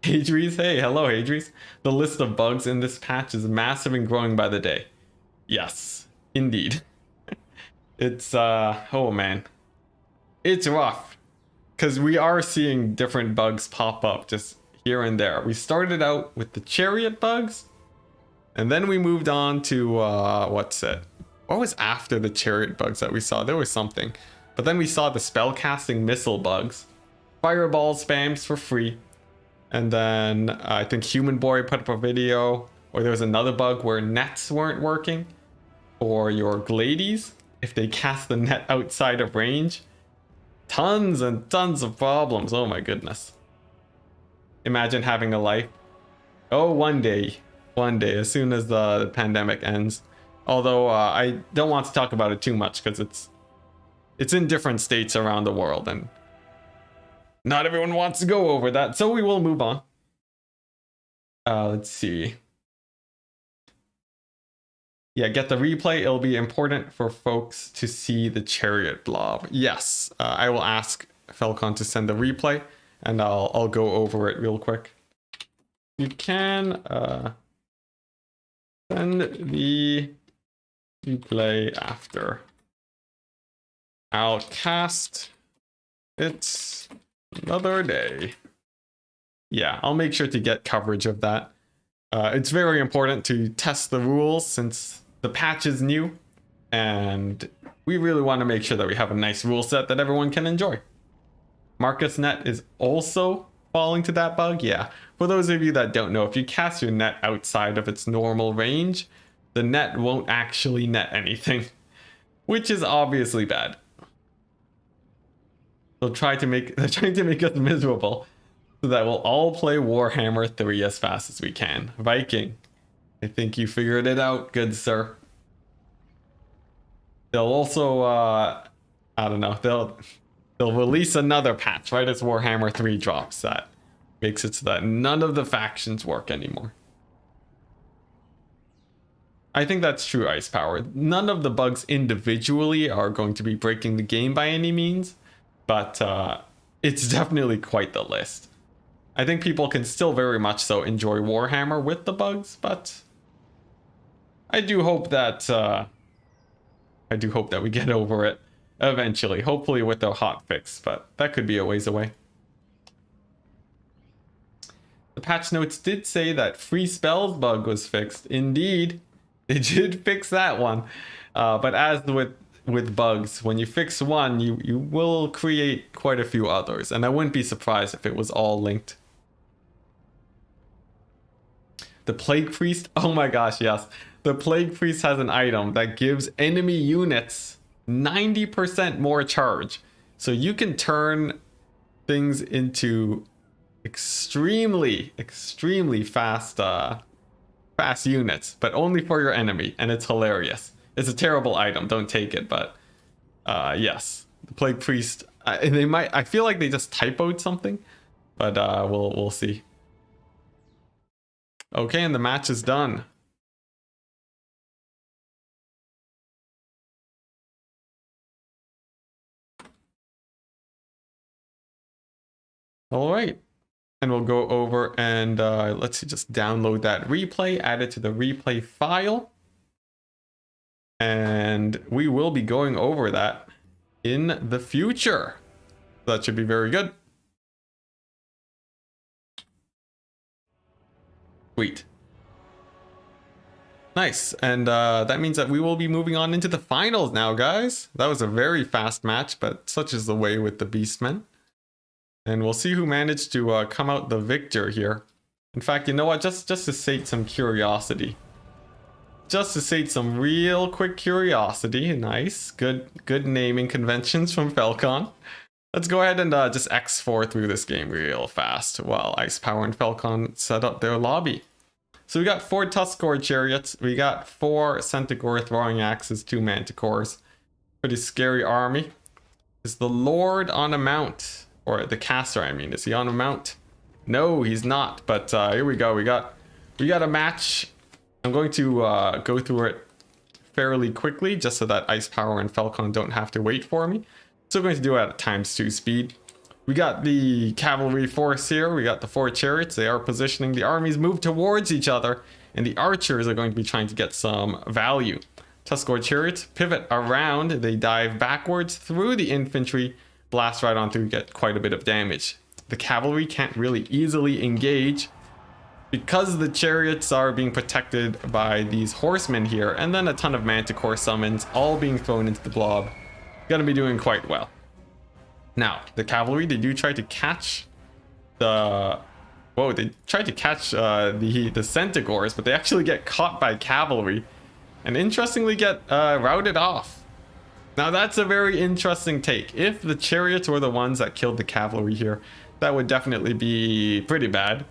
Hadries, hey, hello Hadries. The list of bugs in this patch is massive and growing by the day. Yes, indeed. It's, oh man. It's rough. because we are seeing different bugs pop up just here and there. We started out with the chariot bugs, and then we moved on to what's it? What was after the chariot bugs that we saw? There was something. But then we saw the spellcasting missile bugs, fireball spams for free, and then I think Human Boy put up a video, or there was another bug where nets weren't working for your Gladies if they cast the net outside of range. Tons and tons of problems. Oh my goodness. Imagine having a life. Oh, one day, as soon as the pandemic ends. Although I don't want to talk about it too much because it's in different states around the world and not everyone wants to go over that. So we will move on. Let's see. Yeah, get the replay. It'll be important for folks to see the chariot blob. Yes, I will ask Falcon to send the replay, and I'll go over it real quick. You can send the replay after. I'll cast it another day. Yeah, I'll make sure to get coverage of that. It's very important to test the rules since the patch is new, and we really want to make sure that we have a nice rule set that everyone can enjoy. Marcus net is also falling to that bug. Yeah, for those of you that don't know, if you cast your net outside of its normal range, the net won't actually net anything, which is obviously bad. They're trying to make us miserable so that we'll all play Warhammer 3 as fast as we can. Viking, I think you figured it out, good sir. They'll also, I don't know, they'll release another patch right as Warhammer 3 drops that makes it so that none of the factions work anymore. I think that's true, Ice Power. None of the bugs individually are going to be breaking the game by any means, but it's definitely quite the list. I think people can still very much so enjoy Warhammer with the bugs, but I do hope that we get over it eventually. Hopefully with a hot fix, but that could be a ways away. The patch notes did say that free spells bug was fixed. Indeed, they did fix that one. But as with bugs, when you fix one, you will create quite a few others, and I wouldn't be surprised if it was all linked. The Plague Priest, oh my gosh, yes. The Plague Priest has an item that gives enemy units 90% more charge. So you can turn things into extremely fast units, but only for your enemy, and it's hilarious. It's a terrible item, don't take it, but yes. The Plague Priest, I feel like they just typoed something, but we'll see. Okay, and the match is done. All right, and we'll go over and let's see, just download that replay, add it to the replay file, and we will be going over that in the future. That should be very good. Sweet. Nice, and that means that we will be moving on into the finals now, guys. That was a very fast match, but such is the way with the Beastmen. And we'll see who managed to come out the victor here. In fact, you know what? Just to sate some curiosity. Just to sate some real quick curiosity. Nice. Good naming conventions from Falcon. Let's go ahead and just X4 through this game real fast while Ice Power and Falcon set up their lobby. So we got 4 Tuskor Chariots. We got 4 Centaur Throwing Axes, 2 Manticores. Pretty scary army. Is the Lord on a mount? Or the caster, I mean. Is he on a mount? No, he's not. But here we go. We got a match. I'm going to go through it fairly quickly just so that Ice Power and Falcon don't have to wait for me. So we're going to do it at ×2 speed. We got the cavalry force here. We got the 4 chariots. They are positioning. The armies move towards each other, and the archers are going to be trying to get some value. Tuskor chariots pivot around. They dive backwards through the infantry blast right on through, get quite a bit of damage. The cavalry can't really easily engage because the chariots are being protected by these horsemen here, and then a ton of manticore summons all being thrown into the blob. Gonna be doing quite well. Now, the cavalry, they do try to catch the... Whoa, they tried to catch the centaurs, but they actually get caught by cavalry and interestingly get routed off. Now, that's a very interesting take. If the chariots were the ones that killed the cavalry here, that would definitely be pretty bad.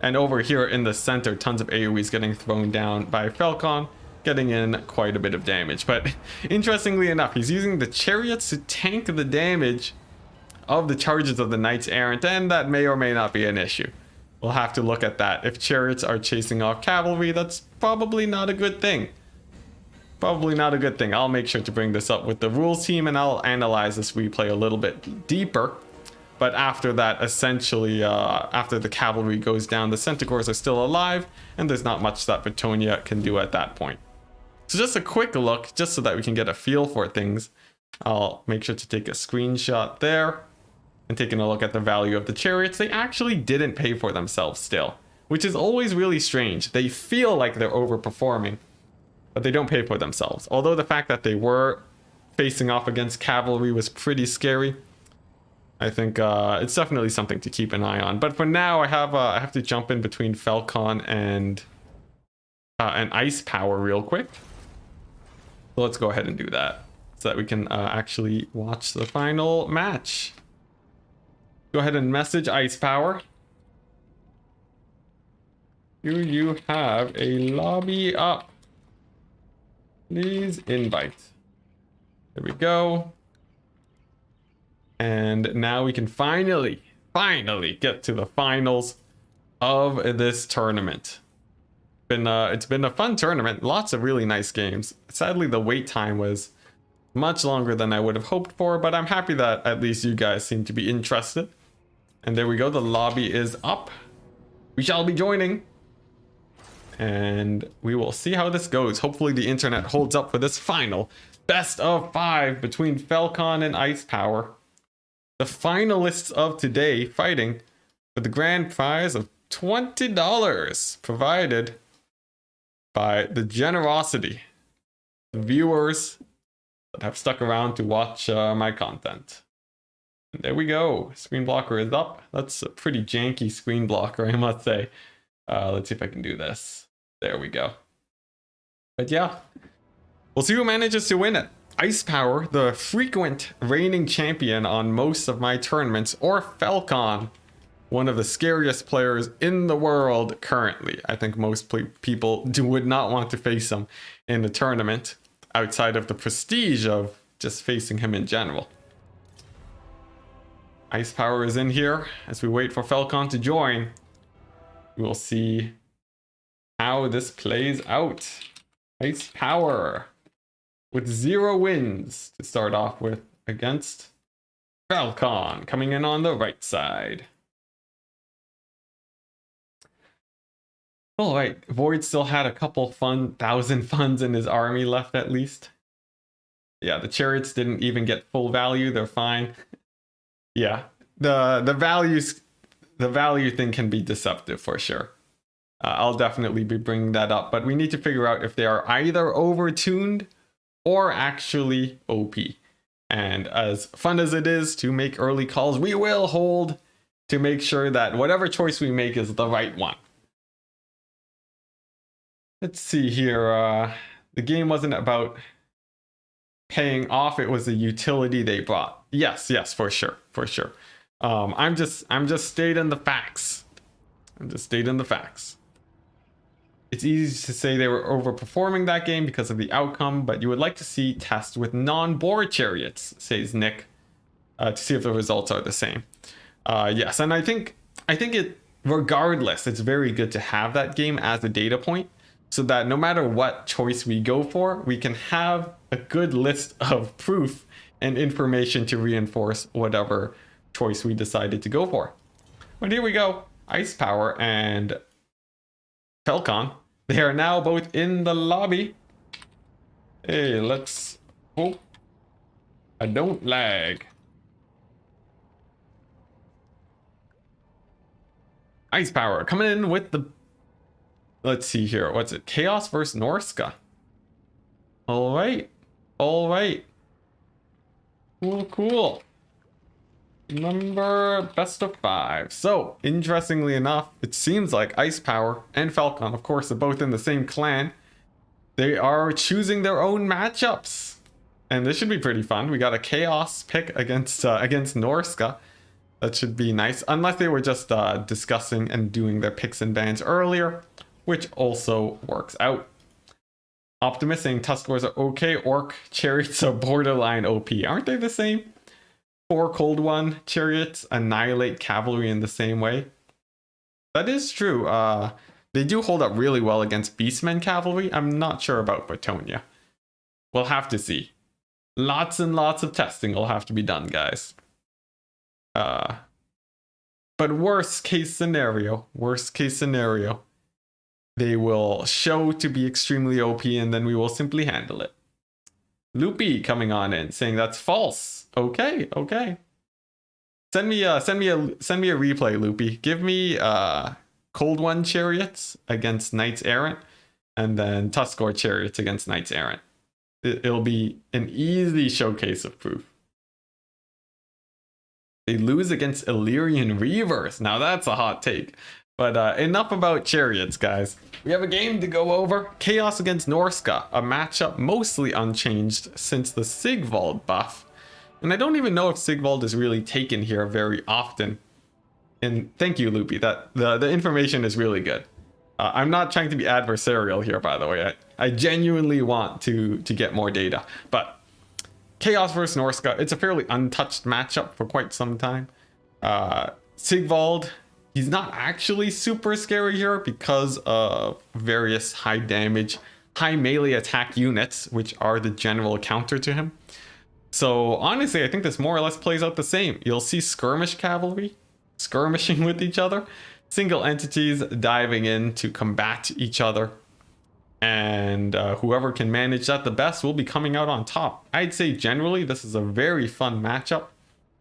And over here in the center, tons of AoEs getting thrown down by Falcon, getting in quite a bit of damage. But interestingly enough, he's using the chariots to tank the damage of the charges of the Knights Errant, and that may or may not be an issue. We'll have to look at that. If chariots are chasing off cavalry, that's probably not a good thing. Probably not a good thing. I'll make sure to bring this up with the rules team, and I'll analyze this replay a little bit deeper. But after that, essentially, after the cavalry goes down, the centaurs are still alive, and there's not much that Bretonia can do at that point. So just a quick look, just so that we can get a feel for things. I'll make sure to take a screenshot there. And taking a look at the value of the chariots, they actually didn't pay for themselves still, which is always really strange. They feel like they're overperforming, but they don't pay for themselves. Although the fact that they were facing off against cavalry was pretty scary. I think it's definitely something to keep an eye on. But for now, I have to jump in between Falcon and Ice Power real quick. So let's go ahead and do that so that we can actually watch the final match. Go ahead and message Ice Power. Do you have a lobby up? Please invite. There we go. And now we can finally get to the finals of this tournament. It's been a fun tournament. Lots of really nice games. Sadly, the wait time was much longer than I would have hoped for, but I'm happy that at least you guys seem to be interested. And there we go, the lobby is up. We shall be joining. And we will see how this goes. Hopefully the internet holds up for this final best of 5 between Falcon and Ice Power. The finalists of today fighting for the grand prize of $20 provided by the generosity of viewers that have stuck around to watch my content. There we go. Screen blocker is up. That's a pretty janky screen blocker, I must say. Let's see if I can do this. There we go. But yeah, we'll see who manages to win it. Ice Power, the frequent reigning champion on most of my tournaments, or Falcon, one of the scariest players in the world currently. I think most people would not want to face him in the tournament outside of the prestige of just facing him in general. Ice Power is in here. As we wait for Falcon to join, we will see how this plays out. Ice Power with 0 wins to start off with against Falcon coming in on the right side. All right, Void still had a couple thousand funds in his army left at least. Yeah, the chariots didn't even get full value. They're fine. Yeah, the value thing can be deceptive for sure. I'll definitely be bringing that up, but we need to figure out if they are either overtuned or actually OP. And as fun as it is to make early calls, we will hold to make sure that whatever choice we make is the right one. Let's see here. The game wasn't about paying off, it was a utility they brought. Yes, for sure. I'm just stating the facts. It's easy to say they were overperforming that game because of the outcome, but you would like to see tests with non-boar chariots, says Nick, to see if the results are the same. Yes, and I think it, regardless, it's very good to have that game as a data point, so that no matter what choice we go for, we can have a good list of proof and information to reinforce whatever choice we decided to go for. But here we go. Ice Power and Falcon. They are now both in the lobby. Hey, let's... Oh. I don't lag. Ice Power coming in with the... Let's see here. What's it? Chaos versus Norska. All right. All right. Cool, cool. Number best of 5. So, interestingly enough, it seems like Ice Power and Falcon, of course, are both in the same clan. They are choosing their own matchups. And this should be pretty fun. We got a Chaos pick against Norska. That should be nice. Unless they were just discussing and doing their picks and bans earlier, which also works out. Optimus saying Tuskors are okay. Orc Chariots are borderline OP. Aren't they the same? 4 Cold One Chariots annihilate cavalry in the same way. That is true. They do hold up really well against Beastmen cavalry. I'm not sure about Bretonia. We'll have to see. Lots and lots of testing will have to be done, guys. But worst case scenario, they will show to be extremely OP and then we will simply handle it. Loopy coming on in saying that's false. Okay. Send me a replay, Loopy. Give me Cold One Chariots against Knights Errant and then Tuskor Chariots against Knights Errant. It'll be an easy showcase of proof. They lose against Illyrian Reavers. Now that's a hot take. But enough about chariots, guys. We have a game to go over. Chaos against Norska, a matchup mostly unchanged since the Sigvald buff. And I don't even know if Sigvald is really taken here very often. And thank you, Loopy. The information is really good. I'm not trying to be adversarial here, by the way. I genuinely want to get more data. But Chaos versus Norska, it's a fairly untouched matchup for quite some time. Sigvald, he's not actually super scary here because of various high damage, high melee attack units, which are the general counter to him. So honestly, I think this more or less plays out the same. You'll see skirmish cavalry skirmishing with each other, single entities diving in to combat each other. And whoever can manage that the best will be coming out on top. I'd say generally this is a very fun matchup.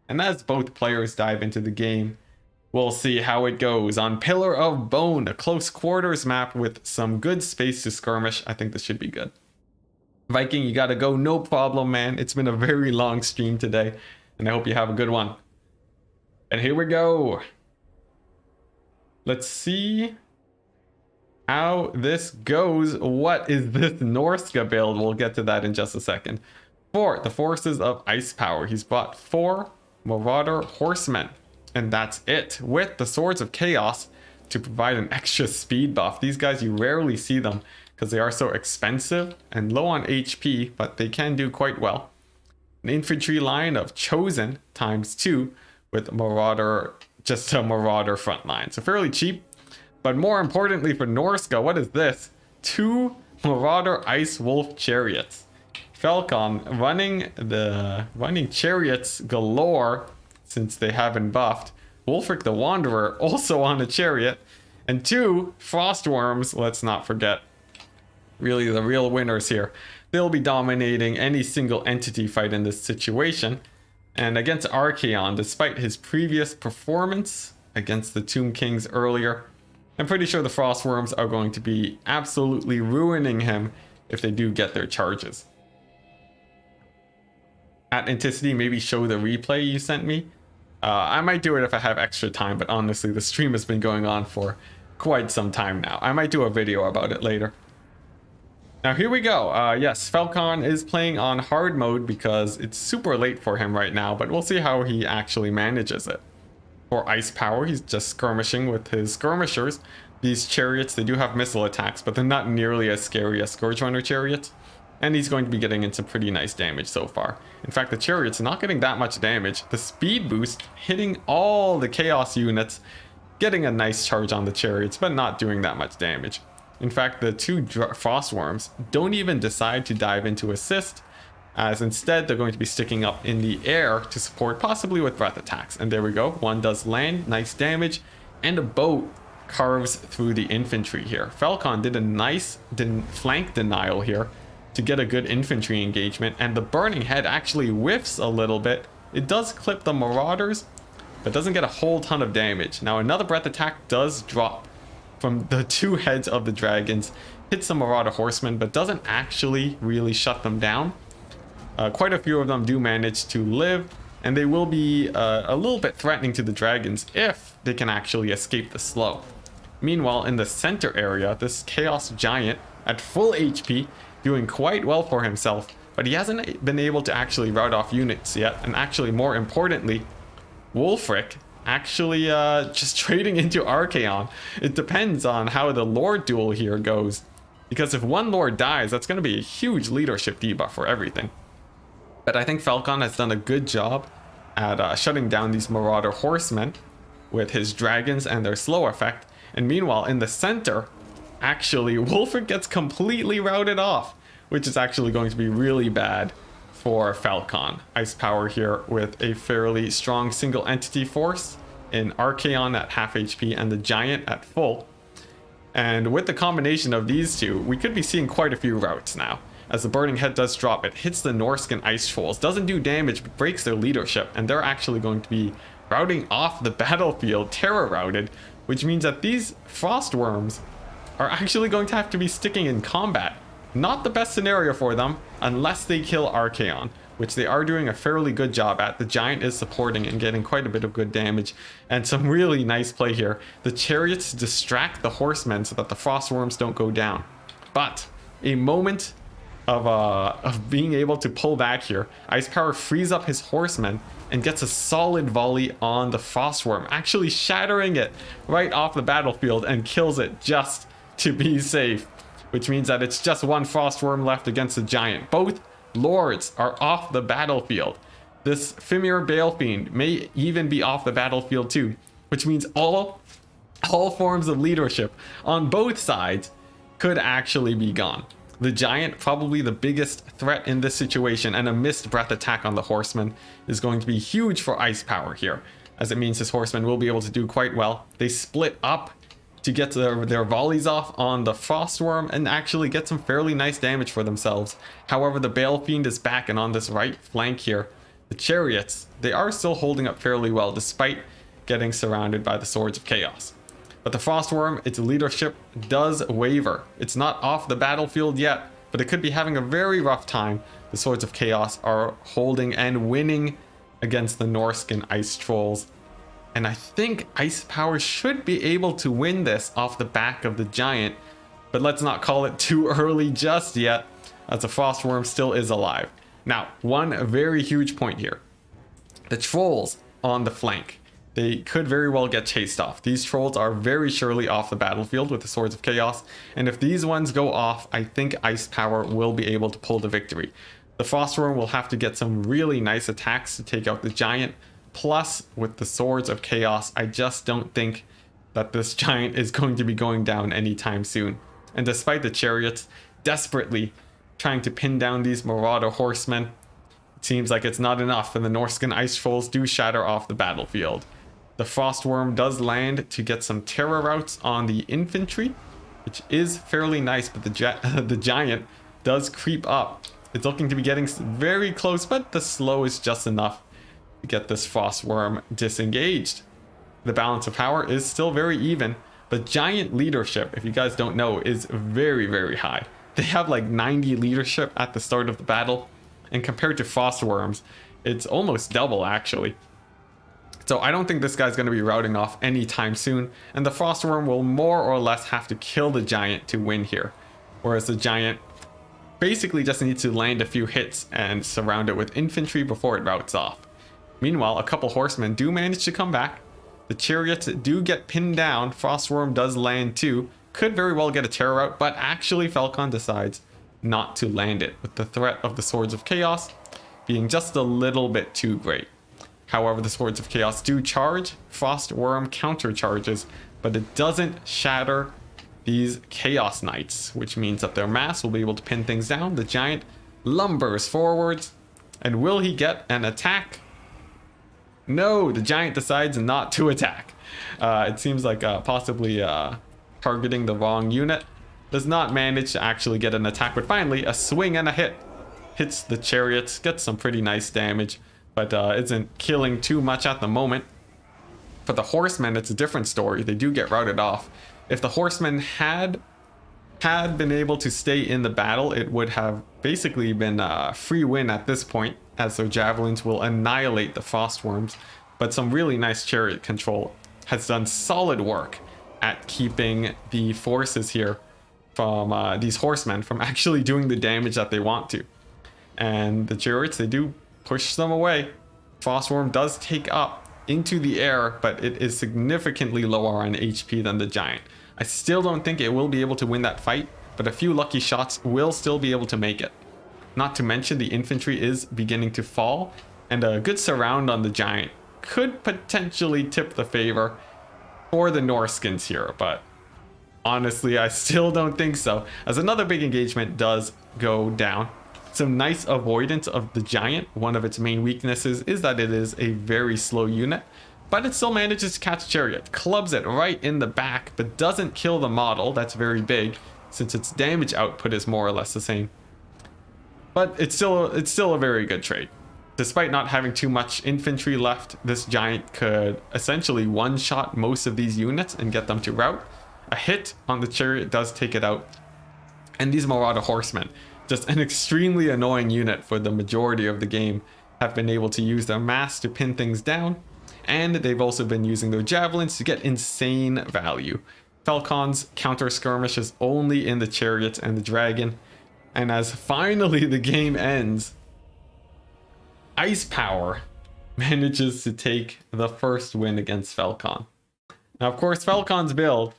And as both players dive into the game, we'll see how it goes. On Pillar of Bone, a close quarters map with some good space to skirmish. I think this should be good. Viking, you gotta go. No problem, man. It's been a very long stream today, and I hope you have a good one. And here we go. Let's see how this goes. What is this Norska build? We'll get to that in just a second. For the forces of Ice Power, he's bought 4 Marauder Horsemen. And that's it, with the Swords of Chaos to provide an extra speed buff. These guys, you rarely see them because they are so expensive and low on HP, but they can do quite well. An infantry line of Chosen ×2 with Marauder, just a Marauder front line. So fairly cheap, but more importantly for Norska, what is this? 2 Marauder Ice Wolf Chariots. Falcon running chariots galore since they haven't buffed. Wulfric the Wanderer also on a chariot. And 2 Frostworms, let's not forget. Really the real winners here. They'll be dominating any single entity fight in this situation. And against Archaon, despite his previous performance against the Tomb Kings earlier, I'm pretty sure the Frostworms are going to be absolutely ruining him if they do get their charges. At Enticity, maybe show the replay you sent me. I might do it if I have extra time, but honestly, the stream has been going on for quite some time now. I might do a video about it later. Now here we go. Yes, Falcon is playing on hard mode because it's super late for him right now, but we'll see how he actually manages it. For Ice Power, he's just skirmishing with his skirmishers. These chariots, they do have missile attacks, but they're not nearly as scary as Scourge Runner chariots. And he's going to be getting in some pretty nice damage so far. In fact, the chariot's not getting that much damage. The speed boost hitting all the chaos units, getting a nice charge on the chariots, but not doing that much damage. In fact, the 2 Frostworms don't even decide to dive into assist, as instead they're going to be sticking up in the air to support, possibly with breath attacks. And there we go, one does land, nice damage, and a boat carves through the infantry here. Falcon did a nice flank denial here to get a good infantry engagement, and the Burning Head actually whiffs a little bit. It does clip the Marauders, but doesn't get a whole ton of damage. Now another breath attack does drop from the two heads of the dragons, hits the Marauder Horsemen, but doesn't actually really shut them down. Quite a few of them do manage to live, and they will be a little bit threatening to the dragons if they can actually escape the slow. Meanwhile, in the center area, this Chaos Giant at full HP, doing quite well for himself, but he hasn't been able to actually rout off units yet, and actually more importantly, Wulfric actually just trading into Archaon. It depends on how the Lord duel here goes, because if one Lord dies, that's going to be a huge leadership debuff for everything. But I think Falcon has done a good job at shutting down these Marauder Horsemen with his dragons and their slow effect. And meanwhile, in the center, actually, Wulfric gets completely routed off, which is actually going to be really bad for Falcon. Ice Power here with a fairly strong single entity force in Archaon at half HP and the Giant at full. And with the combination of these two, we could be seeing quite a few routes now. As the Burning Head does drop, it hits the Norscan Ice Trolls, doesn't do damage, but breaks their leadership, and they're actually going to be routing off the battlefield, terror routed, which means that these Frost Worms are actually going to have to be sticking in combat. Not the best scenario for them, unless they kill Archaon, which they are doing a fairly good job at. The Giant is supporting and getting quite a bit of good damage, and some really nice play here. The Chariots distract the Horsemen so that the Frost Worms don't go down. But a moment of being able to pull back here, Ice Power frees up his Horsemen and gets a solid volley on the Frost Worm, actually shattering it right off the battlefield and kills it just to be safe, which means that it's just one Frost Worm left against the Giant. Both Lords are off the battlefield. This Fimir Balefiend may even be off the battlefield too, which means all forms of leadership on both sides could actually be gone. The Giant, probably the biggest threat in this situation, and a missed breath attack on the Horseman is going to be huge for Ice Power here, as it means his Horsemen will be able to do quite well. They split up to get their volleys off on the Frost Worm and actually get some fairly nice damage for themselves. However, the Balefiend is back, and on this right flank here, the Chariots, they are still holding up fairly well despite getting surrounded by the Swords of Chaos. But the Frost Worm, its leadership does waver. It's not off the battlefield yet, but it could be having a very rough time. The Swords of Chaos are holding and winning against the Norscan Ice Trolls. And I think Ice Power should be able to win this off the back of the Giant, but let's not call it too early just yet, as the Frost Worm still is alive. Now, one very huge point here. The Trolls on the flank. They could very well get chased off. These Trolls are very surely off the battlefield with the Swords of Chaos, and if these ones go off, I think Ice Power will be able to pull the victory. The Frost Worm will have to get some really nice attacks to take out the Giant, plus with the Swords of Chaos, I just don't think that this Giant is going to be going down anytime soon. And despite the Chariots desperately trying to pin down these Marauder Horsemen, it seems like it's not enough, and the Norscan Ice Trolls do shatter off the battlefield. The Frost Worm does land to get some terror routes on the infantry, which is fairly nice, but the Giant does creep up. It's looking to be getting very close, but the slow is just enough to get this Frost Worm disengaged. The balance of power is still very even, but Giant leadership, if you guys don't know, is very, very high. They have like 90 leadership at the start of the battle, and compared to Frost Worms, it's almost double actually. So I don't think this guy's going to be routing off anytime soon, and the Frost Worm will more or less have to kill the Giant to win here, whereas the Giant basically just needs to land a few hits and surround it with infantry before it routs off. Meanwhile, a couple Horsemen do manage to come back. The Chariots do get pinned down. Frost Worm does land too. Could very well get a terror route, but actually Falcon decides not to land it, with the threat of the Swords of Chaos being just a little bit too great. However, the Swords of Chaos do charge. Frost Worm countercharges, but it doesn't shatter these Chaos Knights, which means that their mass will be able to pin things down. The Giant lumbers forwards, and will he get an attack? No, the Giant decides not to attack. It seems like possibly targeting the wrong unit. Does not manage to actually get an attack, but finally a swing and a hit. Hits the Chariots, gets some pretty nice damage, but isn't killing too much at the moment. For the horsemen, it's a different story. They do get routed off. If the horsemen had been able to stay in the battle, it would have basically been a free win at this point, as their javelins will annihilate the frostworms. But some really nice chariot control has done solid work at keeping the forces here from these horsemen from actually doing the damage that they want to. And the chariots, they do push them away. Frostworm does take up into the air, but it is significantly lower on HP than the giant. I still don't think it will be able to win that fight, but a few lucky shots will still be able to make it. Not to mention the infantry is beginning to fall, and a good surround on the giant could potentially tip the favor for the Norskins here, but honestly, I still don't think so, as another big engagement does go down. Some nice avoidance of the giant. One of its main weaknesses is that it is a very slow unit, but it still manages to catch chariot, clubs it right in the back, but doesn't kill the model. That's very big, since its damage output is more or less the same. But it's still a very good trade. Despite not having too much infantry left, this giant could essentially one-shot most of these units and get them to rout. A hit on the chariot does take it out. And these Marauder horsemen, just an extremely annoying unit for the majority of the game, have been able to use their mass to pin things down, and they've also been using their javelins to get insane value. Falcon's counter skirmish is only in the chariots and the dragon, and as finally the game ends, Ice Power manages to take the first win against Falcon. Now, of course, Falcon's build,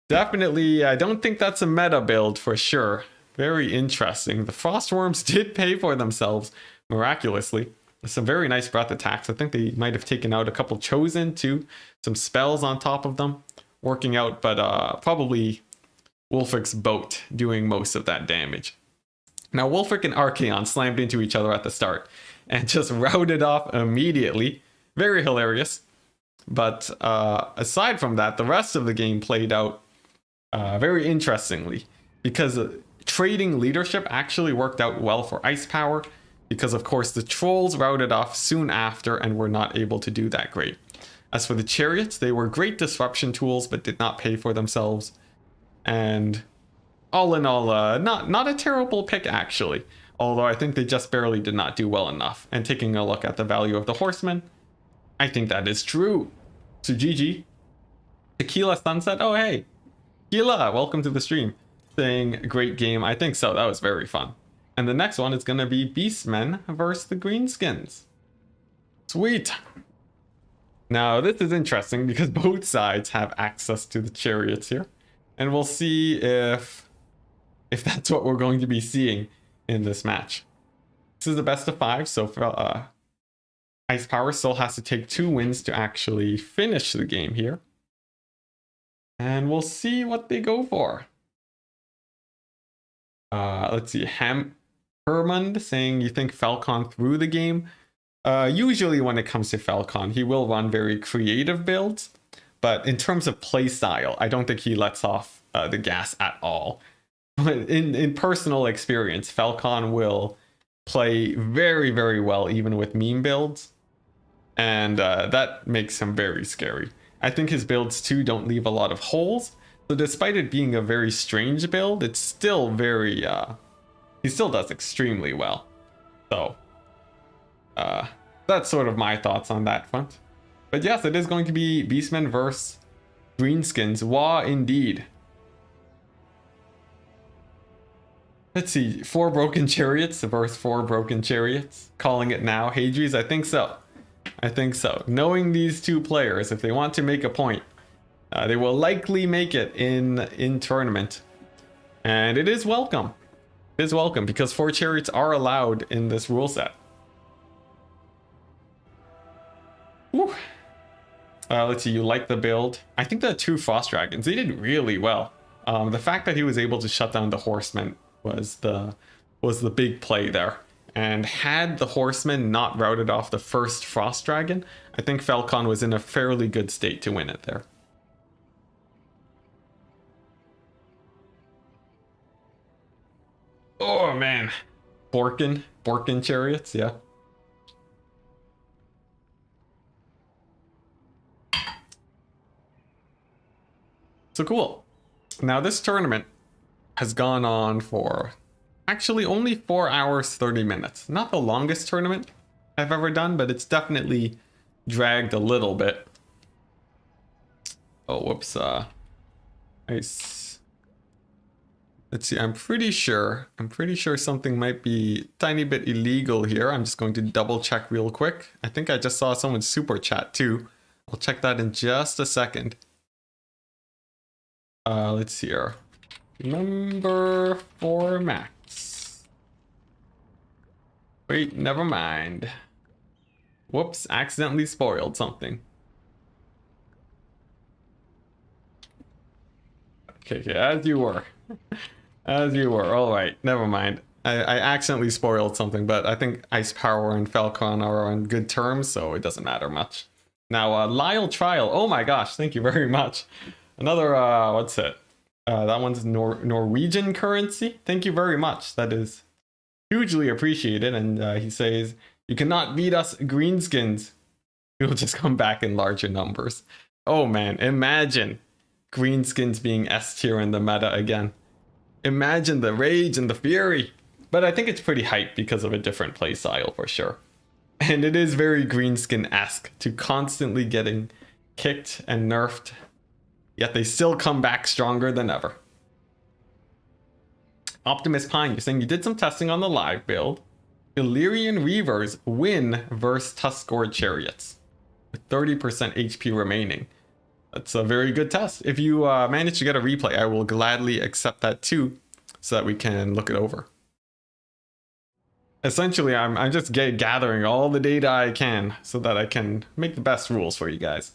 definitely, I don't think that's a meta build for sure. Very interesting. The Frostworms did pay for themselves miraculously. Some very nice breath attacks. I think they might have taken out a couple Chosen too. Some spells on top of them working out, but probably Wulfric's boat doing most of that damage. Now, Wulfric and Archaon slammed into each other at the start and just routed off immediately. Very hilarious. But aside from that, the rest of the game played out very interestingly, because trading leadership actually worked out well for Ice Power, because of course the trolls routed off soon after and were not able to do that great. As for the chariots, they were great disruption tools but did not pay for themselves. And all in all, not a terrible pick actually, although I think they just barely did not do well enough. And taking a look at the value of the horsemen, I think that is true. So GG. Tequila Sunset, oh hey, Tequila, welcome to the stream. Saying great game. I think so. That was very fun. And the next one is going to be Beastmen versus the Greenskins. Sweet. Now this is interesting because both sides have access to the chariots here, and we'll see if that's what we're going to be seeing in this match. This is the best of 5, so Ice Power still has to take 2 wins to actually finish the game here, and we'll see what they go for. Let's see, Hermund saying you think Falcon through the game. Usually when it comes to Falcon, he will run very creative builds, but in terms of play style, I don't think he lets off the gas at all. But in personal experience, Falcon will play very, very well even with meme builds, and that makes him very scary. I think his builds too don't leave a lot of holes. So despite it being a very strange build, it's still very, he still does extremely well. So, that's sort of my thoughts on that front. But yes, it is going to be Beastmen versus Greenskins. Wah, indeed. Let's see, 4 broken chariots versus 4 broken chariots. Calling it now. Hadries, I think so. I think so. Knowing these two players, if they want to make a point, they will likely make it in tournament, and it is welcome. It is welcome because 4 chariots are allowed in this rule set. Whew. Let's see. You like the build? I think the 2 frost dragons, they did really well. The fact that he was able to shut down the horsemen was the big play there. And had the horsemen not routed off the first frost dragon, I think Falcon was in a fairly good state to win it there. Oh man, Borkin chariots, yeah. So cool. Now this tournament has gone on for actually only 4 hours 30 minutes. Not the longest tournament I've ever done, but it's definitely dragged a little bit. Oh, whoops. Nice. Let's see. I'm pretty sure something might be a tiny bit illegal here. I'm just going to double check real quick. I think I just saw someone super chat too. I'll check that in just a second. Let's see here. Number 4 max. Wait, never mind. Whoops, accidentally spoiled something. Okay, as you were. As you were. All right, never mind. I accidentally spoiled something, but I think Ice Power and Falcon are on good terms, so it doesn't matter much. Now, Lyle Trial. Oh my gosh, thank you very much. Another, what's it? That one's Norwegian currency. Thank you very much. That is hugely appreciated. And he says, you cannot beat us greenskins. We'll just come back in larger numbers. Oh man, imagine greenskins being S tier in the meta again. Imagine the rage and the fury. But I think it's pretty hype because of a different playstyle for sure. And it is very greenskin-esque to constantly getting kicked and nerfed. Yet they still come back stronger than ever. Optimus Pine, you're saying you did some testing on the live build. Illyrian Reavers win versus Tuskor Chariots with 30% HP remaining. That's a very good test. If you manage to get a replay, I will gladly accept that too, so that we can look it over. Essentially, I'm just gathering all the data I can so that I can make the best rules for you guys.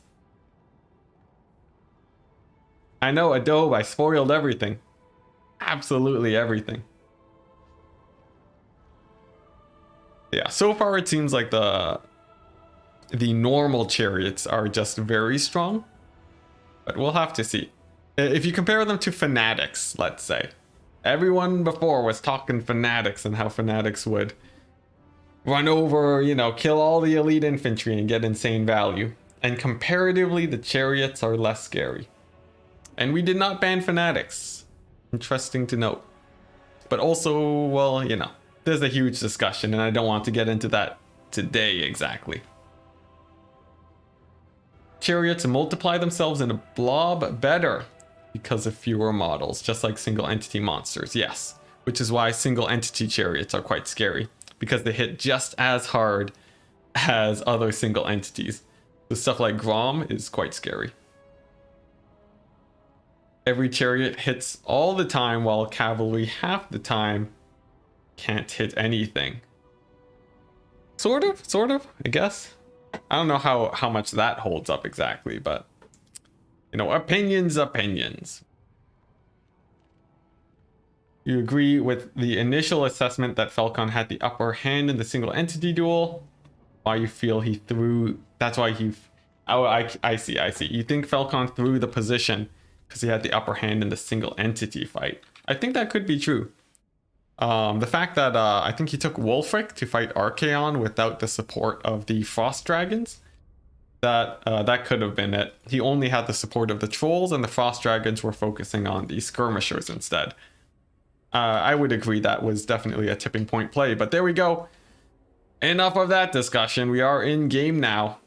I know, Adobe, I spoiled everything. Absolutely everything. Yeah, so far it seems like the normal chariots are just very strong. But we'll have to see. If you compare them to Fanatics, let's say. Everyone before was talking Fanatics and how Fanatics would run over, you know, kill all the elite infantry and get insane value. And comparatively, the chariots are less scary. And we did not ban Fanatics. Interesting to note. But also, well, you know, there's a huge discussion and I don't want to get into that today exactly. Chariots multiply themselves in a blob better because of fewer models, just like single entity monsters, yes. Which is why single entity chariots are quite scary, because they hit just as hard as other single entities. So stuff like Grom is quite scary. Every chariot hits all the time, while cavalry half the time can't hit anything. Sort of, I guess. I don't know how much that holds up exactly, but you know, opinions. You agree with the initial assessment that Falcon had the upper hand in the single entity duel? Why you feel he threw, that's why he, oh, I see. You think Falcon threw the position because he had the upper hand in the single entity fight. I think that could be true. The fact that I think he took Wolfric to fight Archaon without the support of the Frost Dragons, that could have been it. He only had the support of the Trolls, and the Frost Dragons were focusing on the Skirmishers instead. I would agree that was definitely a tipping point play, but there we go. Enough of that discussion. We are in game now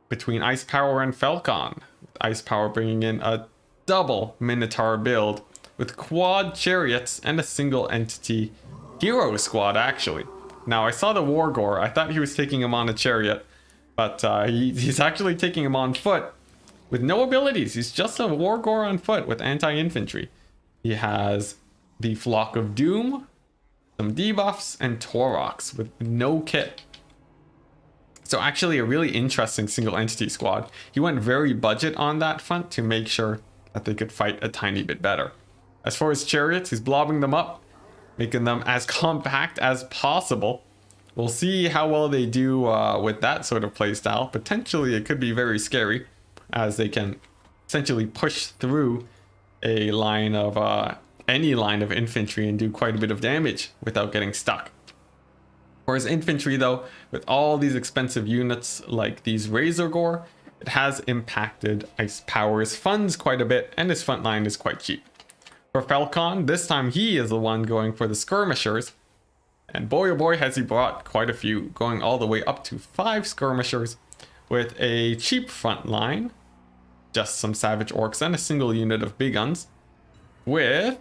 between Ice Power and Falcon. Ice Power bringing in a double Minotaur build with quad chariots and a single entity hero squad, actually. Now, I saw the Wargore. I thought he was taking him on a chariot, but he's actually taking him on foot with no abilities. He's just a Wargore on foot with anti-infantry. He has the Flock of Doom, some debuffs, and Taurox with no kit. So actually a really interesting single entity squad. He went very budget on that front to make sure that they could fight a tiny bit better. As far as chariots, he's blobbing them up, making them as compact as possible. We'll see how well they do with that sort of playstyle. Potentially it could be very scary, as they can essentially push through a line of any line of infantry and do quite a bit of damage without getting stuck. Whereas infantry, though, with all these expensive units like these Razor Gore, it has impacted Ice Power's funds quite a bit, and his front line is quite cheap. For Falcon, this time he is the one going for the skirmishers, and boy oh boy has he brought quite a few, going all the way up to 5 skirmishers with a cheap front line, just some savage orcs and a single unit of big guns. With,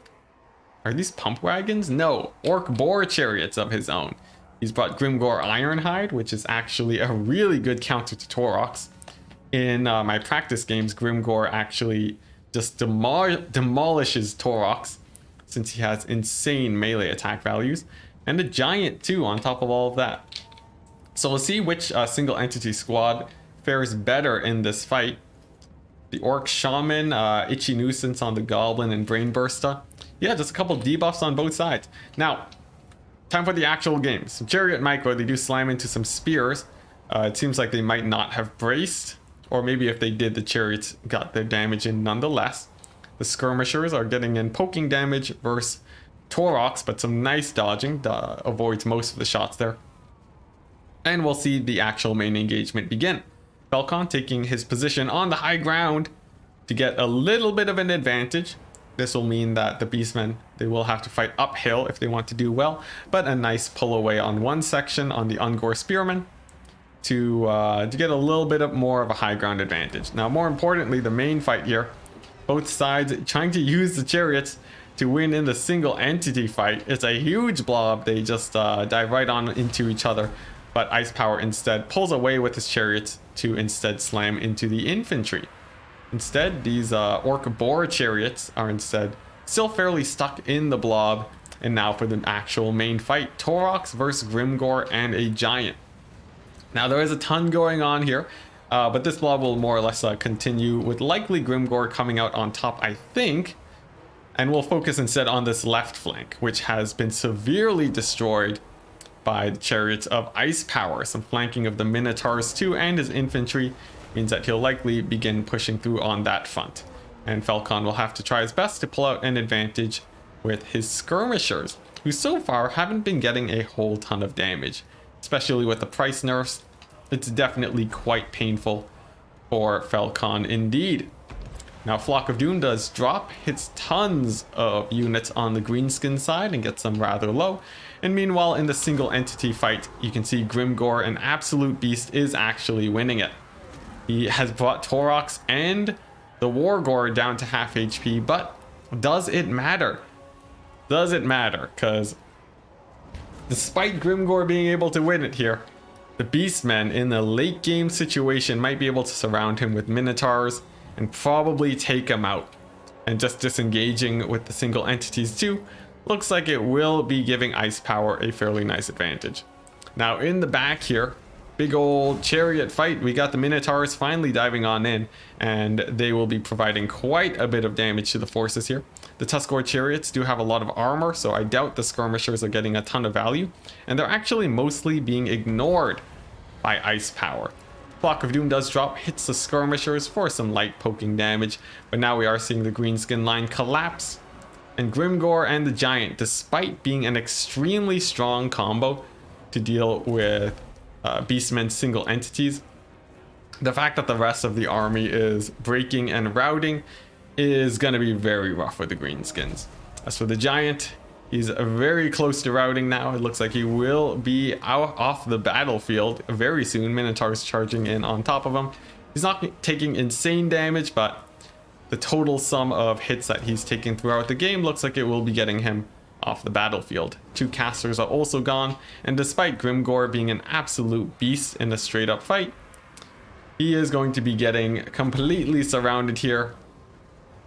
are these pump wagons? No, orc boar chariots of his own. He's brought Grimgore Ironhide, which is actually a really good counter to Taurox. In my practice games, Grimgore actually just demolishes Taurox, since he has insane melee attack values, and a giant too on top of all of that. So we'll see which single entity squad fares better in this fight. The Orc Shaman, Itchy Nuisance on the Goblin, and Brain Burster. Yeah, just a couple debuffs on both sides. Now, time for the actual game. So Chariot Micro, they do slam into some spears. It seems like they might not have braced, or maybe if they did, the chariots got their damage in nonetheless. The skirmishers are getting in poking damage versus Taurox, but some nice dodging avoids most of the shots there. And we'll see the actual main engagement begin. Falcon taking his position on the high ground to get a little bit of an advantage. This will mean that the Beastmen, they will have to fight uphill if they want to do well, but a nice pull away on one section on the Ungor Spearmen to get a little bit more of a high ground advantage. Now, more importantly, the main fight here, both sides trying to use the chariots to win in the single entity fight. It's a huge blob. They just dive right on into each other, but Ice Power instead pulls away with his chariots to instead slam into the infantry. Instead, these orc boar chariots are instead still fairly stuck in the blob. And now for the actual main fight, Taurox versus Grimgore and a giant. Now there is a ton going on here, but this blob will more or less continue with likely Grimgore coming out on top, I think. And we'll focus instead on this left flank, which has been severely destroyed by the chariots of Ice Power. Some flanking of the Minotaurs too, and his infantry means that he'll likely begin pushing through on that front. And Falcon will have to try his best to pull out an advantage with his skirmishers, who so far haven't been getting a whole ton of damage. Especially with the price nerfs, it's definitely quite painful for Falcon indeed. Now Flock of Doom does drop, hits tons of units on the greenskin side and gets them rather low. And meanwhile in the single entity fight, you can see Grimgore, an absolute beast, is actually winning it. He has brought Taurox and the Wargore down to half HP, but does it matter? Does it matter? Because despite Grimgore being able to win it here, the Beastmen in the late game situation might be able to surround him with Minotaurs and probably take him out. And just disengaging with the single entities too looks like it will be giving Ice Power a fairly nice advantage. Now in the back here, big old chariot fight, we got the Minotaurs finally diving on in, and they will be providing quite a bit of damage to the forces here. The Tuskor chariots do have a lot of armor, so I doubt the skirmishers are getting a ton of value, and they're actually mostly being ignored by Ice Power. Flock of Doom does drop, hits the skirmishers for some light poking damage, but now we are seeing the greenskin line collapse. And Grimgore and the Giant, despite being an extremely strong combo to deal with Beastmen's single entities, the fact that the rest of the army is breaking and routing is going to be very rough for the greenskins. As for the Giant, he's very close to routing now. It looks like he will be out off the battlefield very soon. Minotaur's charging in on top of him. He's not taking insane damage, but the total sum of hits that he's taking throughout the game looks like it will be getting him off the battlefield. 2 casters are also gone, and despite Grimgore being an absolute beast in a straight up fight, he is going to be getting completely surrounded here,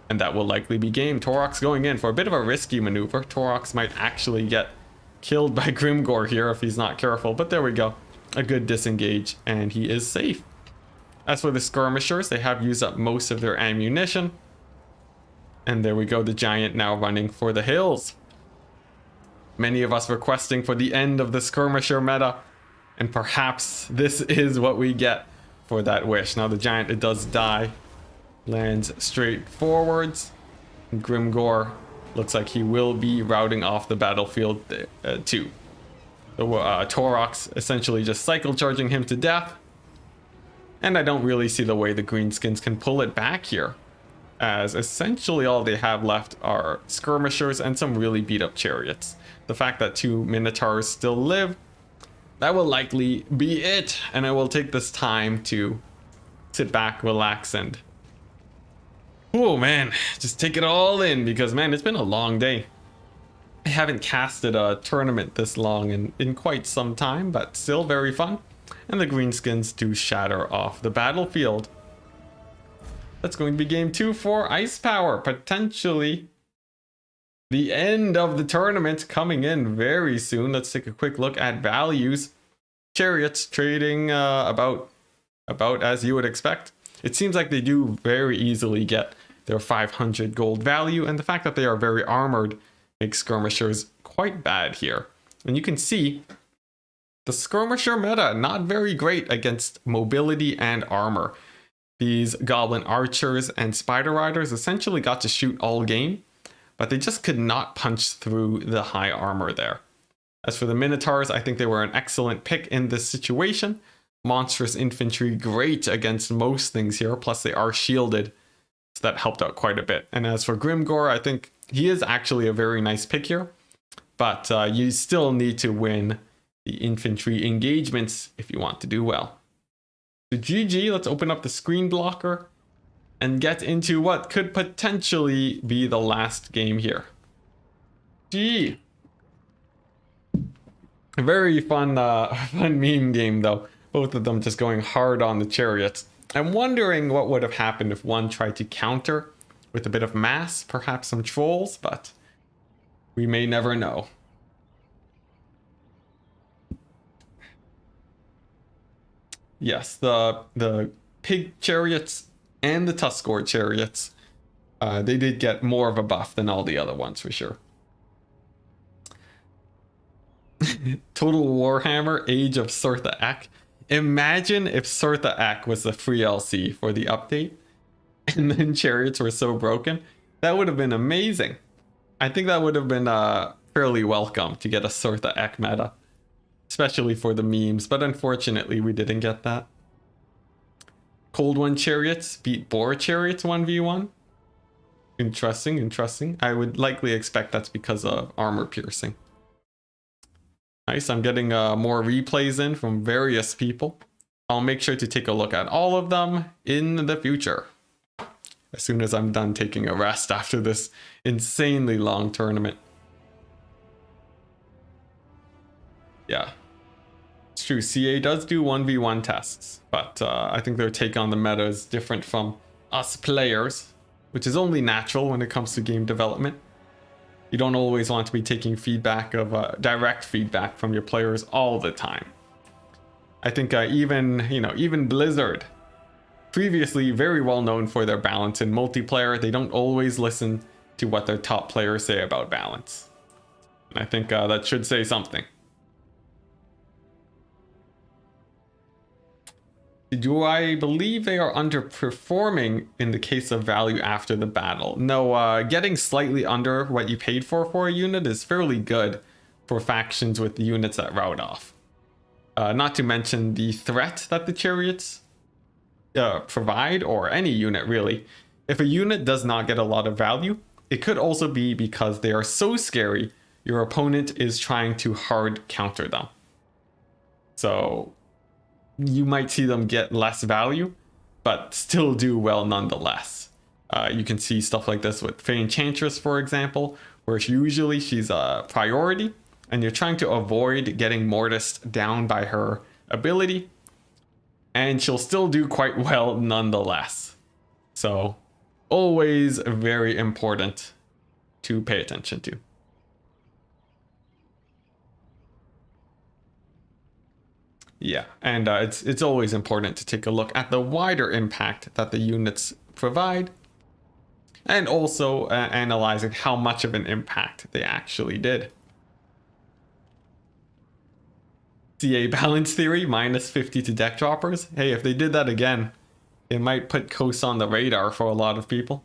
and that will likely be game. Taurox going in for a bit of a risky maneuver. Taurox might actually get killed by Grimgore here if he's not careful, but there we go. A good disengage, and he is safe. As for the skirmishers, they have used up most of their ammunition. And there we go, the Giant now running for the hills. Many of us requesting for the end of the skirmisher meta, and perhaps this is what we get for that wish. Now the Giant, it does die, lands straight forwards. Grimgore looks like he will be routing off the battlefield too. So Taurox essentially just cycle charging him to death. And I don't really see the way the greenskins can pull it back here, as essentially all they have left are skirmishers and some really beat up chariots. The fact that 2 minotaurs still live, that will likely be it, and I will take this time to sit back, relax, and oh man, just take it all in, because man, it's been a long day. I haven't casted a tournament this long in quite some time, but still very fun. And the greenskins do shatter off the battlefield. That's going to be game 2 for Ice Power. Potentially the end of the tournament coming in very soon. Let's take a quick look at values. Chariots trading about as you would expect. It seems like they do very easily get their 500 gold value, and the fact that they are very armored makes skirmishers quite bad here. And you can see the skirmisher meta not very great against mobility and armor. These goblin archers and spider riders essentially got to shoot all game, but they just could not punch through the high armor there. As for the minotaurs, I think they were an excellent pick in this situation. Monstrous infantry, great against most things here, plus they are shielded, so that helped out quite a bit. And as for Grimgor, I think he is actually a very nice pick here, but you still need to win the infantry engagements if you want to do well. So GG, let's open up the screen blocker and get into what could potentially be the last game here. Gee. A very fun fun meme game though. Both of them just going hard on the chariots. I'm wondering what would have happened if one tried to counter with a bit of mass, perhaps some trolls, but we may never know. Yes, the pig chariots and the Tuskor chariots, they did get more of a buff than all the other ones for sure. Total Warhammer Age of Surtha Ek. Imagine if Surtha Ek was the free LC for the update and then chariots were so broken. That would have been amazing. I think that would have been fairly welcome to get a Surtha Ek meta, especially for the memes, but unfortunately we didn't get that. Cold One chariots beat Boar chariots 1v1. Interesting. I would likely expect that's because of armor piercing. Nice, I'm getting more replays in from various people. I'll make sure to take a look at all of them in the future, as soon as I'm done taking a rest after this insanely long tournament. Yeah, it's true, CA does do 1v1 tests, but I think their take on the meta is different from us players, which is only natural when it comes to game development. You don't always want to be taking feedback of direct feedback from your players all the time. I think even Blizzard, previously very well known for their balance in multiplayer, they don't always listen to what their top players say about balance. And I think that should say something. Do I believe they are underperforming in the case of value after the battle? No, getting slightly under what you paid for a unit is fairly good for factions with the units that route off. Not to mention the threat that the chariots provide, or any unit really. If a unit does not get a lot of value, it could also be because they are so scary your opponent is trying to hard counter them. So you might see them get less value, but still do well nonetheless. You can see stuff like this with Fey Enchantress, for example, where usually she's a priority, and you're trying to avoid getting mortised down by her ability, and she'll still do quite well nonetheless. So, always very important to pay attention to. Yeah, and it's always important to take a look at the wider impact that the units provide, and also analyzing how much of an impact they actually did. CA balance theory, minus 50 to deck droppers. Hey, if they did that again, it might put Coast on the radar for a lot of people.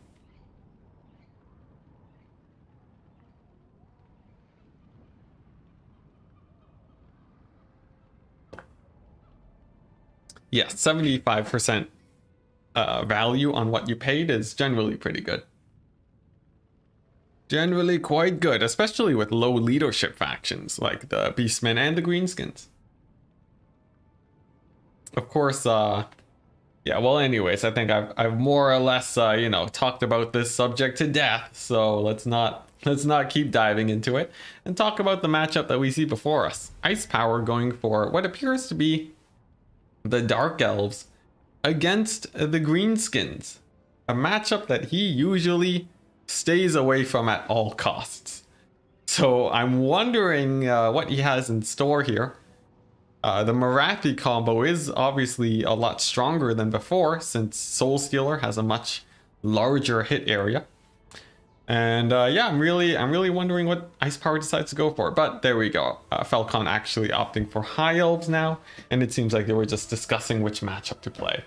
yes, 75% value on what you paid is generally pretty good. Generally quite good, especially with low leadership factions like the Beastmen and the Greenskins. Of course, yeah, well, anyways, I think I've more or less, you know, talked about this subject to death, so let's not keep diving into it and talk about the matchup that we see before us. Ice Power going for what appears to be the Dark Elves against the Greenskins, a matchup that he usually stays away from at all costs. So I'm wondering what he has in store here. The Marathi combo is obviously a lot stronger than before, since Soul Stealer has a much larger hit area. And yeah, I'm really wondering what Ice Power decides to go for. But there we go. Falcon actually opting for High Elves now, and it seems like they were just discussing which matchup to play.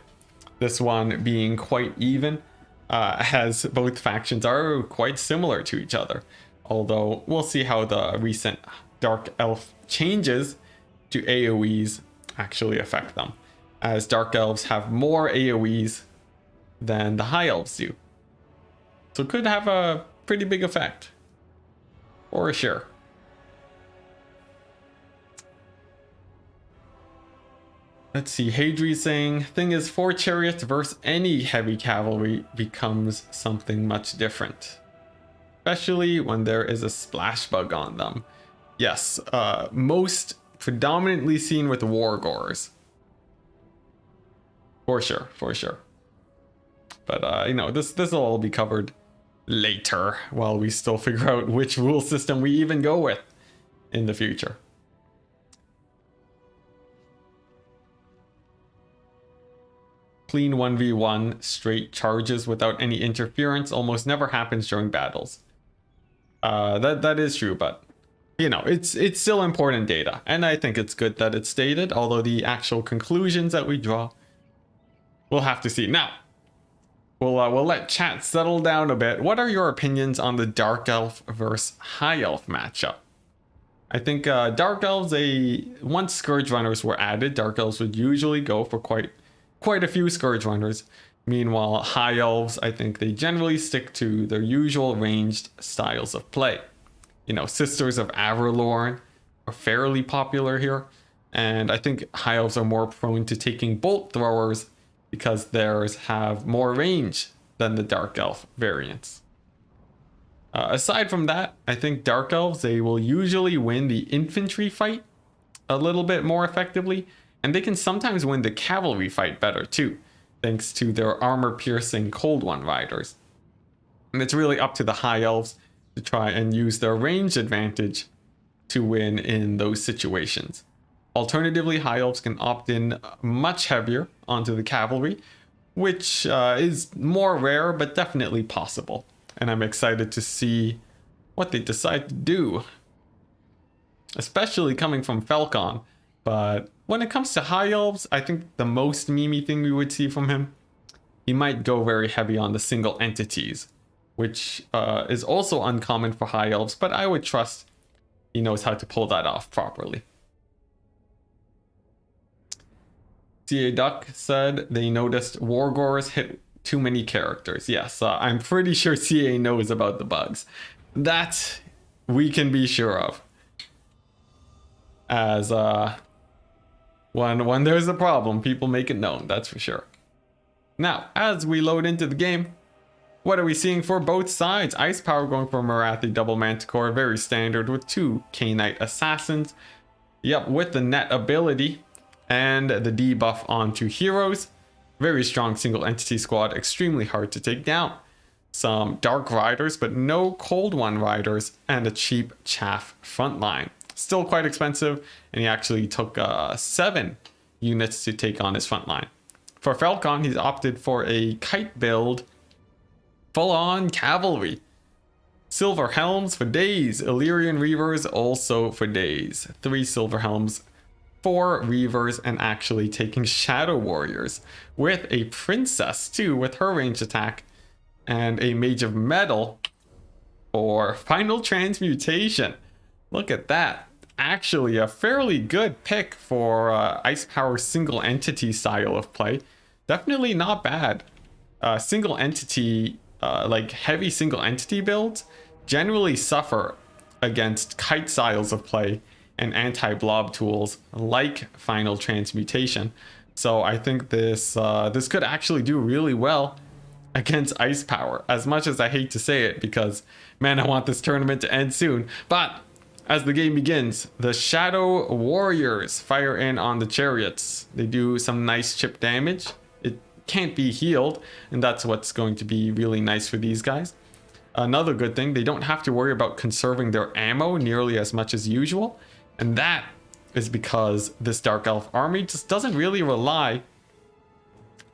This one being quite even, as both factions are quite similar to each other. Although we'll see how the recent Dark Elf changes to AoEs actually affect them, as Dark Elves have more AoEs than the High Elves do. So it could have a pretty big effect, for sure. Let's see, Hadri saying, thing is, 4 chariots versus any heavy cavalry becomes something much different. Especially when there is a splash bug on them. Yes, most predominantly seen with Wargors. For sure, for sure. But, you know, this will all be covered later while we still figure out which rule system we even go with in the future. Clean 1v1 straight charges without any interference almost never happens during battles. That is true, but you know, it's still important data, and I think it's good that it's stated, although the actual conclusions that we draw, we'll have to see. Now, we'll let chat settle down a bit. What are your opinions on the Dark Elf versus High Elf matchup? I think Dark Elves, once Scourge Runners were added, Dark Elves would usually go for quite a few Scourge Runners. Meanwhile, High Elves, I think they generally stick to their usual ranged styles of play. You know, Sisters of Averlorn are fairly popular here, and I think High Elves are more prone to taking bolt throwers because theirs have more range than the Dark Elf variants. Aside from that, I think Dark Elves, they will usually win the infantry fight a little bit more effectively, and they can sometimes win the cavalry fight better too, thanks to their armor-piercing Cold One riders. And it's really up to the High Elves to try and use their range advantage to win in those situations. Alternatively, High Elves can opt in much heavier onto the cavalry, which is more rare, but definitely possible. And I'm excited to see what they decide to do, especially coming from Falcon. But when it comes to High Elves, I think the most memey thing we would see from him, he might go very heavy on the single entities, which is also uncommon for High Elves, but I would trust he knows how to pull that off properly. CA Duck said they noticed Wargors hit too many characters. Yes, I'm pretty sure CA knows about the bugs. That we can be sure of. As when there's a problem, people make it known, that's for sure. Now, as we load into the game, what are we seeing for both sides? Ice Power going for Marathi double Manticore, very standard with 2 K-Knight Assassins. Yep, with the net ability and the debuff onto heroes. Very strong single entity squad, extremely hard to take down. Some Dark Riders, but no Cold One Riders, and a cheap Chaff frontline. Still quite expensive, and he actually took 7 units to take on his frontline. For Falcon, he's opted for a kite build, full-on cavalry. Silver Helms for days, Illyrian Reavers also for days. 3 Silver Helms, 4 Reavers, and actually taking Shadow Warriors with a Princess too, with her ranged attack, and a Mage of Metal for final transmutation. Look at that. actually a fairly good pick for Ice Power single entity style of play. Definitely not bad. Single entity, like heavy single entity builds generally suffer against kite styles of play and anti-blob tools like Final Transmutation. So I think this could actually do really well against Ice Power, as much as I hate to say it, because man, I want this tournament to end soon. But as the game begins, the Shadow Warriors fire in on the chariots. They do some nice chip damage. It can't be healed, and that's what's going to be really nice for these guys. Another good thing, they don't have to worry about conserving their ammo nearly as much as usual, and that is because this Dark Elf army just doesn't really rely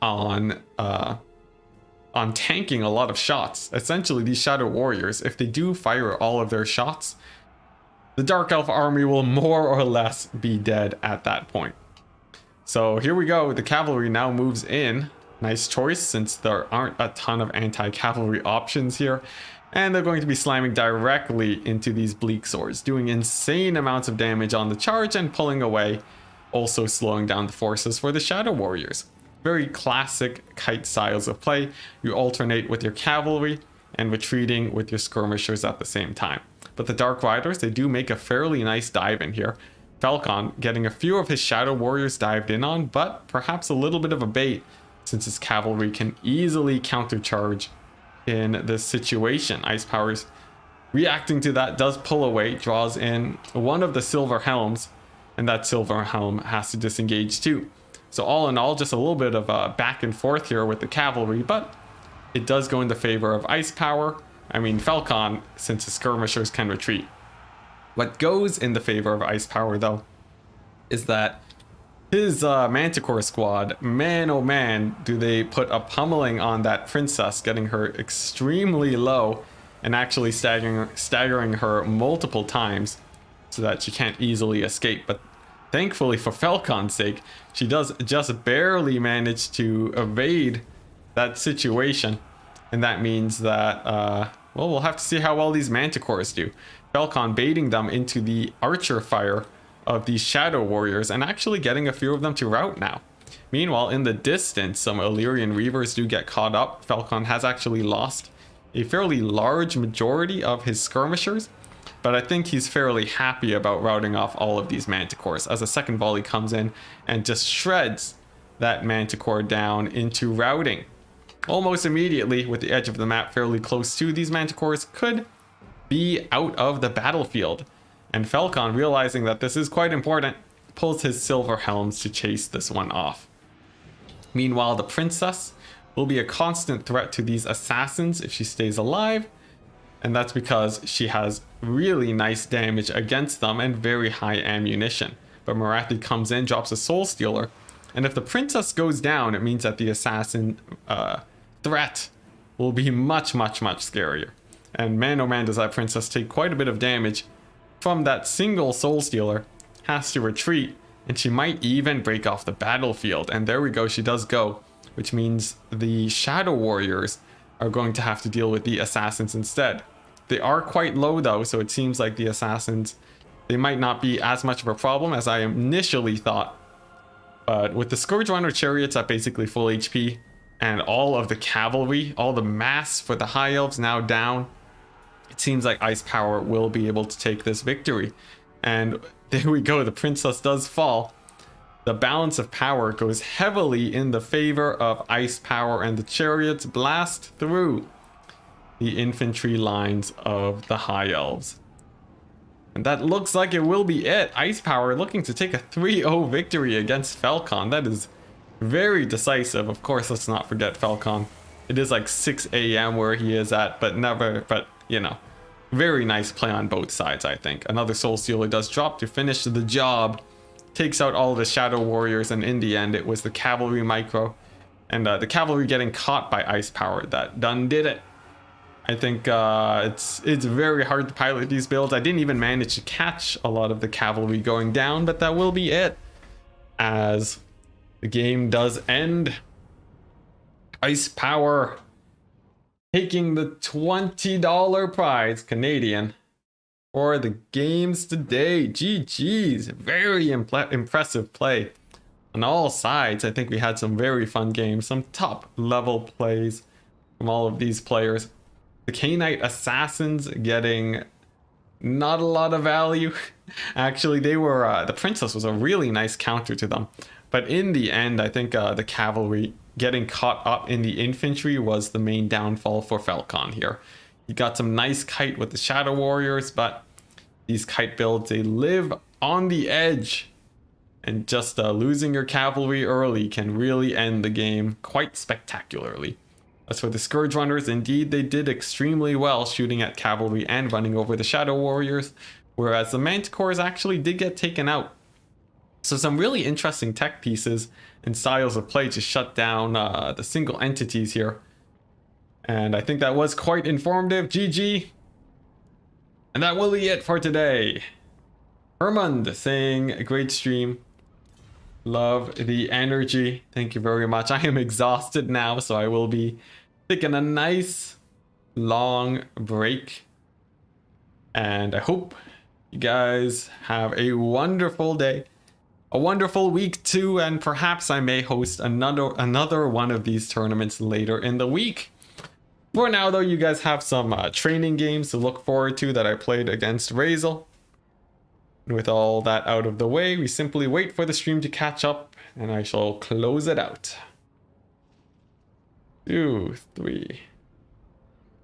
on tanking a lot of shots. Essentially, these Shadow Warriors, if they do fire all of their shots, the Dark Elf army will more or less be dead at that point. So here we go. The cavalry now moves in. Nice choice, since there aren't a ton of anti-cavalry options here. And they're going to be slamming directly into these bleak swords, doing insane amounts of damage on the charge and pulling away, also slowing down the forces for the Shadow Warriors. Very classic kite styles of play. You alternate with your cavalry and retreating with your skirmishers at the same time. But the Dark Riders, they do make a fairly nice dive in here. Falcon getting a few of his Shadow Warriors dived in on, but perhaps a little bit of a bait, since his cavalry can easily countercharge in this situation. Ice Powers reacting to that, does pull away, draws in one of the silver helms, and that silver helm has to disengage too. So all in all, just a little bit of a back and forth here with the cavalry, but it does go in the favor of Ice Power. I mean, Falcon, since his skirmishers can retreat. What goes in the favor of Ice Power, though, is that his Manticore squad, man oh man, do they put a pummeling on that princess, getting her extremely low and actually staggering her multiple times so that she can't easily escape. But thankfully for Falcon's sake, she does just barely manage to evade that situation. And that means that, well, we'll have to see how well these Manticores do. Falcon baiting them into the archer fire of these Shadow Warriors and actually getting a few of them to rout now. Meanwhile, in the distance, some Illyrian Reavers do get caught up. Falcon has actually lost a fairly large majority of his skirmishers, but I think he's fairly happy about routing off all of these Manticores as a second volley comes in and just shreds that Manticore down into routing. Almost immediately, with the edge of the map fairly close to these Manticores, could be out of the battlefield. And Falcon, realizing that this is quite important, pulls his silver helms to chase this one off. Meanwhile, the princess will be a constant threat to these assassins if she stays alive, and that's because she has really nice damage against them and very high ammunition. But Marathi comes in, drops a Soul Stealer, and if the princess goes down, it means that the assassin threat will be much scarier. And man oh man, does that princess take quite a bit of damage from that single Soul Stealer. Has to retreat, and she might even break off the battlefield. And there we go, she does go, which means the Shadow Warriors are going to have to deal with the assassins instead. They are quite low though, so it seems like the assassins, they might not be as much of a problem as I initially thought. But with the Scourge Runner chariots at basically full HP, and all of the cavalry, all the mass for the High Elves now down, it seems like Ice Power will be able to take this victory. And there we go, the princess does fall. The balance of power goes heavily in the favor of Ice Power, and the chariots blast through the infantry lines of the High Elves. And that looks like it will be it. Ice Power looking to take a 3-0 victory against Falcon. That is very decisive. Of course, let's not forget Falcon. It is like 6 a.m. where he is at, but you know, very nice play on both sides, I think. Another Soul Stealer does drop to finish the job. Takes out all of the Shadow Warriors, and in the end, it was the cavalry micro. And the cavalry getting caught by Ice Power that done did it. I think it's very hard to pilot these builds. I didn't even manage to catch a lot of the cavalry going down, but that will be it, as the game does end. Ice Power taking the $20 prize, Canadian, for the games today. GG's. Very impressive play on all sides. I think we had some very fun games, some top level plays from all of these players. The K-Knight Assassins getting not a lot of value. Actually, they were the Princess was a really nice counter to them. But in the end, I think the Cavalry getting caught up in the infantry was the main downfall for Falcon here. You got some nice kite with the Shadow Warriors, but these kite builds, they live on the edge. And just losing your cavalry early can really end the game quite spectacularly. As for the Scourge Runners, indeed they did extremely well shooting at cavalry and running over the Shadow Warriors, whereas the Manticores actually did get taken out. So some really interesting tech pieces and styles of play to shut down the single entities here. And I think that was quite informative. GG. And that will be it for today. Hermund saying a great stream. Love the energy. Thank you very much. I am exhausted now, so I will be taking a nice long break. And I hope you guys have a wonderful day, a wonderful week too, and perhaps I may host another one of these tournaments later in the week. For now though, you guys have some training games to look forward to that I played against Razel. And with all that out of the way, we simply wait for the stream to catch up and I shall close it out. 2, 3.